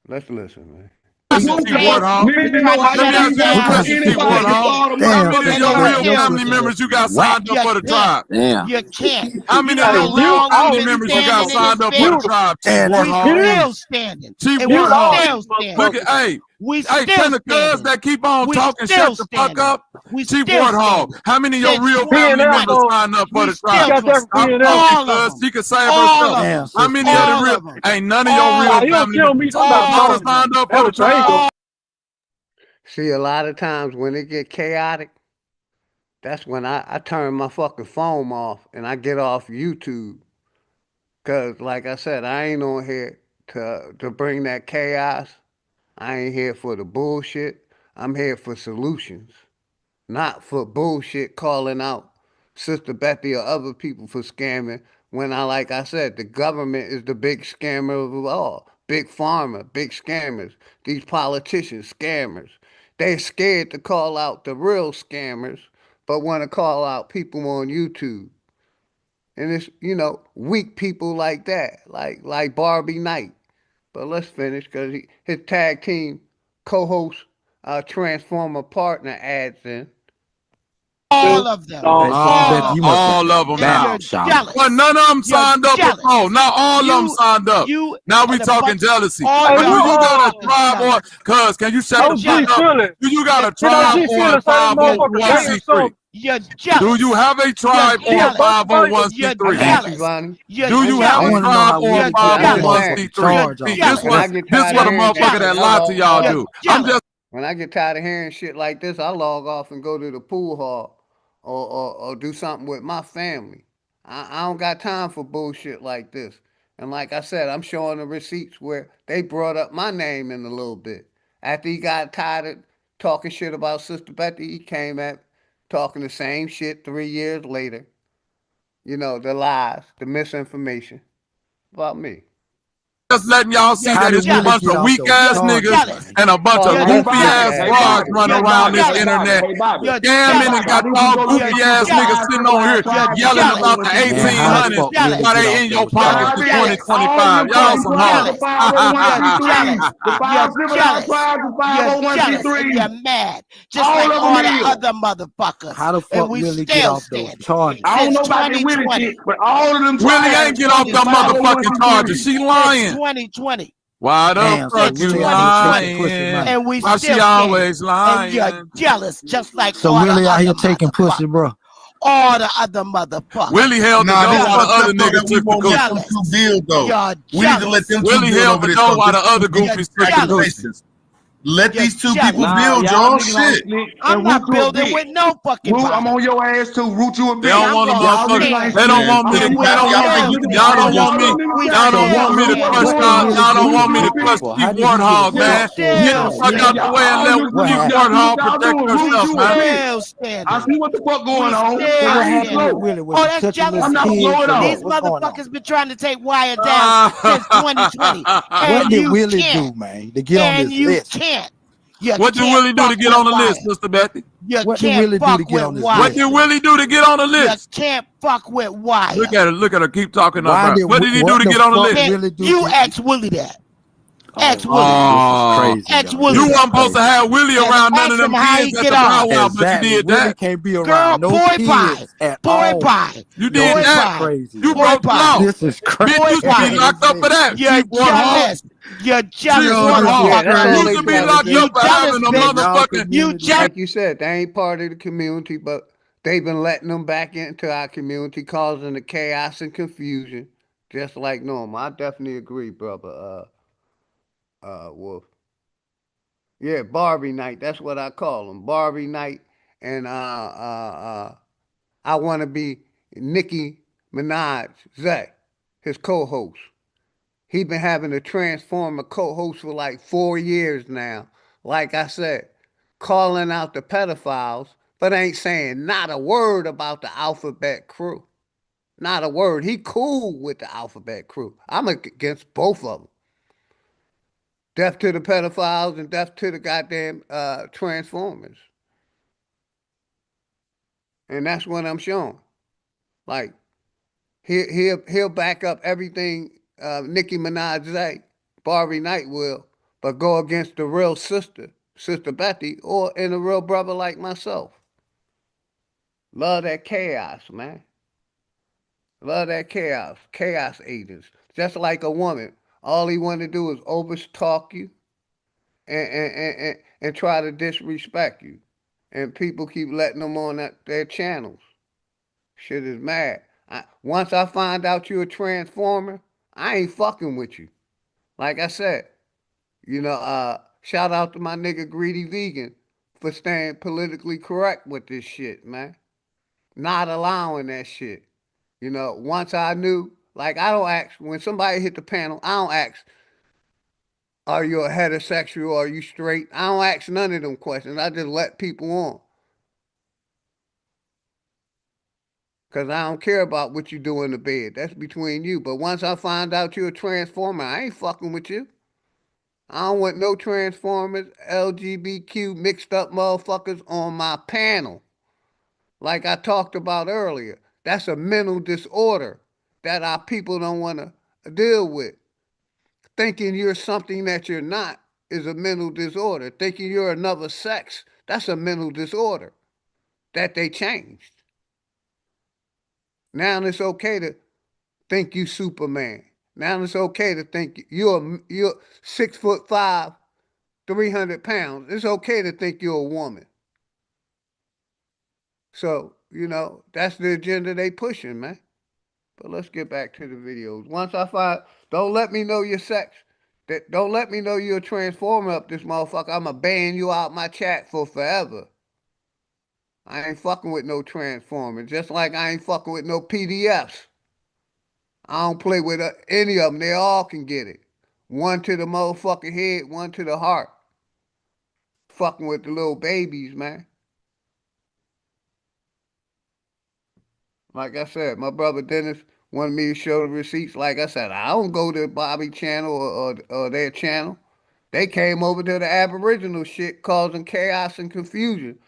Let's listen, man. Question, T. Warthog. Let me ask you this question, T. Warthog. How many of your real family members you got signed up for the tribe? You can't. How many of your real family members you got signed up for the tribe, T. Warthog? We're still standing. T. And we're Warthog. still standing. Look at, hey, can the cuz that keep on talking shut the fuck up? T. Warthog. How many of your real family members signed up for the tribe? Stop talking, cuz. She can save herself. How many of the real? Ain't none of your real family members signed up for the tribe. See, a lot of times when it get chaotic, that's when I turn my fucking phone off and I get off YouTube. Cause like I said, I ain't on here to bring that chaos. I ain't here for the bullshit. I'm here for solutions. not for bullshit calling out Sister Betty or other people for scamming. When like I said, the government is the big scammer of all. Big pharma, big scammers. These politicians, scammers. They're scared to call out the real scammers, but want to call out people on YouTube. And it's, weak people like that, like Barbie Knight. But let's finish because his tag team co-host, Transformer partner adds in. All of them. All of them now. But none of them signed up before. Not all of them signed up. Now we talking jealousy. But do you got a tribe or, cuz, can you shut the fuck up? Do you got a tribe or a 501c3? You're jealous. Do you have a tribe or a 501c3? Do you have a tribe or a 501c3? This what a motherfucker that lied to y'all do. I'm just. When I get tired of hearing shit like this, I log off and go to the pool hall or do something with my family. I don't got time for bullshit like this. And like I said, I'm showing the receipts where they brought up my name in a little bit. After he got tired of talking shit about Sister Betty, he came at talking the same shit 3 years later. The lies, the misinformation about me. Just letting y'all see that it's a bunch of weak ass niggas and a bunch of goofy ass frauds running around this internet. Scamming and got all goofy ass niggas sitting on here yelling about the 1800s while they in your pockets for 2025. Y'all some hoes. You're mad. Just like all the other motherfuckers. How the fuck Willie get off those charges? I don't know about the Willie shit, but all of them Willie ain't get off them motherfucking charges. She lying. 2020. Why the fuck you lying? And we Why still she always and lying? you're jealous, just like So all Willie the out other here taking pussy, bro. all the other motherfuckers. Willie held the door while the other niggas took the jealous. cookies. Build though. You're We need to let them two Willie build held over the this. door while the This other is big goofies took the accusations. cookies. Let these two people Nah, build, y'all y'all. niggas don't Shit. slick I'm and not root you a building bitch. with no fucking Root, body. I'm on your ass too. Root you a bitch. They don't want a motherfucker. They don't want me to. They don't want me. Y'all don't want me. Y'all don't want me to crush y'all. Y'all don't want me to crush Chief Warthog, man. Get the fuck out the way and let Chief Warthog protect herself, man. I see what the fuck going on. So what I ain't happened with slow. Willie? Oh, Was he that's touching jealous. I'm little not kids slow at or all. what? These What's going on? motherfuckers been trying to take Wire down since 2020. What And did you Willie can't. do, man, to get on And this you list? can't. You What did can't Willie do to fuck get on the with list, Wire. Sister Betty? You What did can't Willie do to fuck get with on this Wire. What did list? Willie do to get on the You list? can't fuck with Wire. Look at her, keep talking Why about. did What did he do what to the get on the fuck list? Willie do? You ask Willie that. Ask Willie. Oh, Ask y'all. Willie you that. weren't supposed to have Willie And around none of ask them him how kids he at get the off. powwow, but you Exactly. did Willie that. can't be Girl, around no boy kids pie. at Boy all. pie. You Yo, did this that. is crazy. You Boy broke the pie. law. This is crazy. Bitch, you should be locked up for that. You're Chief Warthog. jealous. You're Chief jealous, Warthog. Yeah, that's all You they should be trying to locked do. up for jealous, having a bitch. motherfucking. You jealous. Like you said, they ain't part of the community, but they've been letting them back into our community, causing the chaos and confusion, just like normal. I definitely agree, brother. Wolf. Yeah, Barbie Night. That's what I call them, Barbie Night. And I want to be Nicki Minaj, Zay, his co-host. He been having a Transformer co-host for like 4 years now. Like I said, calling out the pedophiles, but ain't saying not a word about the Alphabet Crew. Not a word. He cool with the Alphabet Crew. I'm against both of them. Death to the pedophiles and death to the goddamn Transformers. And that's what I'm showing. Like he'll back up everything Nicki Minaj say, Barbie Knight will, but go against the real sister, Sister Betty, or in a real brother like myself. Love that chaos, man. Love that chaos. Chaos agents. Just like a woman. All he want to do is overtalk you and try to disrespect you. And people keep letting them on their channels. Shit is mad. Once I find out you're a transformer, I ain't fucking with you. Like I said, shout out to my nigga Greedy Vegan for staying politically correct with this shit, man. Not allowing that shit. Once I knew, like I don't ask, when somebody hit the panel, I don't ask, are you a heterosexual? Are you straight? I don't ask none of them questions. I just let people on. Because I don't care about what you do in the bed. That's between you. But once I find out you're a transformer, I ain't fucking with you. I don't want no transformers, LGBTQ mixed up motherfuckers on my panel. Like I talked about earlier. That's a mental disorder that our people don't want to deal with. Thinking you're something that you're not is a mental disorder. Thinking you're another sex, that's a mental disorder that they changed. Now it's okay to think you Superman. Now it's okay to think you're 6'5", 300 pounds. It's okay to think you're a woman. So, that's the agenda they pushing, man. But let's get back to the videos. Once I find, don't let me know your sex. Don't let me know you're a transformer up this motherfucker. I'ma ban you out my chat for forever. I ain't fucking with no transformer. Just like I ain't fucking with no PDFs. I don't play with any of them. They all can get it. One to the motherfucking head, one to the heart. Fucking with the little babies, man. Like I said, my brother Dennis wanted me to show the receipts. Like I said, I don't go to Bobby channel or their channel. They came over to the Aboriginal shit causing chaos and confusion.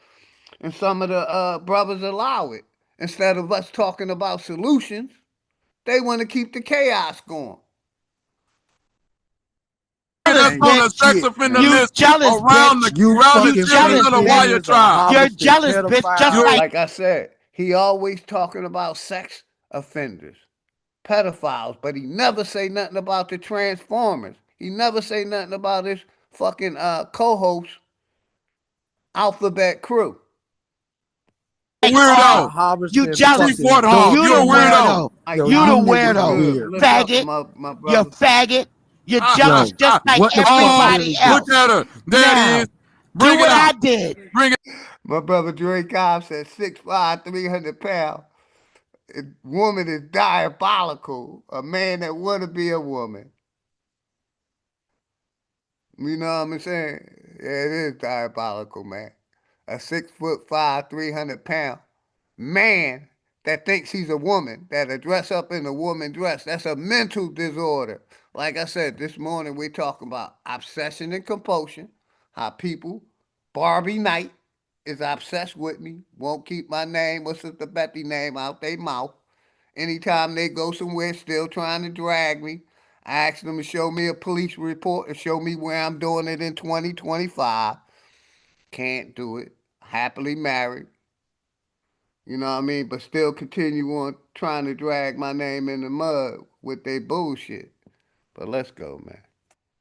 And some of the brothers allow it. Instead of us talking about solutions, they want to keep the chaos going. That's on the sex offender list around the children of the Wire tribe. You're jealous, bitch. Just like I said, he always talking about sex offenders, pedophiles, but he never say nothing about the transformers. He never say nothing about his fucking co-host, Alphabet Crew. Weirdo. You jealous. You a weirdo. You the weirdo. Faggot. You're faggot. You're jealous just like everybody else. Look at her. There it is. Bring it out. I did. Bring it. My brother Dre Cobb said 6'5", 300 pounds. A woman is diabolical. A man that want to be a woman. You know what I'm saying? Yeah, it is diabolical, man. A 6'5", 300 pound man that thinks he's a woman, that'll dress up in a woman dress. That's a mental disorder. Like I said, this morning we're talking about obsession and compulsion, how people, Barbie Knight is obsessed with me, won't keep my name or Sister Betty name out their mouth. Anytime they go somewhere, still trying to drag me. I asked them to show me a police report and show me where I'm doing it in 2025. Can't do it. Happily married. You know what I mean? But still continue on trying to drag my name in the mud with their bullshit. But let's go, man.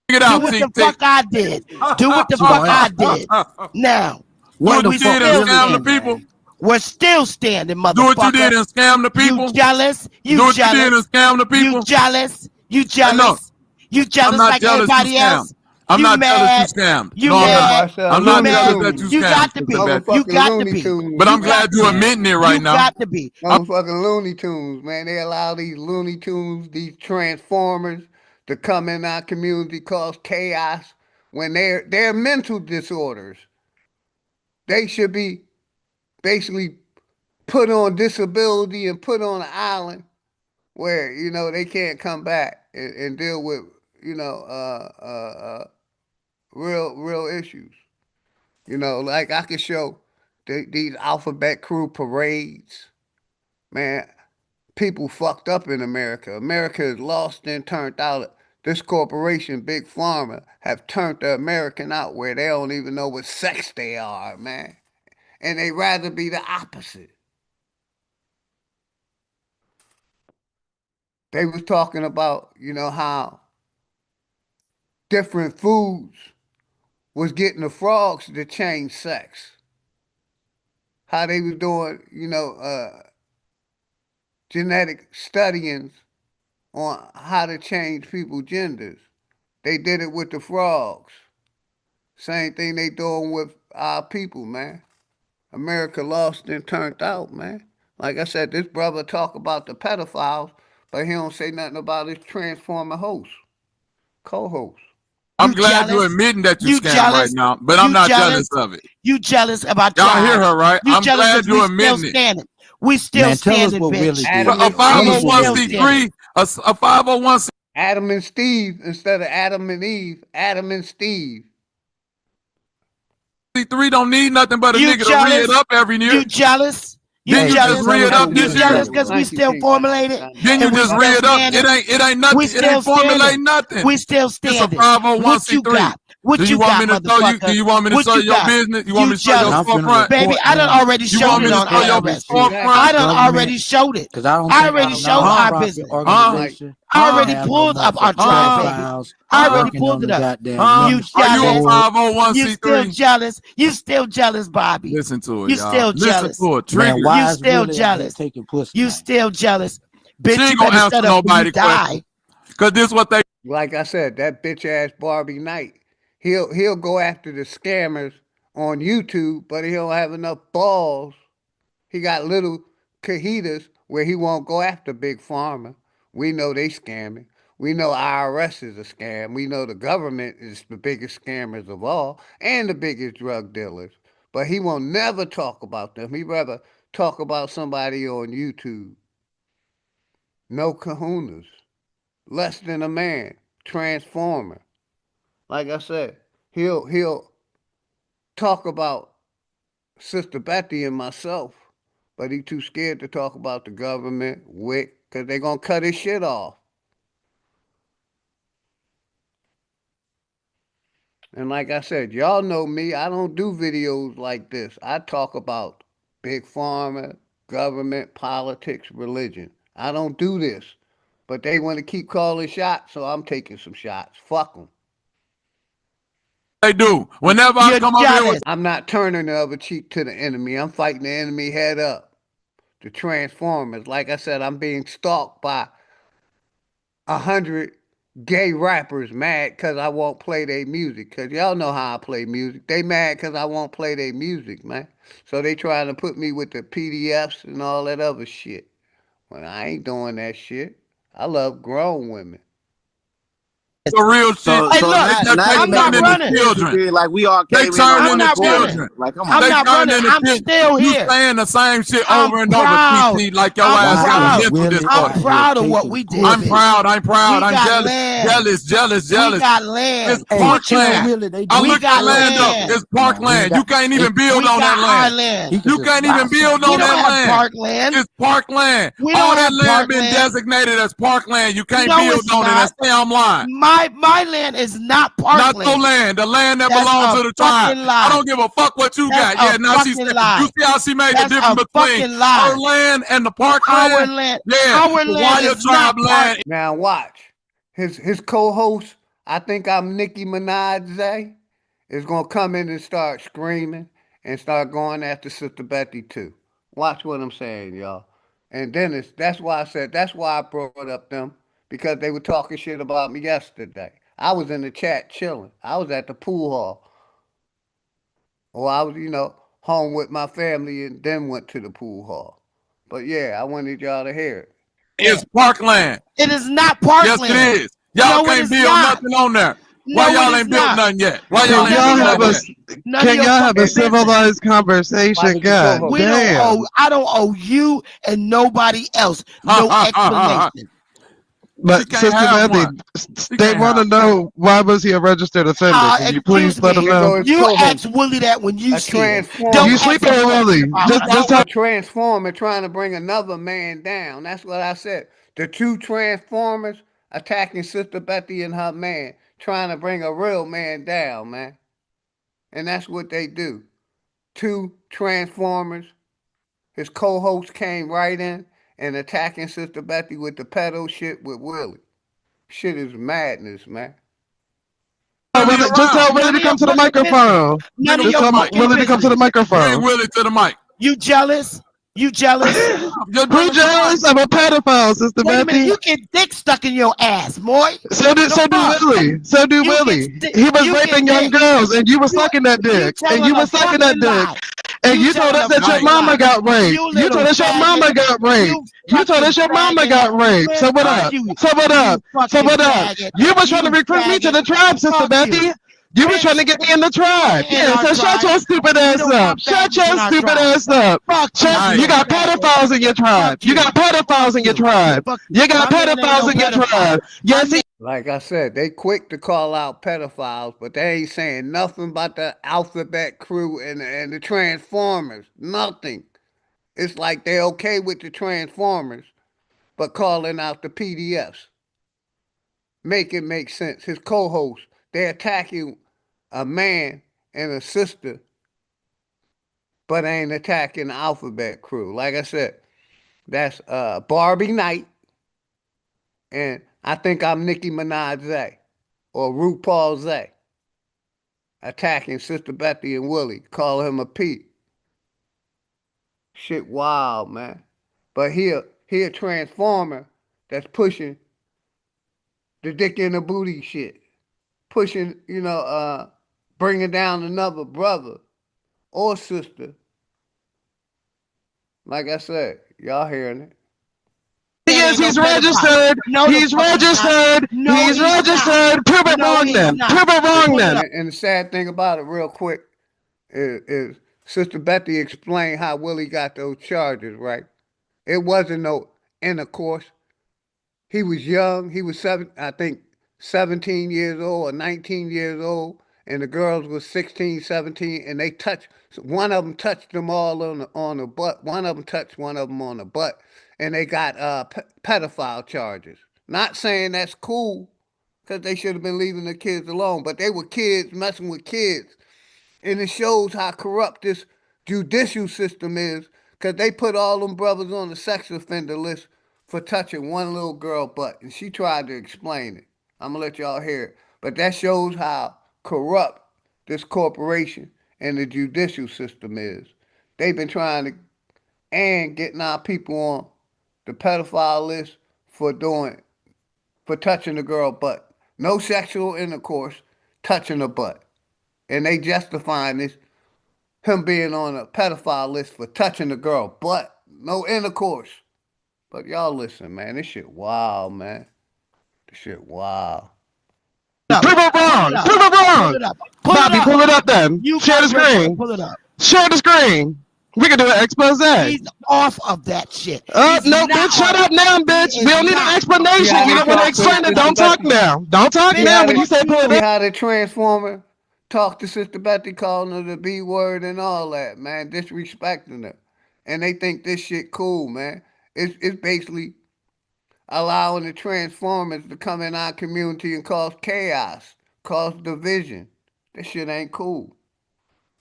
Do what the fuck I did. Do what the fuck I did. Now, what you did and scam the people? We're still standing, motherfucker. Do what you did and scam the people? You jealous? Do what you did and scam the people? You jealous? You jealous? You jealous like everybody else? I'm not jealous you scammed. You no, mad? I'm not jealous that you scammed. You got to be. You got to be. But I'm glad you're admitting it right now. You got to be. Motherfucking Looney Tunes, man. They allow these Looney Tunes, these Transformers, to come in our community, cause chaos when they're mental disorders. They should be basically put on disability and put on an island where, they can't come back and deal with, real issues. Like I could show these Alphabet Crew parades. Man, people fucked up in America. America is lost and turned out. This corporation, Big Pharma, have turned the American out where they don't even know what sex they are, man. And they rather be the opposite. They was talking about, how different foods was getting the frogs to change sex. How they was doing, genetic studyings on how to change people's genders. They did it with the frogs. Same thing they doing with our people, man. America lost and turned out, man. Like I said, this brother talk about the pedophiles, but he don't say nothing about his transformer host, co-host. I'm glad you're admitting that you scammed right now, but I'm not jealous of it. You jealous about y'all hear her, right? I'm glad you're admitting it. We still Man, tell us standing, what bitch. Willie did. Adam A and Steve. 501c3, a 501c. Adam and Steve instead of Adam and Eve. Adam and Steve. 3 don't need nothing but a You nigga to re it jealous? up every year. You jealous? You Then you just jealous? re it up You this year. jealous because we still formulated? Then you and we just still re it up. standing? It ain't nothing. We It still ain't formulating standing. nothing. We still It's a standing. 501c3. What you got? What Do you you want got, me to show you? motherfucker? Do you want me to What show you your got? business? You want me to show jealous. your I'm finna storefront? Baby, I done already You showed want me it to on show your ARS. storefront? I done already showed it. Because I don't I think already our showed our nonprofit business. organization I already have no pulled up our track, baby. pedophiles I already working pulled on it the up. goddamn You ministry Are you a jealous? You still 501c3? jealous? You still jealous, Bobby? Listen to it, You y'all. still Listen jealous? to it. Man, Trigger. why You is still Willie out here jealous? taking pussy? You still jealous? Bitch, She you ain't gonna better answer shut up when you nobody question. die. Cause this what they Like I said, that bitch ass Barbie Knight. He'll go after the scammers on YouTube, but he don't have enough balls. He got little cajitas where he won't go after Big Pharma. We know they scamming. We know IRS is a scam. We know the government is the biggest scammers of all and the biggest drug dealers. But he will never talk about them. He'd rather talk about somebody on YouTube. No kahunas. Less than a man. Transformer. Like I said, he'll talk about Sister Betty and myself, but he too scared to talk about the government, WIC, because they're going to cut his shit off. And like I said, y'all know me. I don't do videos like this. I talk about big pharma, government, politics, religion. I don't do this. But they want to keep calling shots, so I'm taking some shots. Fuck them. do. Whenever I come up here with I'm not turning the other cheek to the enemy. I'm fighting the enemy head up. The Transformers. Like I said, I'm being stalked by 100 gay rappers mad because I won't play their music. Because y'all know how I play music. They mad because I won't play their music, man. So they trying to put me with the PDFs and all that other shit. Well, I ain't doing that shit. I love grown women. the real shit. So I'm not running. Children. Like we all They came turn in into on children. Like, come I'm on. not running. I'm still You here. saying the same shit I'm over and proud. over, PT, like your I'm ass proud. got a mental Willie disorder. I'm proud of what we did. I'm proud. I'm proud. We I'm got jealous. land. Jealous. We got land. It's Hey, parkland. Willie, they I We looked got the land land. up. It's parkland. You can't even build We on got that our land. land. You can't even build We on don't that have land. parkland. It's parkland. We All don't that have land been parkland. designated as parkland. You can't No, build it's on it and not. say I'm lying. My land is not Not parkland. your land, the land that That's belongs a to the tribe. fucking lie. I don't give a fuck what you That's got. Yeah, a now she fucking said, lie. you see how she made That's the difference a between fucking lie. her land and the park Our land? land. Yeah, Our the land Wire is not tribe land. Now watch. His co-host, I think I'm Nicki Minaj, is going to come in and start screaming and start going after Sister Betty too. Watch what I'm saying, y'all. And then that's why I brought up them, because they were talking shit about me yesterday. I was in the chat chilling. I was at the pool hall. Or I was, home with my family and then went to the pool hall. But yeah, I wanted y'all to hear it. It's parkland. It is not Yes, parkland. it is. Y'all No, it can't is build not. nothing on there. No, Why y'all it is ain't built not. nothing yet? Why No, y'all ain't built none of nothing yet? None of your fucking civilized conversation? God We don't owe. I don't owe you and nobody else no explanation. But Sister Betty, they want to know, why was he a registered offender? Can you please let them know? You asked Willie that when you see him. You sleep on Willie. Just a transformer trying to bring another man down. That's what I said. The two transformers attacking Sister Betty and her man, trying to bring a real man down, man. And that's what they do. Two transformers. His co-host came right in and attacking Sister Betty with the pedo shit with Willie. Shit is madness, man. Just tell Willie to come to the microphone. Just tell Willie to come to the microphone. Bring Willie to the mic. You jealous? You jealous? Who jealous? I'm a pedophile, Sister Wait a minute, Betty. you get dick stuck in your ass, boy. So do Willie. So do Willie. He was raping young girls, and you were sucking that dick. And you were sucking that dick. And you told us that your mama got raped. You told us your mama got raped. You told us your mama got raped. So what up? So what up? So what up? You were trying to recruit me to the tribe, Sister Betty. You were trying to get me in the tribe. Yeah, so shut your stupid ass up. Shut your stupid ass up. You got pedophiles in your tribe. You got pedophiles in your tribe. You got pedophiles in your tribe. Yes, like I said, they quick to call out pedophiles, but they ain't saying nothing about the alphabet crew and the Transformers. Nothing. It's like they're okay with the Transformers, but calling out the PDFs. Make it make sense. His co-host, they're attacking a man and a sister, but ain't attacking the alphabet crew. Like I said, that's Barbie Knight, and I think I'm Nicki Minaj Zay, or RuPaul Zay, attacking Sister Betty and Willie, call him a P. Shit wild, man. But he a transformer that's pushing the dick in the booty shit. Pushing, bringing down another brother or sister. Like I said, y'all hearing it. Yes, he's registered. He's registered. He's registered. Prove it wrong then. Prove it wrong then. And the sad thing about it, real quick, is Sister Betty explained how Willie got those charges, right? It wasn't no intercourse. He was young. He was 17 years old or 19 years old, and the girls was 16, 17, and they touched. One of them touched them all on the butt. One of them touched one of them on the butt, and they got pedophile charges. Not saying that's cool, because they should have been leaving the kids alone, but they were kids messing with kids. And it shows how corrupt this judicial system is, because they put all them brothers on the sex offender list for touching one little girl butt. And she tried to explain it. I'm going to let y'all hear it. But that shows how corrupt this corporation and the judicial system is. They've been trying to, and getting our people on the pedophile list for touching the girl butt. No sexual intercourse, touching a butt. And they justifying this, him being on a pedophile list for touching the girl butt. No intercourse. But y'all listen, man, this shit wild, man. This shit wild. Prove it wrong. Prove it wrong. Bobby, pull it up then. Share the screen. Pull it up. Share the screen. We can do an expose. He's off of that shit. No, bitch, shut up now, bitch. We don't need an explanation. We don't want to explain it. Don't talk now. Don't talk now when you say pull it See up. how the Transformer talk to Sister Betty, calling her the B word and all that, man, disrespecting her. And they think this shit cool, man. It's basically allowing the Transformers to come in our community and cause chaos, cause division. This shit ain't cool.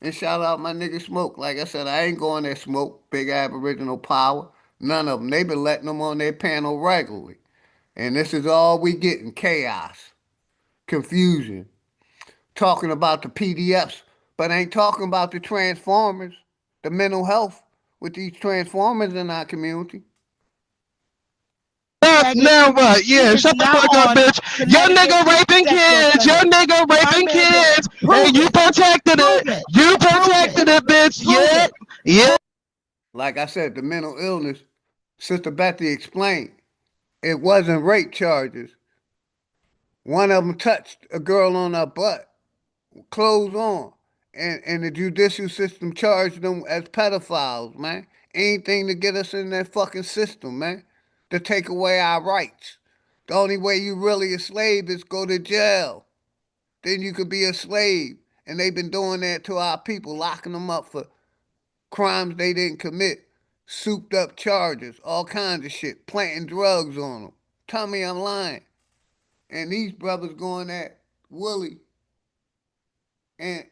And shout out my nigga Smoke. Like I said, I ain't going there, Smoke. Big Aboriginal power. None of them. They been letting them on their panel regularly. And this is all we getting, chaos, confusion. Talking about the PDFs, but ain't talking about the Transformers, the mental health with these Transformers in our community. Now what? Yeah, shut the fuck up, bitch. Your nigga raping kids. Your nigga raping kids. And you protected it. You protected it, bitch. Yeah. Yeah. Like I said, the mental illness, Sister Betty explained, it wasn't rape charges. One of them touched a girl on her butt, clothes on, and the judicial system charged them as pedophiles, man. Anything to get us in that fucking system, man, to take away our rights. The only way you really a slave is go to jail. Then you could be a slave. And they've been doing that to our people, locking them up for crimes they didn't commit, souped up charges, all kinds of shit, planting drugs on them. Tell me I'm lying. And these brothers going at Willie, and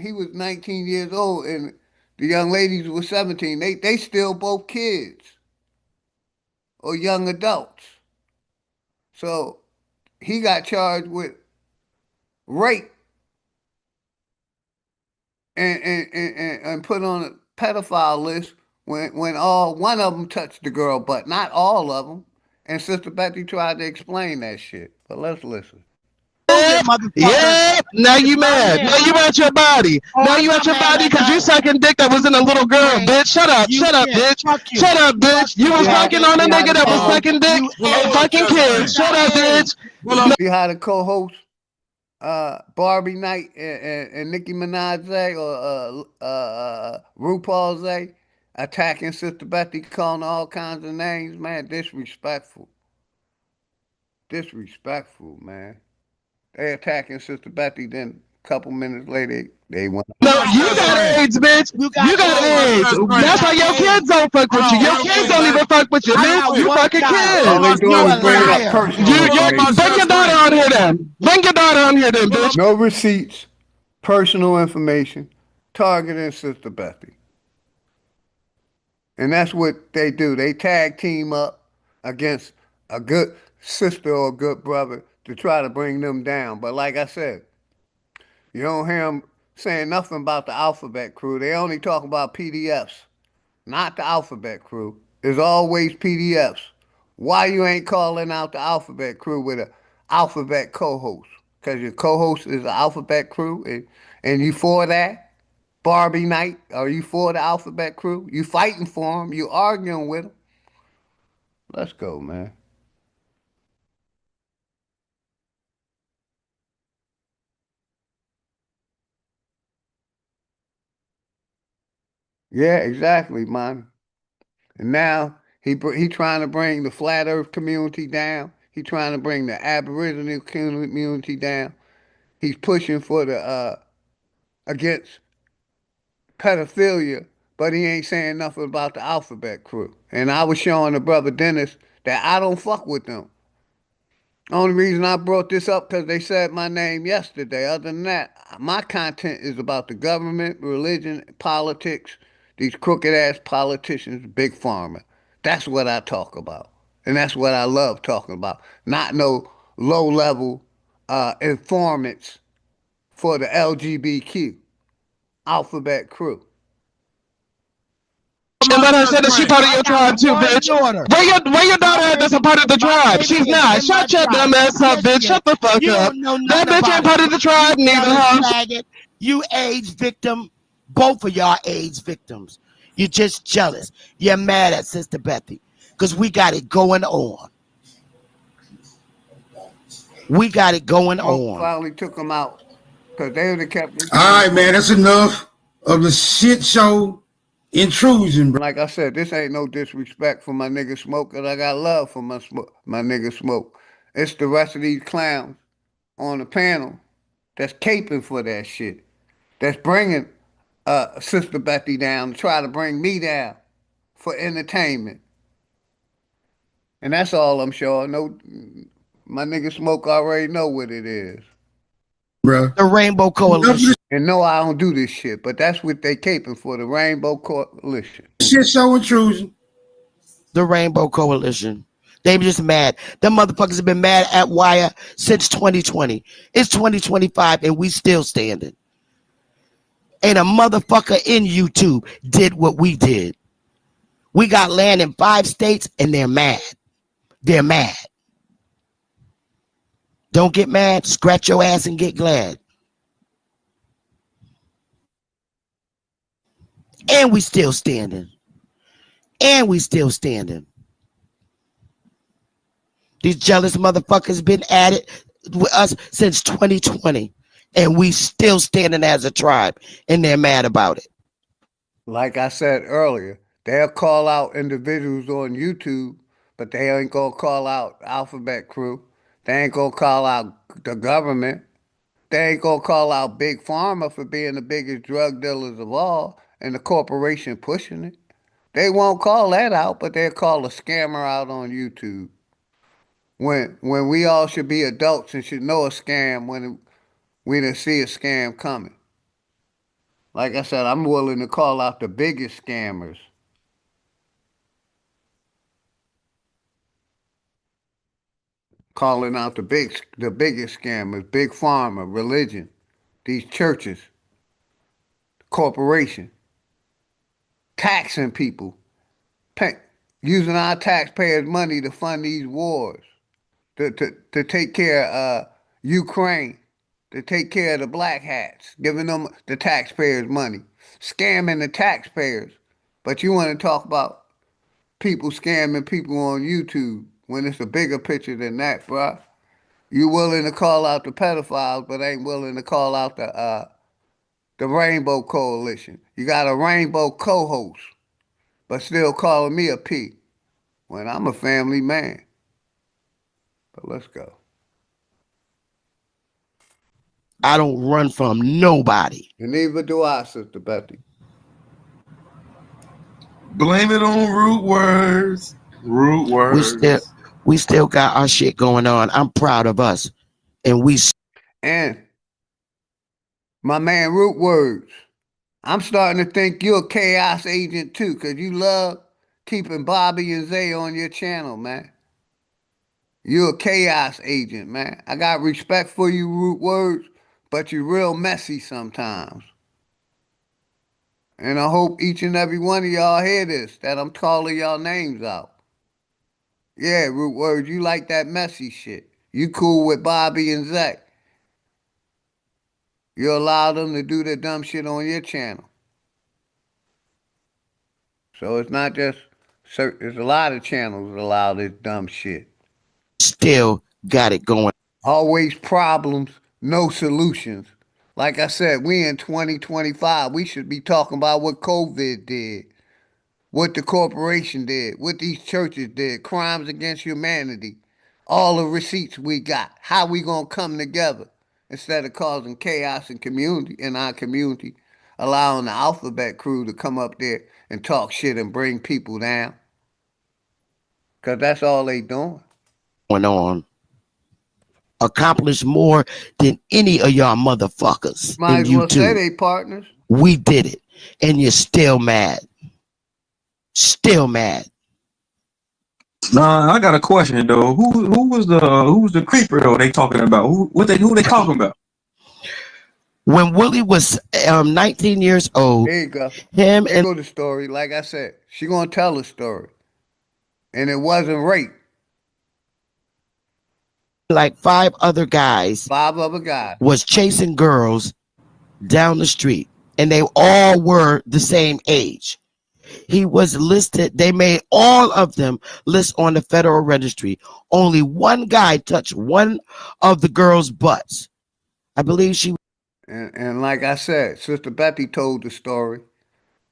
he was 19 years old, and the young ladies were 17. They still both kids or young adults. So he got charged with rape and put on a pedophile list when one of them touched the girl, but not all of them. And Sister Betty tried to explain that shit. But let's listen. Yeah, now you mad. Now you at your body. Now you at your body because you sucking dick that was in a little girl, bitch. Shut up, bitch. Shut up, bitch. You was fucking on a nigga that was sucking dick and fucking kids. Shut up, bitch. See how the co-host Barbie Knight and Nicki Minaj or RuPaul's attacking Sister Betty, calling her all kinds of names, man, disrespectful. Disrespectful, man. They attacking Sister Betty, then a couple minutes later, they went. No, you got AIDS, bitch. You got AIDS. That's why your kids don't fuck with you. Your kids don't even fuck with you, bitch. You fucking kids. All they doing is bringing up personal information. Bring your daughter on here then. Bring your daughter on here then, bitch. No receipts, personal information, targeting Sister Betty. And that's what they do. They tag team up against a good sister or a good brother to try to bring them down. But like I said, you don't hear them saying nothing about the Alphabet Crew. They only talk about PDFs, not the Alphabet Crew. There's always PDFs. Why you ain't calling out the Alphabet Crew with an Alphabet co-host? Because your co-host is the Alphabet Crew, and you for that? Barbie Knight, are you for the Alphabet Crew? You fighting for them. You arguing with them. Let's go, man. Yeah, exactly, man. And now he trying to bring the flat earth community down. He trying to bring the Aboriginal community down. He's pushing for the against pedophilia, but he ain't saying nothing about the Alphabet Crew. And I was showing the brother Dennis that I don't fuck with them. Only reason I brought this up because they said my name yesterday. Other than that, my content is about the government, religion, politics, these crooked ass politicians, big pharma. That's what I talk about. And that's what I love talking about. Not no low level informants for the LGBTQ Alphabet Crew. And let her say that she part of your tribe too, bitch. Where your daughter at that's a part of the tribe? She's not. Shut your dumb ass up, bitch. Shut the fuck up. That bitch ain't part of the tribe neither, huh? You AIDS victim. Both of y'all AIDS victims. You're just jealous. You're mad at Sister Betty. Because we got it going on. We got it going on. Finally took them out. Because they would have kept it. All right, man. That's enough of the shit show intrusion, bro. Like I said, this ain't no disrespect for my nigga Smoke, because I got love for my nigga Smoke. It's the rest of these clowns on the panel that's caping for that shit. That's bringing Sister Betty down to try to bring me down for entertainment. And that's all I'm sure. No, my nigga Smoke already know what it is. Bruh. The Rainbow Coalition. And no, I don't do this shit, but that's what they caping for, the Rainbow Coalition. Shit show intrusion. The Rainbow Coalition. They just mad. Them motherfuckers have been mad at Wire since 2020. It's 2025 and we still standing. And a motherfucker in YouTube did what we did. We got land in 5 states and they're mad. They're mad. Don't get mad. Scratch your ass and get glad. And we still standing. And we still standing. These jealous motherfuckers been at it with us since 2020. And we still standing as a tribe. And they're mad about it. Like I said earlier, they'll call out individuals on YouTube, but they ain't gonna call out Alphabet Crew. They ain't gonna call out the government. They ain't gonna call out Big Pharma for being the biggest drug dealers of all and the corporation pushing it. They won't call that out, but they'll call a scammer out on YouTube. When we all should be adults and should know a scam when we didn't see a scam coming. Like I said, I'm willing to call out the biggest scammers. Calling out the biggest scammers, Big Pharma, religion, these churches, corporation, taxing people, using our taxpayers' money to fund these wars, to take care of Ukraine, to take care of the black hats, giving them the taxpayers' money, scamming the taxpayers. But you want to talk about people scamming people on YouTube when it's a bigger picture than that, bruh. You willing to call out the pedophiles, but ain't willing to call out the Rainbow Coalition. You got a Rainbow co-host, but still calling me a P when I'm a family man. But let's go. I don't run from nobody. And neither do I, Sister Betty. Blame it on root words. Root words. We still got our shit going on. I'm proud of us. And my man Root Words, I'm starting to think you're a chaos agent too, because you love keeping Bobby and Zay on your channel, man. You're a chaos agent, man. I got respect for you, Root Words, but you're real messy sometimes. And I hope each and every one of y'all hear this, that I'm calling y'all names out. Yeah, Root Words, you like that messy shit. You cool with Bobby and Zay. You allow them to do their dumb shit on your channel. So it's not just certain, there's a lot of channels that allow this dumb shit. Still got it going. Always problems, no solutions. Like I said, we in 2025. We should be talking about what COVID did, what the corporation did, what these churches did, crimes against humanity, all the receipts we got, how we gonna come together instead of causing chaos in our community, allowing the alphabet crew to come up there and talk shit and bring people down. Because that's all they doing. Going on. Accomplish more than any of y'all motherfuckers. Might as well YouTube. say they partners. We did it. And you're still mad. Still mad. Nah, I got a question though. Who was the creeper though they talking about? Who they talking about? When Willie was 19 years old, there you go. Him there and go the story. Like I said, she gonna tell a story, and it wasn't rape. Like five other guys was chasing girls down the street, and they all were the same age. He was listed. They made all of them list on the Federal Registry. Only one guy touched one of the girls' butts. I believe she. And like I said, Sister Betty told the story.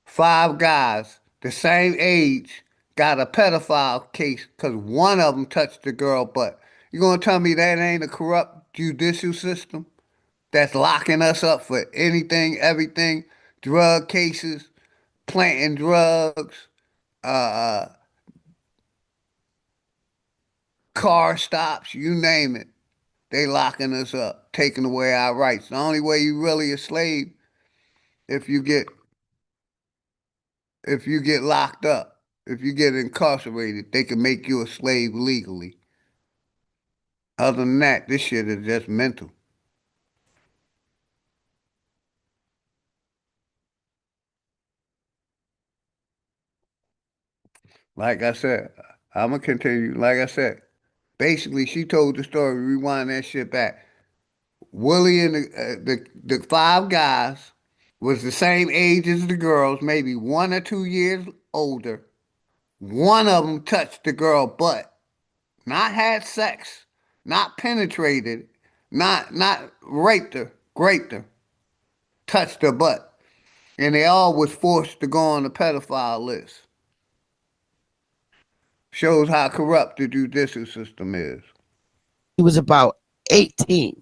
5 guys, the same age, got a pedophile case because one of them touched the girl butt. You gonna tell me that ain't a corrupt judicial system that's locking us up for anything, everything, drug cases, planting drugs, car stops, you name it. They locking us up, taking away our rights. The only way you really a slave if you get locked up, if you get incarcerated, they can make you a slave legally. Other than that, this shit is just mental. Like I said, I'm going to continue. Like I said, basically, she told the story. Rewind that shit back. Willie and the 5 guys was the same age as the girls, maybe 1 or 2 years older. One of them touched the girl butt. Not had sex, not penetrated, not raped her, touched her butt. And they all was forced to go on the pedophile list. Shows how corrupt the judicial system is. He was about 18.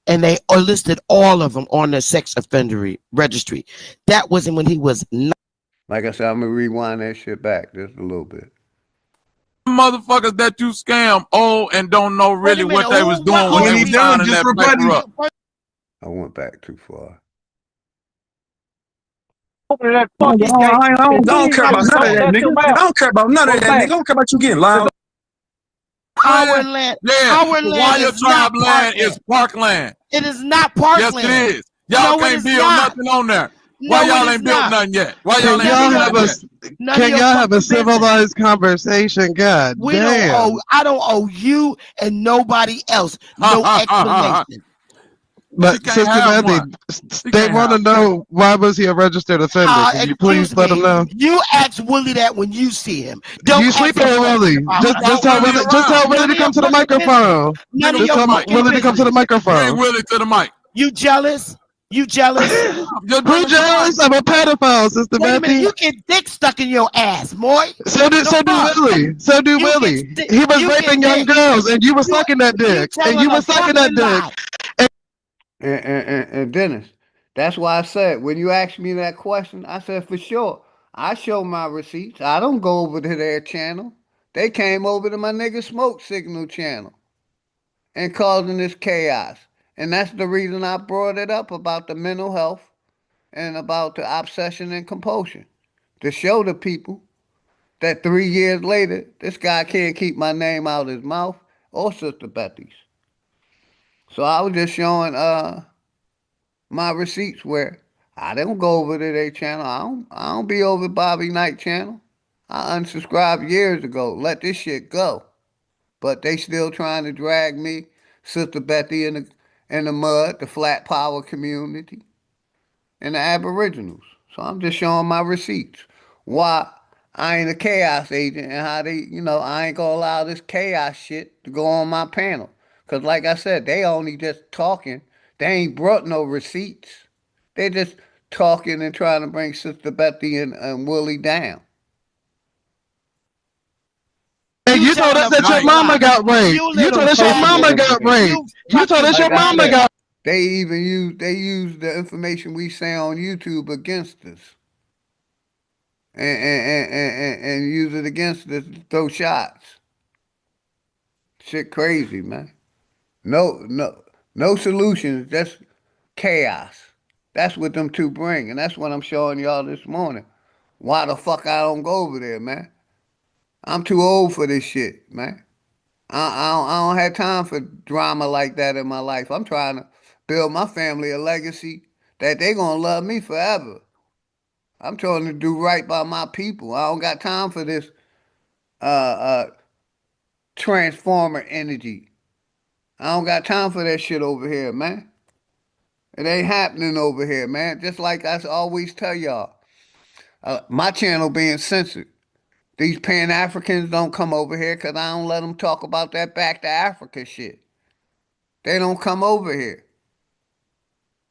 And they listed all of them on the sex offender registry. That wasn't when he was 9. Like I said, I'm going to rewind that shit back just a little bit. Motherfuckers that you scam old and don't know really what they was doing when they was signing that paper up. I went back too far. I don't care about none of that, nigga. I don't care about none of that, nigga. I don't care about you getting loud. Our land, yeah, our land Wire is not tribe land is parkland. It is not parkland. Yes, it is. Y'all can't build nothing on there. Why y'all ain't built nothing yet? Why y'all ain't built nothing yet? Can y'all have a civilized conversation? God damn. I don't owe you and nobody else no explanation. But Sister Betty, they want to know why was he a registered offender? Can you please let them know? You ask Willie that when you see him. You sleeping with Willie? Just tell Willie to come to the microphone. Just tell Willie to come to the microphone. Bring Willie to the mic. You jealous? You jealous? Who jealous? I'm a pedophile, Sister Wait a minute, Betty. you get dick stuck in your ass, boy. So do Willie. So do Willie. He was raping young girls, and you were sucking that dick. And you were sucking that dick. And Dennis, that's why I said when you asked me that question, I said for sure. I show my receipts. I don't go over to their channel. They came over to my nigga Smoke Signal channel and causing this chaos. And that's the reason I brought it up about the mental health and about the obsession and compulsion. To show the people that 3 years later, this guy can't keep my name out of his mouth or Sister Betty's. So I was just showing my receipts where I don't go over to their channel. I don't be over Bobby Knight channel. I unsubscribed years ago. Let this shit go. But they still trying to drag me, Sister Betty, in the mud, the Flat Power community, and the Aboriginals. So I'm just showing my receipts. Why I ain't a chaos agent and how they, I ain't gonna allow this chaos shit to go on my panel. Because like I said, they only just talking. They ain't brought no receipts. They just talking and trying to bring Sister Betty and Willie down. Hey, you told us that your mama got raped. You told us your mama got raped. You told us your mama got. They even use the information we say on YouTube against us, and use it against us to throw shots. Shit, crazy, man. No solutions, just chaos. That's what them two bring, and that's what I'm showing y'all this morning. Why the fuck I don't go over there, man? I'm too old for this shit, man. I don't have time for drama like that in my life. I'm trying to build my family a legacy that they gonna love me forever. I'm trying to do right by my people. I don't got time for this transformer energy. I don't got time for that shit over here, man. It ain't happening over here, man. Just like I always tell y'all, my channel being censored. These Pan-Africans don't come over here because I don't let them talk about that back to Africa shit. They don't come over here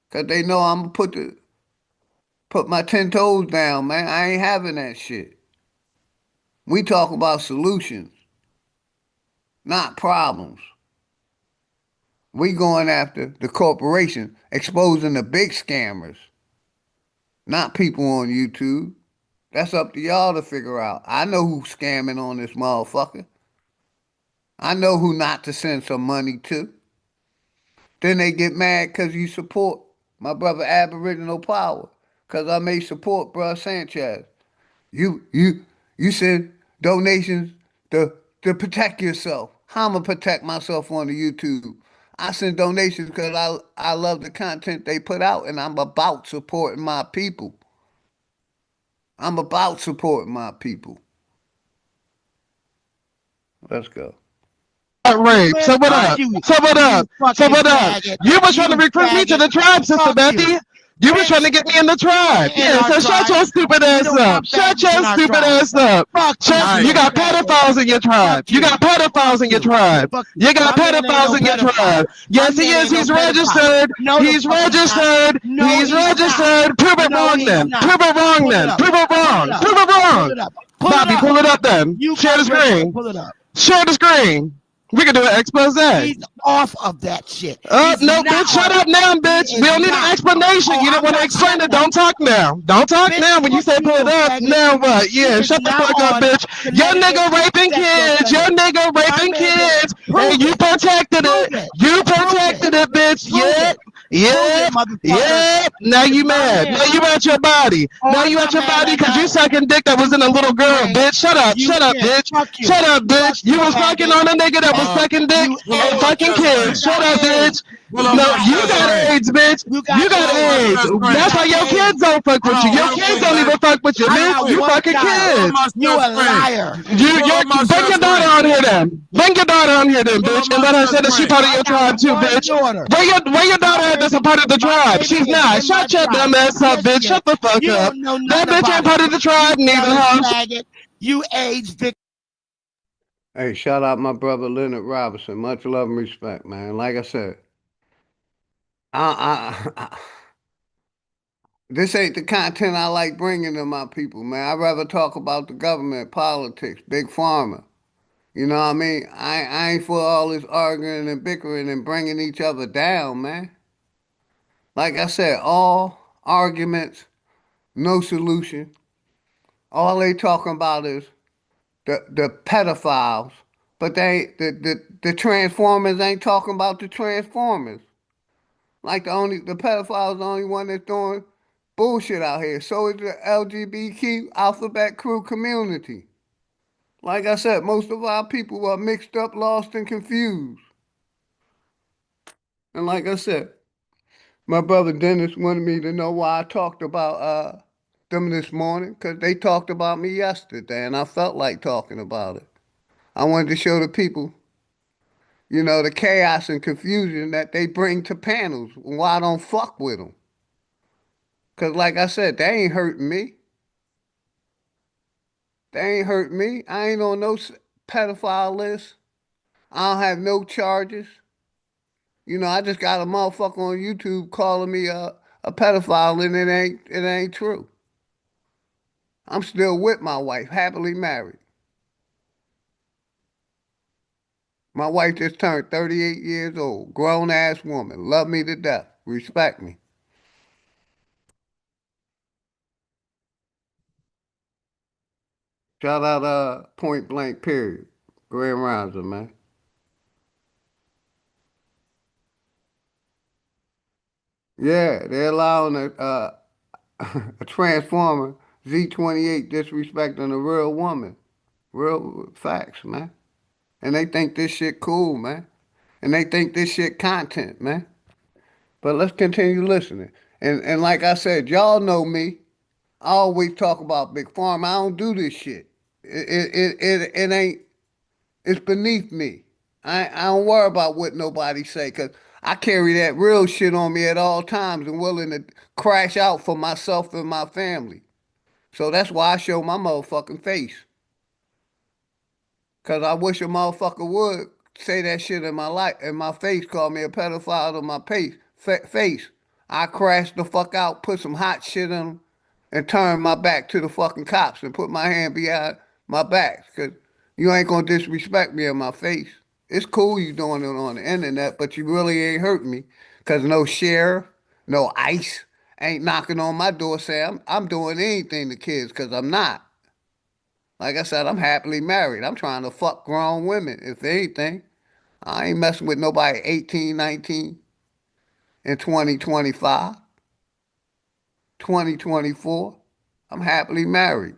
because they know I'm going to put my 10 toes down, man. I ain't having that shit. We talk about solutions, not problems. We going after the corporation, exposing the big scammers, not people on YouTube. That's up to y'all to figure out. I know who's scamming on this motherfucker. I know who not to send some money to. Then they get mad because you support my brother Aboriginal Power. Because I may support Bruh Sanchez. You send donations to protect yourself. How I'm going to protect myself on the YouTube? I send donations because I love the content they put out, and I'm about supporting my people. I'm about supporting my people. Let's go. Rape. So what up? So what up? So what up? You were trying to recruit me to the tribe, Sister Betty. You were trying to get me in the tribe. Yeah, so shut your stupid ass up. Shut your stupid ass up. You got pedophiles in your tribe. You got pedophiles in your tribe. You got pedophiles in your tribe. Yes, he is. He's registered. He's registered. He's registered. Prove it wrong then. Prove it wrong then. Prove it wrong. Prove it wrong. Bobby, pull it up then. Share the screen. Share the screen. We can do an expose. He's off of that shit. No, bitch, shut up now, bitch. We don't need an explanation. You don't want to explain it. Don't talk now. Don't talk now. When you say pull it up, now what? Yeah, shut the fuck up, bitch. Your nigga raping kids. Your nigga raping kids. And you protected it. You protected it, bitch. Yeah. Yeah, yeah. Now you mad. Now you at your body. Now you at your body because you sucking dick that was in a little girl, bitch. Shut up. Shut up, bitch. Shut up, bitch. You was fucking on a nigga that was sucking dick and fucking kids. Shut up, bitch. No, you got AIDS, bitch. You got AIDS. That's why your kids don't fuck with you. Your kids don't even fuck with you, bitch. You fucking kids. You a liar. Bring your daughter on here then. Bring your daughter on here then, bitch. And let her say that she part of your tribe too, bitch. Where your daughter at said that's a part of the tribe. She's not. Shut your dumb ass up, bitch. Shut the fuck up. That bitch ain't part of the tribe neither, huh? You AIDS victim. Hey, shout out my brother Leonard Robinson. Much love and respect, man. Like I said, this ain't the content I like bringing to my people, man. I'd rather talk about the government, politics, big pharma. You know what I mean? I ain't for all this arguing and bickering and bringing each other down, man. Like I said, all arguments, no solution. All they talking about is the pedophiles, but they the transformers ain't talking about the transformers. Like the pedophiles the only one that's doing bullshit out here. So is the LGBTQ alphabet crew community. Like I said, most of our people are mixed up, lost, and confused. And like I said, my brother Dennis wanted me to know why I talked about them this morning, because they talked about me yesterday, and I felt like talking about it. I wanted to show the people, you know, the chaos and confusion that they bring to panels. Why I don't fuck with them? Because like I said, they ain't hurting me. They ain't hurt me. I ain't on no pedophile list. I don't have no charges. You know, I just got a motherfucker on YouTube calling me a pedophile, and it ain't true. I'm still with my wife, happily married. My wife just turned 38 years old, grown ass woman, love me to death, respect me. Shout out Point Blank Period, Grand Rising, man. Yeah, they're allowing a transformer Z28 disrespecting a real woman. Real facts, man. And they think this shit cool, man. And they think this shit content, man. But let's continue listening. And like I said, y'all know me. I always talk about big pharma. I don't do this shit. It ain't. It's beneath me. I don't worry about what nobody say, cause I carry that real shit on me at all times and willing to crash out for myself and my family. So that's why I show my motherfucking face. Cause I wish a motherfucker would say that shit in my face, call me a pedophile to my face. I crash the fuck out, put some hot shit in them, and turn my back to the fucking cops and put my hand behind my back. Cause you ain't gonna disrespect me in my face. It's cool you doing it on the internet, but you really ain't hurting me. Cause no sheriff, no ICE ain't knocking on my door saying I'm doing anything to kids, cause I'm not. Like I said, I'm happily married. I'm trying to fuck grown women, if anything. I ain't messing with nobody 18, 19, and 2025, 2024. I'm happily married.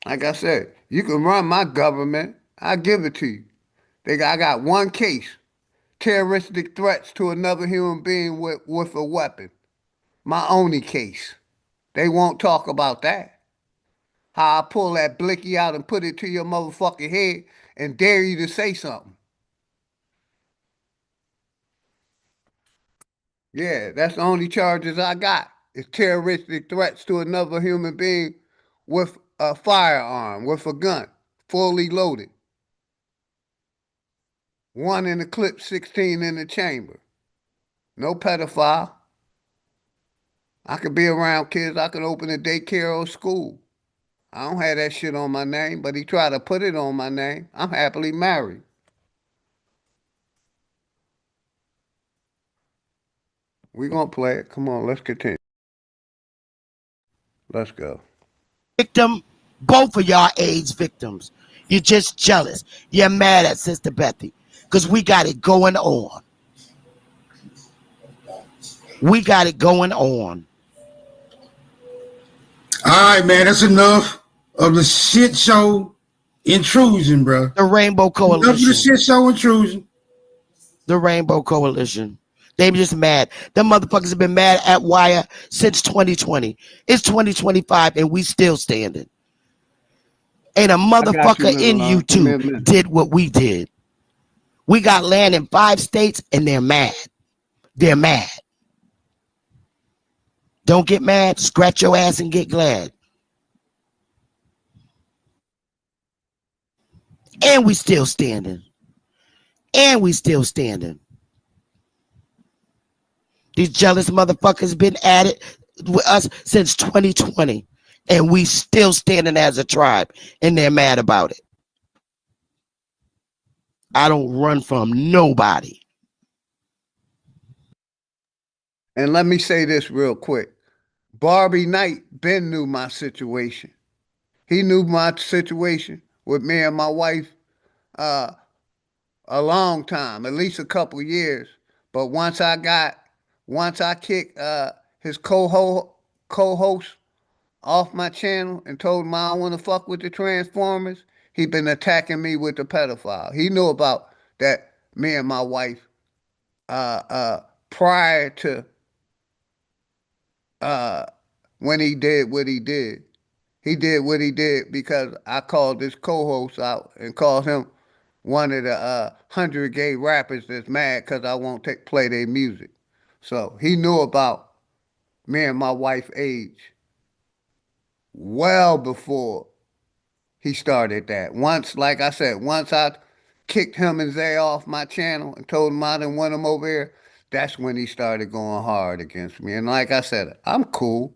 Like I said, you can run my government. I give it to you. I got one case, terroristic threats to another human being with a weapon. My only case. They won't talk about that. How I pull that blicky out and put it to your motherfucking head and dare you to say something. Yeah, that's the only charges I got. It's terroristic threats to another human being with a firearm, with a gun, fully loaded. 1 in the clip, 16 in the chamber. No pedophile. I could be around kids. I could open a daycare or school. I don't have that shit on my name, but he tried to put it on my name. I'm happily married. We gonna play it. Come on, let's continue. Let's go. Victim, both of y'all AIDS victims. You're just jealous. You're mad at Sister Bethy because we got it going on. We got it going on. All right, man, that's enough of the shit show intrusion, bro. The Rainbow Coalition. Enough of the shit show intrusion. The Rainbow Coalition. They just mad. Them motherfuckers have been mad at Wire since 2020. It's 2025 and we still standing. And a motherfucker in YouTube did what we did. We got land in 5 states and they're mad. They're mad. Don't get mad, scratch your ass and get glad. And we still standing. And we still standing. These jealous motherfuckers been at it with us since 2020. And we still standing as a tribe. And they're mad about it. I don't run from nobody. And let me say this real quick. Barbie Knight Ben knew my situation. He knew my situation with me and my wife a long time, at least a couple years. But once I kicked his co-host off my channel and told him I don't want to fuck with the Transformers, he been attacking me with the pedophile. He knew about that, me and my wife, prior to when he did what he did. He did what he did because I called this co-host out and called him one of the 100 gay rappers that's mad because I won't play their music. So he knew about me and my wife's age well before he started that. Once, like I said, once I kicked him and Zay off my channel and told him I didn't want him over here, that's when he started going hard against me. And like I said, I'm cool.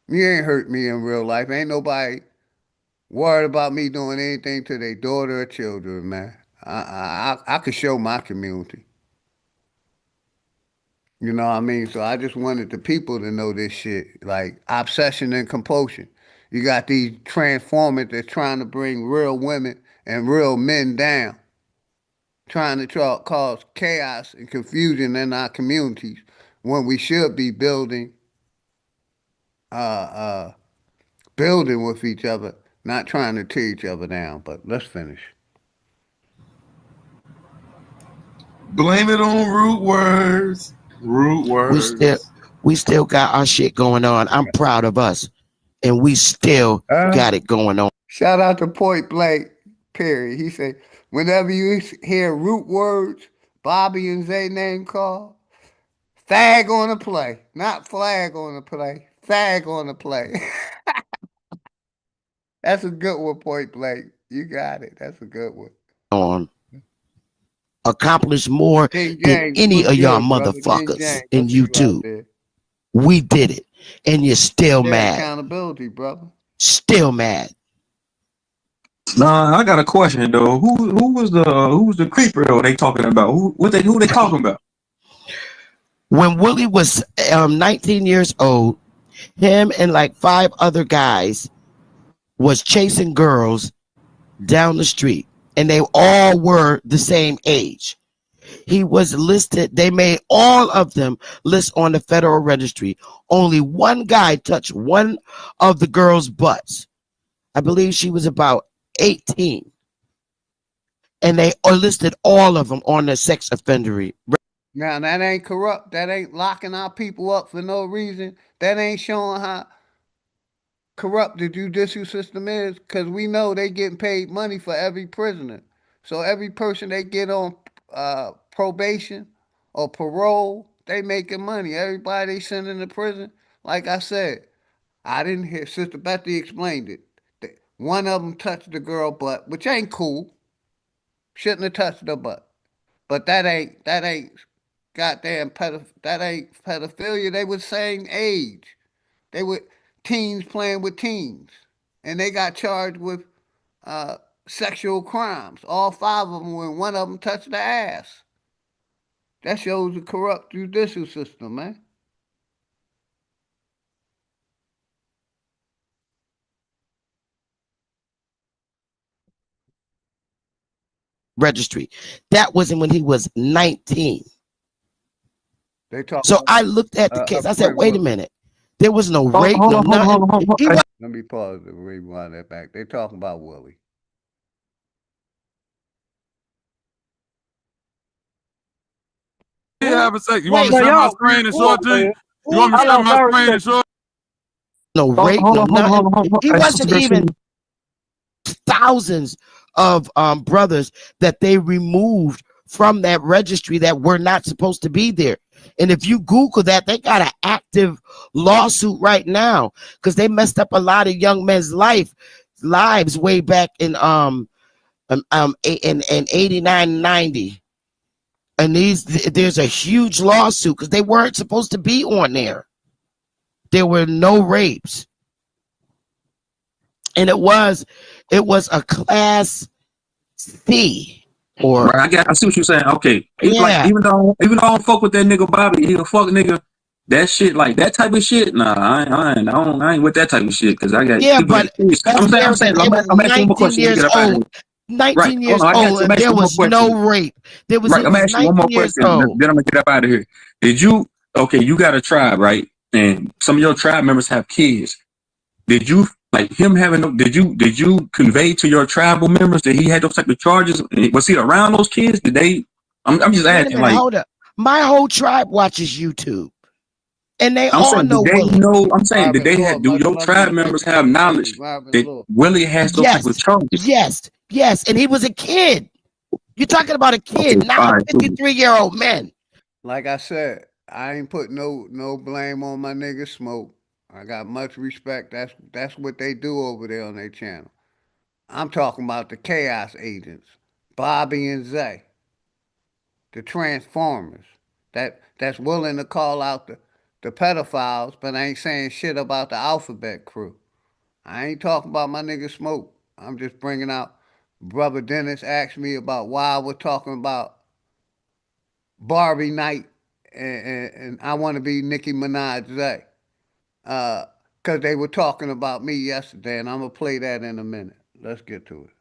You ain't hurt me in real life. Ain't nobody worried about me doing anything to their daughter or children, man. I could show my community. You know what I mean? So I just wanted the people to know this shit, like obsession and compulsion. You got these transformers that's trying to bring real women and real men down, trying to cause chaos and confusion in our communities when we should be building with each other, not trying to tear each other down. But let's finish. Blame it on root words. Root words. We still got our shit going on. I'm proud of us. And we still got it going on. Shout out to Point Blank, Perry. He said, whenever you hear root words, Bobby and Zay name call, fag on the play. Not flag on the play. Fag on the play. That's a good one, Point Blank. You got it. That's a good one. Accomplish more than any of y'all motherfuckers in YouTube. We did it. And you're still mad. Accountability, brother. Still mad. Nah, I got a question though. Who was the creeper though they talking about? Who they talking about? When Willie was 19 years old, him and like 5 other guys was chasing girls down the street, and they all were the same age. He was listed, they made all of them list on the Federal Registry. Only one guy touched one of the girls' butts. I believe she was about 18. And they listed all of them on the sex offendery. Now, that ain't corrupt. That ain't locking our people up for no reason. That ain't showing how corrupt the judicial system is, because we know they getting paid money for every prisoner. So every person they get on probation or parole, they making money. Everybody they sending to prison, like I said, I didn't hear, Sister Betty explained it. One of them touched the girl butt, which ain't cool. Shouldn't have touched her butt. But that ain't goddamn that ain't pedophilia. They was saying age. They were teens playing with teens. And they got charged with sexual crimes. All 5 of them, when one of them touched the ass. That shows the corrupt judicial system, man. Registry. That wasn't when he was 19. So I looked at the case. I said, wait a minute. There was no rape, no nothing. Let me pause and rewind that back. They talking about Willie. Have a sec. You want me to share my screen and show it to you? You want me to share my screen and show it? No rape, no nothing. He wasn't even thousands of brothers that they removed from that registry that were not supposed to be there. And if you Google that, they got an active lawsuit right now because they messed up a lot of young men's lives way back in 89, 90. And there's a huge lawsuit because they weren't supposed to be on there. There were no rapes. And it was a class C. Or right, I see what you're saying. Okay, yeah. Like even though I don't fuck with that nigga Bobby, he a fuck nigga. That shit, like that type of shit, nah, I ain't with that type of shit because I got people. But I'm saying, I'm asking one more question. 19 years old, and there was no rape. Right, I'm asking one more question. Then I'm gonna get up out of here. You got a tribe, right? And some of your tribe members have kids. Did you like him having? Did you convey to your tribal members that he had those type of charges? Was he around those kids? Did they? I'm just asking. Like, hold up, my whole tribe watches YouTube, and they I'm all saying, know Willie. I'm saying, did they have? Do your tribe members have knowledge that Willie has those type of charges? Yes, and he was a kid. You're talking about a kid, not a 53-year-old man. Like I said, I ain't put no blame on my nigga Smoke. I got much respect. That's what they do over there on their channel. I'm talking about the chaos agents, Bobby and Zay, the transformers, that's willing to call out the pedophiles, but ain't saying shit about the alphabet crew. I ain't talking about my nigga Smoke. I'm just bringing out. Brother Dennis asked me about why we're talking about Barbie night, and I want to be Nicki Minaj Zay. Because they were talking about me yesterday, and I'm going to play that in a minute. Let's get to it.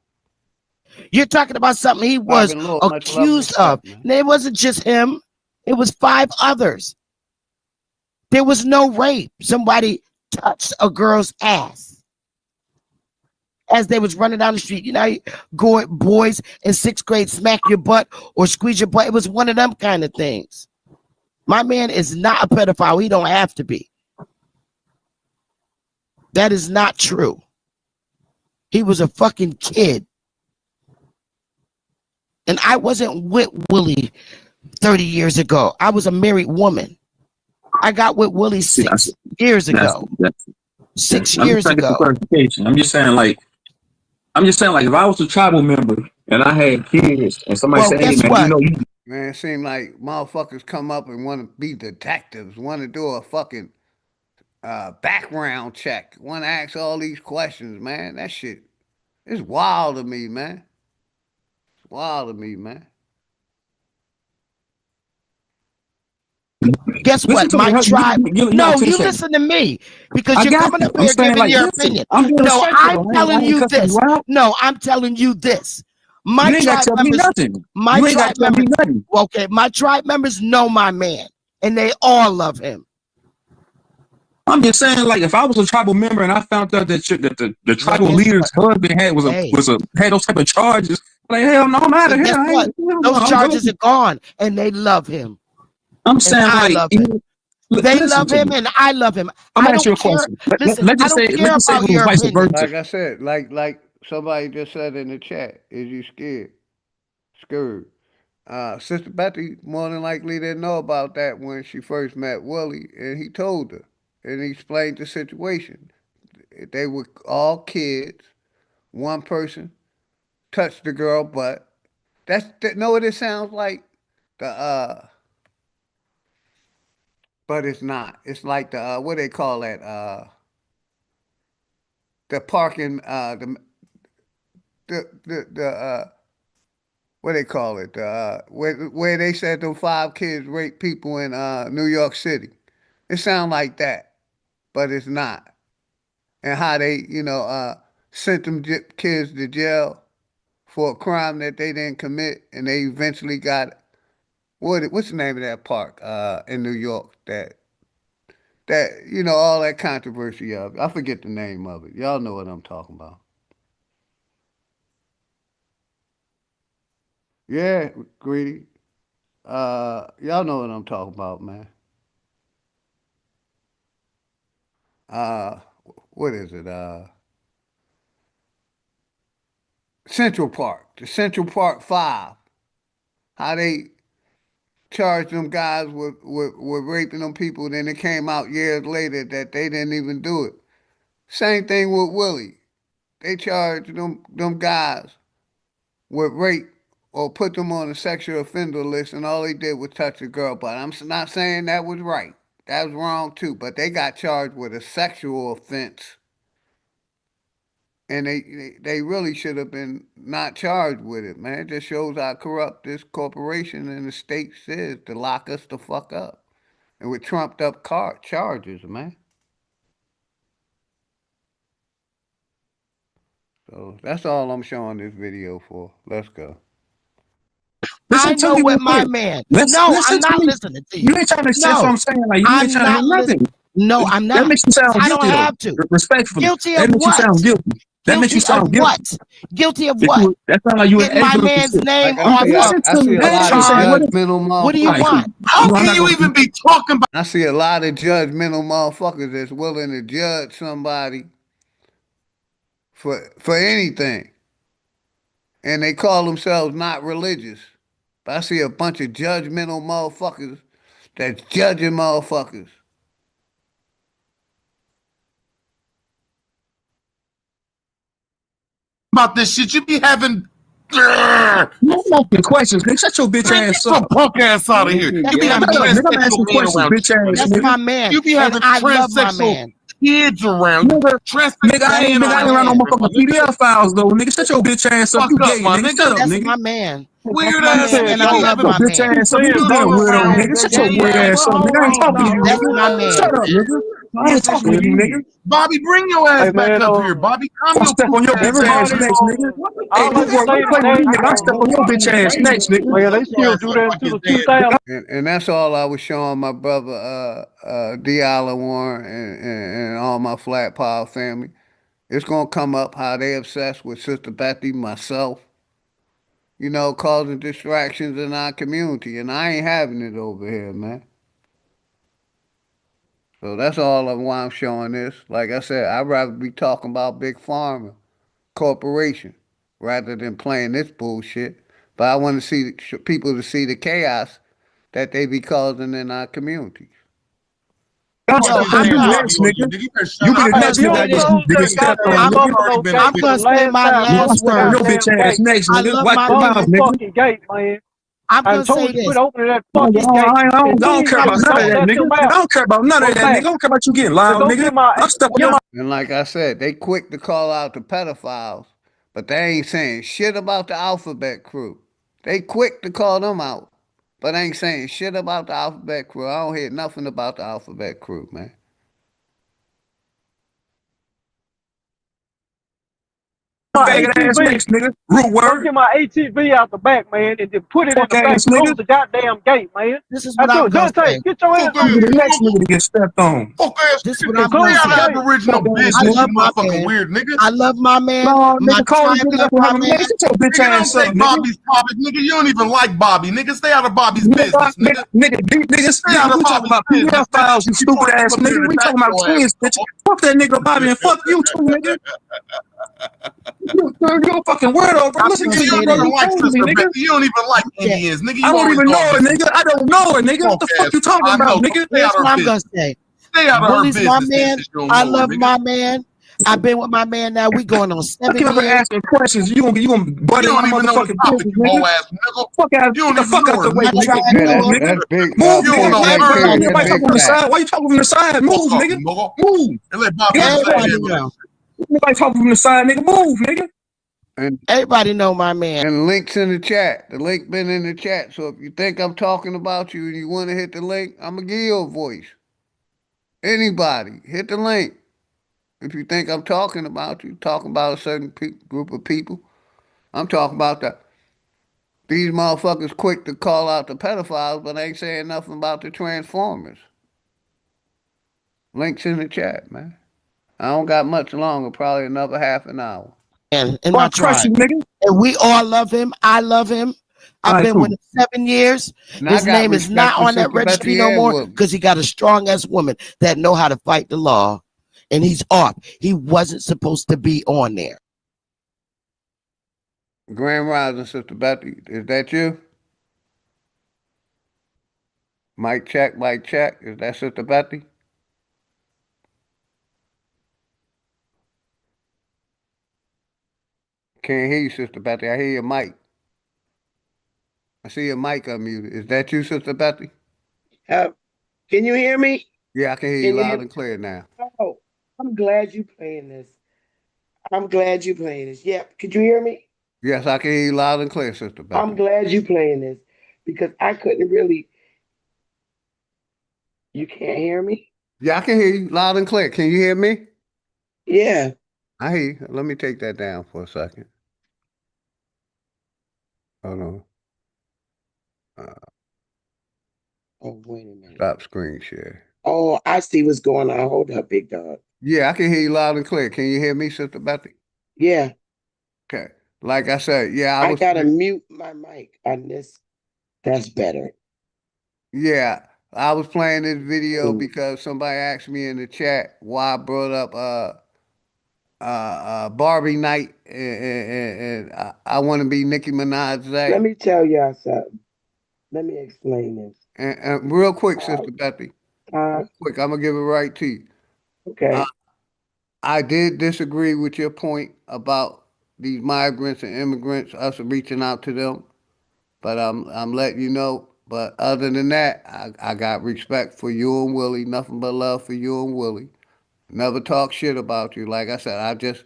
You're talking about something he was accused of. And it wasn't just him. It was 5 others. There was no rape. Somebody touched a girl's ass as they was running down the street. You know, boys in 6th grade smack your butt or squeeze your butt. It was one of them kind of things. My man is not a pedophile. He don't have to be. That is not true. He was a fucking kid. And I wasn't with Willie 30 years ago. I was a married woman. I got with Willie 6 years ago. 6 years ago. I'm just saying, like, if I was a tribal member and I had kids and somebody said, "Hey, man, Man, it seemed like motherfuckers come up and want to be detectives, want to do a fucking background check, want to ask all these questions, man. That shit is wild to me, man. It's wild to me, man. Guess what? My tribe. No, you listen to me because you're coming up here giving your opinion. No, I'm telling you this. No, I'm telling you this. My tribe members. My tribe members. Okay, my tribe members know my man, and they all love him. I'm just saying, like, if I was a tribal member and I found out that the tribal leader's husband had those type of charges, like, hell no, I'm out of here. Those charges are gone, and they love him. I'm saying, like, they love him, and I love him. I'm gonna ask you a question. Let's just say it was vice versa. Like I said, like somebody just said in the chat, is you scared? Scared. Sister Betty more than likely didn't know about that when she first met Willie, and he told her, and he explained the situation. They were all kids. One person touched the girl butt. Know what it sounds like? But it's not. It's like the what they call that? The parking the what they call it? Where they said them 5 kids raped people in New York City. It sounds like that, but it's not. And how they sent them kids to jail for a crime that they didn't commit, and they eventually got what's the name of that park in New York that all that controversy of it. I forget the name of it. Y'all know what I'm talking about. Yeah, Greedy. Y'all know what I'm talking about, man. What is it? Central Park. The Central Park 5. how they charged them guys with raping them people. Then it came out years later that they didn't even do it. Same thing with Willie. They charged them guys with rape or put them on a sexual offender list, and all they did was touch a girl. But I'm not saying that was right. That was wrong too. But they got charged with a sexual offense. And they really should have been not charged with it, man. It just shows how corrupt this corporation and the state is to lock us the fuck up. And with trumped up charges, man. So that's all I'm showing this video for. Let's go. I know what my man. No, I'm not listening to you. You ain't trying to say what I'm saying. Like, you ain't trying to hear nothing. No, I'm not. That makes you sound I guilty. don't have to. Respectfully. Guilty that of makes what? You sound guilty. That makes you sound guilty. What? Guilty of what? That sounds like you Get my man's name I see a lot of judgmental What do you want? How can you even be talking about? I see a lot of judgmental motherfuckers that's willing to judge somebody for anything. And they call themselves not religious. But I see a bunch of judgmental motherfuckers that's judging motherfuckers. About this shit, you be having no fucking questions, nigga. Shut your bitch ass up. Punk ass out of here. You be having transsexual men around. That's my man. You be having transsexual kids around. Nigga, I ain't been around no motherfucking PDF files though, nigga. Shut your bitch ass up. You gay, nigga. Shut up, nigga. That's my man. Weird ass, and I love my bitch man. ass up. You damn weirdo, nigga. Shut your weird ass up, nigga. I ain't talking to you, That's nigga. my man. Shut up, nigga. I ain't talking to you, nigga. Bobby, bring your ass back up here, Bobby. I'll step on your bitch ass next, nigga. Hey, you work play with me, nigga. I'll step on your bitch ass next, nigga. Well, they still do that to the 2000. And that's all I was showing my brother D. Warren and all my Flat Power family. It's gonna come up how they obsessed with Sister Betty, myself, you know, causing distractions in our community. And I ain't having it over here, man. So that's all why I'm showing this. Like I said, I'd rather be talking about Big Pharma Corporation rather than playing this bullshit. But I want to see people to see the chaos that they be causing in our communities. I'm the next nigga. You be the next nigga that gets stepped on. I'm gonna say my last word. Your bitch ass next, nigga. Wipe your mouth, nigga. Gate, man. I'm I gonna told say you this. quit opening that I fucking gate. don't care about none of that, nigga. I don't care about none of that, nigga. I don't care about you getting loud, nigga. I'm stepping your mouth. And like I said, they quick to call out the pedophiles, but they ain't saying shit about the Alphabet Crew. They quick to call them out, but ain't saying shit about the Alphabet Crew. I don't hear nothing about the Alphabet Crew, man. Nigga. Root word. Get my ATV out the back, man, and then put it in the back. Close the goddamn gate, man. This is what I'm gonna say. Get your ass You be the next nigga to get stepped on. This is what I'm gonna say. Aboriginal business, you motherfucking weird nigga. I love my man. No, My nigga, call tribe you love my man. Shut your bitch Nigga, don't ass say up, nigga. Bobby's topic, nigga. You don't even like Bobby, nigga. Stay out of Bobby's business, nigga. Nigga, Stay out of we talking about Bobby's PDF files, you stupid ass nigga. We talking about twins, bitch. Fuck that nigga Bobby and fuck you too, nigga. You're a fucking weirdo, bro. Listen to you, bro. You don't even like Indians, nigga. I don't even know her, nigga. I don't know her, nigga. What the fuck you talking about, nigga? Here's what I'm gonna say. Stay out of our Willie's my business. man. I love my man. I've been with my man now. We going on 7 years. Asking questions. You gonna butt in my motherfucking business, nigga. Fuck out, get the fuck out the way, nigga. That's big. Move, nigga. Why you talking from the side? Why you talking from the side? Move, nigga. Move. Nobody talking from the side, nigga. Move, nigga. And everybody know my man. And links in the chat. The link been in the chat. So if you think I'm talking about you and you want to hit the link, I'm gonna give you a voice. Anybody, hit the link. If you think I'm talking about you, talking about a certain group of people, I'm talking about these motherfuckers quick to call out the pedophiles, but ain't saying nothing about the Transformers. Links in the chat, man. I don't got much longer, probably another half an hour. And my tribe. And we all love him. I love him. I've been with him 7 years. His name is not on that registry no more because he got a strong ass woman that know how to fight the law. And he's off. He wasn't supposed to be on there. Grand Rising, Sister Betty, is that you? Mic check, mic check. Is that Sister Betty? Can't hear you, Sister Betty. I hear your mic. I see your mic unmuted. Is that you, Sister Betty? Can you hear me? Yeah, I can hear you loud and clear now. Oh, I'm glad you playing this. I'm glad you playing this. Yeah, could you hear me? Yes, I can hear you loud and clear, Sister Betty. I'm glad you playing this because I couldn't really. You can't hear me? Yeah, I can hear you loud and clear. Can you hear me? Yeah. I hear you. Let me take that down for a second. Hold on. Oh, wait a minute. Stop screen share. Oh, I see what's going on. Hold up, big dog. Yeah, I can hear you loud and clear. Can you hear me, Sister Betty? Yeah. Okay. Like I said, yeah, I gotta mute my mic on this. That's better. Yeah, I was playing this video because somebody asked me in the chat why I brought up Barbie night, and I want to be Nicki Minaj Day. Let me tell y'all something. Let me explain this. And real quick, Sister Betty. Real quick, I'm gonna give it right to you. Okay. I did disagree with your point about these migrants and immigrants, us reaching out to them, but I'm letting you know. But other than that, I got respect for you and Willie. Nothing but love for you and Willie. Never talk shit about you. Like I said, I just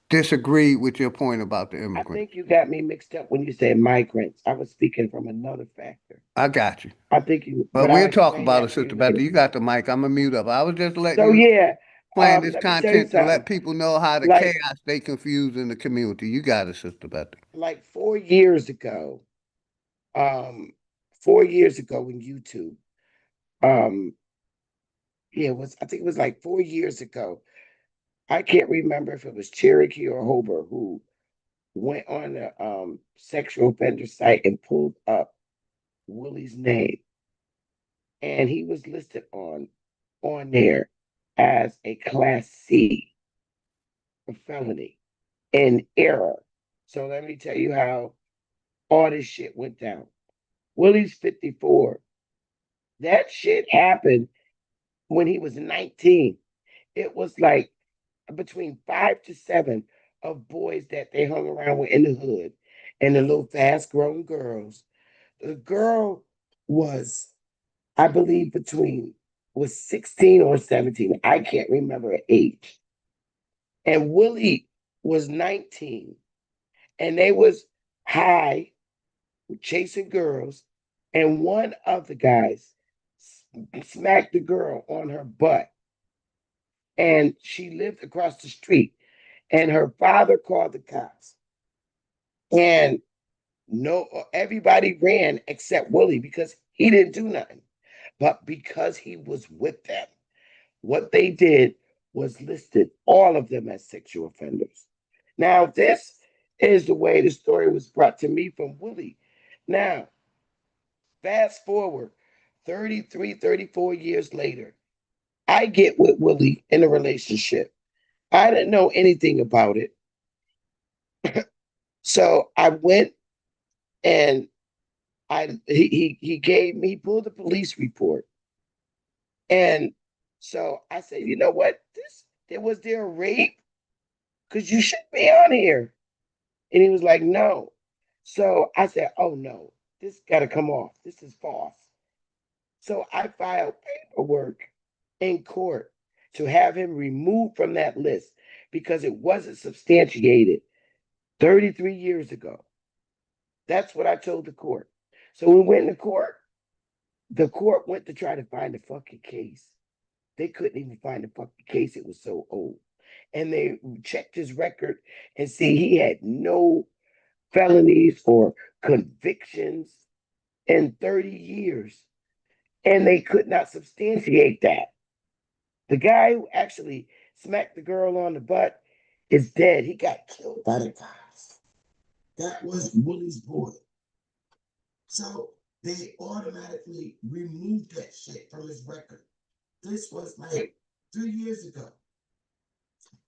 disagree with your point about the I immigrants. think you got me mixed up when you said migrants. I was speaking from another factor. I got you. I think you. But we'll talk about it, Sister Betty. You got the mic. I'm gonna mute up. I was just letting So you yeah, playing this let me tell you content to let something. people know how the Like- chaos they confused in the community. You got it, Sister Betty. Like 4 years ago, 4 years ago in YouTube, yeah, I think it was like 4 years ago. I can't remember if it was Cherokee or Hober who went on the sexual offender site and pulled up Willie's name, and he was listed on there as a Class C felony in error. So let me tell you how all this shit went down. Willie's 54. That shit happened when he was 19. It was like between 5 to 7 of boys that they hung around with in the hood and the little fast grown girls. The girl was, I believe, was 16 or 17. I can't remember her age. And Willie was 19. And they was high, chasing girls. And one of the guys smacked the girl on her butt. And she lived across the street. And her father called the cops. And everybody ran except Willie because he didn't do nothing. But because he was with them, what they did was listed all of them as sexual offenders. Now, this is the way the story was brought to me from Willie. Now, fast forward 33, 34 years later, I get with Willie in a relationship. I didn't know anything about it. So I went and he pulled the police report. And so I said, you know what? Was there a rape? Because you should be on here. And he was like, no. So I said, oh no, this got to come off. This is false. So I filed paperwork in court to have him removed from that list because it wasn't substantiated 33 years ago. That's what I told the court. So we went to court. The court went to try to find the fucking case. They couldn't even find the fucking case. It was so old. And they checked his record and see he had no felonies or convictions in 30 years. And they could not substantiate that. The guy who actually smacked the girl on the butt is dead. He got killed by the cops. That was Willie's boy. So they automatically removed that shit from his record. This was like 3 years ago.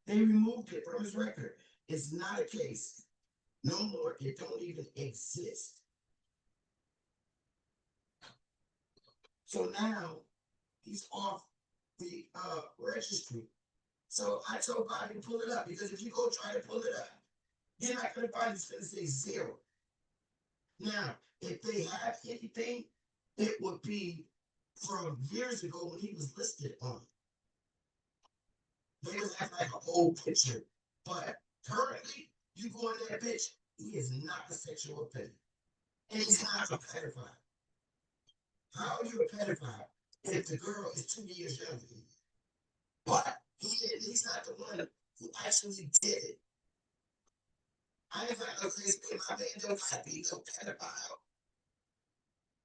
They removed it from his record. It's not a case. No more. It don't even exist. So now he's off the registry. So I told Bobby to pull it up because if you go try to pull it up, you're not going to find it's going to say 0. Now, if they have anything, it would be from years ago when he was listed on it. They would have like an old picture. But currently, you go in that bitch, he is not a sexual offender. And he's not a pedophile. How are you a pedophile if the girl is 2 years younger than you? But he's not the one who actually did it. I ain't got no place to my man don't got to be no pedophile.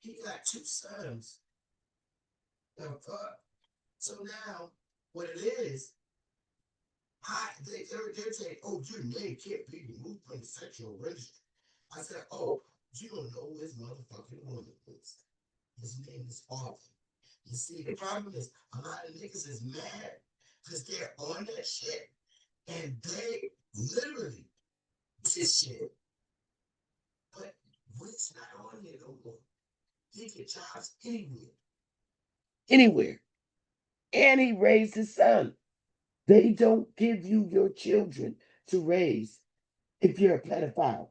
He got 2 sons. The fuck? So now, what it is, they're saying, oh, your name can't be removed from the sexual registry. I said, oh, you don't know who his motherfucking woman is. His name is Arthur. You see, the problem is a lot of niggas is mad because they're on that shit and they literally this shit. But Rick's not on here no more. He can jobs anywhere. Anywhere. And he raised his son. They don't give you your children to raise if you're a pedophile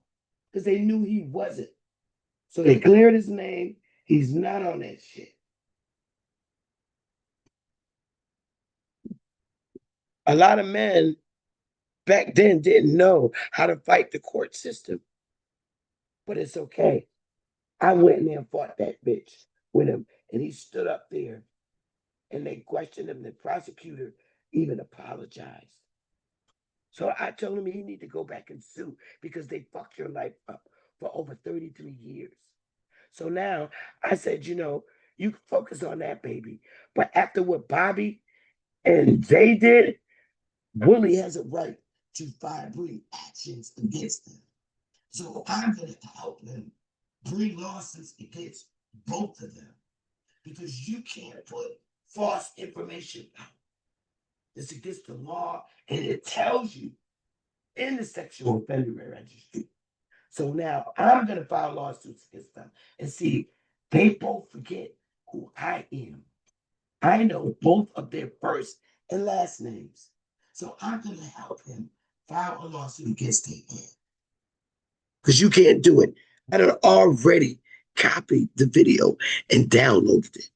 because they knew he wasn't. So they cleared his name. He's not on that shit. A lot of men back then didn't know how to fight the court system. But it's okay. I went in there and fought that bitch with him. And he stood up there and they questioned him. The prosecutor even apologized. So I told him he need to go back and sue because they fucked your life up for over 33 years. So now I said, you know, you can focus on that, baby. But after what Bobby and Jay did, Willie has a right to bring actions against them. So I'm going to help them bring lawsuits against both of them because you can't put false information out. It's against the law and it tells you in the sexual offender registry. So now I'm going to file lawsuits against them and see, they both forget who I am. I know both of their first and last names. So I'm going to help him file a lawsuit against their aunt. Because you can't do it. I had already copied the video and downloaded it.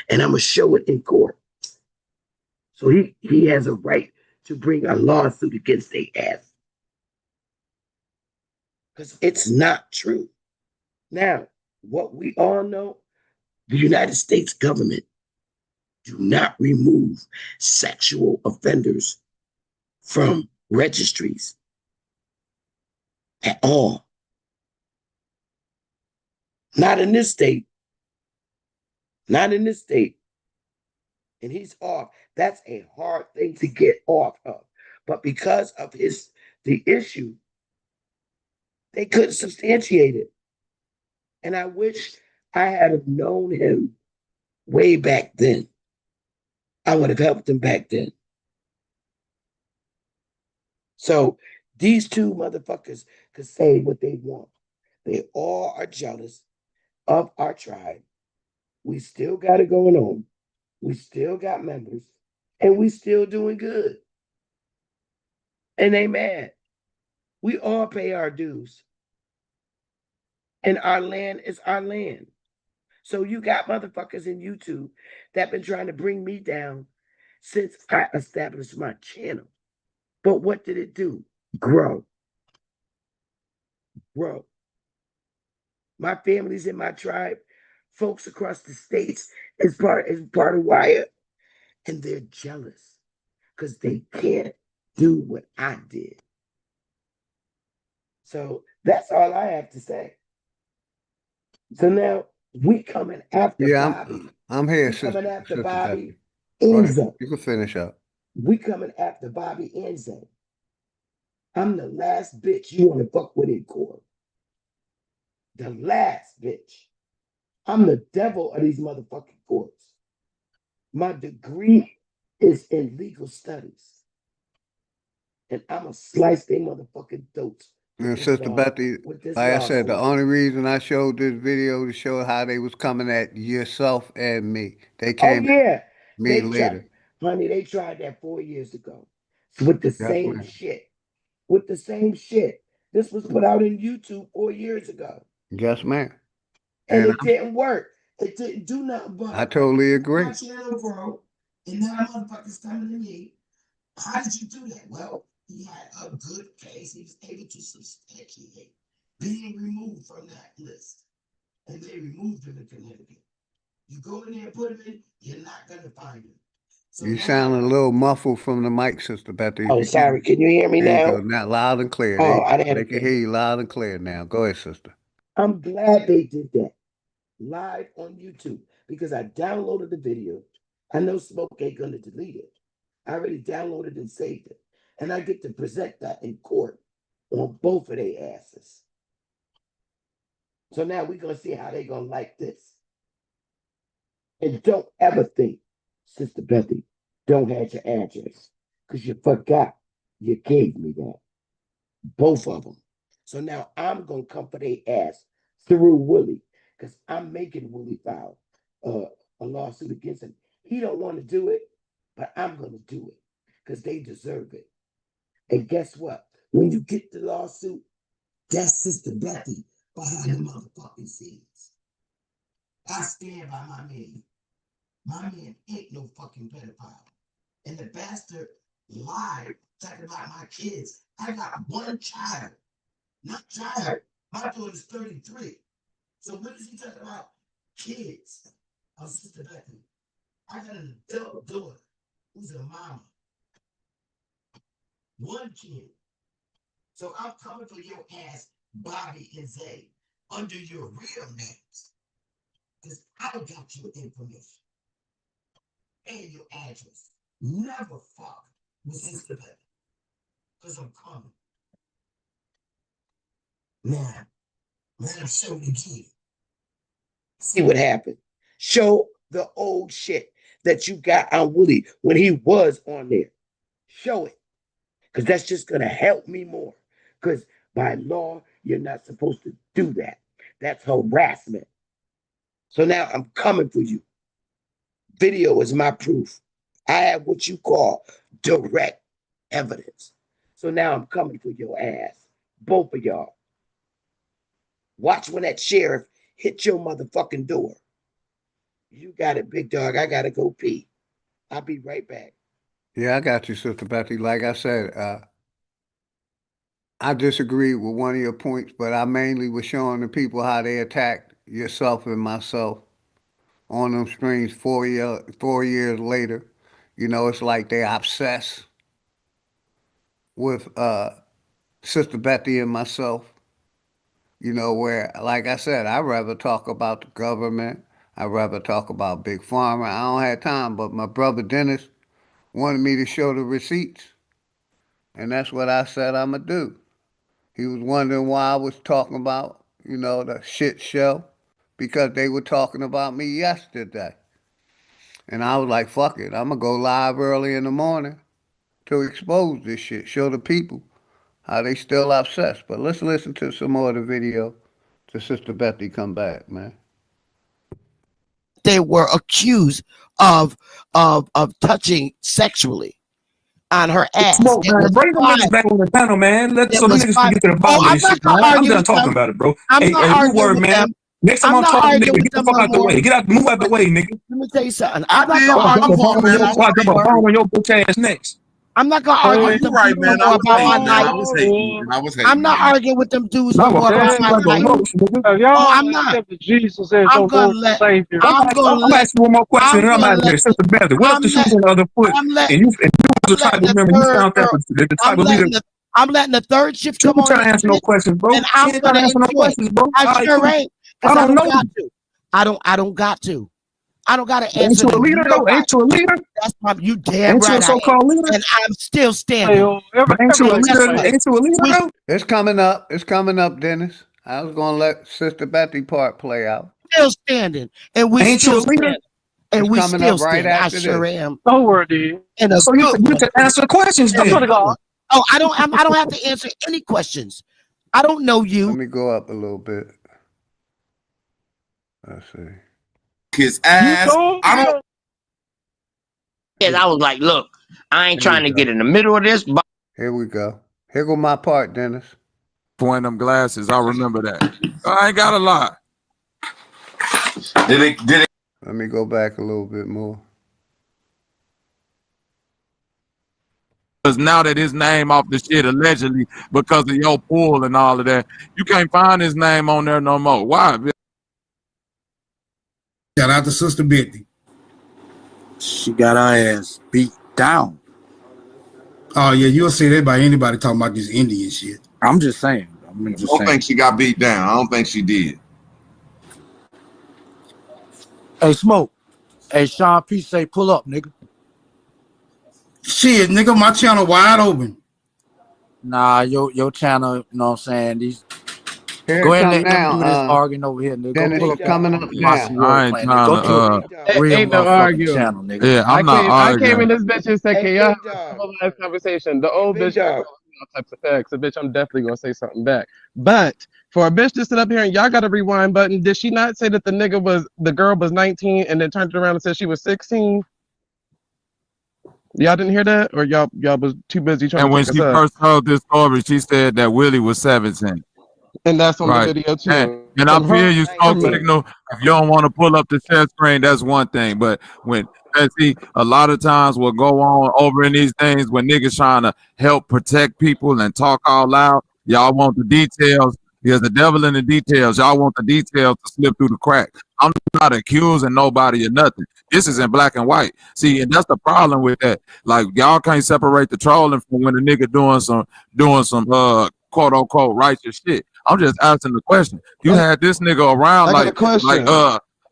And I'm going to show it in court. So he has a right to bring a lawsuit against their ass. Because it's not true. Now, what we all know, the United States government do not remove sexual offenders from registries at all. Not in this state. Not in this state. And he's off. That's a hard thing to get off of. But because of the issue, they couldn't substantiate it. And I wish I had have known him way back then. I would have helped him back then. So these 2 motherfuckers could say what they want. They all are jealous of our tribe. We still got it going on. We still got members. And we still doing good. And they mad. We all pay our dues. And our land is our land. So you got motherfuckers in YouTube that been trying to bring me down since I established my channel. But what did it do? Grow. Grow. My family's in my tribe. Folks across the states is part of Wyatt. And they're jealous because they can't do what I did. So that's all I have to say. So now we coming after Bobby. I'm here. We coming after Bobby and Zay. You can finish up. We coming after Bobby and Zay. I'm the last bitch you want to fuck with in court. The last bitch. I'm the devil of these motherfucking courts. My degree is in legal studies. And I'm going to slice their motherfucking throats And Sister Betty, like I said, the only reason I showed this video to show how they was coming at yourself and me. They Oh came yeah, at me they later. tried, honey. They tried that 4 years ago with the Yes, same ma'am. shit. With the same shit. This was put out in YouTube 4 years ago, Yes, ma'am. and And it didn't work. It didn't do nothing but I totally agree. my channel grow, and now motherfuckers coming to me. How did you do that? Well, he had a good case. He was able to substantiate being removed from that list, and they removed him in Connecticut. You go in there and put him in, you're not gonna find him. So You now, sound a little muffled from the mic, Sister Betty. oh, sorry. Can you hear me There you now? go. Now loud and clear. Oh, I didn't. They can hear you loud and clear now. Go ahead, sister. I'm glad they did that live on YouTube because I downloaded the video. I know Smoke ain't gonna delete it. I already downloaded and saved it, and I get to present that in court on both of their asses. So now we're gonna see how they gonna like this. And don't ever think, Sister Betty, don't have your address because you forgot you gave me that. Both of them. So now I'm gonna come for their ass through Willie because I'm making Willie file a lawsuit against him. He don't want to do it, but I'm gonna do it because they deserve it. And guess what? When you get the lawsuit, that's Sister Betty behind the motherfucking scenes. I stand by my man. My man ain't no fucking pedophile. And the bastard lied talking about my kids. I got one child. Not child. My daughter's 33. So what is he talking about? Kids. Oh, Sister Becky. I got an adult daughter who's a mama. One kid. So I'm coming for your ass, Bobby and Zay, under your real names. Because I got your information. And your address. Never fuck with Sister Becky. Because I'm coming. Now, let him show the kid. See what happened. Show the old shit that you got on Willie when he was on there. Show it. Because that's just going to help me more. Because by law, you're not supposed to do that. That's harassment. So now I'm coming for you. Video is my proof. I have what you call direct evidence. So now I'm coming for your ass. Both of y'all. Watch when that sheriff hit your motherfucking door. You got it, big dog. I gotta go pee. I'll be right back. Yeah, I got you, Sister Betty. Like I said, I disagree with one of your points, but I mainly was showing the people how they attacked yourself and myself on them streams 4 years later. You know, it's like they obsessed with Sister Betty and myself. You know, where, like I said, I'd rather talk about the government. I'd rather talk about Big Pharma. I don't have time, but my brother Dennis wanted me to show the receipts. And that's what I said I'm going to do. He was wondering why I was talking about, you know, the shit show, because they were talking about me yesterday. And I was like, fuck it, I'm going to go live early in the morning to expose this shit, show the people how they still obsessed. But let's listen to some more of the video to Sister Betty come back, man. They were accused of touching sexually on her ass. Smoke, man. Bring them niggas back on the panel, man. So the niggas can get to the bottom of this shit, man. I'm done talking about it, bro. Hey, new word, man. Next time I'm talking, nigga, get the fuck out the way. Move out the way, nigga. Let me tell you something. I'm not gonna argue with them. I'll drop a bomb on your bitch ass next. I'm not gonna argue with them dudes no more about my night. I'm not arguing with them dudes no more about my night. I'm not. Jesus as your Lord and Savior. I'm gonna ask you one more question, and I'm out of here. Sister Betty, what if the shoes on the other foot, and you was trying to remember, you found that the type of leader. I'm letting the third shift come on. You trying to answer no questions, bro? And I'm gonna answer no questions, bro. I sure ain't. I don't got to. I don't got to. I don't got to answer. Ain't you a leader, though? Ain't you a leader? That's my, you damn right. Ain't you a so-called leader? And I'm still standing. Ain't you a leader? Ain't you a leader, though? It's coming up. It's coming up, Dennis. I was going to let Sister Betty part play out. Still standing. And we ain't still you a leader? standing. And we still standing. I sure am. Don't worry, dude. And so you can answer questions then. Oh, I don't have to answer any questions. I don't know you. Let me go up a little bit. Let's see. His ass. I don't. And I was like, look, I ain't trying to get in the middle of this. But here we go. Here go my part, Dennis. Pointing them glasses. I remember that. I ain't got a lot. Did it? Let me go back a little bit more. Because now that his name off the shit allegedly because of your pool and all of that, you can't find his name on there no more. Why? Shout out to Sister Betty. She got her ass beat down. Oh yeah, you'll see that by anybody talking about this Indian shit. I'm just saying. I don't think she got beat down. I don't think she did. Hey, Smoke. Hey, Sean P. say pull up, nigga. Shit, nigga, my channel wide open. Nah, your channel, you know what I'm saying? These Here go ahead and let now, them do this arguing over here, nigga. Dennis, Go pull up coming up now. I ain't trying to. Ain't no motherfucking arguing. channel, nigga. Yeah, I'm not I came in arguing. this bitch and said, "Can y'all have a civilized conversation?" The old bitch all types of facts. So, bitch, I'm definitely gonna say something back. But for a bitch to sit up here and y'all got a rewind button, did she not say that the girl was 19 and then turned it around and said she was 16? Y'all didn't hear that, or y'all was too busy trying And to when take she us up? first told this story, she said that Willie was 17. And that's on Right. the video too. And I From feel her you, Smoke statement. Signal. If you don't want to pull up the share screen, that's one thing. But see, a lot of times what go on over in these things when niggas trying to help protect people and talk all loud, y'all want the details. There's the devil in the details. Y'all want the details to slip through the crack. I'm not accusing nobody of nothing. This is in black and white. See, and that's the problem with that. Like, y'all can't separate the trolling from when a nigga doing some quote unquote righteous shit. I'm just asking the question. You had this nigga around I got a question.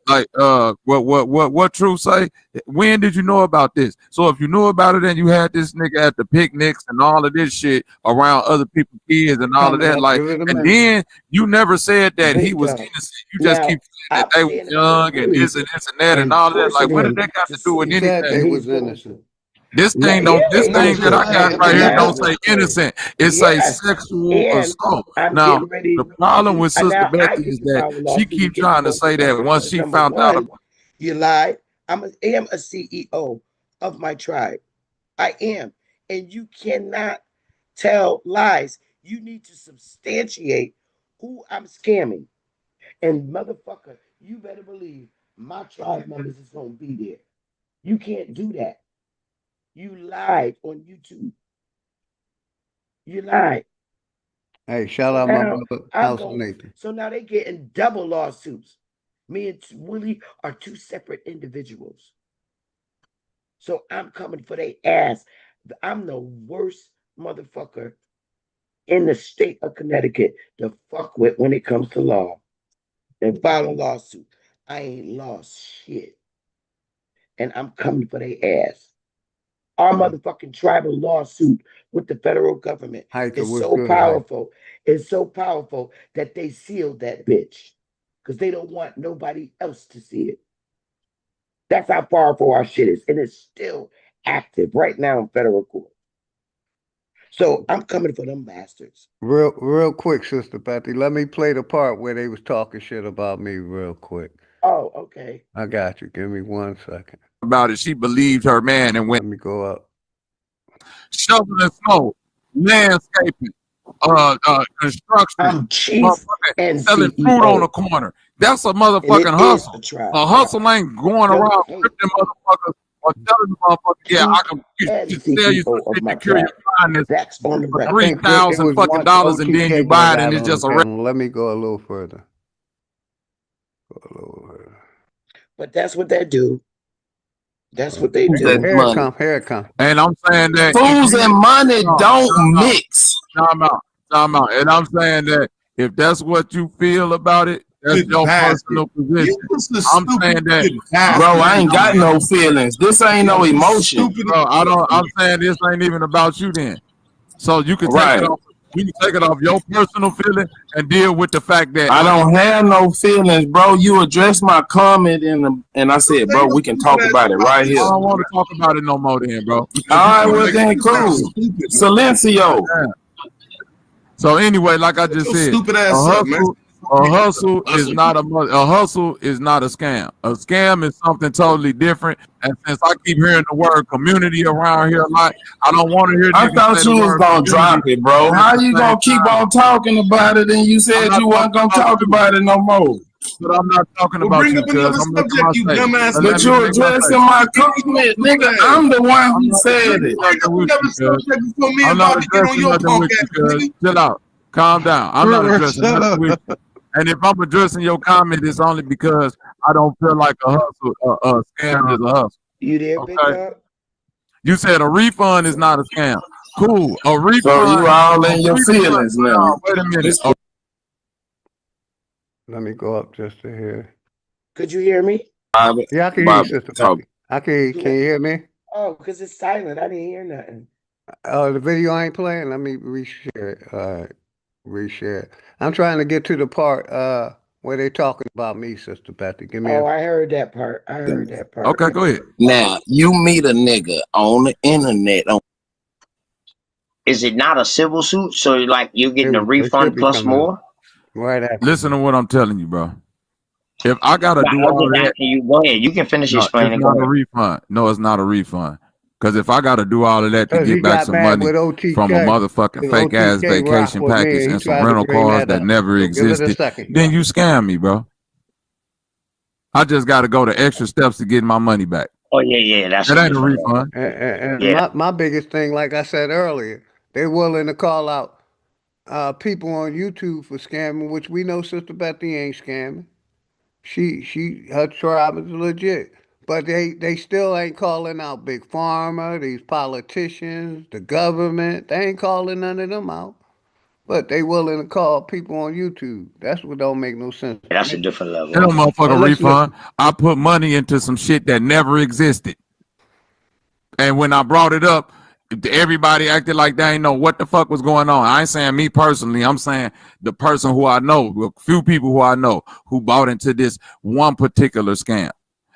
what Truth say? When did you know about this? So if you knew about it and you had this nigga at the picnics and all of this shit around other people's kids and all of that, like, and then you never said that he was innocent. You just keep saying that they was young and this and that and all of that. Like, what did that got to do with anything? They was innocent. This thing don't. This thing that I got right here don't say innocent. It says sexual assault. Now the problem with Sister Becky is that she keep trying to say that once she found out about you lied. I am a CEO of my tribe. I am, and you cannot tell lies. You need to substantiate who I'm scamming, and motherfucker, you better believe my tribe members is gonna be there. You can't do that. You lied on YouTube. You lied. Hey, shout out my brother, House Nathan. So now they getting double lawsuits. Me and Willie are two separate individuals. So I'm coming for their ass. I'm the worst motherfucker in the state of Connecticut to fuck with when it comes to law. They file a lawsuit. I ain't lost shit. And I'm coming for their ass. Our motherfucking tribal lawsuit with the federal government is so powerful. It's so powerful that they sealed that bitch because they don't want nobody else to see it. That's how powerful our shit is. And it's still active right now in federal court. So I'm coming for them bastards. Real quick, Sister Patty. Let me play the part where they was talking shit about me real quick. Oh, okay. I got you. Give me 1 second. About it, she believed her man and went. Let me go up. Shoveling snow, landscaping, construction, and selling CEO. fruit on the corner. That's a motherfucking hustle. A hustle ain't going around ripping motherfuckers or telling the motherfucker, yeah, I can sell you some shit to cure your blindness for $3,000 fucking dollars, and then you buy it and it's just a. Let me go a little further. But that's what they do. That's what they do. Here it come. And I'm saying that fools and money don't mix. Time out. And I'm saying that if that's what you feel about it, that's your personal position. I'm saying that, bro, I ain't got no feelings. This ain't no emotion. Bro, I'm saying this ain't even about you then. So you can take it off. You can take it off your personal feeling and deal with the fact that I don't have no feelings, bro. You addressed my comment and I said, bro, we can talk about it right here. I don't want to talk about it no more then, bro. All right, well then, cool. Silencio. So anyway, like I just said, stupid ass up, man. A hustle is not a hustle is not a scam. A scam is something totally different. And since I keep hearing the word community around here a lot, I don't want to hear. I thought you was gonna drop it, bro. How you gonna keep on talking about it and you said you weren't gonna talk about it no more? But I'm not talking Well, about bring you, up another cuz I'm making subject, my you statement. dumbass. But you addressing my comment, nigga. I'm the one who said it. Bring up another subject before me I'm and not Bobby get on addressing your nothing punk with you, ass, cuz. nigga. Chill out. Calm down. I'm not addressing Shut nothing up. with you. And if I'm addressing your comment, it's only because I don't feel like a hustle, a scam is a hustle. You there, big Okay. dog? You said a refund is not a scam. Cool. A refund. So you all in your feelings now. Wait a minute. Let me go up just to hear. Could you hear me? Yeah, I can hear you, Sister Becky. I can hear you. Can you hear me? Oh, because it's silent. I didn't hear nothing. Oh, the video ain't playing. Let me reshare it. All right. Reshare it. I'm trying to get to the part where they talking about me, Sister Betty. Give me Oh, I heard that part. I heard that part. Okay, go ahead. Now, you meet a nigga on the internet. Is it not a civil suit? So, like, you're getting a refund plus more? Right after. Listen to what I'm telling you, bro. If I gotta do all just that, asking you. Go ahead. You can finish no, explaining. it's Go not a ahead. refund. No, it's not a refund. Because if I gotta do all of that to Because he get back got some mad money with OTK. from a motherfucking Because fake ass OTK rock vacation with me, package and he and some tried to rental bring cars that that up. never So give it a existed, second. then you scam me, bro. I just gotta go the extra steps to get my money back. Oh, yeah. That's It ain't a refund. And my biggest thing, like I said earlier, they're willing to call out people on YouTube for scamming, which we know Sister Betty ain't scamming. Her tribe is legit. But they still ain't calling out Big Pharma, these politicians, the government. They ain't calling none of them out. But they willing to call people on YouTube. That's what don't make no sense. That's a different level. It don't motherfucker let's refund. I put money into some shit that never existed. And when I brought it up, everybody acted like they ain't know what the fuck was going on. I ain't saying me personally. I'm saying the person who I know, a few people who I know who bought into this one particular scam.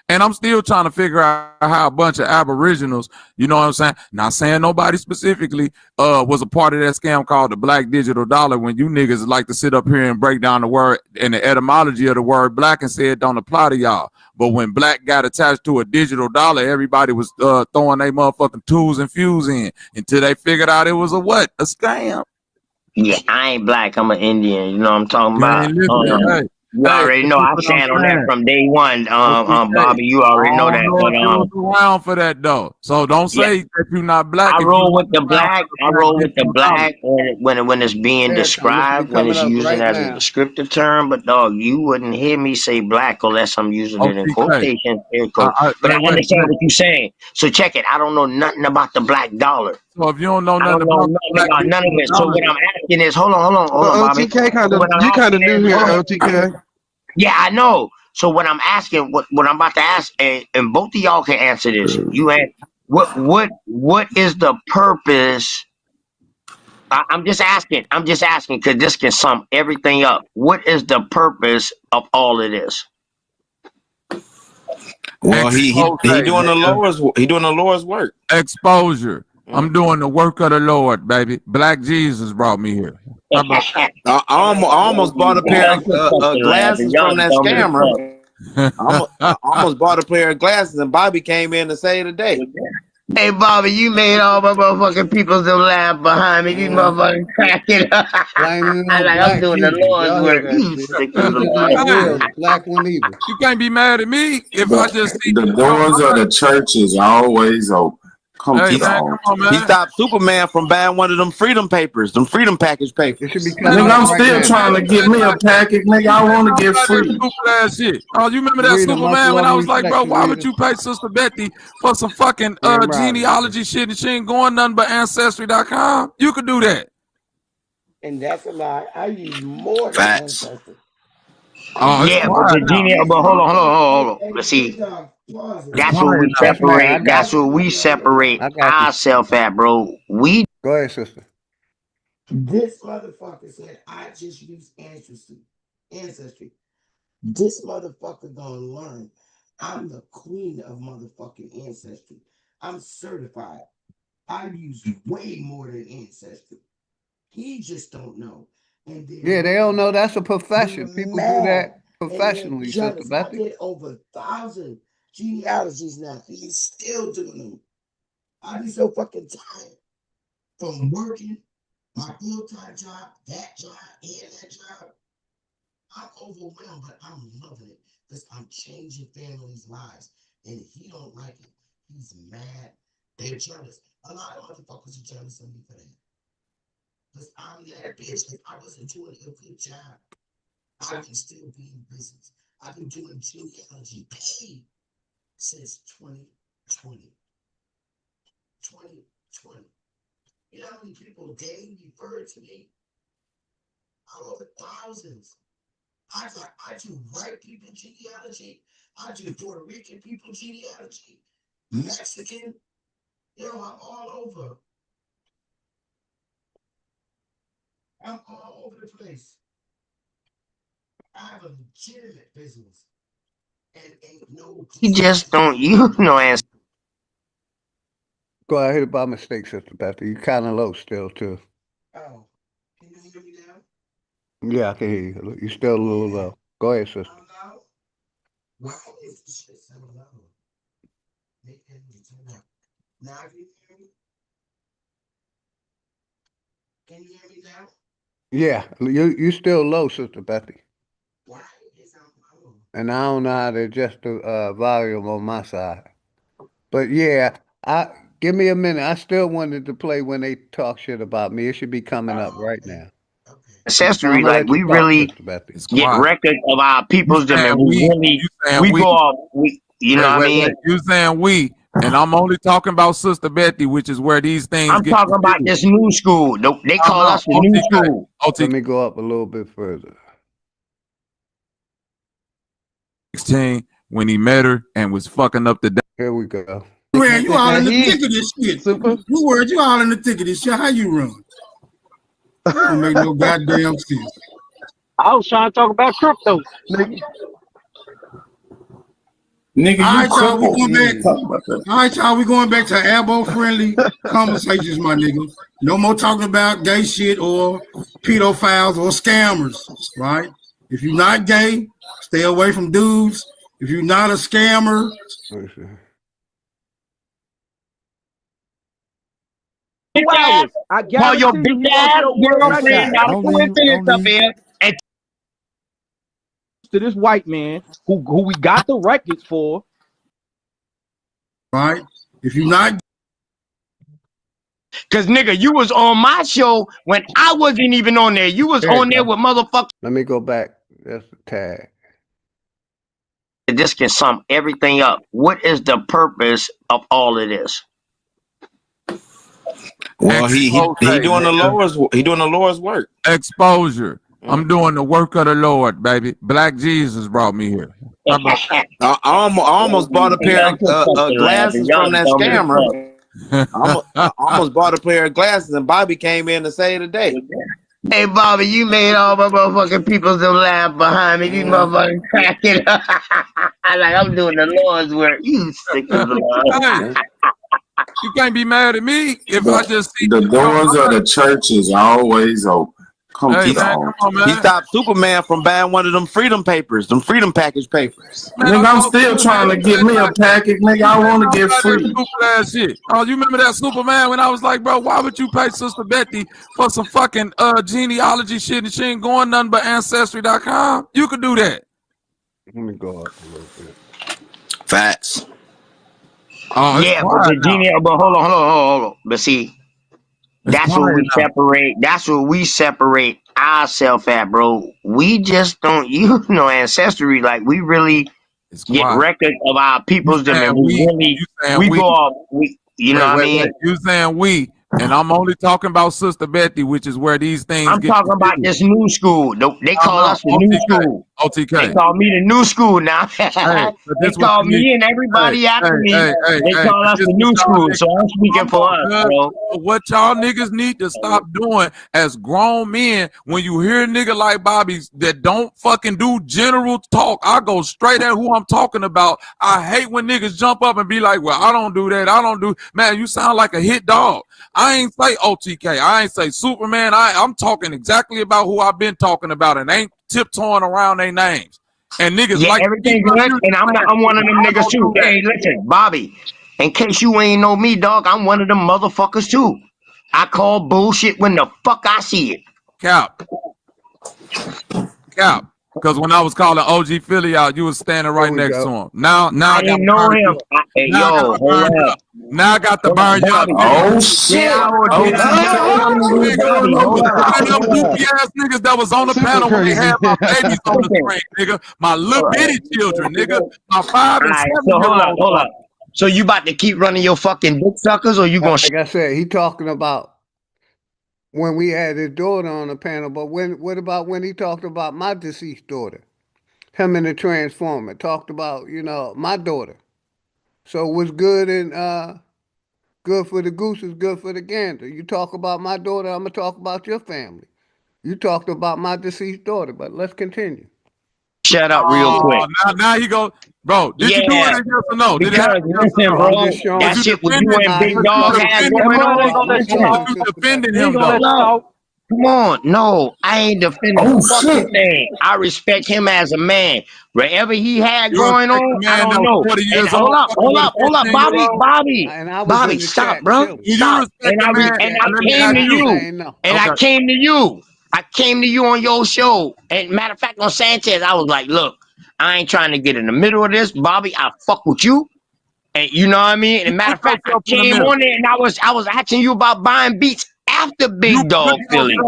And I'm still trying to figure out how a bunch of aboriginals, you know what I'm saying? Not saying nobody specifically was a part of that scam called the Black Digital Dollar, when you niggas like to sit up here and break down the word and the etymology of the word black and say it don't apply to y'all. But when black got attached to a digital dollar, everybody was throwing their motherfucking tools and fuse in until they figured out it was a what? A scam. Yeah, I ain't black. I'm an Indian. You know what I'm talking about? Hey, You already know I stand on that from day one. Bobby, you already know that. But you was around for that though, so don't say that you're not black. I roll with the black. I roll with the black when it's being described, when it's using as a descriptive term. But dog, you wouldn't hear me say black unless I'm using it in quotation. But I understand what you're saying. So check it. I don't know nothing about the black dollar. So if you don't know nothing about none of it. So what I'm asking is, hold on, Bobby. OTK you kind of new here, OTK. Yeah, I know. So what I'm asking, what I'm about to ask, and both of y'all can answer this. You had what is the purpose? I'm just asking because this can sum everything up. What is the purpose of all of this? Well, he doing the Lord's work. Exposure. I'm doing the work of the Lord, baby. Black Jesus brought me here. I almost bought a pair of glasses from that scammer. I almost bought a pair of glasses, and Bobby came in to save the day. Hey, Bobby, you made all my motherfucking people to laugh behind me. You motherfucking cracking up. I'm doing the Lord's work. You sick as the black one evil. You can't be mad at me if I just see the doors of the church is always open. He stopped Superman from buying one of them freedom papers, them freedom package papers. Nigga, I'm still trying to get me a package. Nigga, I want to get free. Ass shit. Oh, you remember that Superman when I was like, bro, why would you pay Sister Betty for some fucking genealogy shit and she ain't going nothing but Ancestry.com? You could do that. And that's a lie. I use more than Ancestry. Oh, yeah, but the genealogy. But hold on. Let's see. That's what we separate. That's what we separate ourselves at, bro. We go ahead, sister. This motherfucker said I just use ancestry. This motherfucker gonna learn. I'm the queen of motherfucking ancestry. I'm certified. I use way more than ancestry. He just don't know. And then Yeah, they don't know that's a profession. People do that and professionally, Sister jealous. I Betty. did over 1,000 genealogies now. He's still doing them. I be so fucking tired from working my full-time job, that job, and that job. I'm overwhelmed, but I'm loving it because I'm changing families' lives. And if he don't like it, he's mad. They're jealous. A lot of motherfuckers are jealous of me for that. Because I'm that bitch. If I wasn't doing a good job, I can still be in business. I've been doing genealogy paid since 2020. 2020. You know how many people daily refer to me? Over thousands. I do white people genealogy. I do Puerto Rican people genealogy. Mexican. I'm all over. I'm all over the place. I have a legitimate business. And ain't no. You just don't use no answer. Go ahead, hit it by mistake, Sister Betty. You kind of low still, too. Oh, can you hear me now? Yeah, I can hear you. You're still a little low. Go ahead, Sister. Why is this shit so low? Make it turn up. Now can you hear me? Can you hear me now? Yeah, you still low, Sister Betty. Why is it low? And I don't know how to adjust the volume on my side. But yeah, give me a minute. I still wanted to play when they talk shit about me. It should be coming up right now. Ancestry, I'm gonna like let you we talk, really Sister Betty. get records of our peoples, them, and we go off. You know what I mean? You saying we, and I'm only talking about Sister Betty, which is where these things I'm get talking about this new school. They call us the new school. Let me go up a little bit further. 16 when he met her and was fucking up the day. Here we go. Man, you all in the thick of this shit. Super. You all in the thick of this shit. How you run? Don't make no goddamn sense. I was trying to talk about crypto. Nigga, all right, y'all, we going back. All right, y'all, we going back to elbow-friendly conversations, my nigga. No more talking about gay shit or pedophiles or scammers, right? If you're not gay, stay away from dudes. If you're not a scammer, I Call your guarantee big you ass your word right girlfriend. now. Now we finish up here. And to this white man who we got the records for. right? If you're not, cause nigga, you was on my show when I wasn't even on there. You was on there with motherfuckers. Let me go back. That's the tag. This can sum everything up. What is the purpose of all of this? Well, he doing the Lord's work. Exposure. I'm doing the work of the Lord, baby. Black Jesus brought me here. I almost bought a pair of glasses from that scammer. I almost bought a pair of glasses, and Bobby came in to save the day. Hey, Bobby, you made all my motherfucking people to laugh behind me. These motherfuckers cracking up. Like I'm doing the Lord's work. You sick as a Hey, you can't be mad at me if I just see the doors of the church is always open. Hey, man, come on, man. He stopped Superman from buying one of them freedom papers, them freedom package papers. Man, nigga, I'm still trying to get me a package, nigga. I want to get free. Shit. Oh, you remember that Superman when I was like, bro, why would you pay Sister Betty for some fucking genealogy shit and she ain't going nothing but ancestry.com? You could do that. Let me go up a little bit. Facts. Oh, yeah, but hold on. But see, that's what we separate. That's what we separate ourselves at, bro. We just don't use no ancestry. Like we really get records of our peoples. Them, and we go off. You know what I mean? You saying we, and I'm only talking about Sister Betty, which is where these things. I'm talking about this new school. They call us the new school. OTK. They call me the new school now. They call me and everybody after me. They call us the new school. So I'm speaking for us, bro. What y'all niggas need to stop doing as grown men, when you hear a nigga like Bobby that don't fucking do general talk, I go straight at who I'm talking about. I hate when niggas jump up and be like, well, I don't do that. I don't do. Man, you sound like a hit dog. I ain't say OTK. I ain't say Superman. I'm talking exactly about who I've been talking about and ain't tiptoeing around their names. And niggas like everything good, and I'm one of them niggas too. Hey, listen, Bobby, in case you ain't know me, dog, I'm one of them motherfuckers too. I call bullshit when the fuck I see it. Cap. Because when I was calling OG Philly out, you was standing right next to him. Now I didn't know him. Hey, yo, hold up. Now I got to burn you up. Oh shit! Goofy ass niggas that was on the panel when they had my babies on the screen, nigga. My little bitty children, nigga. My 5 and 7 so hold up. So you about to keep running your fucking dick suckers, or you gonna? Like I said, he talking about when we had his daughter on the panel, but what about when he talked about my deceased daughter? Him and the Transformer talked about, my daughter. So what's good and good for the goose is good for the gander. You talk about my daughter, I'm gonna talk about your family. You talked about my deceased daughter, but let's continue. Shut up real quick. Now he go, bro. Did you do it? Yes or no? Did because listen, bro, that shit with you and Big Dog had going on. You defending him though? Come on, no, I ain't defending the fucking thing. I respect him as a man. Wherever he had going on, I don't know. And hold up, Bobby, stop, bro, stop. And I came to you on your show. And matter of fact, on Sanchez, I was like, look, I ain't trying to get in the middle of this, Bobby. I fuck with you. And you know what I mean? And matter of fact, I came on there and I was asking you about buying beats after Big Dog Philly.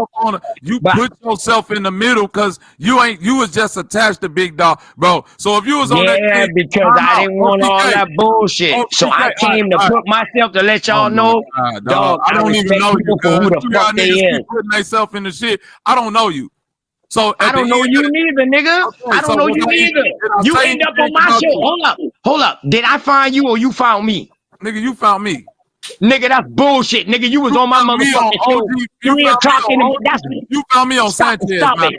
You put yourself in the middle because you was just attached to Big Dog, bro. So if you was on that, because I didn't want all that bullshit. So I came to put myself to let y'all know, dog. I don't even know you for who the fuck they is. Putting themselves in the shit. I don't know you. So I don't know you neither, nigga. I don't know you neither. You end up on my show. Hold up. Did I find you or you found me? Nigga, you found me. Nigga, that's bullshit. Nigga, you was on my motherfucking show. 3 o'clock in the morning. You found me on Sanchez. Stop it.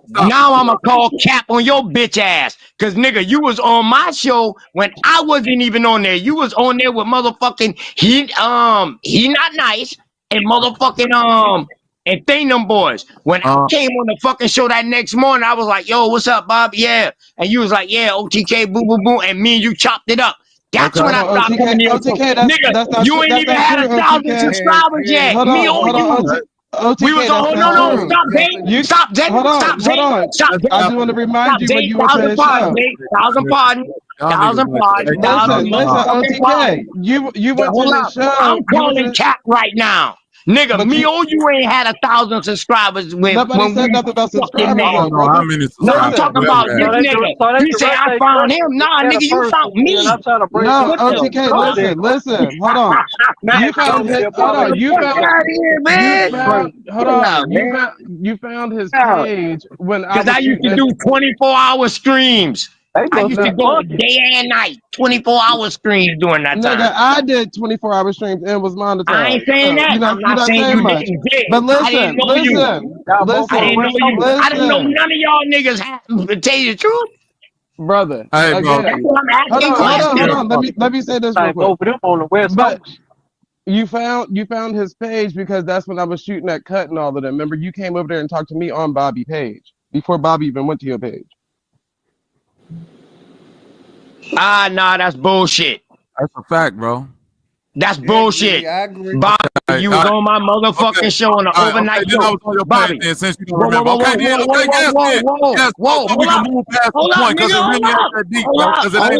Now I'ma call cap on your bitch ass. Cause nigga, you was on my show when I wasn't even on there. You was on there with motherfucking he not nice and motherfucking and Thing Them Boys. When I came on the fucking show that next morning, I was like, yo, what's up, Bob? Yeah. And you was like, yeah, OTK, boo, boo, boo. And me and you chopped it up. That's when I stopped coming in. Nigga, you ain't even had 1,000 subscribers yet. Me or you. We was on, no, stop, Dave. Stop, Dave. Stop, Dave. Stop, Dave. I just want to remind you when you went to the show. 1,000 pardon. 1,000 pardon. Listen, OTK. You went to the show. I'm calling cap right now. Nigga, me or you ain't had 1,000 subscribers when nobody said nothing about subscribers. No, I'm talking about this nigga. You say I found him. Nah, nigga, you found me. No, OTK, listen. Hold on. You found his. Hold on. You found his page when I used to do 24-hour streams. I used to go day and night, 24-hour streams during that time. Nigga, I did 24-hour streams and it was monetized. I ain't saying that. I'm not saying you didn't. But listen, I didn't know you. I didn't know none of y'all niggas had to tell you the truth. Brother. Hey, bro. That's what I'm asking questions. Hold on. Let me say this real quick. Over them on the West Coast. You found his page because that's when I was shooting that cut and all of them. Remember, you came over there and talked to me on Bobby's page before Bobby even went to your page. Nah, that's bullshit. That's a fact, bro. That's bullshit. I agree. Bobby, you was on my motherfucking show on the overnight show. Bobby, since you don't remember. Hold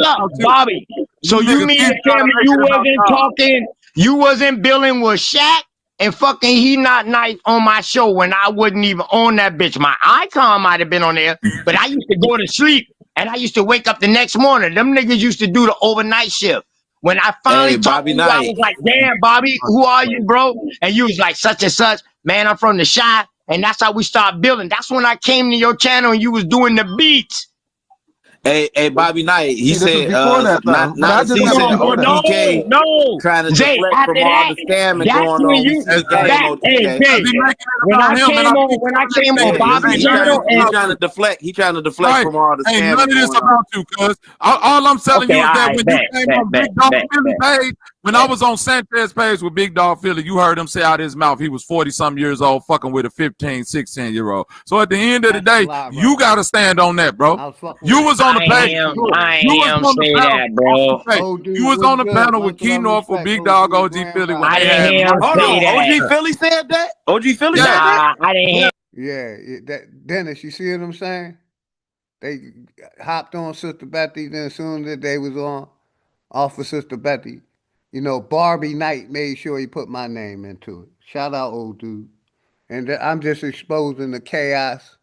up, Bobby. So you mean to tell me you wasn't talking, you wasn't billing with Shaq and fucking He Not Nice on my show when I wasn't even on that bitch. My icon might have been on there, but I used to go to sleep and I used to wake up the next morning. Them niggas used to do the overnight shift. When I finally talked to you, I was like, damn, Bobby, who are you, bro? And you was like, such and such. Man, I'm from the Chi. And that's how we start building. That's when I came to your channel and you was doing the beats. Hey, Bobby Knight, he See, this was said, before that though. But I not to just see got it said before that. OTK No. trying to Zay, deflect after from all that, the scamming that's going when on. We you, see game hey, OTK. Zay, when I came on Yeah, Bobby he channel and, trying to deflect. He trying to deflect Right. from all the Ain't scamming none of this going on. about you, cuz. All I'm telling okay, you is all that right, when you came on Big Dog Philly page, when I was on Sanchez's page with Big Dog Philly, you heard him say out his mouth he was 40-some years old fucking with a 15, 16-year-old. So at the end of the day, you got to stand on that, bro. You was on the page. I You ain't was him on the say panel. that, bro. Hey, you was on the panel with Keynote for Big Dog OG Philly when I they didn't had hear him Hold say on, that. OG Philly said that. OG Philly said that. Nah, I didn't hear. Yeah, that Dennis, you see what I'm saying? They hopped on Sister Betty, then as soon as they was on off of Sister Betty, you know, Barbie Knight made sure he put my name into it. Shout out, old dude. And I'm just exposing the chaos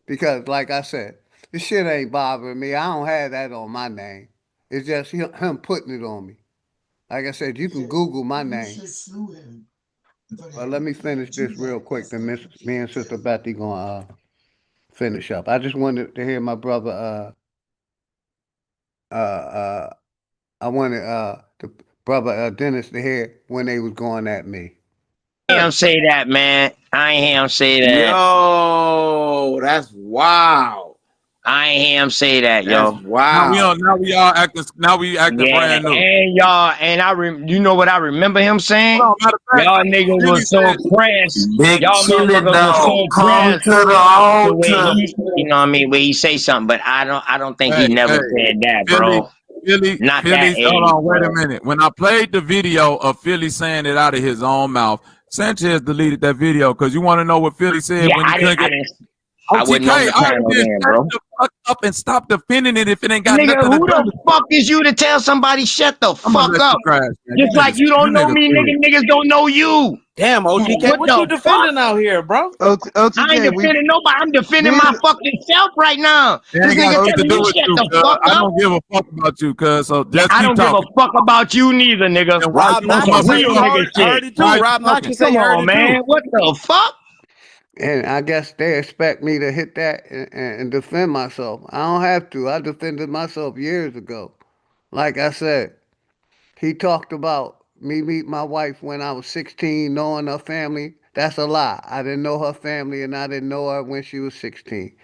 because, like I said, this shit ain't bothering me. I don't have that on my name. It's just him putting it on me. Like I said, you can Google my name. But let me finish this real quick. Then me and Sister Betty gonna finish up. I just wanted to hear my brother. I wanted the brother Dennis to hear when they was going at me. Him say that, man. I ain't hear him say that. Yo, that's wild. I ain't hear him say that, That's yo. wild. Now we all acting. Now we acting Yeah, brand new. and y'all, and you know what I remember him saying? Hold on, matter of fact, Y'all niggas Philly was so said, pressed. Big Y'all chili motherfuckers was dog, so come pressed to the the way altar. he, you know what I mean, where he say something, but I don't think he hey, never hey, said that, Philly, bro. Not that hold age, on, wait a bro. minute. When I played the video of Philly saying it out of his own mouth, Sanchez deleted that video because you want to know what Philly said Yeah, when he couldn't get I OTK. wasn't on the I panel just then, shut bro. the fuck up and stop defending it if it ain't got Nigga, nothing to who do the with fuck is you to tell somebody shut the I'm gonna fuck let up? you crash, man. Just like you You don't know niggas me, weird. niggas don't know you. Damn, OGK, What what you the fuck? defending out here, bro? I ain't OTK, defending nobody. I'm defending my fucking self right now. It This ain't got nigga shit to telling do me with shut you, the cuz. fuck I up. don't give a fuck about you, cuz. So Yeah, just I keep don't give a talking. fuck about you neither, nigga. And why Rob you On come some up Notch here real say talking? nigga he heard shit. it Why too. you Rob Notch talking? say Come he heard on, it too. man. What the fuck? And I guess they expect me to hit that and defend myself. I don't have to. I defended myself years ago. Like I said, he talked about me meet my wife when I was 16, knowing her family. That's a lie. I didn't know her family and I didn't know her when she was 16.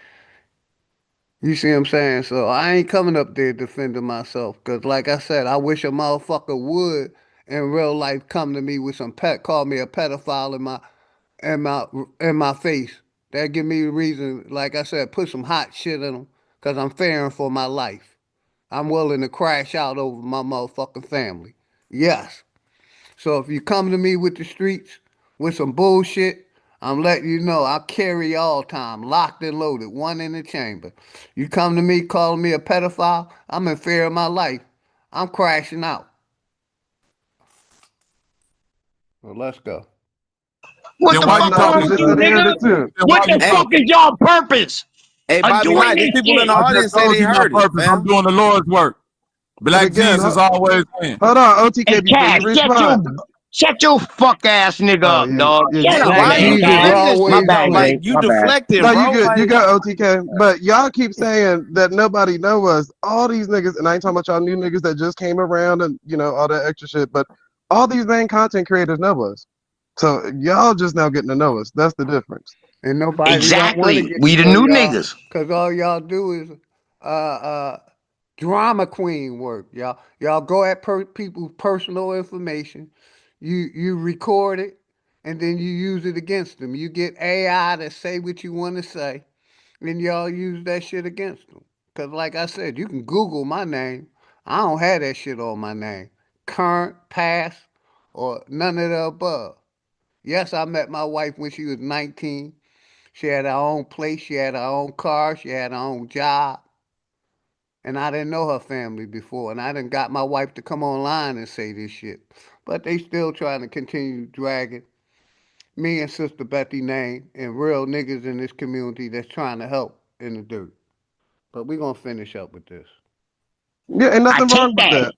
You see what I'm saying? So I ain't coming up there defending myself. Because like I said, I wish a motherfucker would in real life come to me with some call me a pedophile in my in my face. That give me a reason, like I said, put some hot shit in them. Because I'm fearing for my life. I'm willing to crash out over my motherfucking family. Yes. So if you come to me with the streets with some bullshit, I'm letting you know I carry all time, locked and loaded, one in the chamber. You come to me calling me a pedophile, I'm in fear of my life. I'm crashing out. So let's go. What Then the why you fuck wrong talking with to you, us? nigga? Then What why the you fuck talking? is y'all purpose Hey, of Bobby doing Knight, this there's people in shit? the I just audience say told they you my heard it, purpose. I'm fam. doing the Lord's work. But Black again, Jesus always win. hold on, OTK, Hey, before Cash, you respond. shut your fuck ass nigga Oh up, yeah, dog. yeah, Shut up, Why Black are you man, Jesus Cash. defending My shit always though? bad, Like Jake. win. you My bad. deflecting, No, you bro. good. You Like got OTK. But y'all keep saying that nobody know us. All these niggas, and I ain't talking about y'all new niggas that just came around and all that extra shit. But all these main content creators know us. So y'all just now getting to know us. That's the difference. And nobody don't want to Exactly. get We to the know new y'all. niggas. Cause all y'all do is uh uh drama queen work, y'all. Y'all go at people's personal information, you record it, and then you use it against them. You get AI to say what you want to say, and y'all use that shit against them. Cause like I said, you can Google my name. I don't have that shit on my name. Current, past, or none of the above. Yes, I met my wife when she was 19. She had her own place, she had her own car, she had her own job. And I didn't know her family before, and I didn't got my wife to come online and say this shit. But they still trying to continue dragging me and Sister Betty name and real niggas in this community that's trying to help in the dirt. But we gonna finish up with this. Yeah, ain't I nothing take wrong with that. that.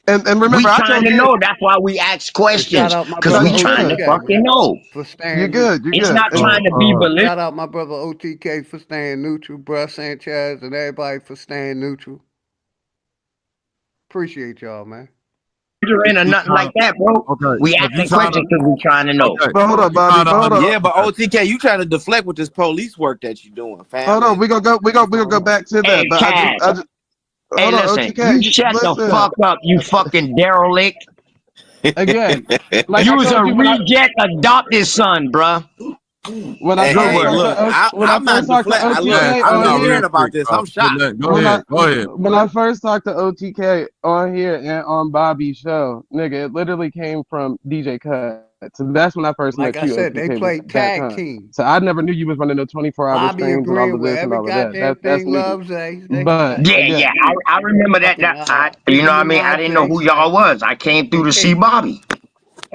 And remember, we I trying told to you. know. That's why we ask questions, Shout out my because No, brother we you trying to good. OTK, fucking man, know. for staying You neutral. good. You It's good. not trying to be malicious. Shout out my brother OTK for staying neutral, bruh Sanchez, and everybody for staying neutral. Appreciate y'all, man. Or nothing like that, bro. Okay, We if you asking trying to, questions because we trying to know. okay, But hold up, you Bobby. trying to But hold up. Yeah, but okay. OTK, you trying to deflect with this police work that you doing, fam. Hold on. We gonna go. We gonna go back to that. Hey, But Cash. Hold Hey, on, listen. OTK. You shut the Listen fuck up, you fucking derelict. again. Like I You was a told you reject adopted son, bruh. when I Hey, Good first hey, word. talked look, to when I I'm first not talked to deflect. Hey, OTK I time on love out here. real hearing about quick, this. bro. I'm shocked. Go ahead. Go ahead. When I first talked to OTK on here and on Bobby's show, nigga, it literally came from DJ Cut. So that's when I first Like met I you, said, they OTK, was play that tag time. team. So I never knew you was running the 24-hour Bobby streams and all agreeing of with this and every all of that. goddamn That's thing new to Love me. says. But Yeah, again, yeah. I remember that. Fucking, You know what I speaking mean? in I my didn't know face, who y'all was. I came through to see Bobby.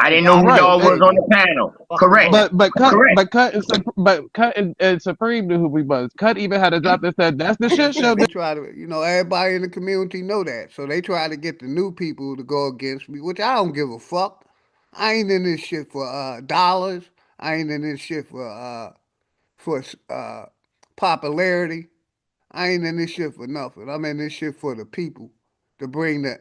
I didn't know who Bobby y'all was right. on okay. the panel. Fucking Correct. vote. Correct. Cut and Supreme knew who we was. Cut even had a drop that said, "That's the shit Yeah, show." they try to, everybody in the community know that. So they try to get the new people to go against me, which I don't give a fuck. I ain't in this shit for dollars. I ain't in this shit for popularity. I ain't in this shit for nothing. I'm in this shit for the people to bring the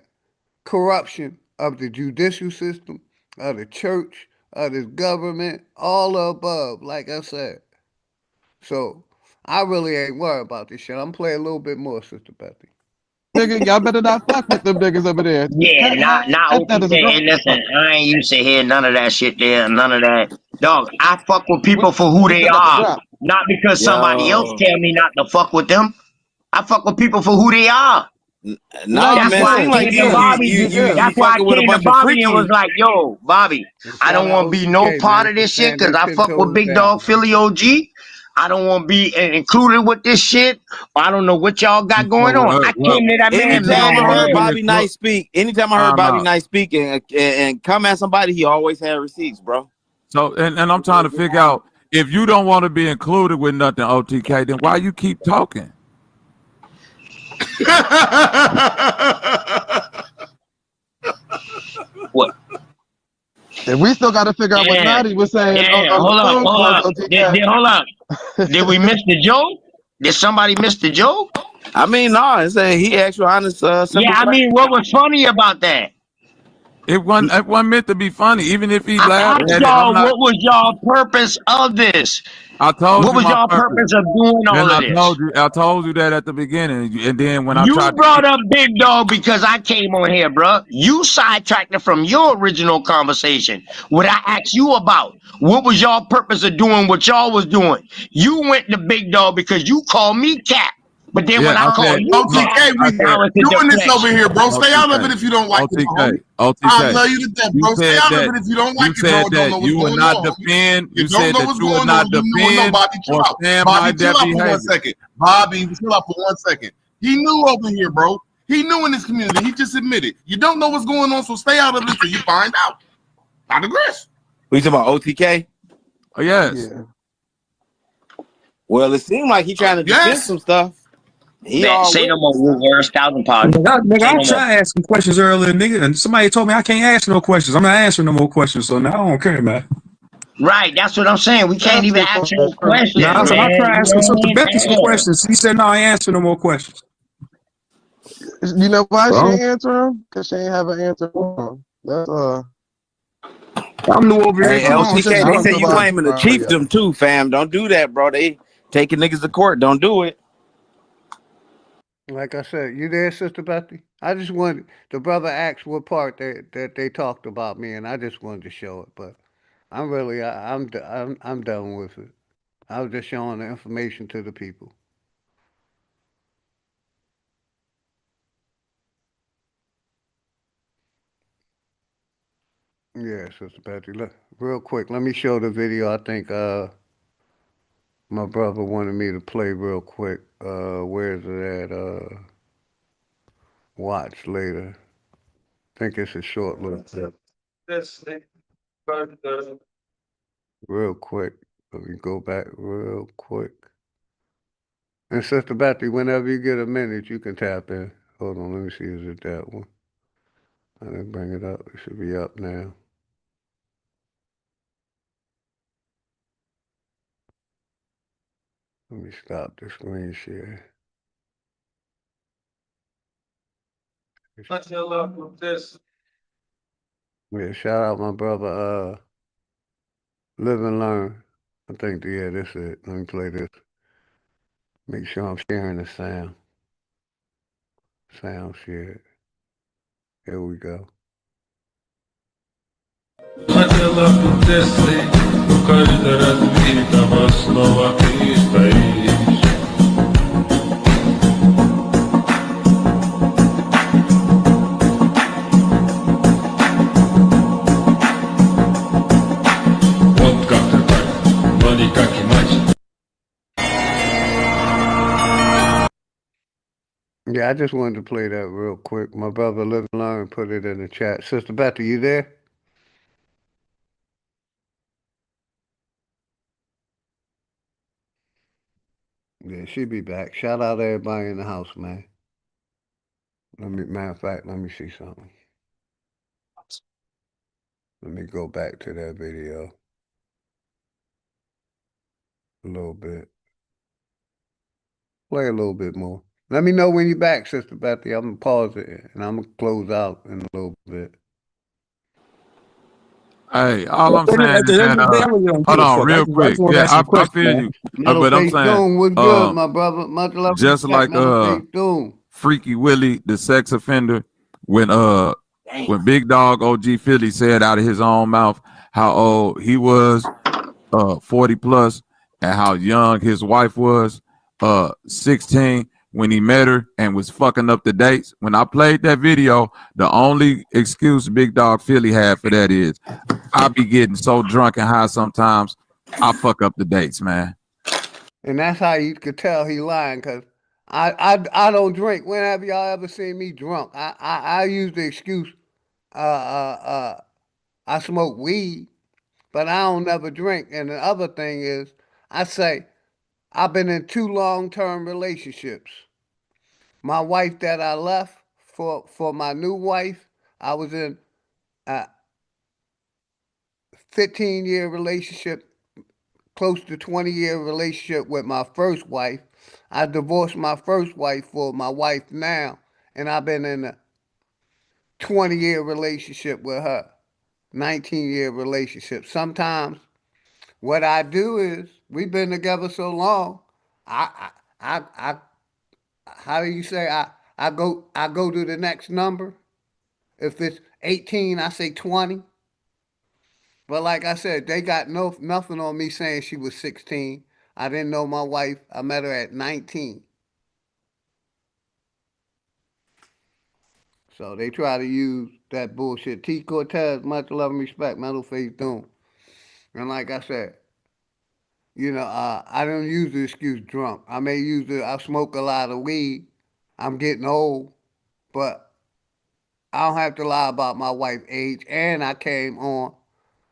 corruption of the judicial system, of the church, of this government, all the above, like I said. So I really ain't worried about this shit. I'm playing a little bit more, Sister Betty. Nigga, y'all better not fuck with them niggas over there. Yeah, Cut not had that as a OTK. girl. And listen, I ain't used to hear none of that shit there, none of that. Dog, I fuck with people for who We they still got the are, drop. not because somebody else Yo, tell me not to fuck with them. I fuck with people for who they are. No, nah, you That's man. why I Seem good. like You came to good. Bobby. You you That's good. why I fucking with a came to bunch of Bobby and was freaky. like, yo, Bobby, And I shout don't out want to be no OTK, part man, of for this shit staying because them I 10 fuck with toes Big down, Dog man. Philly OG. I don't want to be included with this shit. I don't know what y'all got going on. I Well, came to that man if you Anytime don't I want to heard mad. be Bobby included, Knight speak, anytime I heard time Bobby out. Knight speak and come at somebody, he always had receipts, bro. So, and I'm trying to figure out if you don't want to be included with nothing, OTK, then why you keep talking? What? And we still got to figure out what Yeah. Naughty was saying Yeah. on the Hold up. phone Hold calls, up. OTK. Hold up. Did we miss the joke? Did somebody miss the joke? I mean, no, it's a he asked you honest, Yeah. simple I question. mean, what was funny about that? It wasn't meant to be funny. Even if he I laughed asked at it, I'm y'all, not. what was y'all purpose of this? I told What you was my y'all purpose, purpose of doing all and of this? I told you that at the beginning, and then when I You tried to brought get, up Big Dog because I came on here, bruh. You sidetracked it from your original conversation. What I asked you about. What was y'all purpose of doing what y'all was doing? You went to Big Dog because you called me Cap. But then when yeah, I I call said you no, Cap, OTK, I we said now it's a doing this over deflection. here, bro. Stay out of it OTK, if you don't like it, my homie. OTK, I OTK. love you to death, You bro. Stay said out of that it if you don't you like it, bro. said Don't that know what's you would going not on, homie. defend. You You don't said know that what's you would going not on. You know, defend Bobby, chill or out. stand by Bobby, chill that out for 1 behavior. second. Bobby, chill out for 1 second. He knew over here, bro. He knew in this community. He just admitted. You don't know what's going on, so stay out of it until you find out. I digress. We talking about OTK? Oh, yes. Yeah. Well, it seemed like he trying to defend Yes. some stuff. He Man, all say no with more it. words, thousand pardon. Nigga, Say I no more. tried asking questions earlier, nigga, and somebody told me I can't ask no questions. I'm not answering no more questions, so now I don't care, man. Right, that's what I'm saying. We can't even ask no questions, Nah, so I man. tried You know asking what I Sister mean? Becky some Damn. questions. He said, no, I ain't answering no more questions. You know why she Well, ain't answer him? Because she ain't have an answer for him. That's I'm new over here, Hey, too. She said LTK, she they wanted say to you talk. claiming the chiefdom too, fam. Don't do that, bro. They taking niggas to court. Don't do it. Like I said, you there, Sister Betty? I just wanted the brother asked what part that they talked about me, and I just wanted to show it. But I'm really, I'm done with it. I was just showing the information to the people. Yeah, Sister Betty. Look, real quick, let me show the video. I think my brother wanted me to play real quick. Where's it at? Watch later. Think it's a short little clip. Real quick. Let me go back real quick. And Sister Betty, whenever you get a minute, you can tap in. Hold on, let me see. Is it that one? I didn't bring it up. It should be up now. Let me stop the screen share. What's your luck with this? Yeah, shout out my brother, Live and Learn. I think, yeah, this is it. Let me play this. Make sure I'm sharing the sound. Sound shared. Here we go. Хотела бы тесты, каждый раз видного снова ты стоишь. Вот как-то так, но никак иначе. Yeah, I just wanted to play that real quick. My brother Live and Learn put it in the chat. Sister Betty, you there? Yeah, she'll be back. Shout out to everybody in the house, man. Matter of fact, let me see something. Let me go back to that video a little bit. Play a little bit more. Let me know when you're back, Sister Betty. I'm going to pause it, and I'm going to close out in a little bit. Hey, all I'm saying is that, hold on, real quick. Yeah, I feel you. But I'm saying, what's good, my brother? Much love. just like Freaky Willie, the sex offender, when Big Dog OG Philly said out of his own mouth how old he was, 40 plus, and how young his wife was, 16 when he met her and was fucking up the dates. When I played that video, the only excuse Big Dog Philly had for that is I be getting so drunk and high sometimes I fuck up the dates, man. And that's how you could tell he lying, because I don't drink. Whenever y'all ever seen me drunk, I use the excuse I smoke weed, but I don't never drink. And the other thing is, I say I've been in 2 long-term relationships. My wife that I left for my new wife, I was in a 15-year relationship, close to 20-year relationship with my first wife. I divorced my first wife for my wife now, and I've been in a 20-year relationship with her, 19-year relationship. Sometimes what I do is, we've been together so long, I how do you say, I go to the next number. If it's 18, I say 20. But like I said, they got nothing on me saying she was 16. I didn't know my wife. I met her at 19. So they try to use that bullshit. T. Cortez, much love and respect, Metal Face Doom. And like I said, I don't use the excuse drunk. I may use I smoke a lot of weed. I'm getting old, but I don't have to lie about my wife's age. And I came on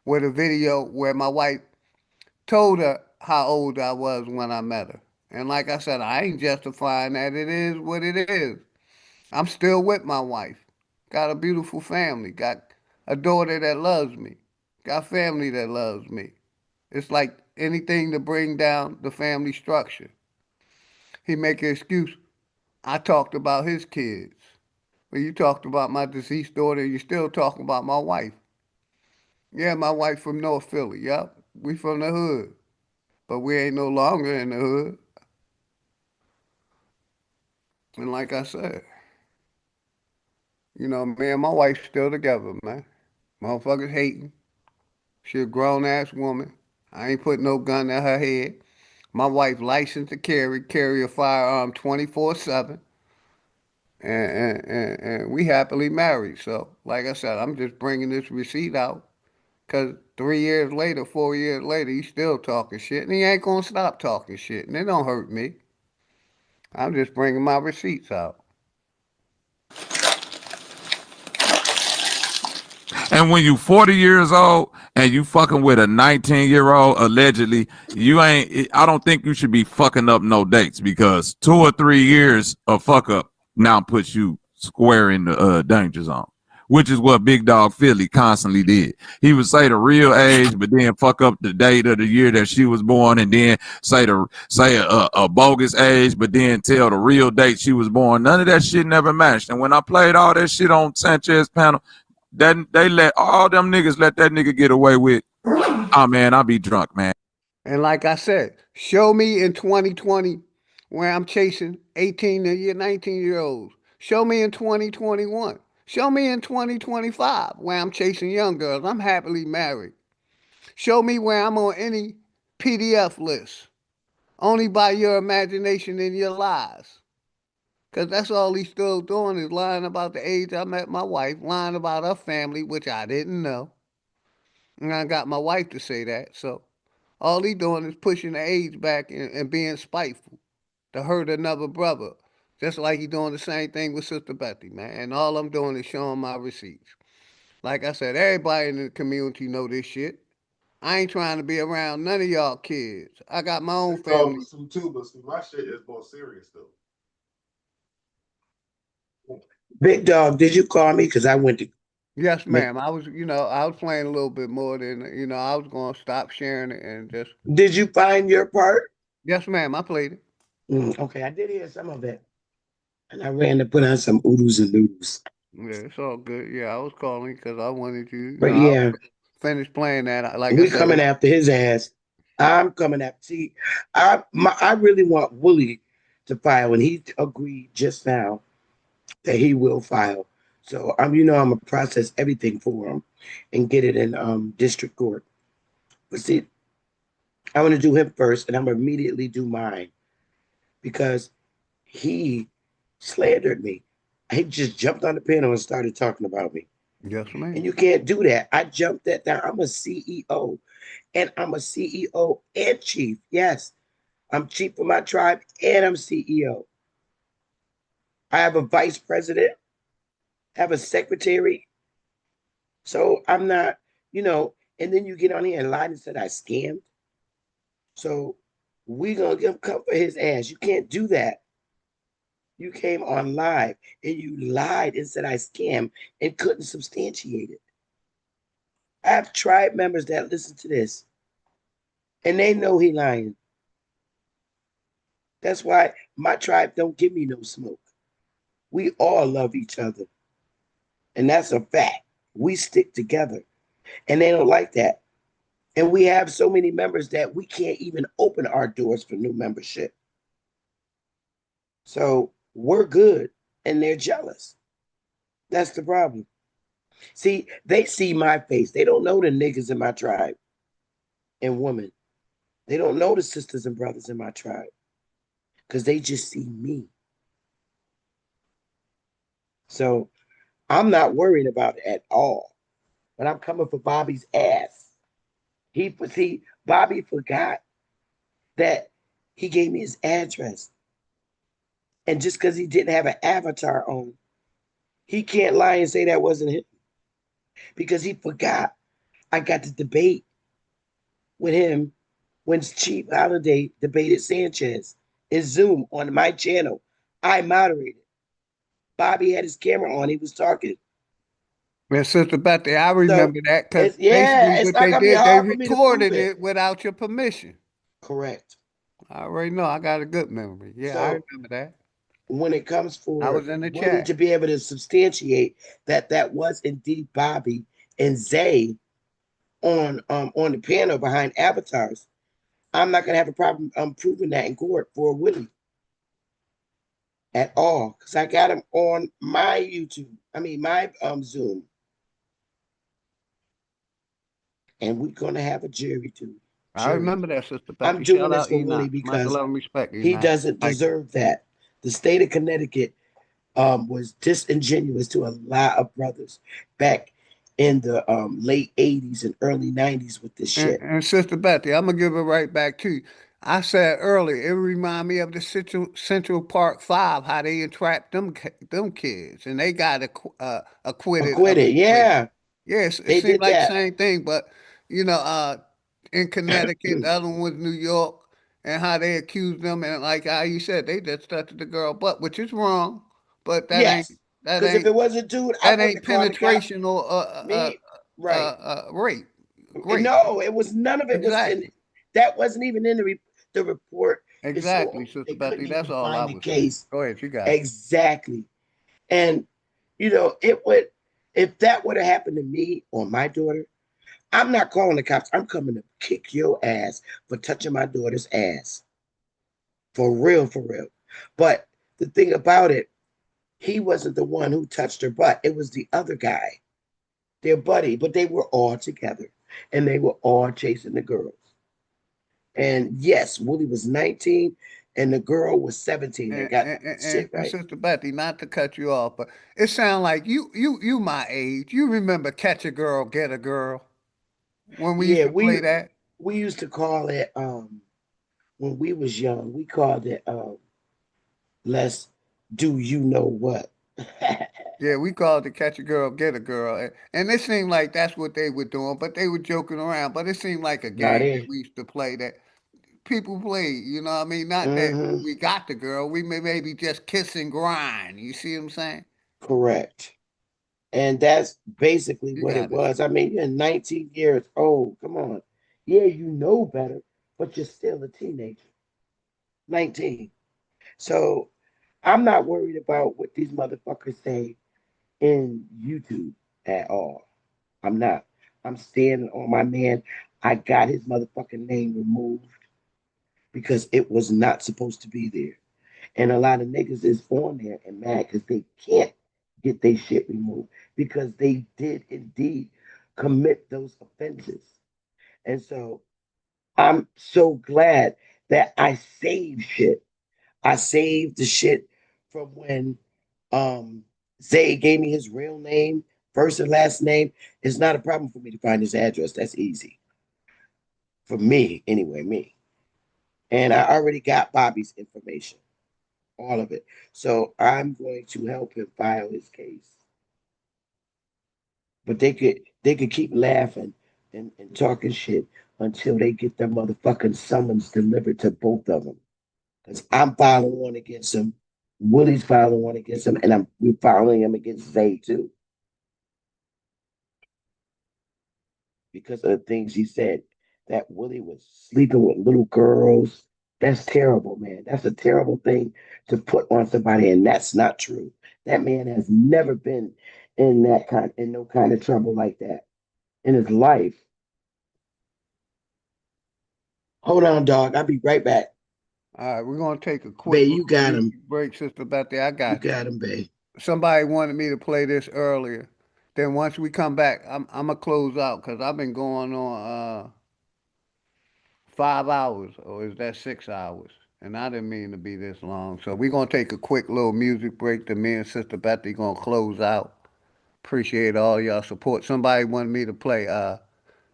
with a video where my wife told her how old I was when I met her. And like I said, I ain't justifying that. It is what it is. I'm still with my wife. Got a beautiful family. Got a daughter that loves me. Got family that loves me. It's like anything to bring down the family structure. He make an excuse. I talked about his kids. Well, you talked about my deceased daughter, you still talking about my wife. Yeah, my wife from North Philly. Yep, we from the hood. But we ain't no longer in the hood. And like I said, me and my wife still together, man. Motherfuckers hating. She a grown-ass woman. I ain't putting no gun to her head. My wife licensed to carry a firearm 24/7. And we happily married. So, like I said, I'm just bringing this receipt out because 3 years later, 4 years later, he's still talking shit, and he ain't gonna stop talking shit, and it don't hurt me. I'm just bringing my receipts out. And when you 40 years old and you fucking with a 19-year-old, allegedly, I don't think you should be fucking up no dates, because 2 or 3 years of fuck up now puts you square in the danger zone. which is what Big Dog Philly constantly did. He would say the real age, but then fuck up the date of the year that she was born, and then say a bogus age, but then tell the real date she was born. None of that shit never matched. And when I played all that shit on Sanchez panel, that they let all them niggas let that nigga get away with. Oh man, I'll be drunk, man. And like I said, show me in 2020 where I'm chasing 18 to 19-year-olds. Show me in 2021. Show me in 2025 where I'm chasing young girls. I'm happily married. Show me where I'm on any PDF list. Only by your imagination and your lies. Because that's all he's still doing is lying about the age I met my wife, lying about her family, which I didn't know. And I got my wife to say that. So all he doing is pushing the age back and being spiteful to hurt another brother. Just like he doing the same thing with Sister Betty, man. And all I'm doing is showing my receipts. Like I said, everybody in the community know this shit. I ain't trying to be around none of y'all kids. I got my own family. Too, but my shit is more serious though. Big Dog, did you call me? Because I went to. Yes, ma'am. I was playing a little bit more than, I was going to stop sharing it and just. Did you find your part? Yes, ma'am. I played it. Okay, I did hear some of it. And I ran to put on some oodles and noodles. Yeah, it's all good. Yeah, I was calling because I wanted you. But yeah. Finish playing that. Like we coming after his ass. I'm coming after. See, I really want Willie to file, and he agreed just now that he will file. So I'm gonna process everything for him and get it in district court. But see, I want to do him first, and I'm gonna immediately do mine because he slandered me. He just jumped on the panel and started talking about me. Yes, ma'am. And you can't do that. I jumped that down. I'm a CEO, and I'm a CEO and chief. Yes, I'm chief of my tribe, and I'm CEO. I have a vice president, I have a secretary. So I'm not, and then you get on here and lie and said I scammed. So we gonna come for his ass. You can't do that. You came on live and you lied and said I scammed and couldn't substantiate it. I have tribe members that listen to this and they know he lying. That's why my tribe don't give me no smoke. We all love each other. And that's a fact. We stick together. And they don't like that. And we have so many members that we can't even open our doors for new membership. So we're good and they're jealous. That's the problem. See, they see my face. They don't know the niggas in my tribe and women. They don't know the sisters and brothers in my tribe because they just see me. So I'm not worried about it at all. But I'm coming for Bobby's ass. Bobby forgot that he gave me his address. And just because he didn't have an avatar on, he can't lie and say that wasn't him. Because he forgot I got to debate with him when Chief Holiday debated Sanchez in Zoom on my channel. I moderated. Bobby had his camera on. He was talking. Well, Sister Betty, I remember that because basically what they did, they recorded it without your permission. Correct. I already know. I got a good memory. Yeah, I remember that. When it comes for I was in the Willie chat to be able to substantiate that was indeed Bobby and Zay on the panel behind avatars, I'm not gonna have a problem proving that in court for Willie at all because I got him on my YouTube. I mean my Zoom, and we're gonna have a jury too. I remember that, Sister Betty. I'm doing this for Willie because he doesn't deserve that. The state of Connecticut was disingenuous to a lot of brothers back in the late 80s and early 90s with this shit. And Sister Betty, I'm going to give it right back to you. I said earlier, it remind me of the Central Park 5, how they entrapped them kids, and they got acquitted. Acquitted, yeah. Yes, it seemed like the same thing, but, in Connecticut, the other one was New York, and how they accused them, and like how you said, they just touched the girl butt, which is wrong, but that Because if it wasn't dude, I that wouldn't ain't have called the cops. penetration or Me, right? rape. Great. No, it was none of it was in. Exactly. That wasn't even in the report. It's so Exactly, Sister they Betty. couldn't That's even all I find the was saying. case. Go ahead, you got it. Exactly. And it would, if that would have happened to me or my daughter, I'm not calling the cops. I'm coming to kick your ass for touching my daughter's ass. For real, for real. But the thing about it, he wasn't the one who touched her butt. It was the other guy, their buddy. But they were all together and they were all chasing the girls. And yes, Willie was 19 and the girl was 17 and got shit And right. Sister Betty, not to cut you off, but it sounds like you my age. You remember Catch a Girl, Get a Girl when we used Yeah, to play that? we used to call it when we was young, we called it let's do you know what. Yeah, we called it Catch a Girl, Get a Girl, and it seemed like that's what they were doing, but they were joking around. But it seemed like a Not game that it. we used to play that people play. You know what I mean? Not that Mm-hmm. we got the girl. We may maybe just kiss and grind. You see what I'm saying? Correct. And that's basically You what it got it. was. I mean, you're 19 years old. Come on. Yeah, you know better, but you're still a teenager. 19. So I'm not worried about what these motherfuckers say in YouTube at all. I'm not. I'm standing on my man. I got his motherfucking name removed because it was not supposed to be there. And a lot of niggas is on there and mad because they can't get their shit removed because they did indeed commit those offenses. And so I'm so glad that I saved shit. I saved the shit from when Zay gave me his real name, first and last name. It's not a problem for me to find his address. That's easy. For me, anyway, me. And I already got Bobby's information, all of it. So I'm going to help him file his case. But they could keep laughing and talking shit until they get their motherfucking summons delivered to both of them. Because I'm filing one against him, Willie's filing one against him, and we're filing him against Zay too. Because of the things he said. That Willie was sleeping with little girls. That's terrible, man. That's a terrible thing to put on somebody, and that's not true. That man has never been in no kind of trouble like that in his life. Hold on, dog. I'll be right back. All right, we're gonna take a quick Babe, you got him. break, Sister Betty. I You got you. got him, babe. Somebody wanted me to play this earlier. Then once we come back, I'm gonna close out because I've been going on 5 hours, or is that 6 hours? And I didn't mean to be this long. So we're gonna take a quick little music break. Then me and Sister Betty gonna close out. Appreciate all y'all support. Somebody wanted me to play.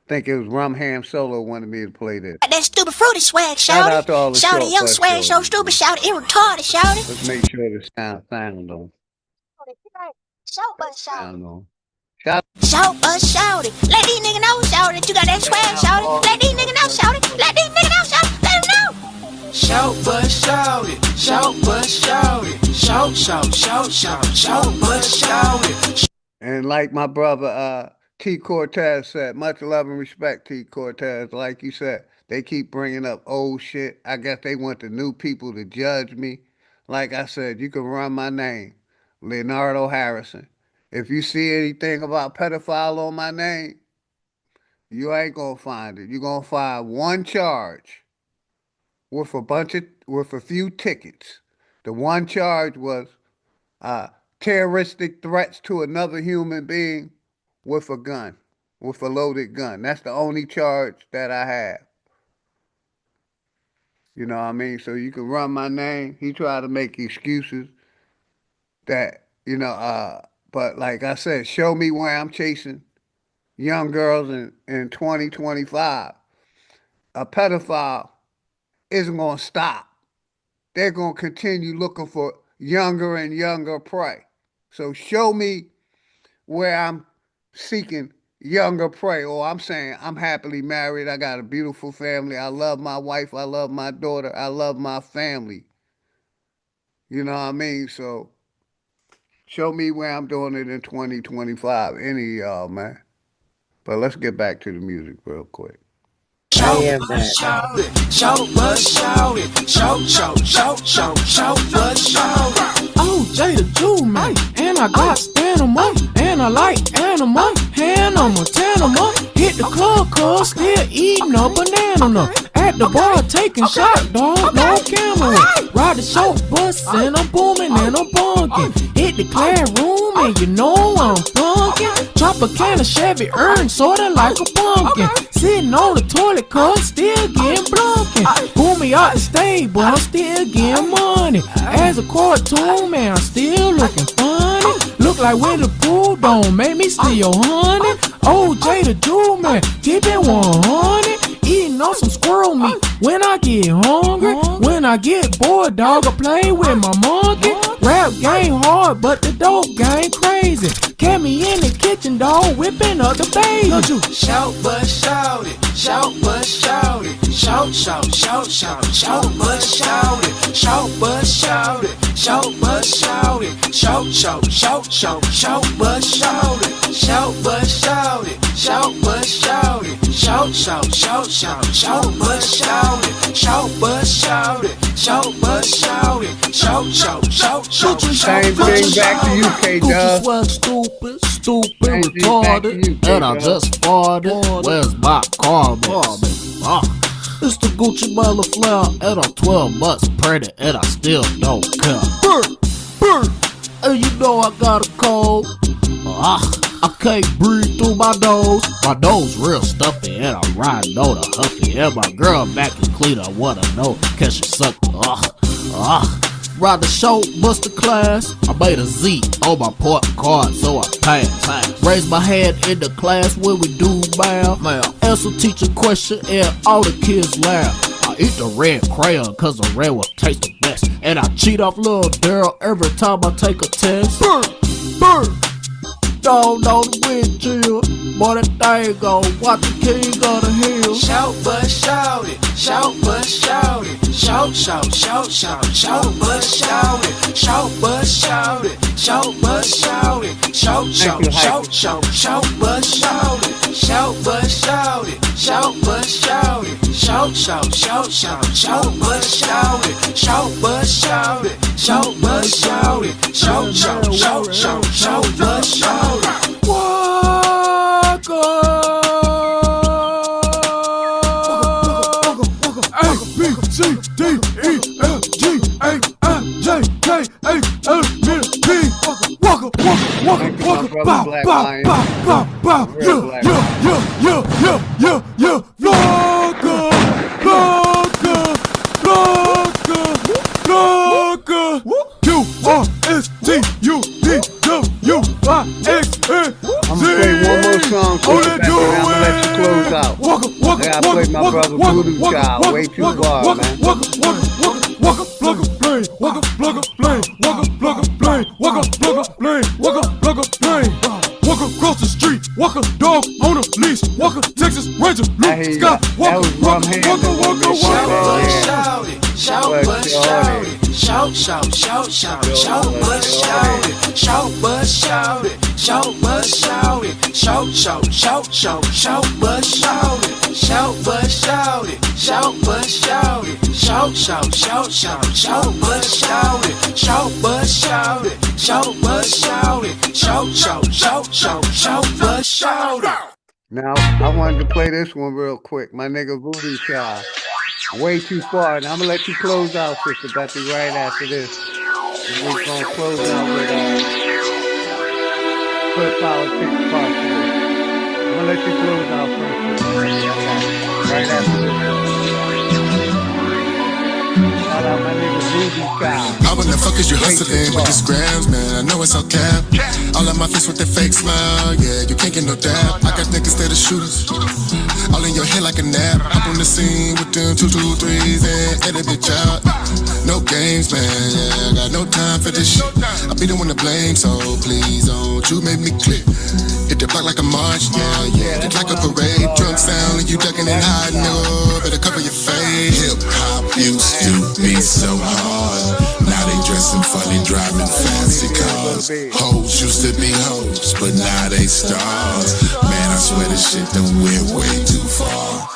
Think it was Rum Ham Solo wanted me to play this. That stupid fruity swag, Shout shouty. out to all the Shouty, short your bus swag so shorties. stupid, shouty. It retarded, shouty. Let's make sure the sound on. Shout bus, shouty. Sound on. Shout. Shout bus, shouty. Let these niggas know, shouty, that you got that swag, shouty. Let these niggas know, shouty. Let these niggas know, shouty. Let them know. Shout but shout it, shout but shout it, shout, shout, shout, shout, shout but shout it. And like my brother T. Cortez said, much love and respect, T. Cortez. Like you said, they keep bringing up old shit. I guess they want the new people to judge me. Like I said, you can run my name, Leonardo Harrison. If you see anything about pedophile on my name, you ain't gonna find it. You're gonna find one charge with a few tickets. The one charge was terroristic threats to another human being with a gun, with a loaded gun. That's the only charge that I have. You know what I mean? So you can run my name. He tried to make excuses that, but like I said, show me where I'm chasing young girls in 2025. A pedophile isn't going to stop. They're going to continue looking for younger and younger prey. So show me where I'm seeking younger prey, or I'm saying I'm happily married. I got a beautiful family. I love my wife. I love my daughter. I love my family. You know what I mean? So Show me where I'm doing it in 2025. Any of y'all, man. But let's get back to the music real quick. I am that. Shout it, shout but shout it, shout, shout, shout, shout, shout but shout it. Oh, Jada Jew, man, and I got stamina, and I like animal, Hannah, Tanama. Hit the club, cuz still eating a banana. No. At the bar, taking shot, dog, no camera. Ride the short bus, and I'm booming and I'm bunking. Hit the classroom, and you know I'm punkin'. Drop a can of Chevy Earn, sorta like a pumpkin. Sitting on the toilet, cuz still getting blunkin'. Pull me out the stage, but I'm still getting money. As a cartoon, man, I'm still looking funny. Look like Winnie the Pooh, don't make me steal honey. Oh, Jada Jew, man, keep it 100. Eating on some squirrel meat when I get hungry. When I get bored, dog, I play with my monkey. Rap game hard, but the dope game crazy. Kept me in the kitchen, dog, whipping up the baby. Shout but shout it, shout but shout it, shout, shout, shout, shout, shout but shout it, shout but shout it, shout but shout it, shout, shout, shout, shout, shout but shout it, shout but shout it, shout but shout it, shout, shout, shout, shout, shout but shout it, shout but shout it, shout but shout it, shout, shout, shout, shout, Same thing back to you, K-Dub. Stupid, retarded, and I just farted. Where's my carbon? It's the Gucci Miller flare, and I'm 12 months pregnant, and I still don't care. Burr, and you know I got a cold. I can't breathe through my nose. My nose real stuffy, and I'm riding on a huffy. And my girl back is clean, I wanna know, can she suck? Ride the show, bust the class. I made a Z on my port card, so I passed. Raise my hand in the class when we do math. Answer teacher question and all the kids laugh. I eat the red crayon cause the red will taste the best. And I cheat off little Daryl every time I take a test. Burr. Don't know the wind chill. Boy, that thing go, watch the king of the hill. Shout but shout it, shout but shout it, shout, shout, shout, shout, shout but shout it, shout but shout it, shout but shout it, shout, shout, shout, shout, shout but shout it, shout but shout it, shout but shout it, shout, shout, shout, shout, shout but shout it, shout but shout it, shout but shout it, shout, shout, shout, shout, shout but shout it. I'm gonna play one more song for you, and I'm gonna let you close out. I gotta play my brother Voodoo Child, way too far, man. Walk across the street, walk a dog on a leash, walk a Texas Ranger, Luke Scott, walk shout it, shout but shout it, shout, shout, shout, shout, shout but shout it, shout but shout it, shout but shout it, shout, shout, shout, shout, shout but shout it, shout but shout it, shout but shout it, shout, shout, shout, shout, shout but shout it, shout but shout it, shout but shout it, shout, shout, shout, shout, shout but shout it. Now, I wanted to play this one real quick. My nigga Voodoo Child, way too far. And I'm gonna let you close out, sister. Got you right after this. And we're gonna close out with Put Politics Part 2. I'm gonna let you close out first. Right after this. Shout out my nigga Voodoo Child. How in the fuck is you hustling with these grams, man? I know it's all cap. All on my face with that fake smile, yeah, you can't get no dab. I got niggas that are shooters, all in your head like a nap. Hop on the scene with them 2, 2, 3s and edit bitch out. No games, man, yeah, I got no time for this shit. I be the one to blame, so please don't you make me click. Hit the block like a march, yeah. It's like a parade. Drunk sound and you ducking and hiding. Oh, better cover your face. Hip hop used to be so hard. Now they dressing funny, driving fancy cars. Hoes used to be hoes, but now they stars. Man, I swear this shit done went way too far.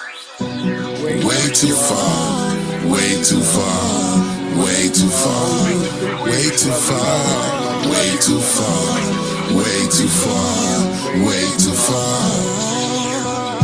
Way too far. Way too far. Way too far. Way too far. Way too far. Way too far. Way too far.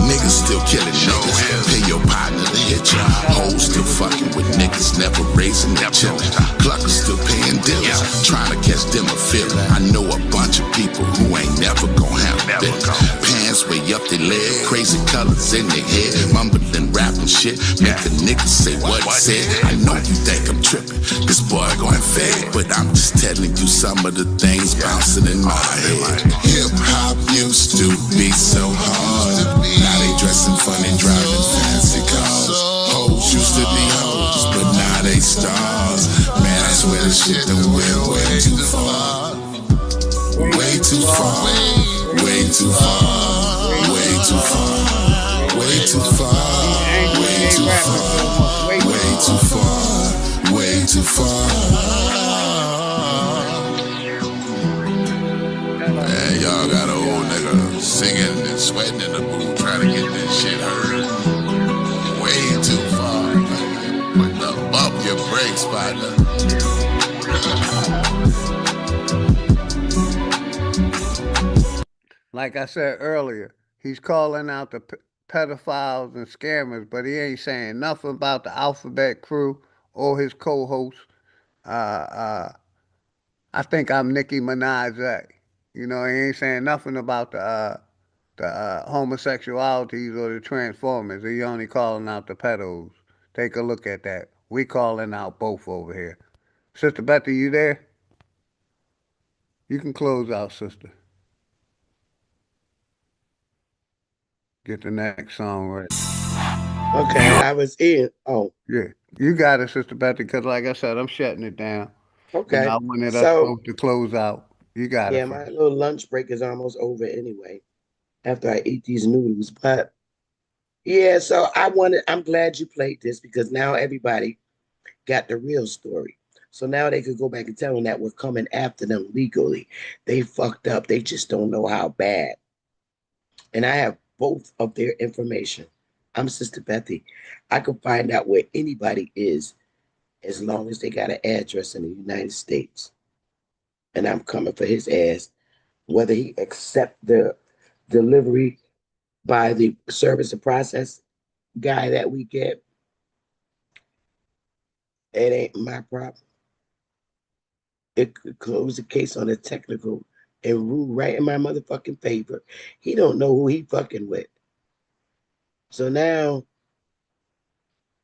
Niggas still killing niggas. Pay your partner to hit ya. Hoes still fucking with niggas, never raising, never chillin'. Cluckers still paying dealers, trying to catch them a feeling. I know a bunch of people who ain't never gon' have it. Pants way up their leg, crazy colors in their head, mumbling, rapping shit, make the niggas say what he said. I know you think I'm tripping, this boy going fed, but I'm just telling you some of the things bouncing in my head. Hip hop used to be so hard. Now they dressing funny, driving fancy cars. Hoes used to be hoes, but now they stars. Man, I swear this shit done went way too far. Way too far. Way too far. Way too far. Way too far. Way too far. Way too far. Way too far. Man, y'all got an old nigga singing and sweating in the booth trying to get this shit heard. Way too far. Put the bump your brakes, partner. Like I said earlier, he's calling out the pedophiles and scammers, but he ain't saying nothing about the Alphabet crew or his co-host. I think I'm Nicki Minaj. You know, he ain't saying nothing about the homosexualities or the transformers. He only calling out the pedos. Take a look at that. We calling out both over here. Sister Betty, you there? You can close out, sister. Get the next song right. Okay, I was in. Oh. Yeah, you got it, Sister Betty, because like I said, I'm shutting it down. Okay. And I wanted us both to close out. You got it. Yeah, my little lunch break is almost over anyway, after I eat these noodles. But yeah, so I'm glad you played this because now everybody got the real story. So now they could go back and tell them that we're coming after them legally. They fucked up. They just don't know how bad. And I have both of their information. I'm Sister Bethy. I can find out where anybody is as long as they got an address in the United States. And I'm coming for his ass, whether he accept the delivery by the service and process guy that we get. It ain't my problem. It could close the case on a technical and rule right in my motherfucking favor. He don't know who he fucking with. So now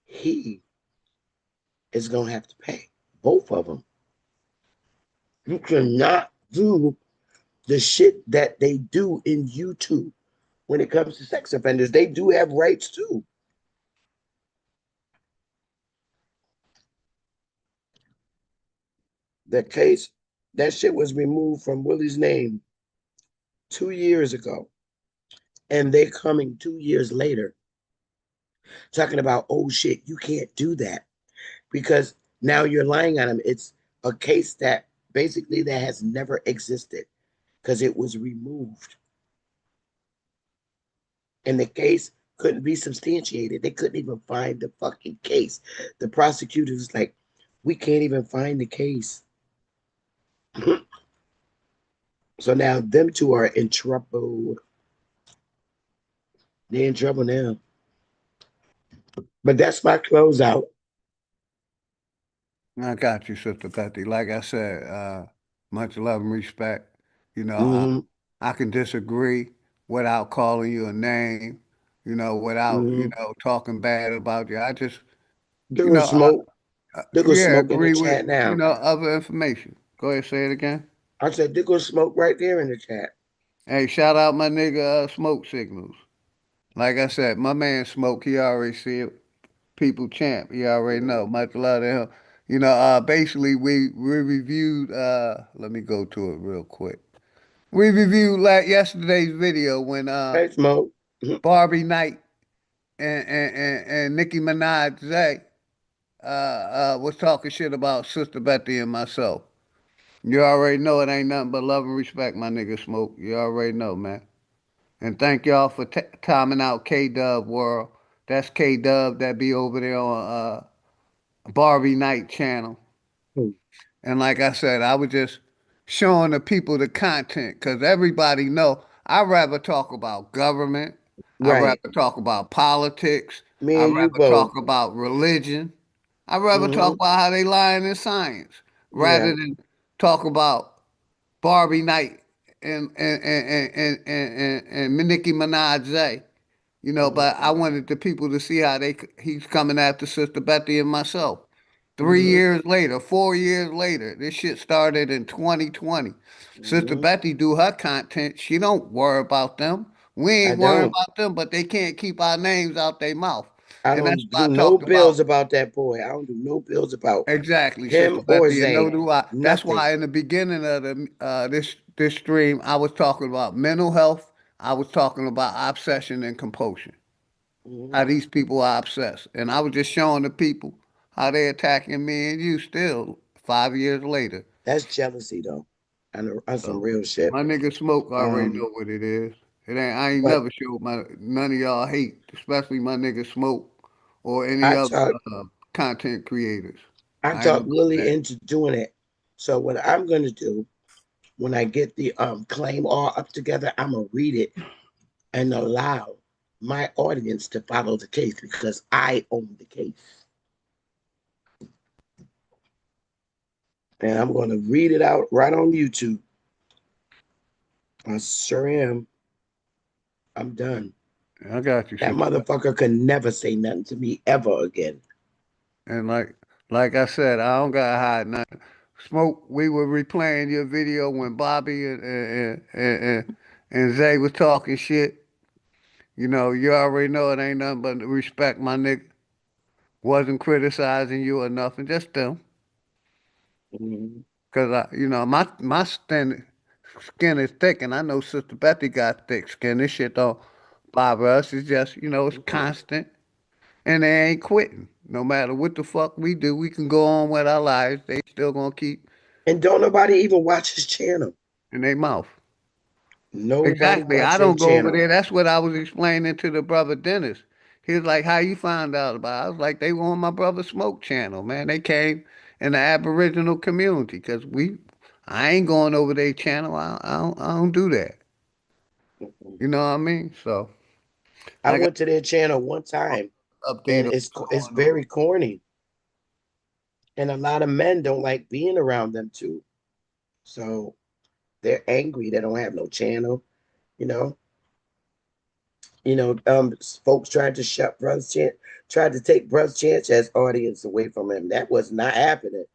he is going to have to pay, both of them. You cannot do the shit that they do in YouTube when it comes to sex offenders. They do have rights too. The case, that shit was removed from Willie's name 2 years ago. And they coming 2 years later talking about, oh shit, you can't do that because now you're lying on him. It's a case that basically that has never existed because it was removed. And the case couldn't be substantiated. They couldn't even find the fucking case. The prosecutor was like, we can't even find the case. So now them two are in trouble. They're in trouble now. But that's my closeout. I got you, Sister Patty. Like I said, much love and respect. You know, I can disagree without calling you a name, without, talking bad about you. I just, They're gonna smoke. They're gonna smoke in the agree chat with, now. Other information. Go ahead, say it again. I said they're gonna smoke right there in the chat. Hey, shout out my nigga Smoke Signals. Like I said, my man Smoke, he already see it. People champ. He already know. Much love to him. Basically we reviewed. Let me go to it real quick. We reviewed yesterday's video when Hey, Smoke. Barbie Knight and Nicki Minaj was talking shit about Sister Betty and myself. You already know it ain't nothing but love and respect, my nigga Smoke. You already know, man. And thank y'all for timing out K Dub World. That's K Dub that be over there on Barbie Night channel. And like I said, I was just showing the people the content because everybody know I'd rather talk about government. I'd Right. rather talk about politics. Me I'd and you rather talk both. about religion. I'd rather talk about how they lying in science rather Yeah. than talk about Barbie Night and Nicki Minaj. But I wanted the people to see how he's coming after Sister Betty and myself. 3 years later, 4 years later, this shit started in 2020. Sister Betty do her content. She don't worry about them. We I ain't worrying don't. about them, but they can't keep our names out their mouth. I And that's don't why do I no talked about bills about that boy. I don't do no bills about exactly him Sister or Betty, and no Zay. do I. That's Nothing. why in the beginning of this stream, I was talking about mental health. I was talking about obsession and compulsion. How these people are obsessed. And I was just showing the people how they attacking me and you still 5 years later. That's jealousy, though. On some So real shit. my nigga Smoke already Um, know what it is. I ain't but never showed none of y'all hate, especially my nigga Smoke or any I other talk content creators. I I ain't talked about Willie that. into doing it. So what I'm gonna do when I get the claim all up together, I'm gonna read it and allow my audience to follow the case because I own the case. And I'm gonna read it out right on YouTube. I sure am. I'm done. I got you, That sister. motherfucker could never say nothing to me ever again. And like I said, I don't gotta hide nothing. Smoke, we were replaying your video when Bobby and Zay was talking shit. You already know it ain't nothing but respect, my nigga. Wasn't criticizing you or nothing, just them. Cause my skin is thick, and I know Sister Betty got thick skin. This shit don't bother us. It's just it's constant, and they ain't quitting. No matter what the fuck we do, we can go on with our lives. They still gonna keep And don't nobody even watch his channel. in their mouth. Nobody Exactly. watch I his don't go over channel. there. That's what I was explaining to the brother Dennis. He was like, "How you found out about it?" I was like, "They were on my brother Smoke channel, man. They came in the Aboriginal community because I ain't going over their channel. I don't do that. You know what I mean? So, I like, went to their channel one time, update and on it's what's going on. very corny, and a lot of men don't like being around them too. So they're angry. They don't have no channel. You know. Folks tried to shut Brother Chance, tried to take Brother Chance's audience away from him. That was not happening.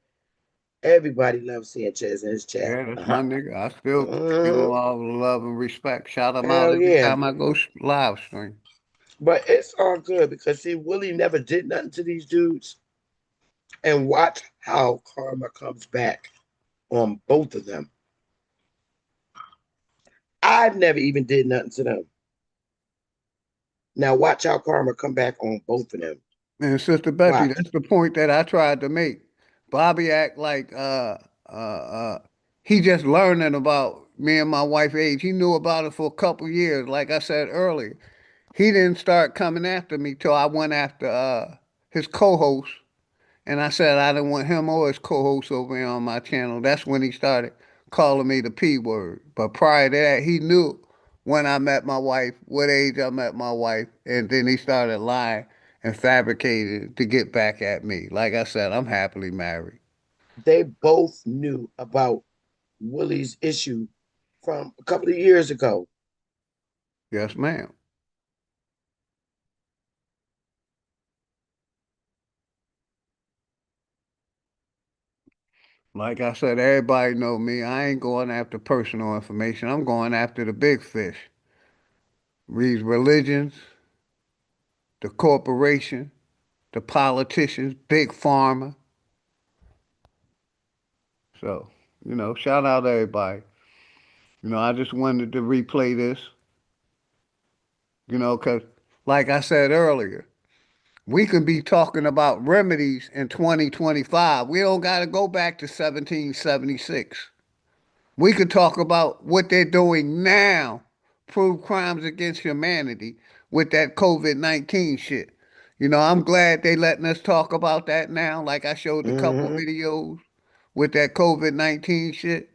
Everybody loves Sanchez in his chat. Yeah, that's my nigga. I still give him all the love and respect. Shout him out Hell every yeah. time I go live stream. But it's all good because see, Willie never did nothing to these dudes. And watch how karma comes back on both of them. I've never even did nothing to them. Now watch how karma come back on both of them. And Sister Betty, Watch. that's the point that I tried to make. Bobby act like uh he just learning about me and my wife age. He knew about it for a couple years, like I said earlier. He didn't start coming after me till I went after his co-host. And I said I didn't want him or his co-host over here on my channel. That's when he started calling me the P word. But prior to that, he knew when I met my wife, what age I met my wife, and then he started lying and fabricating to get back at me. Like I said, I'm happily married. They both knew about Willie's issue from a couple of years ago. Yes, ma'am. Like I said, everybody know me. I ain't going after personal information. I'm going after the big fish. These religions, the corporation, the politicians, big pharma, So, shout out to everybody. I just wanted to replay this, because like I said earlier, we can be talking about remedies in 2025. We don't got to go back to 1776. We could talk about what they're doing now, prove crimes against humanity with that COVID-19 shit. I'm glad they letting us talk about that now. Like I showed a couple videos with that COVID-19 shit.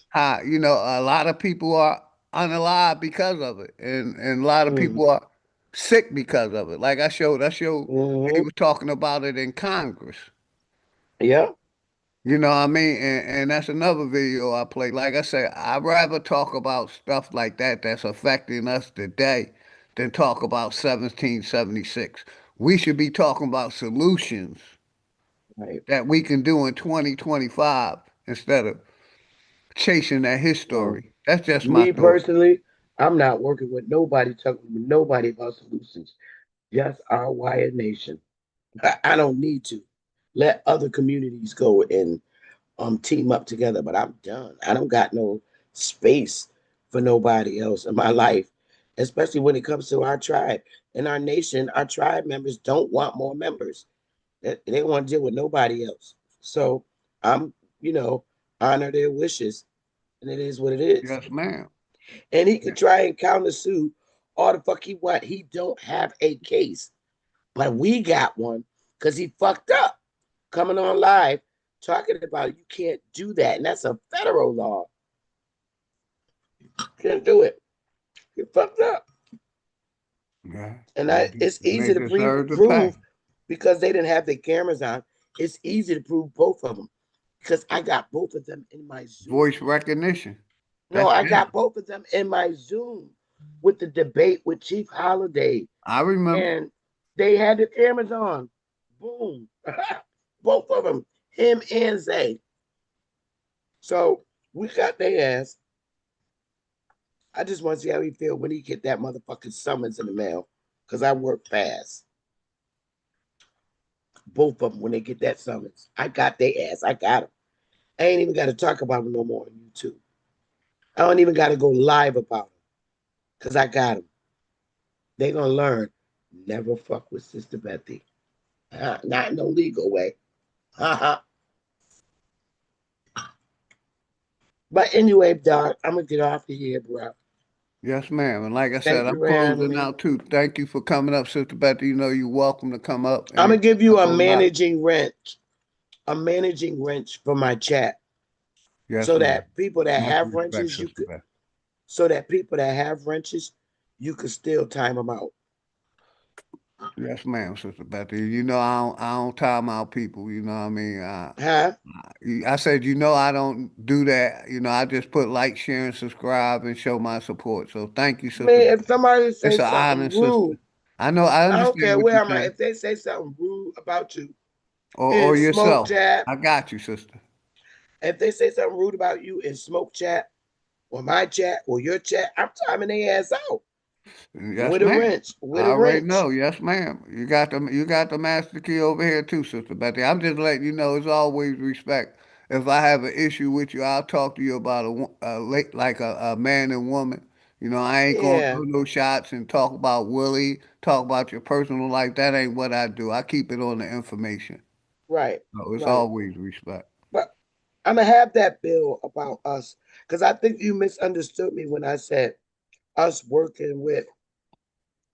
How, a lot of people are unalive because of it. And a lot of people are sick because of it. Like I showed they were talking about it in Congress. Yeah. You know what I mean? And that's another video I played. Like I said, I'd rather talk about stuff like that that's affecting us today than talk about 1776. We should be talking about solutions that we can do in 2025 instead of chasing that history. That's just my Me thought. personally, I'm not working with nobody, talking with nobody about solutions. Just our wired nation. I don't need to. Let other communities go and team up together, but I'm done. I don't got no space for nobody else in my life, especially when it comes to our tribe. In our nation, our tribe members don't want more members. They want to deal with nobody else. So I'm, honor their wishes, and it is what it is. Yes, ma'am. And he could try and counter sue all the fuck he want. He don't have a case, but we got one because he fucked up coming on live talking about you can't do that, and that's a federal law. Can't do it. You fucked up. Yeah. And it's easy to deserve to prove pay. because they didn't have their cameras on. It's easy to prove both of them because I got both of them in my Zoom. Voice recognition. No, I got both of them in my Zoom with the debate with Chief Holiday. I remember. And they had the cameras on. Boom. Both of them, him and Zay. So we got their ass. I just want to see how he feel when he get that motherfucking summons in the mail. Because I work fast. Both of them, when they get that summons. I got their ass. I got them. I ain't even got to talk about them no more on YouTube. I don't even got to go live about them. Because I got them. They going to learn. Never fuck with Sister Bethy. Not in no legal way. But anyway, Doc, I'm going to get off of here, bro. Yes, ma'am. And like I said, I'm for having closing me. out too. Thank you for coming up, Sister Betty. You're welcome to come up. I'm gonna give you a managing wrench, for my chat. Yes, so ma'am. that people that Much have respect, wrenches, Sister Betty. so that people that have wrenches, you can still time them out. Yes, ma'am, Sister Betty. I don't time out people. You know what I mean? I said, I don't do that. I just put like, share, and subscribe and show my support. So thank you, Sister Man, Betty. if somebody It's says an something honor, rude, sister. I know. I I don't understand care what where you're I'm at. saying. If they say something rude about you, Or in smoke yourself. chat, I got you, sister. if they say something rude about you in smoke chat, or my chat, or your chat, I'm timing their ass out. Yes, With a ma'am. wrench. With I a already wrench. know. Yes, ma'am. You got the master key over here too, Sister Betty. I'm just letting you know it's always respect. If I have an issue with you, I'll talk to you about a man and woman. I ain't gonna Yeah. throw no shots and talk about Willie, talk about your personal life. That ain't what I do. I keep it on the information. Right. So it's Right. always respect. But I'm gonna have that bill about us because I think you misunderstood me when I said us working with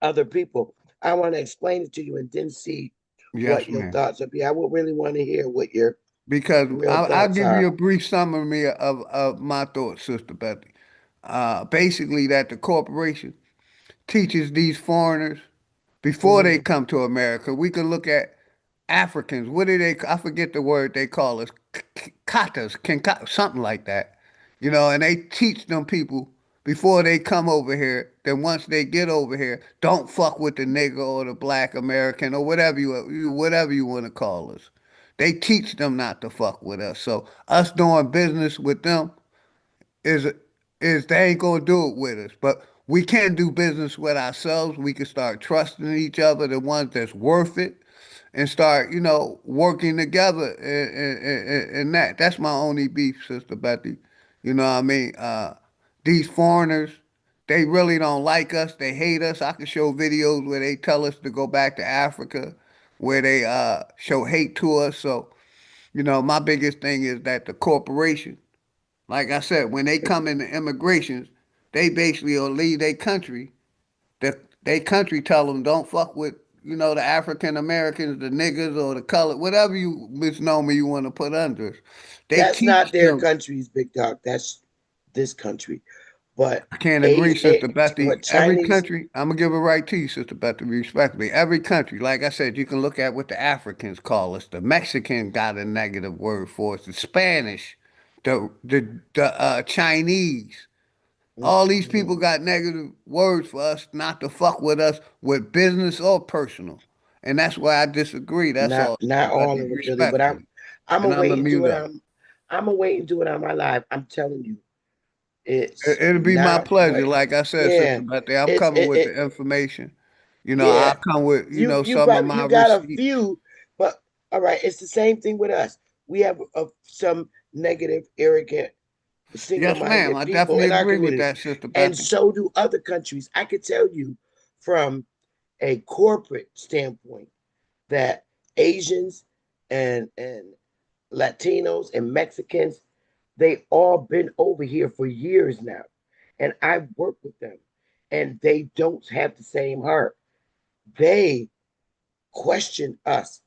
other people. I want to explain it to you and then see Yes, what your ma'am. thoughts would be. I would really want to hear what your Because real I'll thoughts give you are. a brief summary of my thoughts, Sister Betty. Basically, that the corporation teaches these foreigners before they come to America. We can look at Africans. What do they? I forget the word they call us. Katas, something like that. And they teach them people before they come over here. Then once they get over here, don't fuck with the nigger or the black American or whatever you want to call us. They teach them not to fuck with us. So us doing business with them is they ain't gonna do it with us. But we can do business with ourselves. We can start trusting each other, the ones that's worth it. and start, working together and that's my only beef, Sister Betty. You know what I mean? These foreigners, they really don't like us. They hate us. I can show videos where they tell us to go back to Africa, where they show hate to us. So, my biggest thing is that the corporation, like I said, when they come into immigrations, they basically will leave their country. They country tell them don't fuck with the African Americans, the niggas, or the color, whatever you misnomer you want to put under us. They That's not teach their them. countries, Big Dog. That's this country. But I can't agree, Sister Betty. but Every Chinese, country, I'm gonna give it right to you, Sister Betty, respectfully. Every country, like I said, you can look at what the Africans call us. The Mexican got a negative word for us. The Spanish, the Chinese. All these people got negative words for us not to fuck with us with business or personal. And that's why I disagree. That's all. not all Betty, of it, Billy. But respectfully. I'm And gonna I'm wait gonna and do mute it. up. I'm gonna wait and do it on my live. I'm telling you, it's It'll be my not pleasure. what. Like I said, Yeah, Sister Betty, I'm it's coming it, with it. the information. I'll Yeah, come with, you some of probably my you got a receipts. few, but all right. It's the same thing with us. We have some negative, arrogant, Yes, ma'am. single-minded I people definitely in our agree with communities, that, Sister and Betty. so do other countries. I could tell you from a corporate standpoint that Asians and Latinos and Mexicans, they all been over here for years now. And I've worked with them. And they don't have the same heart. They question us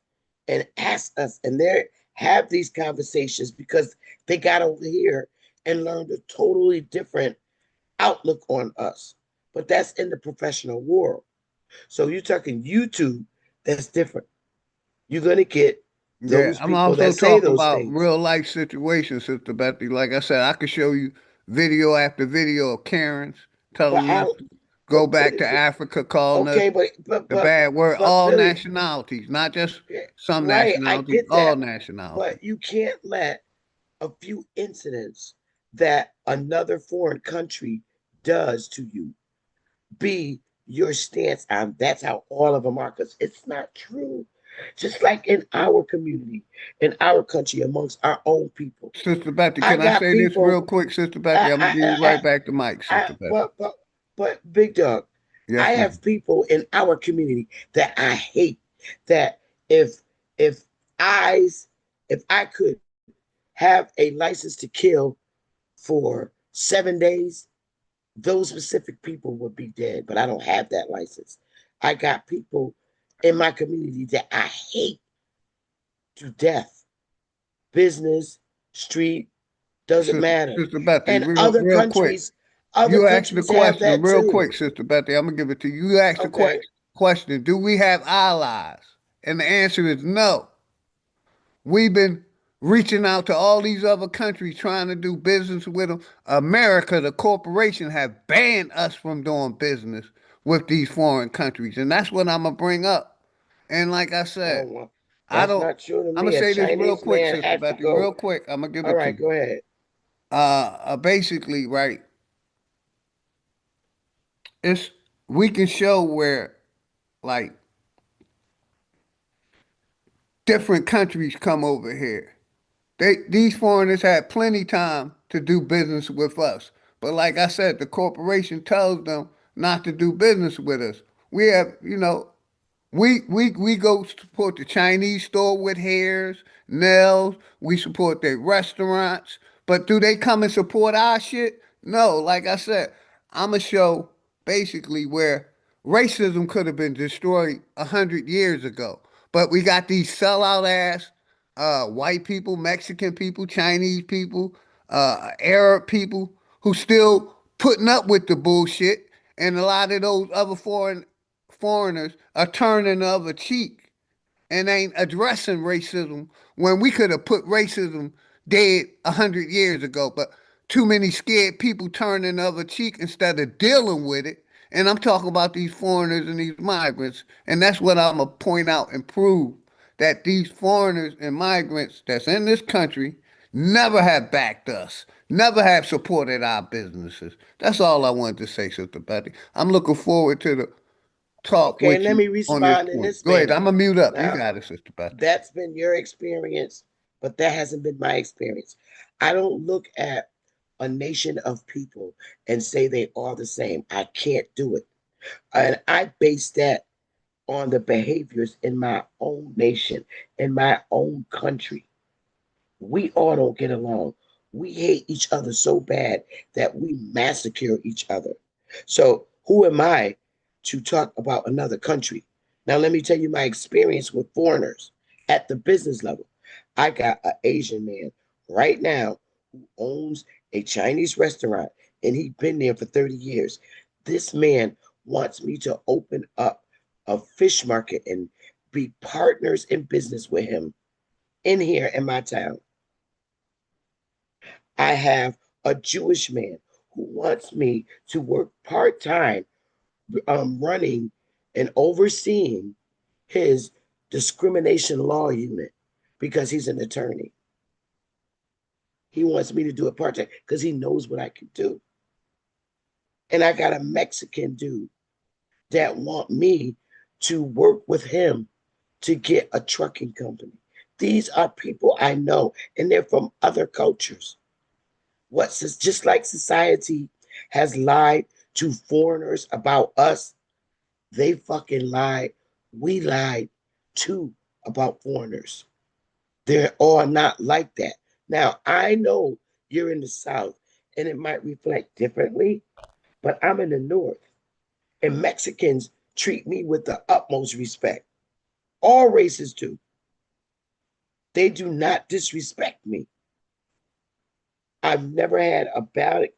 and ask us, and they have these conversations because they got over here and learned a totally different outlook on us. But that's in the professional world. So you're talking YouTube, that's different. You're gonna get Yeah, those I'm people also that say talking those about things. real life situations, Sister Betty. Like I said, I could show you video after video of Karens But telling us I to go back to but Africa, calling us okay, the bad word. but All Billy, nationalities, not just yeah, some right, I nationalities, get all that. nationalities. But you can't let a few incidents that another foreign country does to you be your stance on that's how all of them are, because it's not true. Just like in our community, in our country, amongst our own people. Sister Betty, I can I got say this real people. quick, Sister Betty? I, I'm gonna I, give you I, right back the mic, Sister Betty. but Big Dog, I Yes, ma'am. have people in our community that I hate. That if if eyes, if I could have a license to kill for 7 days, those specific people would be dead. But I don't have that license. I got people in my community that I hate to death. Business, street, doesn't matter. Sister Betty, And other real quick. countries, other You asked the countries have question that real too. quick, Sister Betty. I'm gonna give it to you. You asked the Okay. question, do we have allies? And the answer is no. We've been reaching out to all these other countries trying to do business with them. America, the corporation, have banned us from doing business with these foreign countries. And that's what I'm gonna bring up. And like I Oh, said, well, I that's don't not true to I'm gonna me. A say this real Chinese quick, man Sister has to Betty, go. real quick. I'm gonna give All it to right, you. go ahead. Basically, right, it's we can show where like different countries come over here. These foreigners had plenty time to do business with us. But like I said, the corporation tells them not to do business with us. We have, we go support the Chinese store with hairs, nails. We support their restaurants. But do they come and support our shit? No. Like I said, I'm a show basically where racism could have been destroyed 100 years ago. But we got these sellout ass white people, Mexican people, Chinese people, Arab people who still putting up with the bullshit, and a lot of those other foreigners are turning the other cheek and ain't addressing racism when we could have put racism dead 100 years ago. But too many scared people turning the other cheek instead of dealing with it. And I'm talking about these foreigners and these migrants. And that's what I'm going to point out and prove that these foreigners and migrants that's in this country never have backed us, never have supported our businesses. That's all I wanted to say, Sister Betty. I'm looking forward to the talk Okay, with let you me on this respond in point. this Go ahead. manner. I'm gonna mute up. You Now, got it, Sister Beth. that's been your experience, but that hasn't been my experience. I don't look at a nation of people and say they are the same. I can't do it. And I base that on the behaviors in my own nation, in my own country. We all don't get along. We hate each other so bad that we massacre each other. So, who am I to talk about another country? Now, let me tell you my experience with foreigners at the business level. I got an Asian man right now who owns a Chinese restaurant, and he's been there for 30 years. This man wants me to open up a fish market and be partners in business with him in here in my town. I have a Jewish man who wants me to work part-time running and overseeing his discrimination law unit because he's an attorney. He wants me to do it part-time because he knows what I can do. And I got a Mexican dude that want me to work with him to get a trucking company. These are people I know, and they're from other cultures. What's just like society has lied to foreigners about us, they fucking lied. We lied too about foreigners. They're all not like that. Now, I know you're in the South and it might reflect differently, but I'm in the North and Mexicans treat me with the utmost respect. All races do. They do not disrespect me. I've never had a bad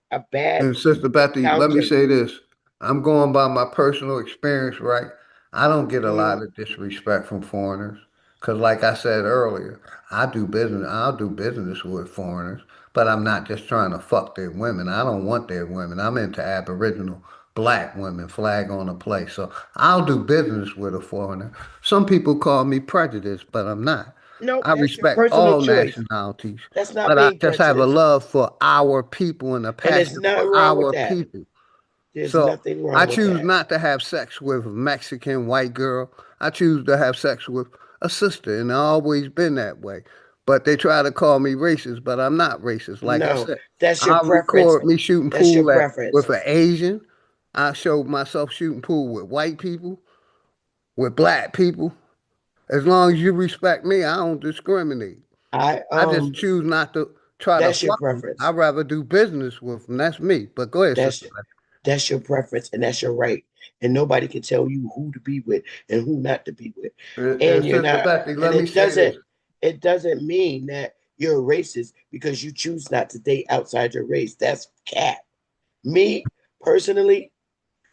And Sister Betty, let me encounter. say this. I'm going by my personal experience, right? I don't get a lot of disrespect from foreigners. Cause like I said earlier, I'll do business with foreigners, but I'm not just trying to fuck their women. I don't want their women. I'm into Aboriginal black women, flag on the play. So I'll do business with a foreigner. Some people call me prejudiced, but I'm not. Nope, I that's your respect personal all choice. nationalities, That's not but I being just have a prejudiced. love for our people and a And there's passion for nothing wrong with our that. people. There's So nothing I wrong with choose that. not to have sex with a Mexican white girl. I choose to have sex with a sister, and I've always been that way. But they try to call me racist, but I'm not racist. Like I No, said, that's your I preference. record me shooting That's your pool preference. with an Asian. I show myself shooting pool with white people, with black people. As long as you respect me, I don't discriminate. I just choose not to try to that's your fuck them. preference. I'd rather do business with them. That's me. But go ahead, That's sister. that's your preference and that's your right. And nobody can tell you who to be with and who not to be with. And you're Sister not, Becky, and let me say this. it doesn't mean that you're a racist because you choose not to date outside your race. That's cap. Me personally,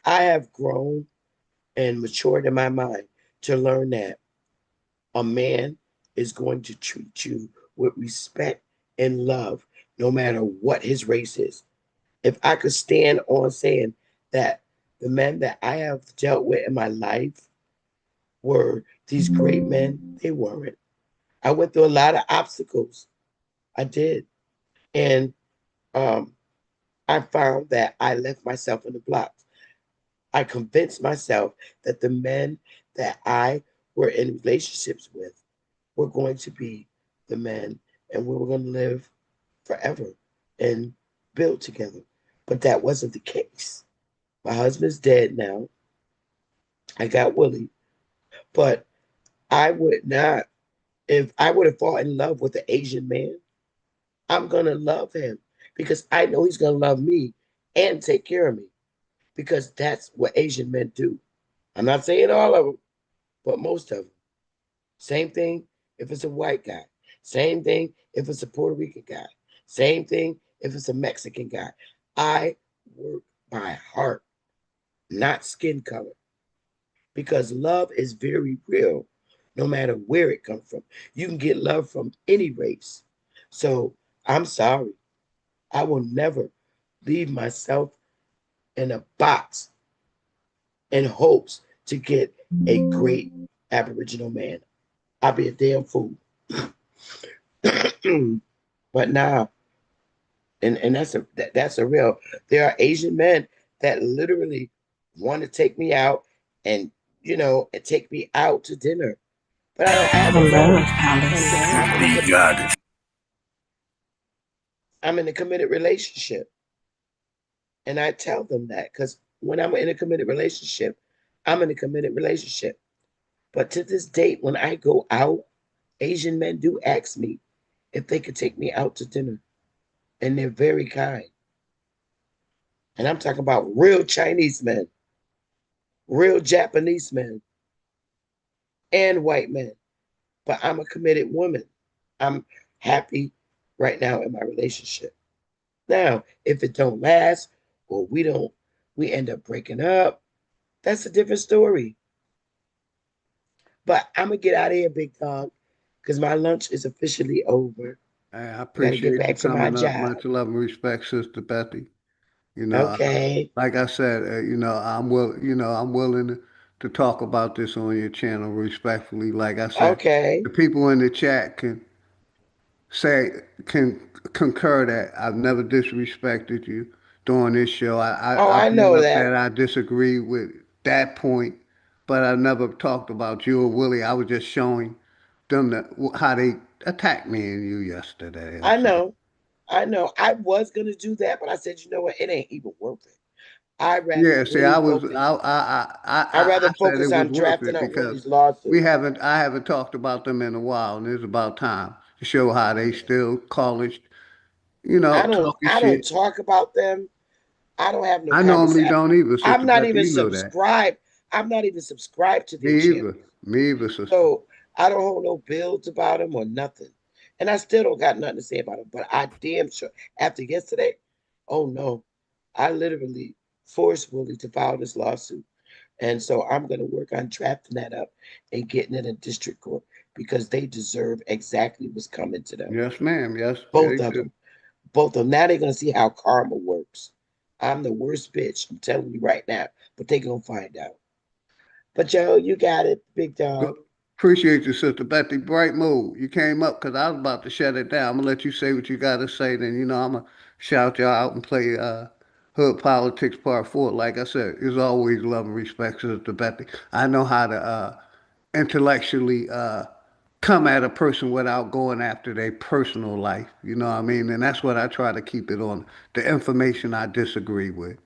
I have grown and matured in my mind to learn that a man is going to treat you with respect and love no matter what his race is. If I could stand on saying that the men that I have dealt with in my life were these great men, they weren't. I went through a lot of obstacles. I did. And um, I found that I left myself in the blocks. I convinced myself that the men that I were in relationships with were going to be the men and we were going to live forever and build together. But that wasn't the case. My husband's dead now. I got Willie. But I would not, if I would have fallen in love with an Asian man, I'm going to love him because I know he's going to love me and take care of me because that's what Asian men do. I'm not saying all of them, but most of them. Same thing if it's a white guy. Same thing if it's a Puerto Rican guy. Same thing if it's a Mexican guy. I work by heart, not skin color, because love is very real no matter where it comes from. You can get love from any race. So I'm sorry. I will never leave myself in a box in hopes to get a great Aboriginal man. I'll be a damn fool. But now, and that's a real. There are Asian men that literally want to take me out and you know, and take me out to dinner. But I don't have a marriage, honey. I'm in a committed relationship. And I tell them that because when I'm in a committed relationship, I'm in a committed relationship. But to this date, when I go out, Asian men do ask me if they could take me out to dinner. And they're very kind. And I'm talking about real Chinese men, real Japanese men, and white men. But I'm a committed woman. I'm happy right now in my relationship. Now, if it don't last or we end up breaking up, that's a different story. But I'm gonna get out of here, big dog, because my lunch is officially over. I Got to get appreciate you back to my coming up. job. Much love and respect, Sister Betty. You know, Okay. like I said, I'm willing to talk about this on your channel respectfully. Like I said, Okay. the people in the chat can concur that I've never disrespected you during this show. Oh, I I brought know up that. that I disagree with that point, but I never talked about you or Willie. I was just showing them how they attacked me and you yesterday. I That's all. know. I know. I was gonna do that, but I said, you know what? It ain't even worth it. I'd rather Yeah, see, really focus. I'd rather I said it focus was on worth drafting it out because Willie's lawsuit. I haven't talked about them in a while, and it's about time to show how they still college, talking I don't shit. talk about them. I don't have no I normally conversation. don't either, I'm Sister not Beth. even You know that. subscribed. I'm not even subscribed to their Me channel. either. Me either, sister. So I don't hold no bills about them or nothing. And I still don't got nothing to say about them. But I damn sure after yesterday, oh no, I literally forced Willie to file this lawsuit. And so I'm going to work on drafting that up and getting it in district court because they deserve exactly what's coming to them. Yes, ma'am. Yes, Both they of do. them. Both of them. Now they're going to see how karma works. I'm the worst bitch. I'm telling you right now. But they're going to find out. But Joe, you got it, big dog. Appreciate you, Sister Betty. Bright mood. You came up because I was about to shut it down. I'm gonna let you say what you gotta say. Then I'm gonna shout y'all out and play Hood Politics Part 4. Like I said, it's always love and respect, Sister Betty. I know how to intellectually come at a person without going after their personal life. You know what I mean? And that's what I try to keep it on. The information I disagree with.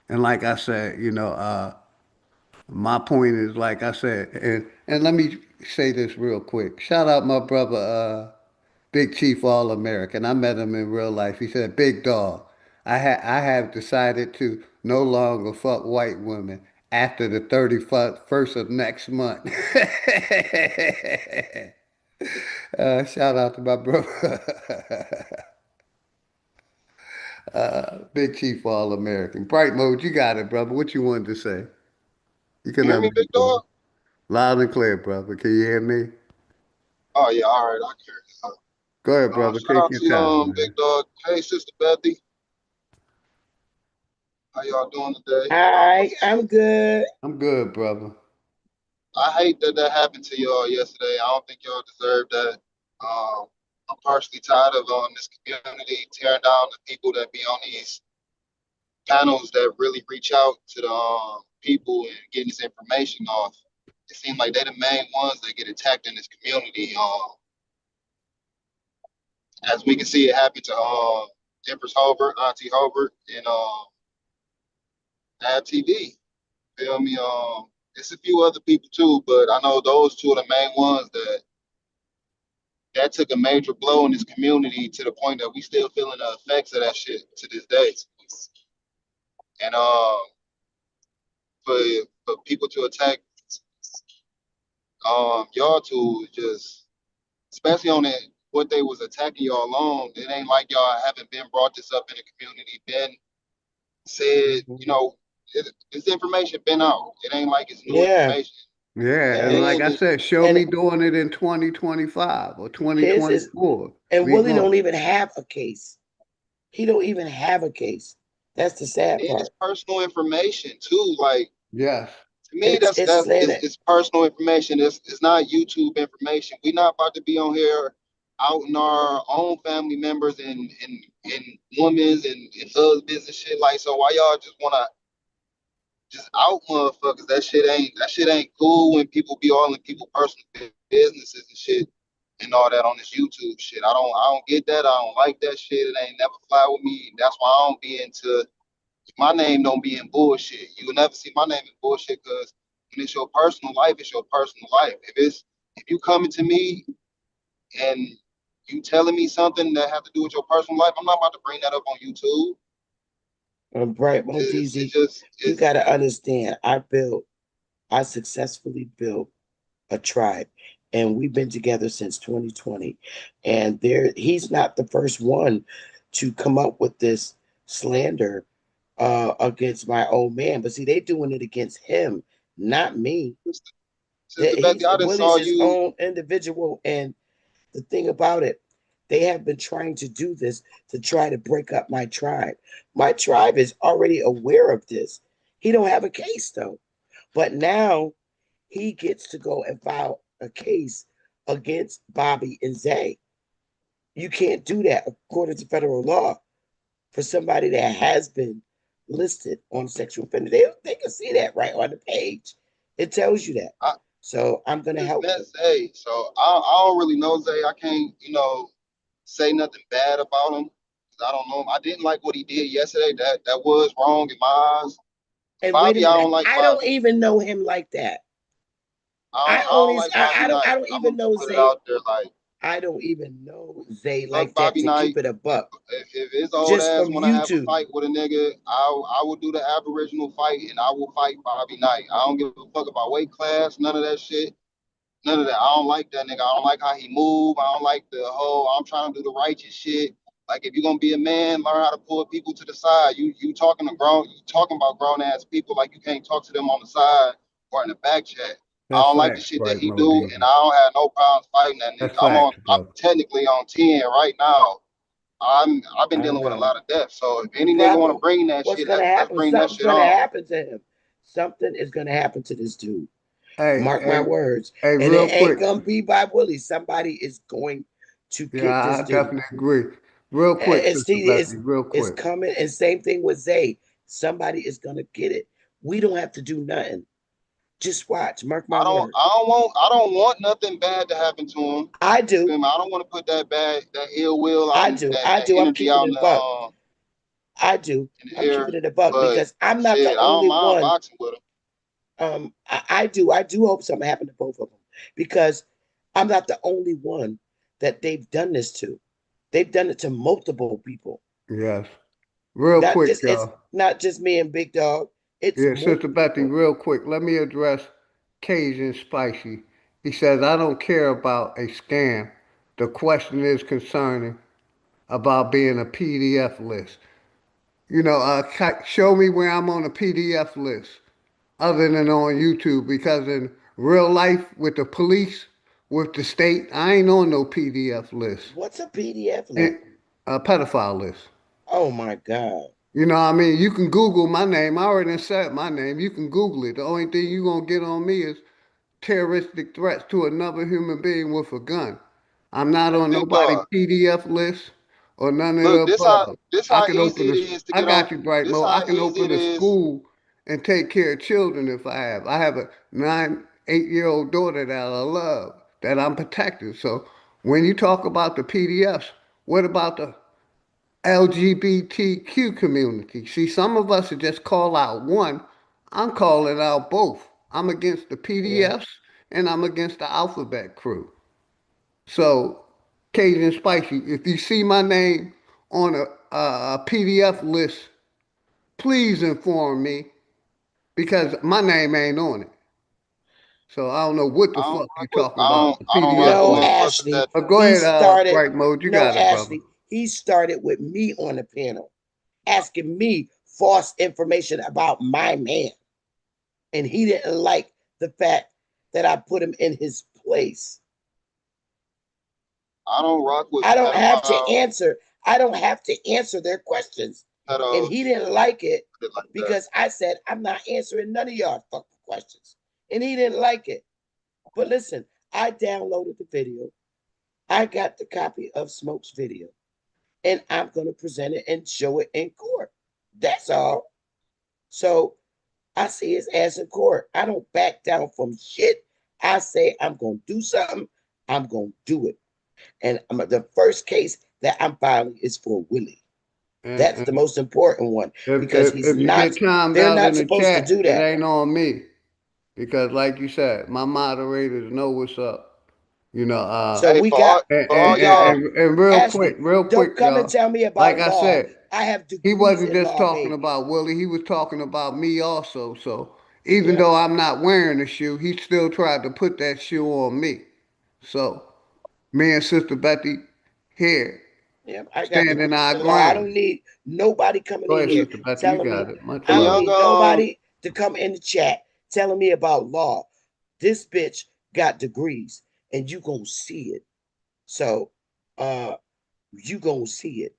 And like I said, my point is, like I said, and let me say this real quick. Shout out my brother, Big Chief All American. I met him in real life. He said, "Big dog, I have decided to no longer fuck white women after the 31st of next month." Shout out to my brother, Big Chief All American. Bright mode, you got it, brother. What you wanted to say? You can You hear me, big dog? loud and clear, brother. Can you hear me? Oh yeah, all right, I can hear you. Go ahead, brother. Shout Take out your to time, Big man. Dog. Hey, Sister Bethy, how y'all doing today? Hi, I'm good. I'm good, brother. I hate that happened to y'all yesterday. I don't think y'all deserve that. I'm partially tired of this community tearing down the people that be on these panels that really reach out to the people and getting this information off. It seems like they're the main ones that get attacked in this community. As we can see, it happened to Empress Hobart, Auntie Hobart, and Ab TV. Feel me? It's a few other people too, but I know those two are the main ones that took a major blow in this community to the point that we still feeling the effects of that shit to this day. And for people to attack y'all two, just especially on it, what they was attacking y'all on, it ain't like y'all haven't been brought this up in the community, been said, this information been out. It ain't like it's new Yeah. information. Yeah, and like And I then said, show And me doing it in 2025 or his is 2024. and We Willie going. don't even have a case. He don't even have a case. That's the sad it's part. personal information too. Like Yes. to me, It's slanted. it's personal information. It's not YouTube information. We're not about to be on here outing our own family members and women's and husbands and shit. Like, so why y'all just wanna just out motherfuckers. That shit ain't cool when people be all in people's personal businesses and shit and all that on this YouTube shit. I don't get that. I don't like that shit. It ain't never fly with me. That's why I don't be into my name. Don't be in bullshit. You will never see my name in bullshit because when it's your personal life, it's your personal life. If you coming to me and you telling me something that have to do with your personal life, I'm not about to bring that up on YouTube. Right, TZ, you got to understand, I successfully built a tribe, and we've been together since 2020. And he's not the first one to come up with this slander against my old man. But see, they doing it against him, not me. Willie's his own individual, and the thing about it, they have been trying to do this to try to break up my tribe. My tribe is already aware of this. He don't have a case though. But now he gets to go and file a case against Bobby and Zay. You can't do that according to federal law for somebody that has been listed on sexual offender. They can see that right on the page. It tells you that. So I'm gonna help. Zay. So I don't really know Zay. I can't, say nothing bad about him. I don't know him. I didn't like what he did yesterday. That was wrong in my eyes. And Bobby, wait a minute, I don't like. I don't even know him like that. I don't even know Zay. Out there like, I don't even know Zay like that. To keep it a buck. If his old Just ass from want to have a YouTube. fight with a nigga, I will do the Aboriginal fight and I will fight Bobby Knight. I don't give a fuck about weight class, none of that shit. None of that. I don't like that nigga. I don't like how he move. I don't like the whole I'm trying to do the righteous shit. Like if you're gonna be a man, learn how to pull people to the side. You talking about grown ass people like you can't talk to them on the side or in the back chat. I don't like the shit that he do, and I don't have no problems fighting that nigga. I'm technically on 10 right now. I've been dealing with a lot of death. So if any nigga want to bring that shit, let's bring that shit on. Something's gonna happen to him. Something is gonna happen to this dude. Mark my words. Hey, and real it ain't quick. gonna be by Willie. Somebody is going to get this I dude. definitely agree. Real quick, and Sister Becky, real quick. It's coming, and same thing with Zay. Somebody is gonna get it. We don't have to do nothing. Just watch. Mark my words. I don't want nothing bad to happen to him. I do. I don't want to put that ill will out. I do. I'm keeping it a buck. I do. I'm keeping it a buck because I'm not the only one. I don't mind boxing with him. I do. I do hope something happened to both of them because I'm not the only one that they've done this to. They've done it to multiple people. Yes. Real quick, y'all. It's not just me and Big Dog. Sister Betty, real quick. Let me address Cajun Spicy. He says, I don't care about a scam. The question is concerning about being a PDF list. Show me where I'm on a PDF list other than on YouTube, because in real life with the police, with the state, I ain't on no PDF list. What's a PDF list? A pedophile list. Oh my God. You know what I mean? You can Google my name. I already said my name. You can Google it. The only thing you're going to get on me is terroristic threats to another human being with a gun. I'm not on nobody's PDF list or none of the above. I can open I got you, Bright Mo. I can open a school and take care of children if I have. I have a 8-year-old daughter that I love, that I'm protecting. So when you talk about the PDFs, what about the LGBTQ community? See, some of us just call out one. I'm calling out both. I'm against the PDFs and I'm against the alphabet crew. So, Cajun Spicy, if you see my name on a PDF list, please inform me because my name ain't on it. So I don't know what the fuck you talking about. No, Ashley. Go ahead, Bright Mode. You got it, Ashley. brother. He started with me on the panel, asking me false information about my man. And he didn't like the fact that I put him in his place. I don't rock with. I don't have to answer. I don't have to answer their questions. And he didn't like it because I said, I'm not answering none of y'all fucking questions. And he didn't like it. But listen, I downloaded the video. I got the copy of Smoke's video. And I'm going to present it and show it in court. That's all. So I see his ass in court. I don't back down from shit. I say I'm gonna do something. I'm gonna do it. And the first case that I'm filing is for Willie. That's the most important one because he's If you not. get timed They're out not in the supposed to chat, do it that. ain't on me. Because like you said, my moderators know what's up. You know, So Hey, we got for all y'all, and real quick, Ashley. Don't come and y'all. tell me Like about I law. said, I have he degrees wasn't in just law, talking baby. about Willie, he was talking about me also. So even Yep. though I'm not wearing the shoe, he still tried to put that shoe on me. So me and Sister Betty here Yep. I got standing degrees our in law. I ground. don't need nobody coming Go in ahead, here Sister Betty, you telling got me. it. Much the I don't love. young need nobody to come in the chat telling me about law. This bitch got degrees, and you gonna see it. So, you gonna see it.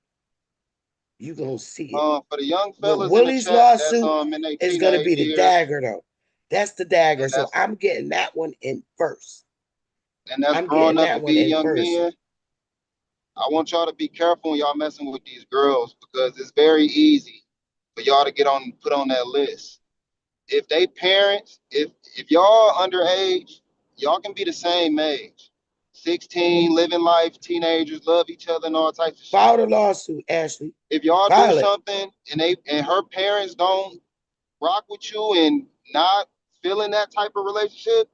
You gonna see it. for the young But fellas in the Willie's chat that's lawsuit in their is gonna teenage be the years, dagger, though. That's the dagger. and So I'm getting that one in first. that's I'm growing getting up to that be one in young first. men. I want y'all to be careful when y'all messing with these girls because it's very easy for y'all to put on that list. If they parents, if y'all underage, y'all can be the same age. 16, living life, teenagers, love each other and all types of shit. File the lawsuit, Ashley. If y'all do File it. something and her parents don't rock with you and not feeling that type of relationship,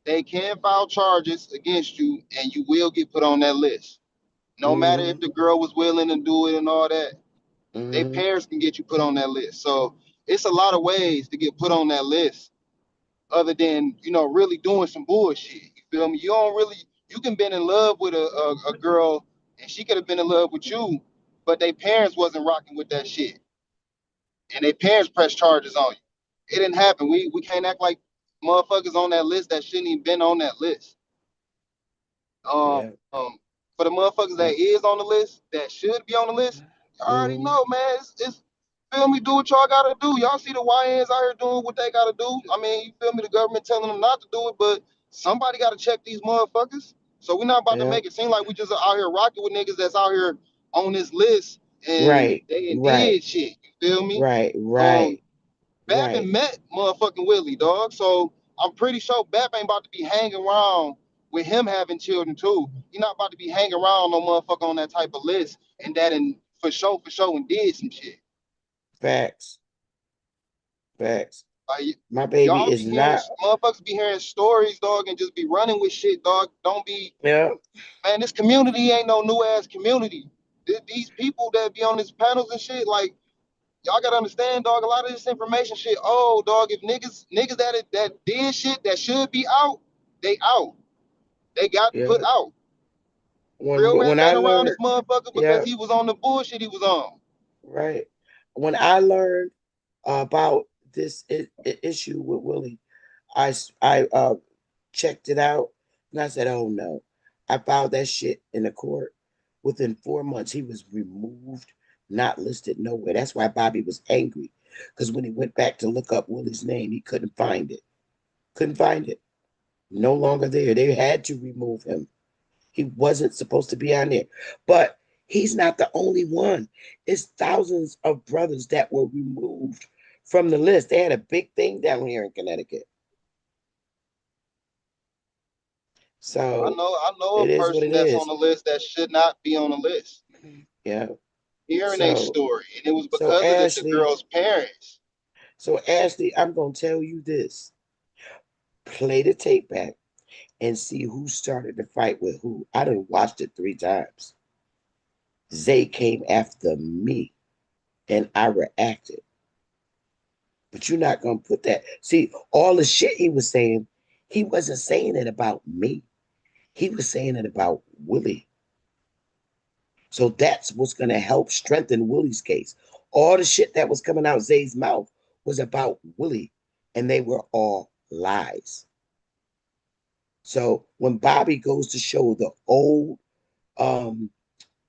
they can file charges against you and you will get put on that list. No matter if the girl was willing to do it and all that, their parents can get you put on that list. So it's a lot of ways to get put on that list other than, really doing some bullshit. You feel me? You can been in love with a girl and she could have been in love with you, but their parents wasn't rocking with that shit. And their parents pressed charges on you. It didn't happen. We can't act like motherfuckers on that list that shouldn't even been on that list. Yeah. For the motherfuckers that is on the list, that should be on the list, you already know, man. It's feel me, do what y'all gotta do. Y'all see the YNs out here doing what they gotta do. I mean, you feel me, the government telling them not to do it, but somebody gotta check these motherfuckers. So we're not about to make it seem like we just out here rocking with niggas that's out here on this list and Right. they Right. did shit. You feel me? Right. Right. Bap met motherfucking Willie, dog. So I'm pretty sure Bap ain't about to be hanging around with him having children too. You're not about to be hanging around no motherfucker on that type of list and that and for sure and did some shit. Facts. Facts. Like My baby y'all is be hearing not. motherfuckers be hearing stories, dog, and just be running with shit, dog. Don't be Yeah. man, this community ain't no new ass community. These people that be on these panels and shit, like y'all gotta understand, dog. A lot of this information shit. Oh, dog. If niggas that did shit that should be out, they out. They got Yeah. put out. Real rap When I ain't around this learned. motherfucker because Yeah. he was on the bullshit he was on. Right. When I learned about this issue with Willie, I checked it out and I said, "Oh no!" I filed that shit in the court. Within 4 months, he was removed, not listed nowhere. That's why Bobby was angry, because when he went back to look up Willie's name, he couldn't find it. Couldn't find it. No longer there. They had to remove him. He wasn't supposed to be on there. But he's not the only one. It's thousands of brothers that were removed from the list. They had a big thing down here in Connecticut. So I know a it is what person it that's on is. the list that should not be on the list. Yeah. Hearing a So story, and it was so because of the Ashley, girl's parents. I'm gonna tell you this. Play the tape back and see who started the fight with who. I done watched it 3 times. Zay came after me and I reacted. But you're not gonna put that. See, all the shit he was saying, he wasn't saying it about me. He was saying it about Willie. So that's what's gonna help strengthen Willie's case. All the shit that was coming out Zay's mouth was about Willie, and they were all lies. So when Bobby goes to show the old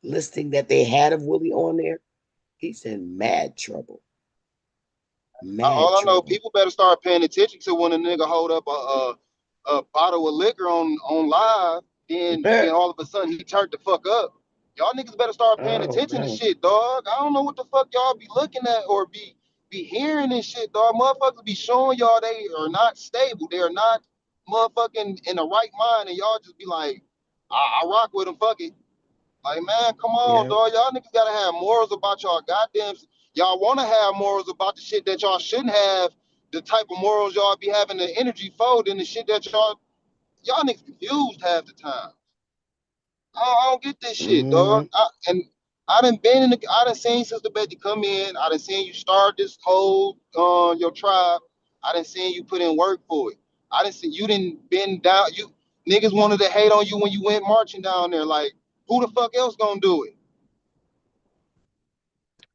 listing that they had of Willie on there, he's in mad trouble. All Mad I know, trouble. people better start paying attention to when a nigga hold up a bottle of liquor on live, then all of a sudden he turned the fuck up. Y'all niggas better start paying Oh attention to no. shit, dog. I don't know what the fuck y'all be looking at or be be hearing this shit, dog. Motherfuckers be showing y'all they are not stable. They are not motherfucking in the right mind, and y'all just be like, I rock with them, fuck it. Like, man, come on, dog. Y'all niggas gotta have morals about y'all goddamn. Y'all wanna have morals about the shit that y'all shouldn't have. The type of morals y'all be having the energy for, than the shit that y'all niggas confused half the time. I don't get this shit, dog. I done been I done seen Sister Betty come in. I done seen you start this whole your tribe. I done seen you put in work for it. I done seen you didn't been down. You niggas wanted to hate on you when you went marching down there. Like, who the fuck else gonna do it?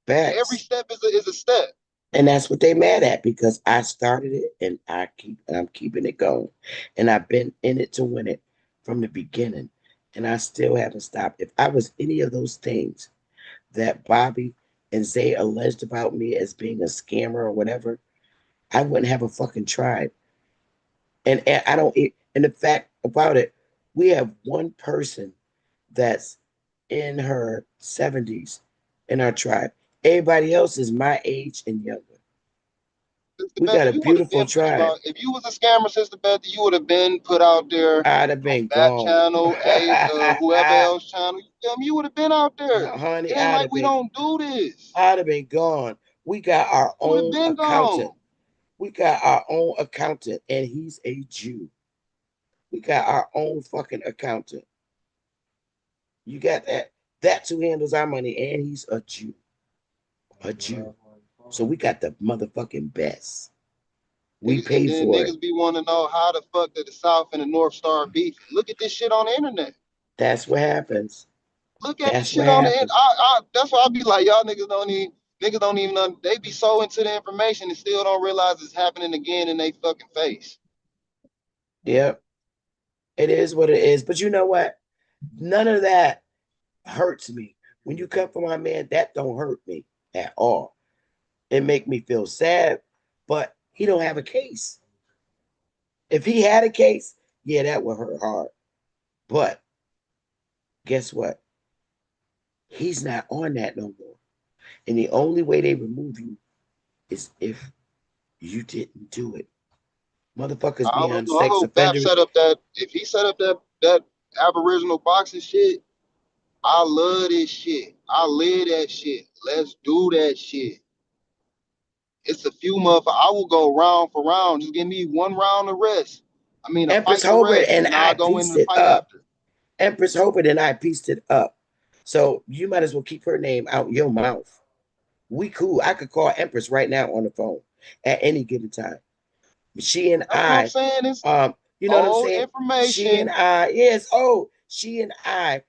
Every step is a step. And that's what they mad at, because I started it and I'm keeping it going. And I've been in it to win it from the beginning. And I still haven't stopped. If I was any of those things that Bobby and Zay alleged about me as being a scammer or whatever, I wouldn't have a fucking tribe. And I don't, and the fact about it, we have one person that's in her 70s in our tribe. Everybody else is my age and younger. We got a beautiful tribe. If you was a scammer, Sister Betty, you would have been put out there. I'd have been on that gone. channel, whoever else channel. You would have been out there. Honey, it ain't like we don't do this. I'd have been gone. We got our own accountant. Gone. We got our own accountant, and he's a Jew. We got our own fucking accountant. You got that? That's who handles our money, and he's a Jew. A Jew. So we got the motherfucking best. We pay for it. Niggas be wanting to know how the fuck did the South and the North start beefing. Look at this shit on the internet. That's what happens. Look at this shit on the internet. That's why I be like, y'all niggas don't even know. They be so into the information and still don't realize it's happening again in their fucking face. Yep. It is what it is. But you know what? None of that hurts me. When you come from my man, that don't hurt me at all. It make me feel sad, but he don't have a case. If he had a case, yeah, that would hurt hard. But guess what? He's not on that no more. And the only way they remove you is if you didn't do it. Motherfuckers be on sex offenders. If he set up that Aboriginal boxing shit, I love this shit. I live that shit. Let's do that shit. It's a few motherfuckers. I will go round for round. Just give me one round of rest. I mean, Empress Hobart and I pieced it up. Empress Hobart and I pieced it up. So you might as well keep her name out your mouth. We cool. I could call Empress right now on the phone at any given time. She and That's what I'm saying. You know what I'm saying? Information. She and I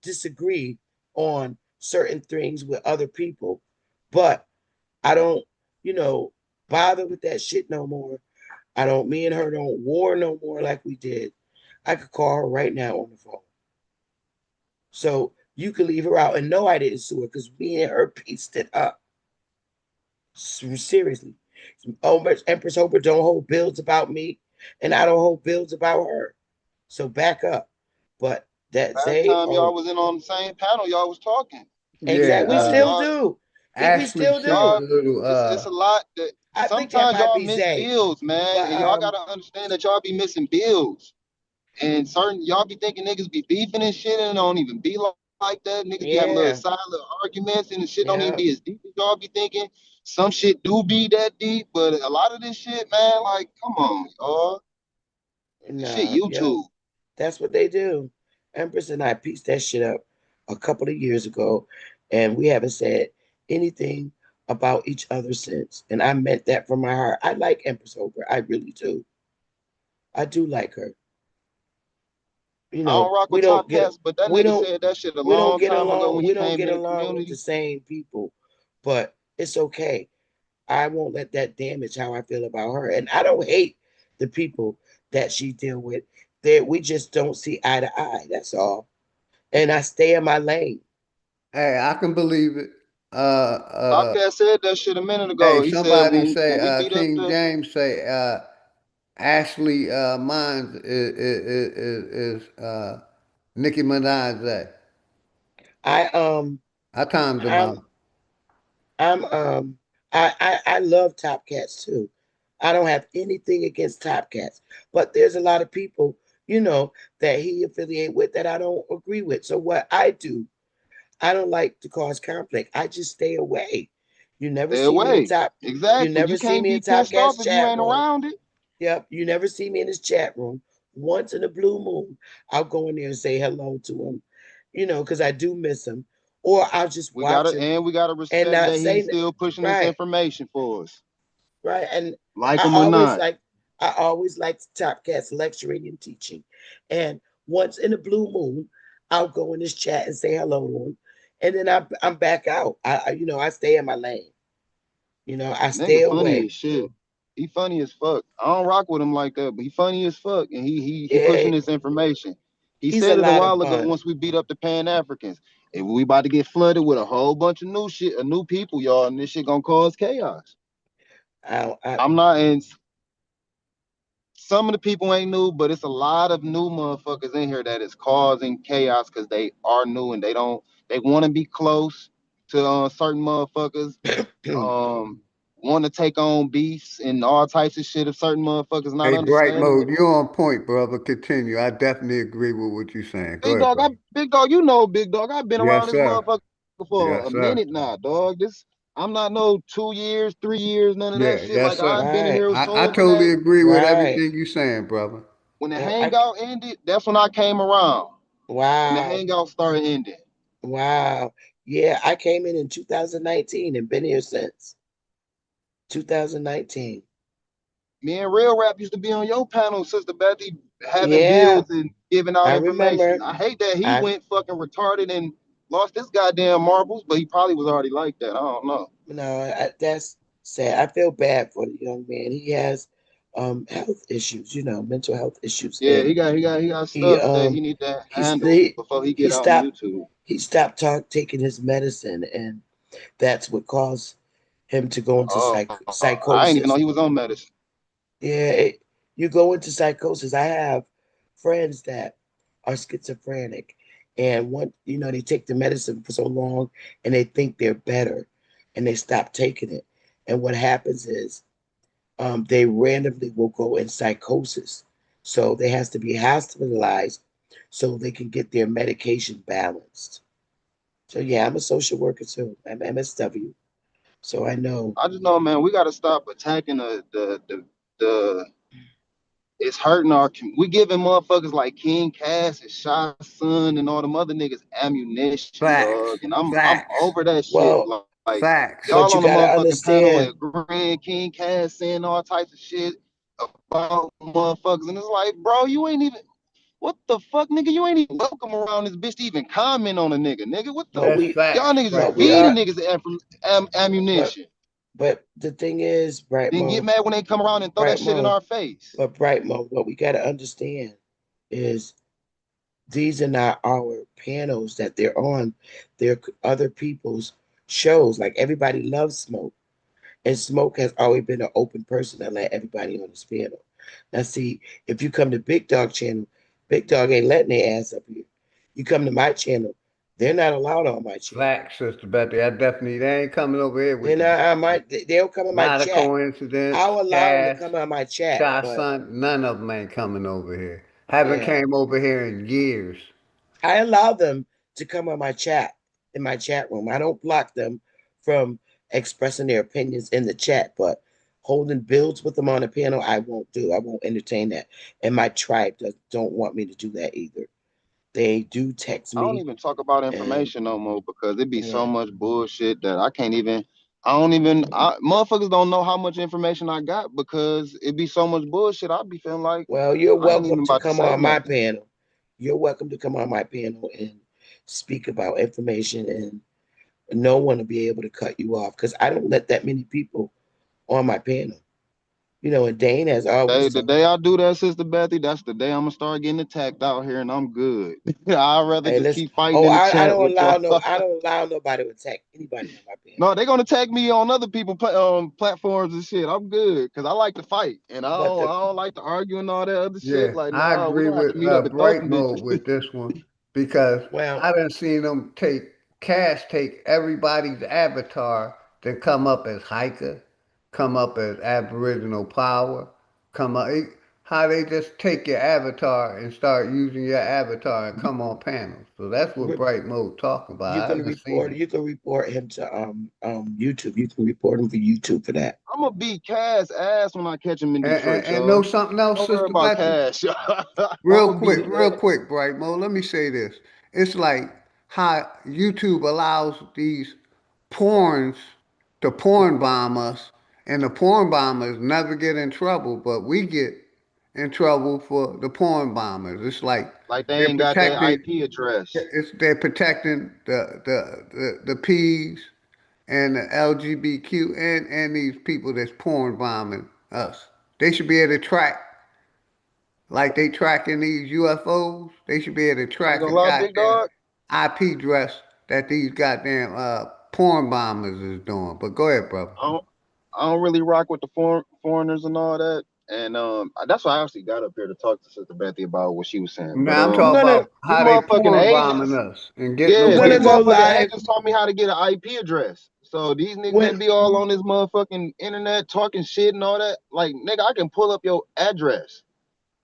disagree on certain things with other people, but I don't, bother with that shit no more. Me and her don't war no more like we did. I could call her right now on the phone. So you could leave her out. And no, I didn't sue her because me and her pieced it up. Seriously. Empress Hobart don't hold bills about me, and I don't hold bills about her. So back up. But that last time y'all was in on the same panel, y'all was talking. Exactly. We still do. We still do. It's a lot that sometimes y'all miss bills, man. And y'all gotta understand that y'all be missing bills. And y'all be thinking niggas be beefing and shit, and it don't even be like that. Niggas be having little silent arguments, and the shit don't even be as deep as y'all be thinking. Some shit do be that deep, but a lot of this shit, man, like, come on, y'all. Shit, YouTube. That's what they do. Empress and I pieced that shit up a couple of years ago, and we haven't said anything about each other since. And I meant that from my heart. I like Empress Hobart. I really do. I do like her. I don't rock with Top Cats, but that nigga said that shit a long time ago when he came in the community. With the same people, but it's okay. I won't let that damage how I feel about her. And I don't hate the people that she deal with. We just don't see eye to eye. That's all. And I stay in my lane. Hey, I can believe it. Top Cat said that shit a minute ago. Hey, he somebody said when we beat King up James say Ashley Mines is Nicki Minaj. I timed him out. I love Top Cats too. I don't have anything against Top Cats, but there's a lot of people, that he affiliate with that I don't agree with. So what I do, I don't like to cause conflict. I just stay away. You never Stay see me in away. top. You Exactly. never You see can't me in be Top pissed off Cat's if you chat ain't room. around it. Yep, you never see me in his chat room. Once in a blue moon, I'll go in there and say hello to him, because I do miss him. Or I'll just watch him We gotta and respect not that say he's still pushing this right, information for us. right. And Like I him or always not. like I always liked Top Cat's lecturing and teaching. And once in a blue moon, I'll go in his chat and say hello to him. And then I'm back out. I stay in my lane. I stay Nigga funny away. as shit. He funny as fuck. I don't rock with him like that, but he funny as fuck. And he Yeah, pushing this information. He he's a said it a lot of while ago fun. once we beat up the Pan Africans. And we about to get flooded with a whole bunch of new shit, new people, y'all, and this shit gonna cause chaos. I'm not in some of the people ain't new, but it's a lot of new motherfuckers in here that is causing chaos because they are new and they want to be close to certain motherfuckers. Want to take on beefs and all types of shit if certain motherfuckers not Hey, Bright understanding. Mode, you're on point, brother. Continue. I definitely agree with what you're saying. Go ahead, brother. Big dog, Big dog. I've been around Yes, this sir. motherfucker for Yes, a sir. minute now, dog. I'm not no 2 years, 3 years, none of that Yeah, shit. yes, Like sir. I've been in here I soon totally agree with Right. everything you're saying, brother. when the Yep, hangout ended, that's when I came around. When the wow. hangout started ending. Wow. Yeah, I came in 2019 and been here since 2019. Me and Real Rap used to be on your panel, Sister Bethy, having Yeah, builds and giving out I information. remember. I hate that he I went fucking retarded and lost his goddamn marbles, but he probably was already like that. I don't know. that's sad. I feel bad for the young man. He has health issues, mental health issues, Yeah, and he got he stuff that he need to he's handle he, before he he get out on stopped YouTube. he stopped taking his medicine, and that's what caused him to go into I didn't even know psychosis. he was on medicine. Yeah, you go into psychosis. I have friends that are schizophrenic, and they take the medicine for so long, and they think they're better, and they stop taking it. And what happens is, they randomly will go in psychosis, so they has to be hospitalized so they can get their medication balanced. So yeah, I'm a social worker too. I'm MSW, so I know. I just know, man, we gotta stop attacking the it's hurting we giving motherfuckers like King Cass and Shy Sun and all them other niggas ammunition, Facts. dog. And I'm Facts. over that shit. Well, Like Facts. but y'all you on the gotta motherfucking panel understand. agreeing King Cass saying all types of shit about motherfuckers. And it's like, bro, you ain't even what the fuck, nigga? You ain't even welcome around this bitch to even comment on a nigga. Nigga, what the But That's we, y'all facts niggas is right but we there. feeding are. niggas But ammunition. the thing is, Bright Then get Mo, mad when they come around and throw that Bright shit in Mo, our face. but Bright Mo, what we gotta understand is these are not our panels that they're on. They're other people's shows. Like everybody loves Smoke, and Smoke has always been an open person that let everybody on his panel. Now, see, if you come to Big Dog channel, Big Dog ain't letting their ass up here. You come to my channel, they're not allowed on my channel. Facts, Sister Betty. They ain't coming over here They're with you. not on my. They'll come in my Not a chat. coincidence. I'll allow them to Cash, come on my chat, Shy but Sun, none of them ain't coming over here. Haven't yeah, came over here in years. I allow them to come on my chat in my chat room. I don't block them from expressing their opinions in the chat, but holding builds with them on the panel, I won't do. I won't entertain that. And my tribe don't want me to do that either. They do text I don't me, even talk about and information no more because it be so yeah. much bullshit that I can't even. Motherfuckers don't know how much information I got because it be so much bullshit. I be feeling like Well, you're I ain't even welcome to about to come say on my nothing. panel. You're welcome to come on my panel and speak about information, and no one will be able to cut you off because I don't let that many people on my panel. And Dane has always The told day me, I do that, Sister Bethy, that's the day I'm gonna start getting attacked out here, and I'm good. I'd rather hey, just listen, keep fighting oh, in the I chat don't with y'all. allow I don't allow nobody to attack anybody on my panel. No, they're gonna tag me on other people platforms and shit. I'm good because I like to fight and But I don't like to argue and all that other shit. Yeah, Like, I nah, we're agree gonna have with to meet up and throw Bright some Mode bitches. with this one because well, I done seen them take everybody's avatar then come up as hiker, come up as Aboriginal power, come up. How they just take your avatar and start using your avatar and come on panels. So that's what Bright Mode talking about. You can report him to YouTube. You can report him for YouTube for that. I'm gonna beat Cass ass when I catch him in Detroit, And know something else, Don't Sister worry about Betty? Cass. Real quick, Bright Mode. Let me say this. It's like how YouTube allows these porns to porn bomb us, and the porn bombers never get in trouble, but we get in trouble for the porn bombers. It's like they they're ain't got their protecting. IP address. They're protecting the P's and the LGBTQ and these people that's porn bombing us. They should be able to track like they tracking these UFOs. They should be able to I ain't track gonna the lie, big goddamn dog. IP address that these goddamn porn bombers is doing. But go ahead, brother. I don't really rock with the foreigners and all that. And that's why I actually got up here to talk to Sister Betty about what she was saying. But Now I'm talking about these how they motherfucking porn agents, bombing us and getting yeah, away these with motherfucking it. agents taught me how to get an IP address. So these niggas that be all on this motherfucking internet talking shit and all that, like nigga, I can pull up your address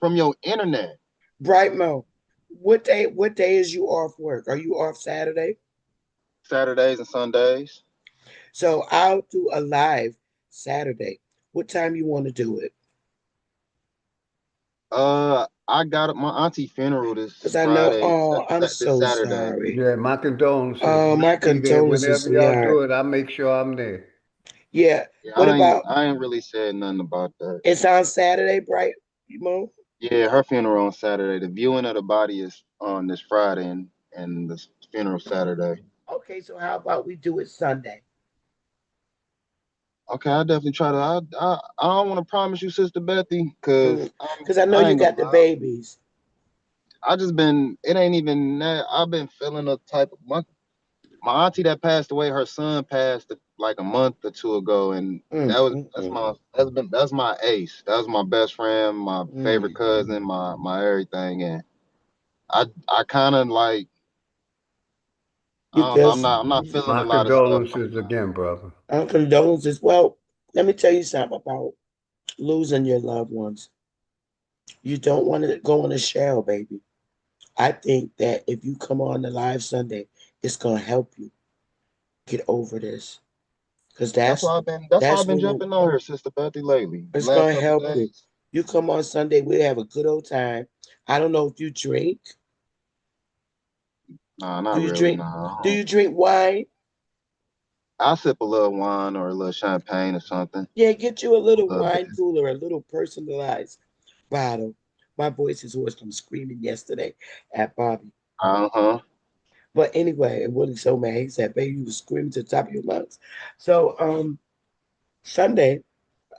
from your internet. Bright Mo, what day is you off work? Are you off Saturday? Saturdays and Sundays. So I'll do a live Saturday. What time you want to do it? I got my auntie funeral this Because I know. Friday. Oh, I'm this so Saturday. sorry. Yeah, my condolences. Oh, my condolences, Whenever y'all sweetheart. do it, I make sure I'm there. Yeah. Yeah, What about? I ain't really said nothing about that. It's on Saturday, Bright Mo. Yeah, her funeral on Saturday. The viewing of the body is on this Friday, and the funeral Saturday. Okay, so how about we do it Sunday? Okay, I definitely try to. I don't want to promise you, Sister Bethy, because I know you got the babies. I just been. It ain't even that. I've been feeling a type of my auntie that passed away. Her son passed like a month or two ago, and that's my ace. That was my best friend, my favorite cousin, my everything, and I kind of like. I don't know. I'm not feeling My a lot of stuff. condolences again, brother. Condolences. Well, let me tell you something about losing your loved ones. You don't want to go in a shell, baby. I think that if you come on the live Sunday, it's gonna help you get over this. Because That's why I've been jumping on her, Sister Bethy, lately. It's gonna help you. You come on Sunday, we'll have a good old time. I don't know if you drink. Nah, not do you really. drink? Nah. Do you drink wine? I sip a little wine or a little champagne or something. Yeah, get you a little wine cooler, a little personalized bottle. My voice is hoarse from screaming yesterday at Bobby. But anyway, Willie's so mad. He said, baby, you was screaming to the top of your lungs. So Sunday,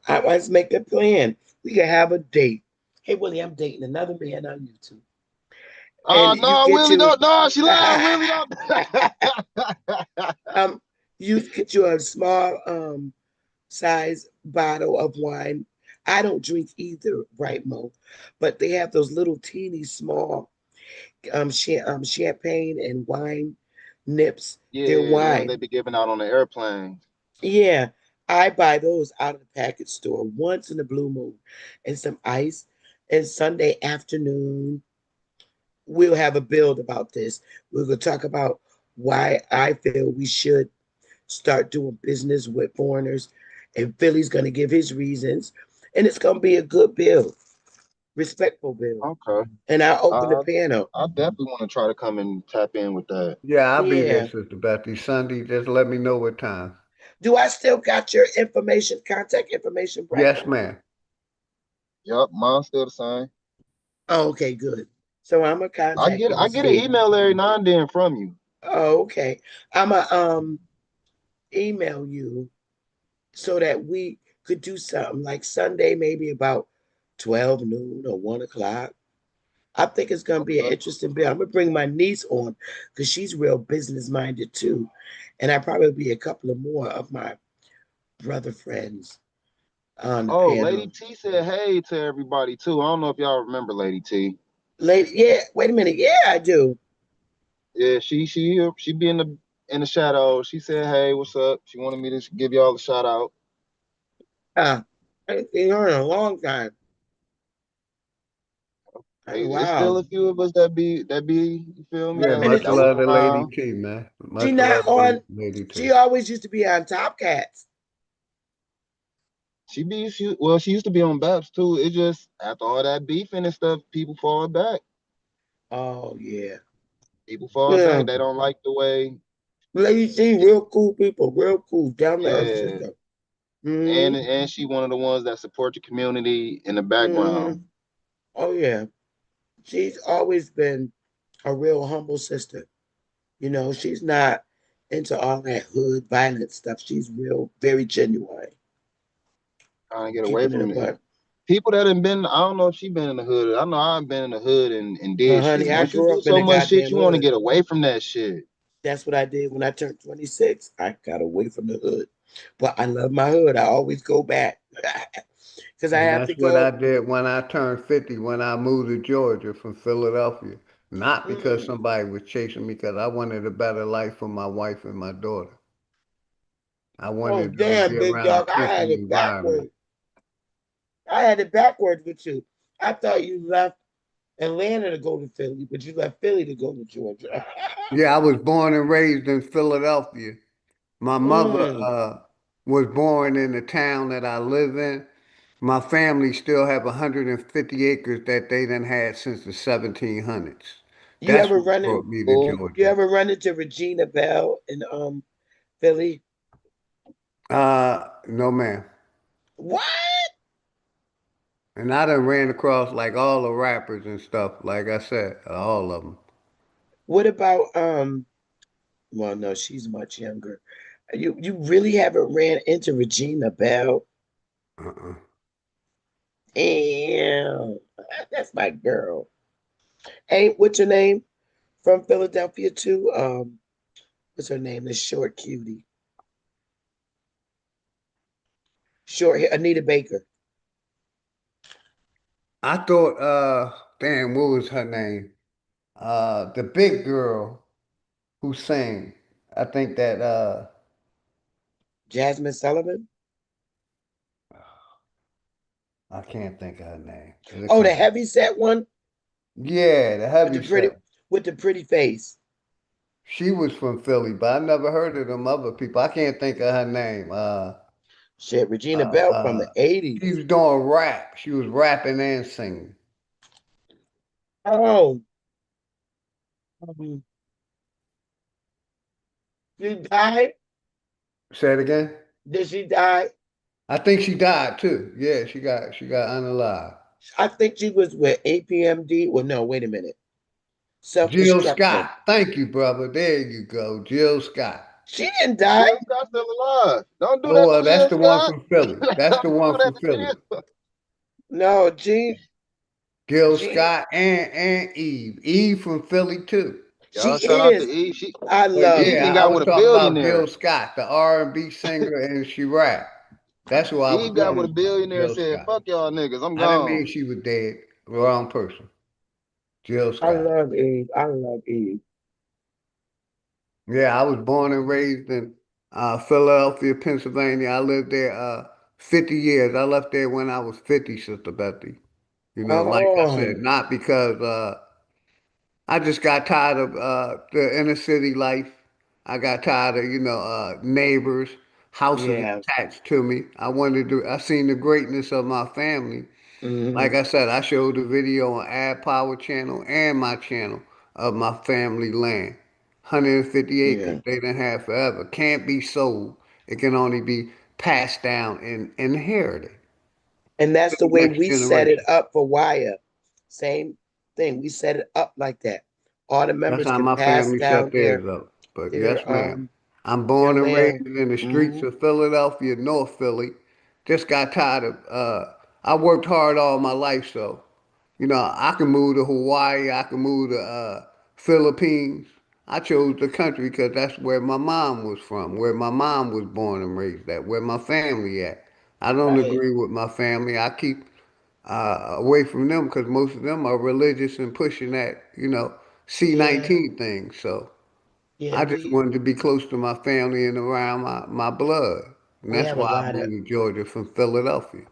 let's make a plan. We can have a date. Hey Willie, I'm dating another man on YouTube. No, Willie, don't. No, she lied. Willie, don't. You get you a small size bottle of wine. I don't drink either, right, Mo? But they have those little teeny small champagne and wine nips. They're wine. They be giving out on the airplane. Yeah, I buy those out of the package store once in a blue moon, and some ice. And Sunday afternoon, we'll have a build about this. We're gonna talk about why I feel we should start doing business with foreigners, and Philly's gonna give his reasons, and it's gonna be a good bill, respectful bill. Okay. And I'll open the panel. I definitely want to try to come and tap in with that. Yeah, I'll be there, Sister Bethy. Sunday, just let me know what time. Do I still got your information, contact information, Bright? Yes, ma'am. Yep, mine's still the same. Oh, okay, good. So I'm a contact. I get an email every now and then from you. Oh, okay. I'm a email you so that we could do something like Sunday, maybe about 12 noon or 1 o'clock. I think it's gonna be an interesting bill. I'm gonna bring my niece on because she's real business minded too, and I probably be a couple of more of my brother friends on the panel. Lady T said hey to everybody too. I don't know if y'all remember Lady T. Yeah. Wait a minute. Yeah, I do. Yeah, she be in in the shadow. She said, "Hey, what's up?" She wanted me to give y'all a shout out. I ain't seen her in a long time. Hey, it's Wow. still a few of us that be. You feel me? Yeah, much That was love to Lady around. T, man. She Much not love to on. Lady T. She always used to be on Top Cats. She used to be on Babs too. It just after all that beefing and stuff, people fall back. Oh yeah. People fall Yeah. back. They don't like the way. Lady T, real cool people, real cool, down to earth Yeah, sister. Mm-hmm. and she one of the ones that support the community in the background. Mm-hmm. Oh yeah. She's always been a real humble sister. You know, she's not into all that hood violent stuff. She's real, very genuine. Trying to get away Keeping it from it. apart. People that have been, I don't know if she been in the hood. I know I've been in the hood and did shit. Honey, I Once you grew do up in so the much shit, goddamn you want to hood. get away from that shit. That's what I did when I turned 26. I got away from the hood. But I love my hood. I always go back. Because I And have that's to what I go. did when I turned 50, when I moved to Georgia from Philadelphia. Not because Mm. somebody was chasing me, because I wanted a better life for my wife and my daughter. I Oh wanted to damn, be big around a dog. I Christian had it environment. backwards. I had it backwards with you. I thought you left Atlanta to go to Philly, but you left Philly to go to Georgia. Yeah, I was born and raised in Philadelphia. My mother Mm. was born in the town that I live in. My family still have 150 acres that they done had since the 1700s. You That's ever what run in brought me to you Georgia. ever run into Regina Bell in Philly? No, ma'am. What? And I done ran across like all the rappers and stuff. Like I said, all of them. What about well no, she's much younger. You really haven't ran into Regina Bell? Uh-uh. Damn. That's my girl. Hey, what's her name? From Philadelphia too? What's her name? The short cutie. Short hair, Anita Baker. I thought, damn, what was her name? The big girl who sang. I think that, Jasmine Sullivan. I can't think of her name. It'll Oh, come. the heavy set one Yeah, the with the heavy pretty set. with the pretty face. She was from Philly, but I never heard of them other people. I can't think of her name. Shit, Regina Uh, Bell from the uh, she 80s. was doing rap. She was rapping and singing. Oh, um, she died? Say it again. Did she die? I think she died too. Yeah, she got unalive. I think she was with APMD. Well, no, wait a minute. Jill Self-destruction. Scott. Thank you, brother. There you go. Jill Scott. She didn't die. Jill Scott's still alive. Don't do Oh, that to well, that's Jill the one Scott. from Philly. That's the Don't do one that from to Philly. Jill. No, Jill Jean, Scott and Eve. Eve from Philly too. she Y'all shout out to is. Eve. I But love Eve yeah, and Eve. I got was with a talking about billionaire. Jill Scott, the R&B singer, and she rap. That's who I was Eve got with a talking about, billionaire and Jill said, Scott. "Fuck y'all niggas, I'm I didn't gone." mean she was dead. Wrong person. Jill I Scott. love Eve. I love Eve. Yeah, I was born and raised in Philadelphia, Pennsylvania. I lived there 50 years. I left there when I was 50, Sister Betty. You know, like I said, Oh, not because I just got tired of the inner city life. I got tired of, neighbors, houses yeah. attached to me. I seen the greatness of my family. Hmm. Like I said, I showed the video on Ad Power channel and my channel of my family land. 150 acres Yeah. they didn't have forever. Can't be sold. It can only be passed down and inherited And that's to the the way next we set it generation. up for Wire. Same thing. We set it up like that. All the That's members how can my pass family set down theirs up. But yes, their ma'am. um I'm their born and raised land. in the streets Hmm. of Philadelphia, North Philly. Just got tired of I worked hard all my life, so I can move to Hawaii, I can move to Philippines. I chose the country because that's where my mom was from, where my mom was born and raised at, where my family at. I don't Right. agree with my family. I keep away from them because most of them are religious and pushing that, Yeah. C-19 thing. So Yeah, I just wanted to be close to my family and around my blood. And we that's have a why I lot of moved to Georgia from Philadelphia.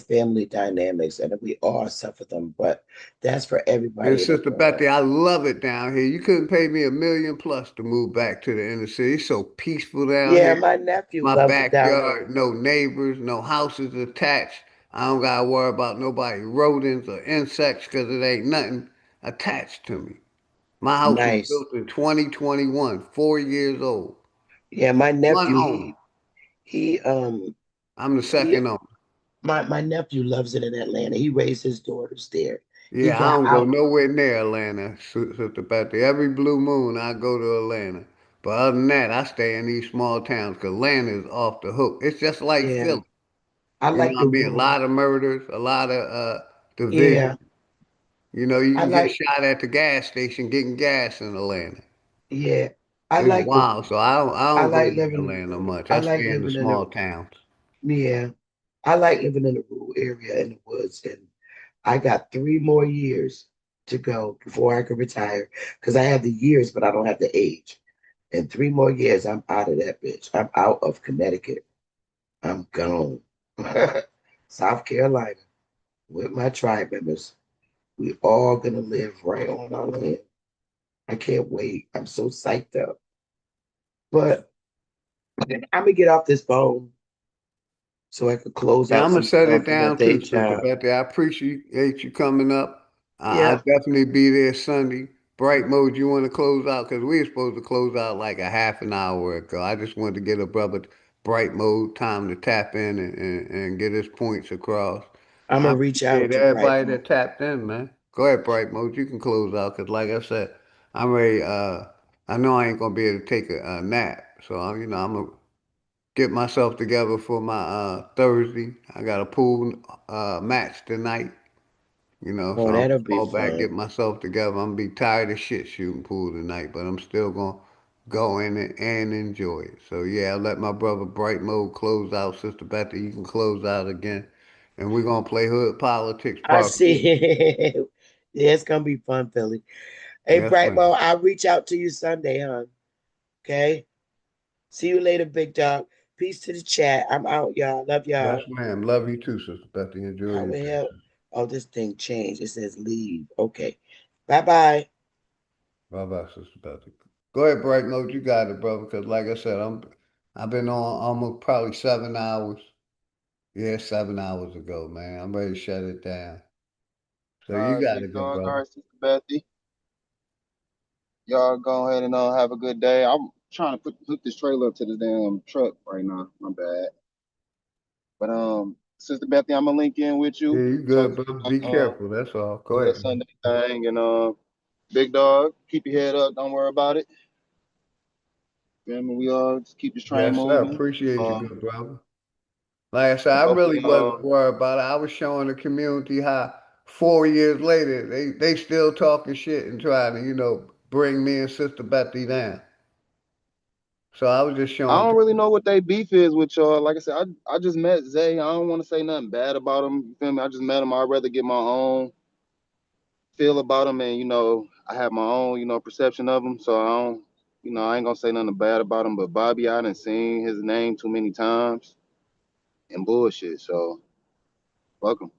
family dynamics, and we all suffer them, but that's for And everybody in the Sister world. Betty, I love it down here. You couldn't pay me $1 million plus to move back to the inner city. It's so peaceful down Yeah, here. my nephew My loves it down there. backyard, no neighbors, no houses attached. I don't gotta worry about nobody rodents or insects because it ain't nothing attached to me. My house was Nice. built in 2021, 4 years old. Yeah, my One nephew, owner. he I'm the he second owner. my nephew loves it in Atlanta. He raised his daughters there. He Yeah, I got don't go out. nowhere near Atlanta, Sister Betty. Every blue moon, I go to Atlanta. But other than that, I stay in these small towns because Atlanta is off the hook. It's just like Yeah, Philly. I You know like what the I mean? A rural. lot of murders, a lot of Yeah, division. You know, you I can get like shot at the gas station getting gas in Atlanta. yeah, I It's like the wild. So I I don't go like to living Atlanta much. I I like stay in the living in a small towns. yeah. I like living in a rural area in the woods, and I got 3 more years to go before I can retire because I have the years, but I don't have the age. In 3 more years, I'm out of that bitch. I'm out of Connecticut. I'm gone. South Carolina with my tribe members. We all gonna live right on our land. I can't wait. I'm so psyched up. But I'm gonna get off this phone so I could close Yeah, out I'm gonna some set stuff it for my down day too, Sister job. Betty. I appreciate you coming up. I'll Yeah, definitely be there Sunday. Bright mode, you want to close out? Because we were supposed to close out like a half an hour ago. I just wanted to get a brother bright mode time to tap in and get his points across. I'm I gonna reach out appreciate to Bright everybody Mode. that tapped in, man. Go ahead, bright mode. You can close out because, like I said, I'm ready. I know I ain't gonna be able to take a nap, so I'm gonna get myself together for my Thursday. I got a pool match tonight, so Oh, I'm that'll gonna be fall back, get fun. myself together. I'm gonna be tired of shit shooting pool tonight, but I'm still gonna go in it and enjoy it. So yeah, I'll let my brother Bright Mode close out. Sister Betty, you can close out again. And we're gonna play Hood Politics I Part 4. see. Yeah, it's gonna be fun, Philly. Hey, Yes, Bright ma'am. Mode, I'll reach out to you Sunday, hon. Okay. See you later, big dog. Peace to the chat. I'm out, y'all. Love Yes, y'all. ma'am. Love you too, Sister Betty. Enjoy How your the day. hell? Oh, this thing changed. It says leave. Okay. Bye bye. Bye bye, Sister Betty. Go ahead, Bright Mode. You got it, brother. Because like I said, I've been on almost probably 7 hours. Yeah, 7 hours ago, man. I'm ready to shut it down. So All you right, got big it, good dog. All brother. right, Sister Bethy. Y'all go ahead and have a good day. I'm trying to hook this trailer up to the damn truck right now. My bad. But Sister Bethy, I'm gonna link in with Yeah, you you so good, brother. Be uh, careful. That's all. Go do that ahead. Sunday thing and big dog, keep your head up. Don't worry about it. Feel me? We all just keep this train Yes, sir. moving. Appreciate you, good brother. Like I said, I Hopefully, really wasn't worried about it. I was showing the community how 4 years later they still talking shit and trying to, bring me and Sister Betty down. So I was just I showing don't really people. know what they beef is with y'all. Like I said, I just met Zay. I don't want to say nothing bad about him. You feel me? I just met him. I'd rather get my own feel about him, and I have my own, perception of him. So I don't, I ain't gonna say nothing bad about him. But Bobby, I done seen his name too many times and bullshit. So fuck him.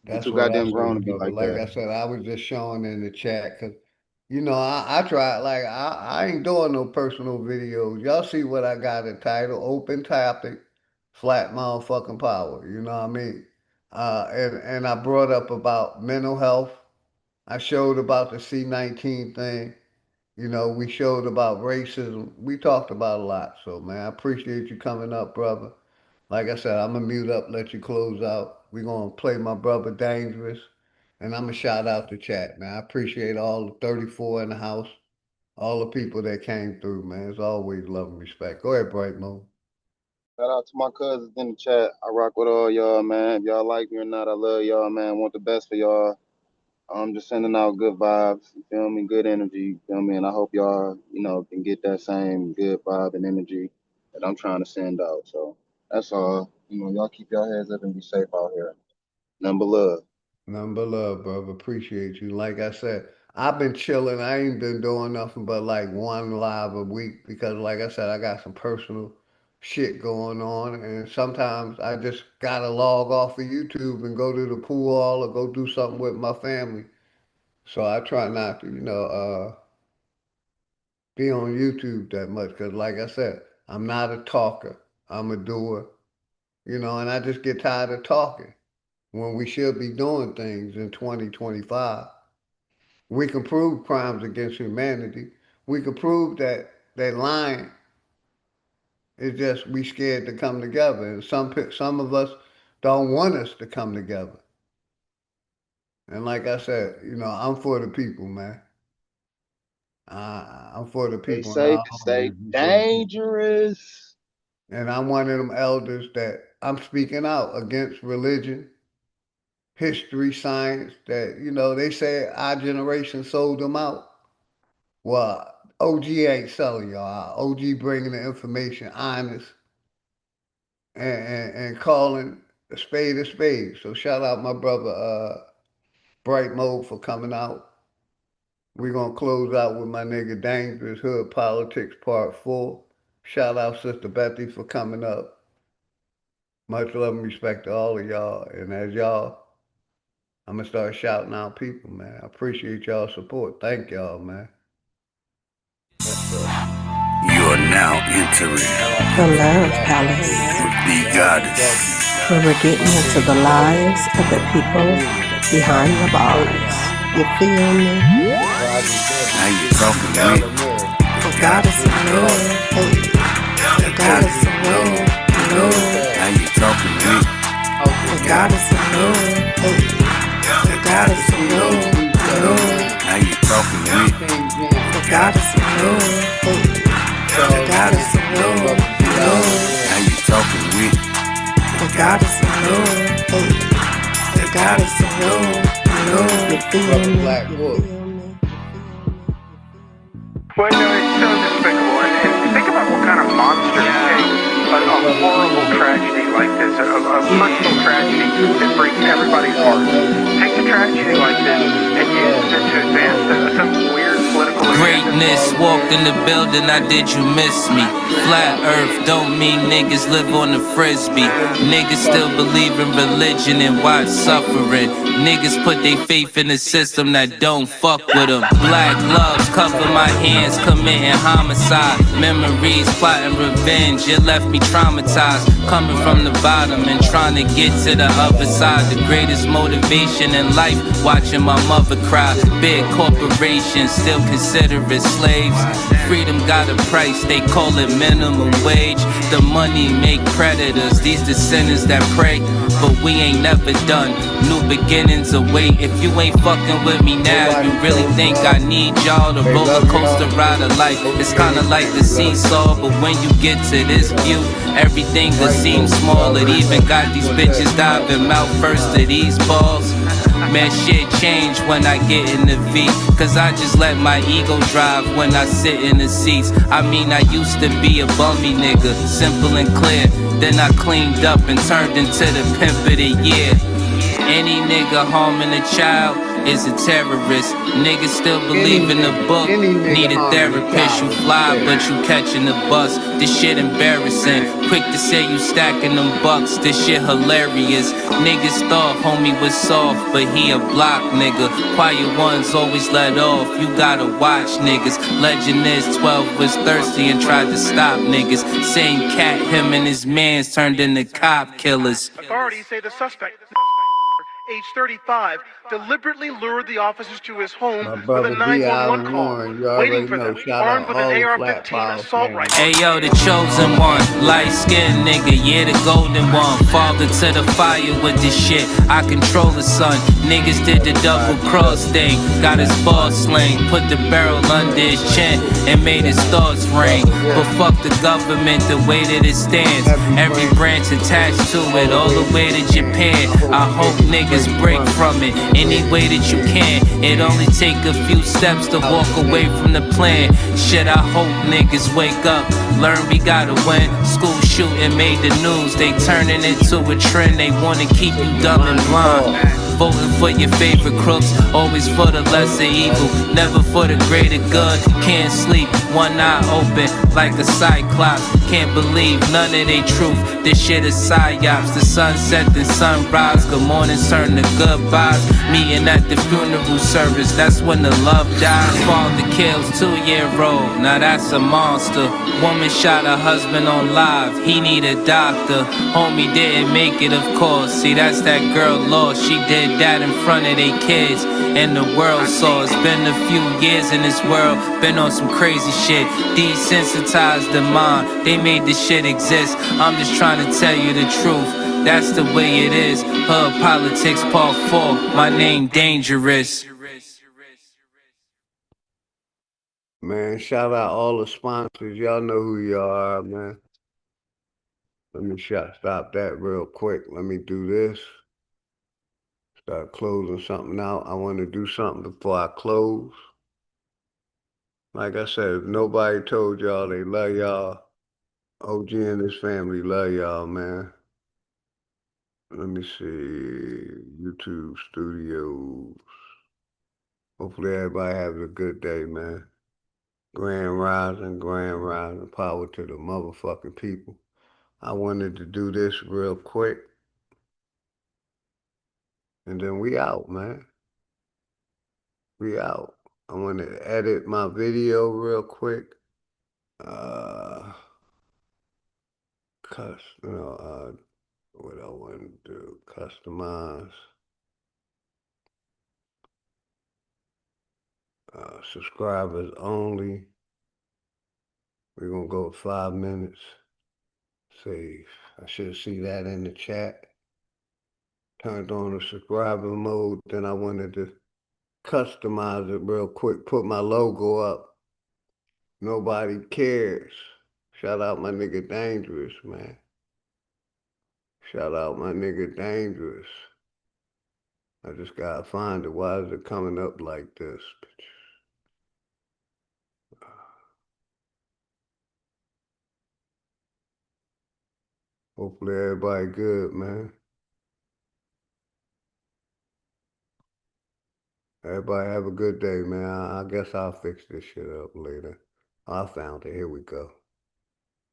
He That's too what I goddamn grown say, to be brother. like Like that. I said, I was just showing in the chat because, I tried, like, I ain't doing no personal videos. Y'all see what I got entitled Open Topic, Flat Motherfucking Power. You know what I mean? And I brought up about mental health. I showed about the C-19 thing. We showed about racism. We talked about a lot. So, man, I appreciate you coming up, brother. Like I said, I'm gonna mute up, let you close out. We're gonna play my brother Dangerous. And I'm gonna shout out the chat, man. I appreciate all the 34 in the house, all the people that came through, man. It's always love and respect. Go ahead, Bright Mo. Shout out to my cousins in the chat. I rock with all y'all, man. If y'all like me or not, I love y'all, man. Want the best for y'all. I'm just sending out good vibes, you feel me? Good energy, you feel me? And I hope y'all, can get that same good vibe and energy that I'm trying to send out. So that's all. Y'all keep your heads up and be safe out here. Number love. Nothing but love, brother. Appreciate you. Like I said, I've been chilling. I ain't been doing nothing but like one live a week because, like I said, I got some personal shit going on, and sometimes I just gotta log off of YouTube and go to the pool hall or go do something with my family. So I try not to, be on YouTube that much because, like I said, I'm not a talker. I'm a doer, and I just get tired of talking when we should be doing things in 2025. We can prove crimes against humanity. We can prove that lying is just we scared to come together, and some of us don't want us to come together. And like I said, I'm for the people, man. I'm for the Stay people. safe, stay dangerous. And I'm one of them elders that I'm speaking out against religion, history, science, that, they say our generation sold them out. Well, OG ain't selling y'all. OG bringing the information honest and calling a spade a spade. So shout out my brother Bright Mode for coming out. We're going to close out with my nigga Dangerous Hood Politics Part 4. Shout out Sister Betty for coming up. Much love and respect to all of y'all. And as y'all, I'm going to start shouting out people, man. I appreciate y'all's support. Thank y'all, man. You are now entering the Love Palace, with the Goddess. where we're getting into the lives of the people behind the bars. You feel me? Now you talking to me. The Goddess of Love, hey. The Goddess of Love, love. Now you talking to me. The Goddess of Love, hey. The Goddess of Love, love. Now you talking to me. The Goddess of Love, hey. The Goddess of Love, love. Now you talking to me. The Goddess of Love, hey. The Goddess of Love, love. You feel me? Well, it's so despicable. And think about what kind of monster takes a horrible tragedy like this, a personal tragedy that breaks everybody's heart. Takes a tragedy like this and uses it to advance some weird political greatness. Walked in the building, I did you miss me? Flat earth don't mean niggas live on the frisbee. Niggas still believe in religion and watch suffering. Niggas put their faith in a system that don't fuck with them. Black gloves cover my hands, committing homicide. Memories plotting revenge, it left me traumatized. Coming from the bottom and trying to get to the other side. The greatest motivation in life, watching my mother cry. Big corporations still consider it slaves. Freedom got a price, they call it minimum wage. The money make predators, these the sinners that pray. But we ain't never done, new beginnings await. If you ain't fucking with me now, you really think I need y'all? The roller coaster ride of life, it's kinda like the seesaw. But when you get to this view, everything that seems small. It even got these bitches diving mouth first to these balls. Man, shit change when I get in the V, cause I just let my ego drive when I sit in the seats. I mean, I used to be a bummy nigga, simple and clear. Then I cleaned up and turned into the pimp of the year. Any nigga harming a child is a terrorist. Niggas still believe in the book, need a therapist. You fly, but you catching the bus. This shit embarrassing. Quick to say you stacking them bucks, this shit hilarious. Niggas thought homie was soft, but he a block nigga. Quiet ones always let off, you gotta watch niggas. Legend is 12 was thirsty and tried to stop niggas. Same cat, him and his mans turned into cop killers. Authorities say the suspect, age 35, deliberately lured the officers to his home with a 911 call, waiting for them, armed with an AR-15 assault rifle. Hey yo, the chosen one, light-skinned nigga, yeah, the golden one. Father to the fire with this shit, I control the sun. Niggas did the double cross thing, got his ball sling, put the barrel under his chin and made his thoughts ring. But fuck the government, the way that it stands, every branch attached to it, all the way to Japan. I hope niggas niggas break from it any way that you can. It only take a few steps to walk away from the plan. Shit, I hope niggas wake up, learn we gotta win. School shooting made the news, they turning it to a trend. They wanna keep you dumb and blind. Voting for your favorite crooks, always for the lesser evil, never for the greater good. Can't sleep, one eye open like a cyclops. Can't believe none of they truth, this shit is psyops. The sunset and sunrise, good mornings turn to goodbyes. Meeting at the funeral service, that's when the love dies. Father kills 2-year-old, now that's a monster. Woman shot her husband on live, he need a doctor. Homie didn't make it, of course, see that's that girl lost. She did that in front of their kids, and the world saw. It's been a few years in this world, been on some crazy shit. Desensitized the mind, they made this shit exist. I'm just trying to tell you the truth, that's the way it is. Hood Politics Part 4, my name Dangerous. Man, shout out all the sponsors. Y'all know who y'all are, man. Let me stop that real quick. Let me do this. Start closing something out. I want to do something before I close. Like I said, if nobody told y'all they love y'all, OG and his family love y'all, man. Let me see. YouTube Studios. Hopefully everybody has a good day, man. Grand rising, power to the motherfucking people. I wanted to do this real quick. And then we out, man. We out. I want to edit my video real quick. What I want to do, customize. Subscribers only. We're going to go 5 minutes. Save. I should see that in the chat. Turned on the subscriber mode. Then I wanted to customize it real quick. Put my logo up. Nobody cares. Shout out my nigga Dangerous, man. Shout out my nigga Dangerous. I just gotta find it. Why is it coming up like this? Hopefully everybody good, man. Everybody have a good day, man. I guess I'll fix this shit up later. I found it. Here we go.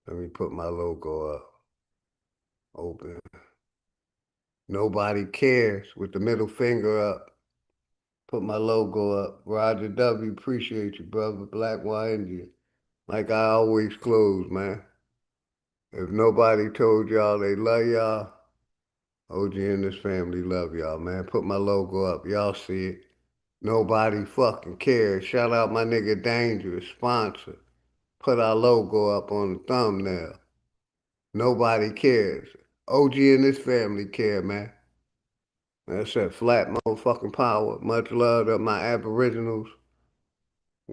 Let me put my logo up. Open. Nobody cares with the middle finger up. Put my logo up. Roger W. Appreciate you, brother. Black White Indian. Like I always close, man. If nobody told y'all they love y'all, OG and his family love y'all, man. Put my logo up. Y'all see it. Nobody fucking cares. Shout out my nigga Dangerous, sponsor. Put our logo up on the thumbnail. Nobody cares. OG and his family care, man. That's that flat motherfucking power. Much love to my aboriginals.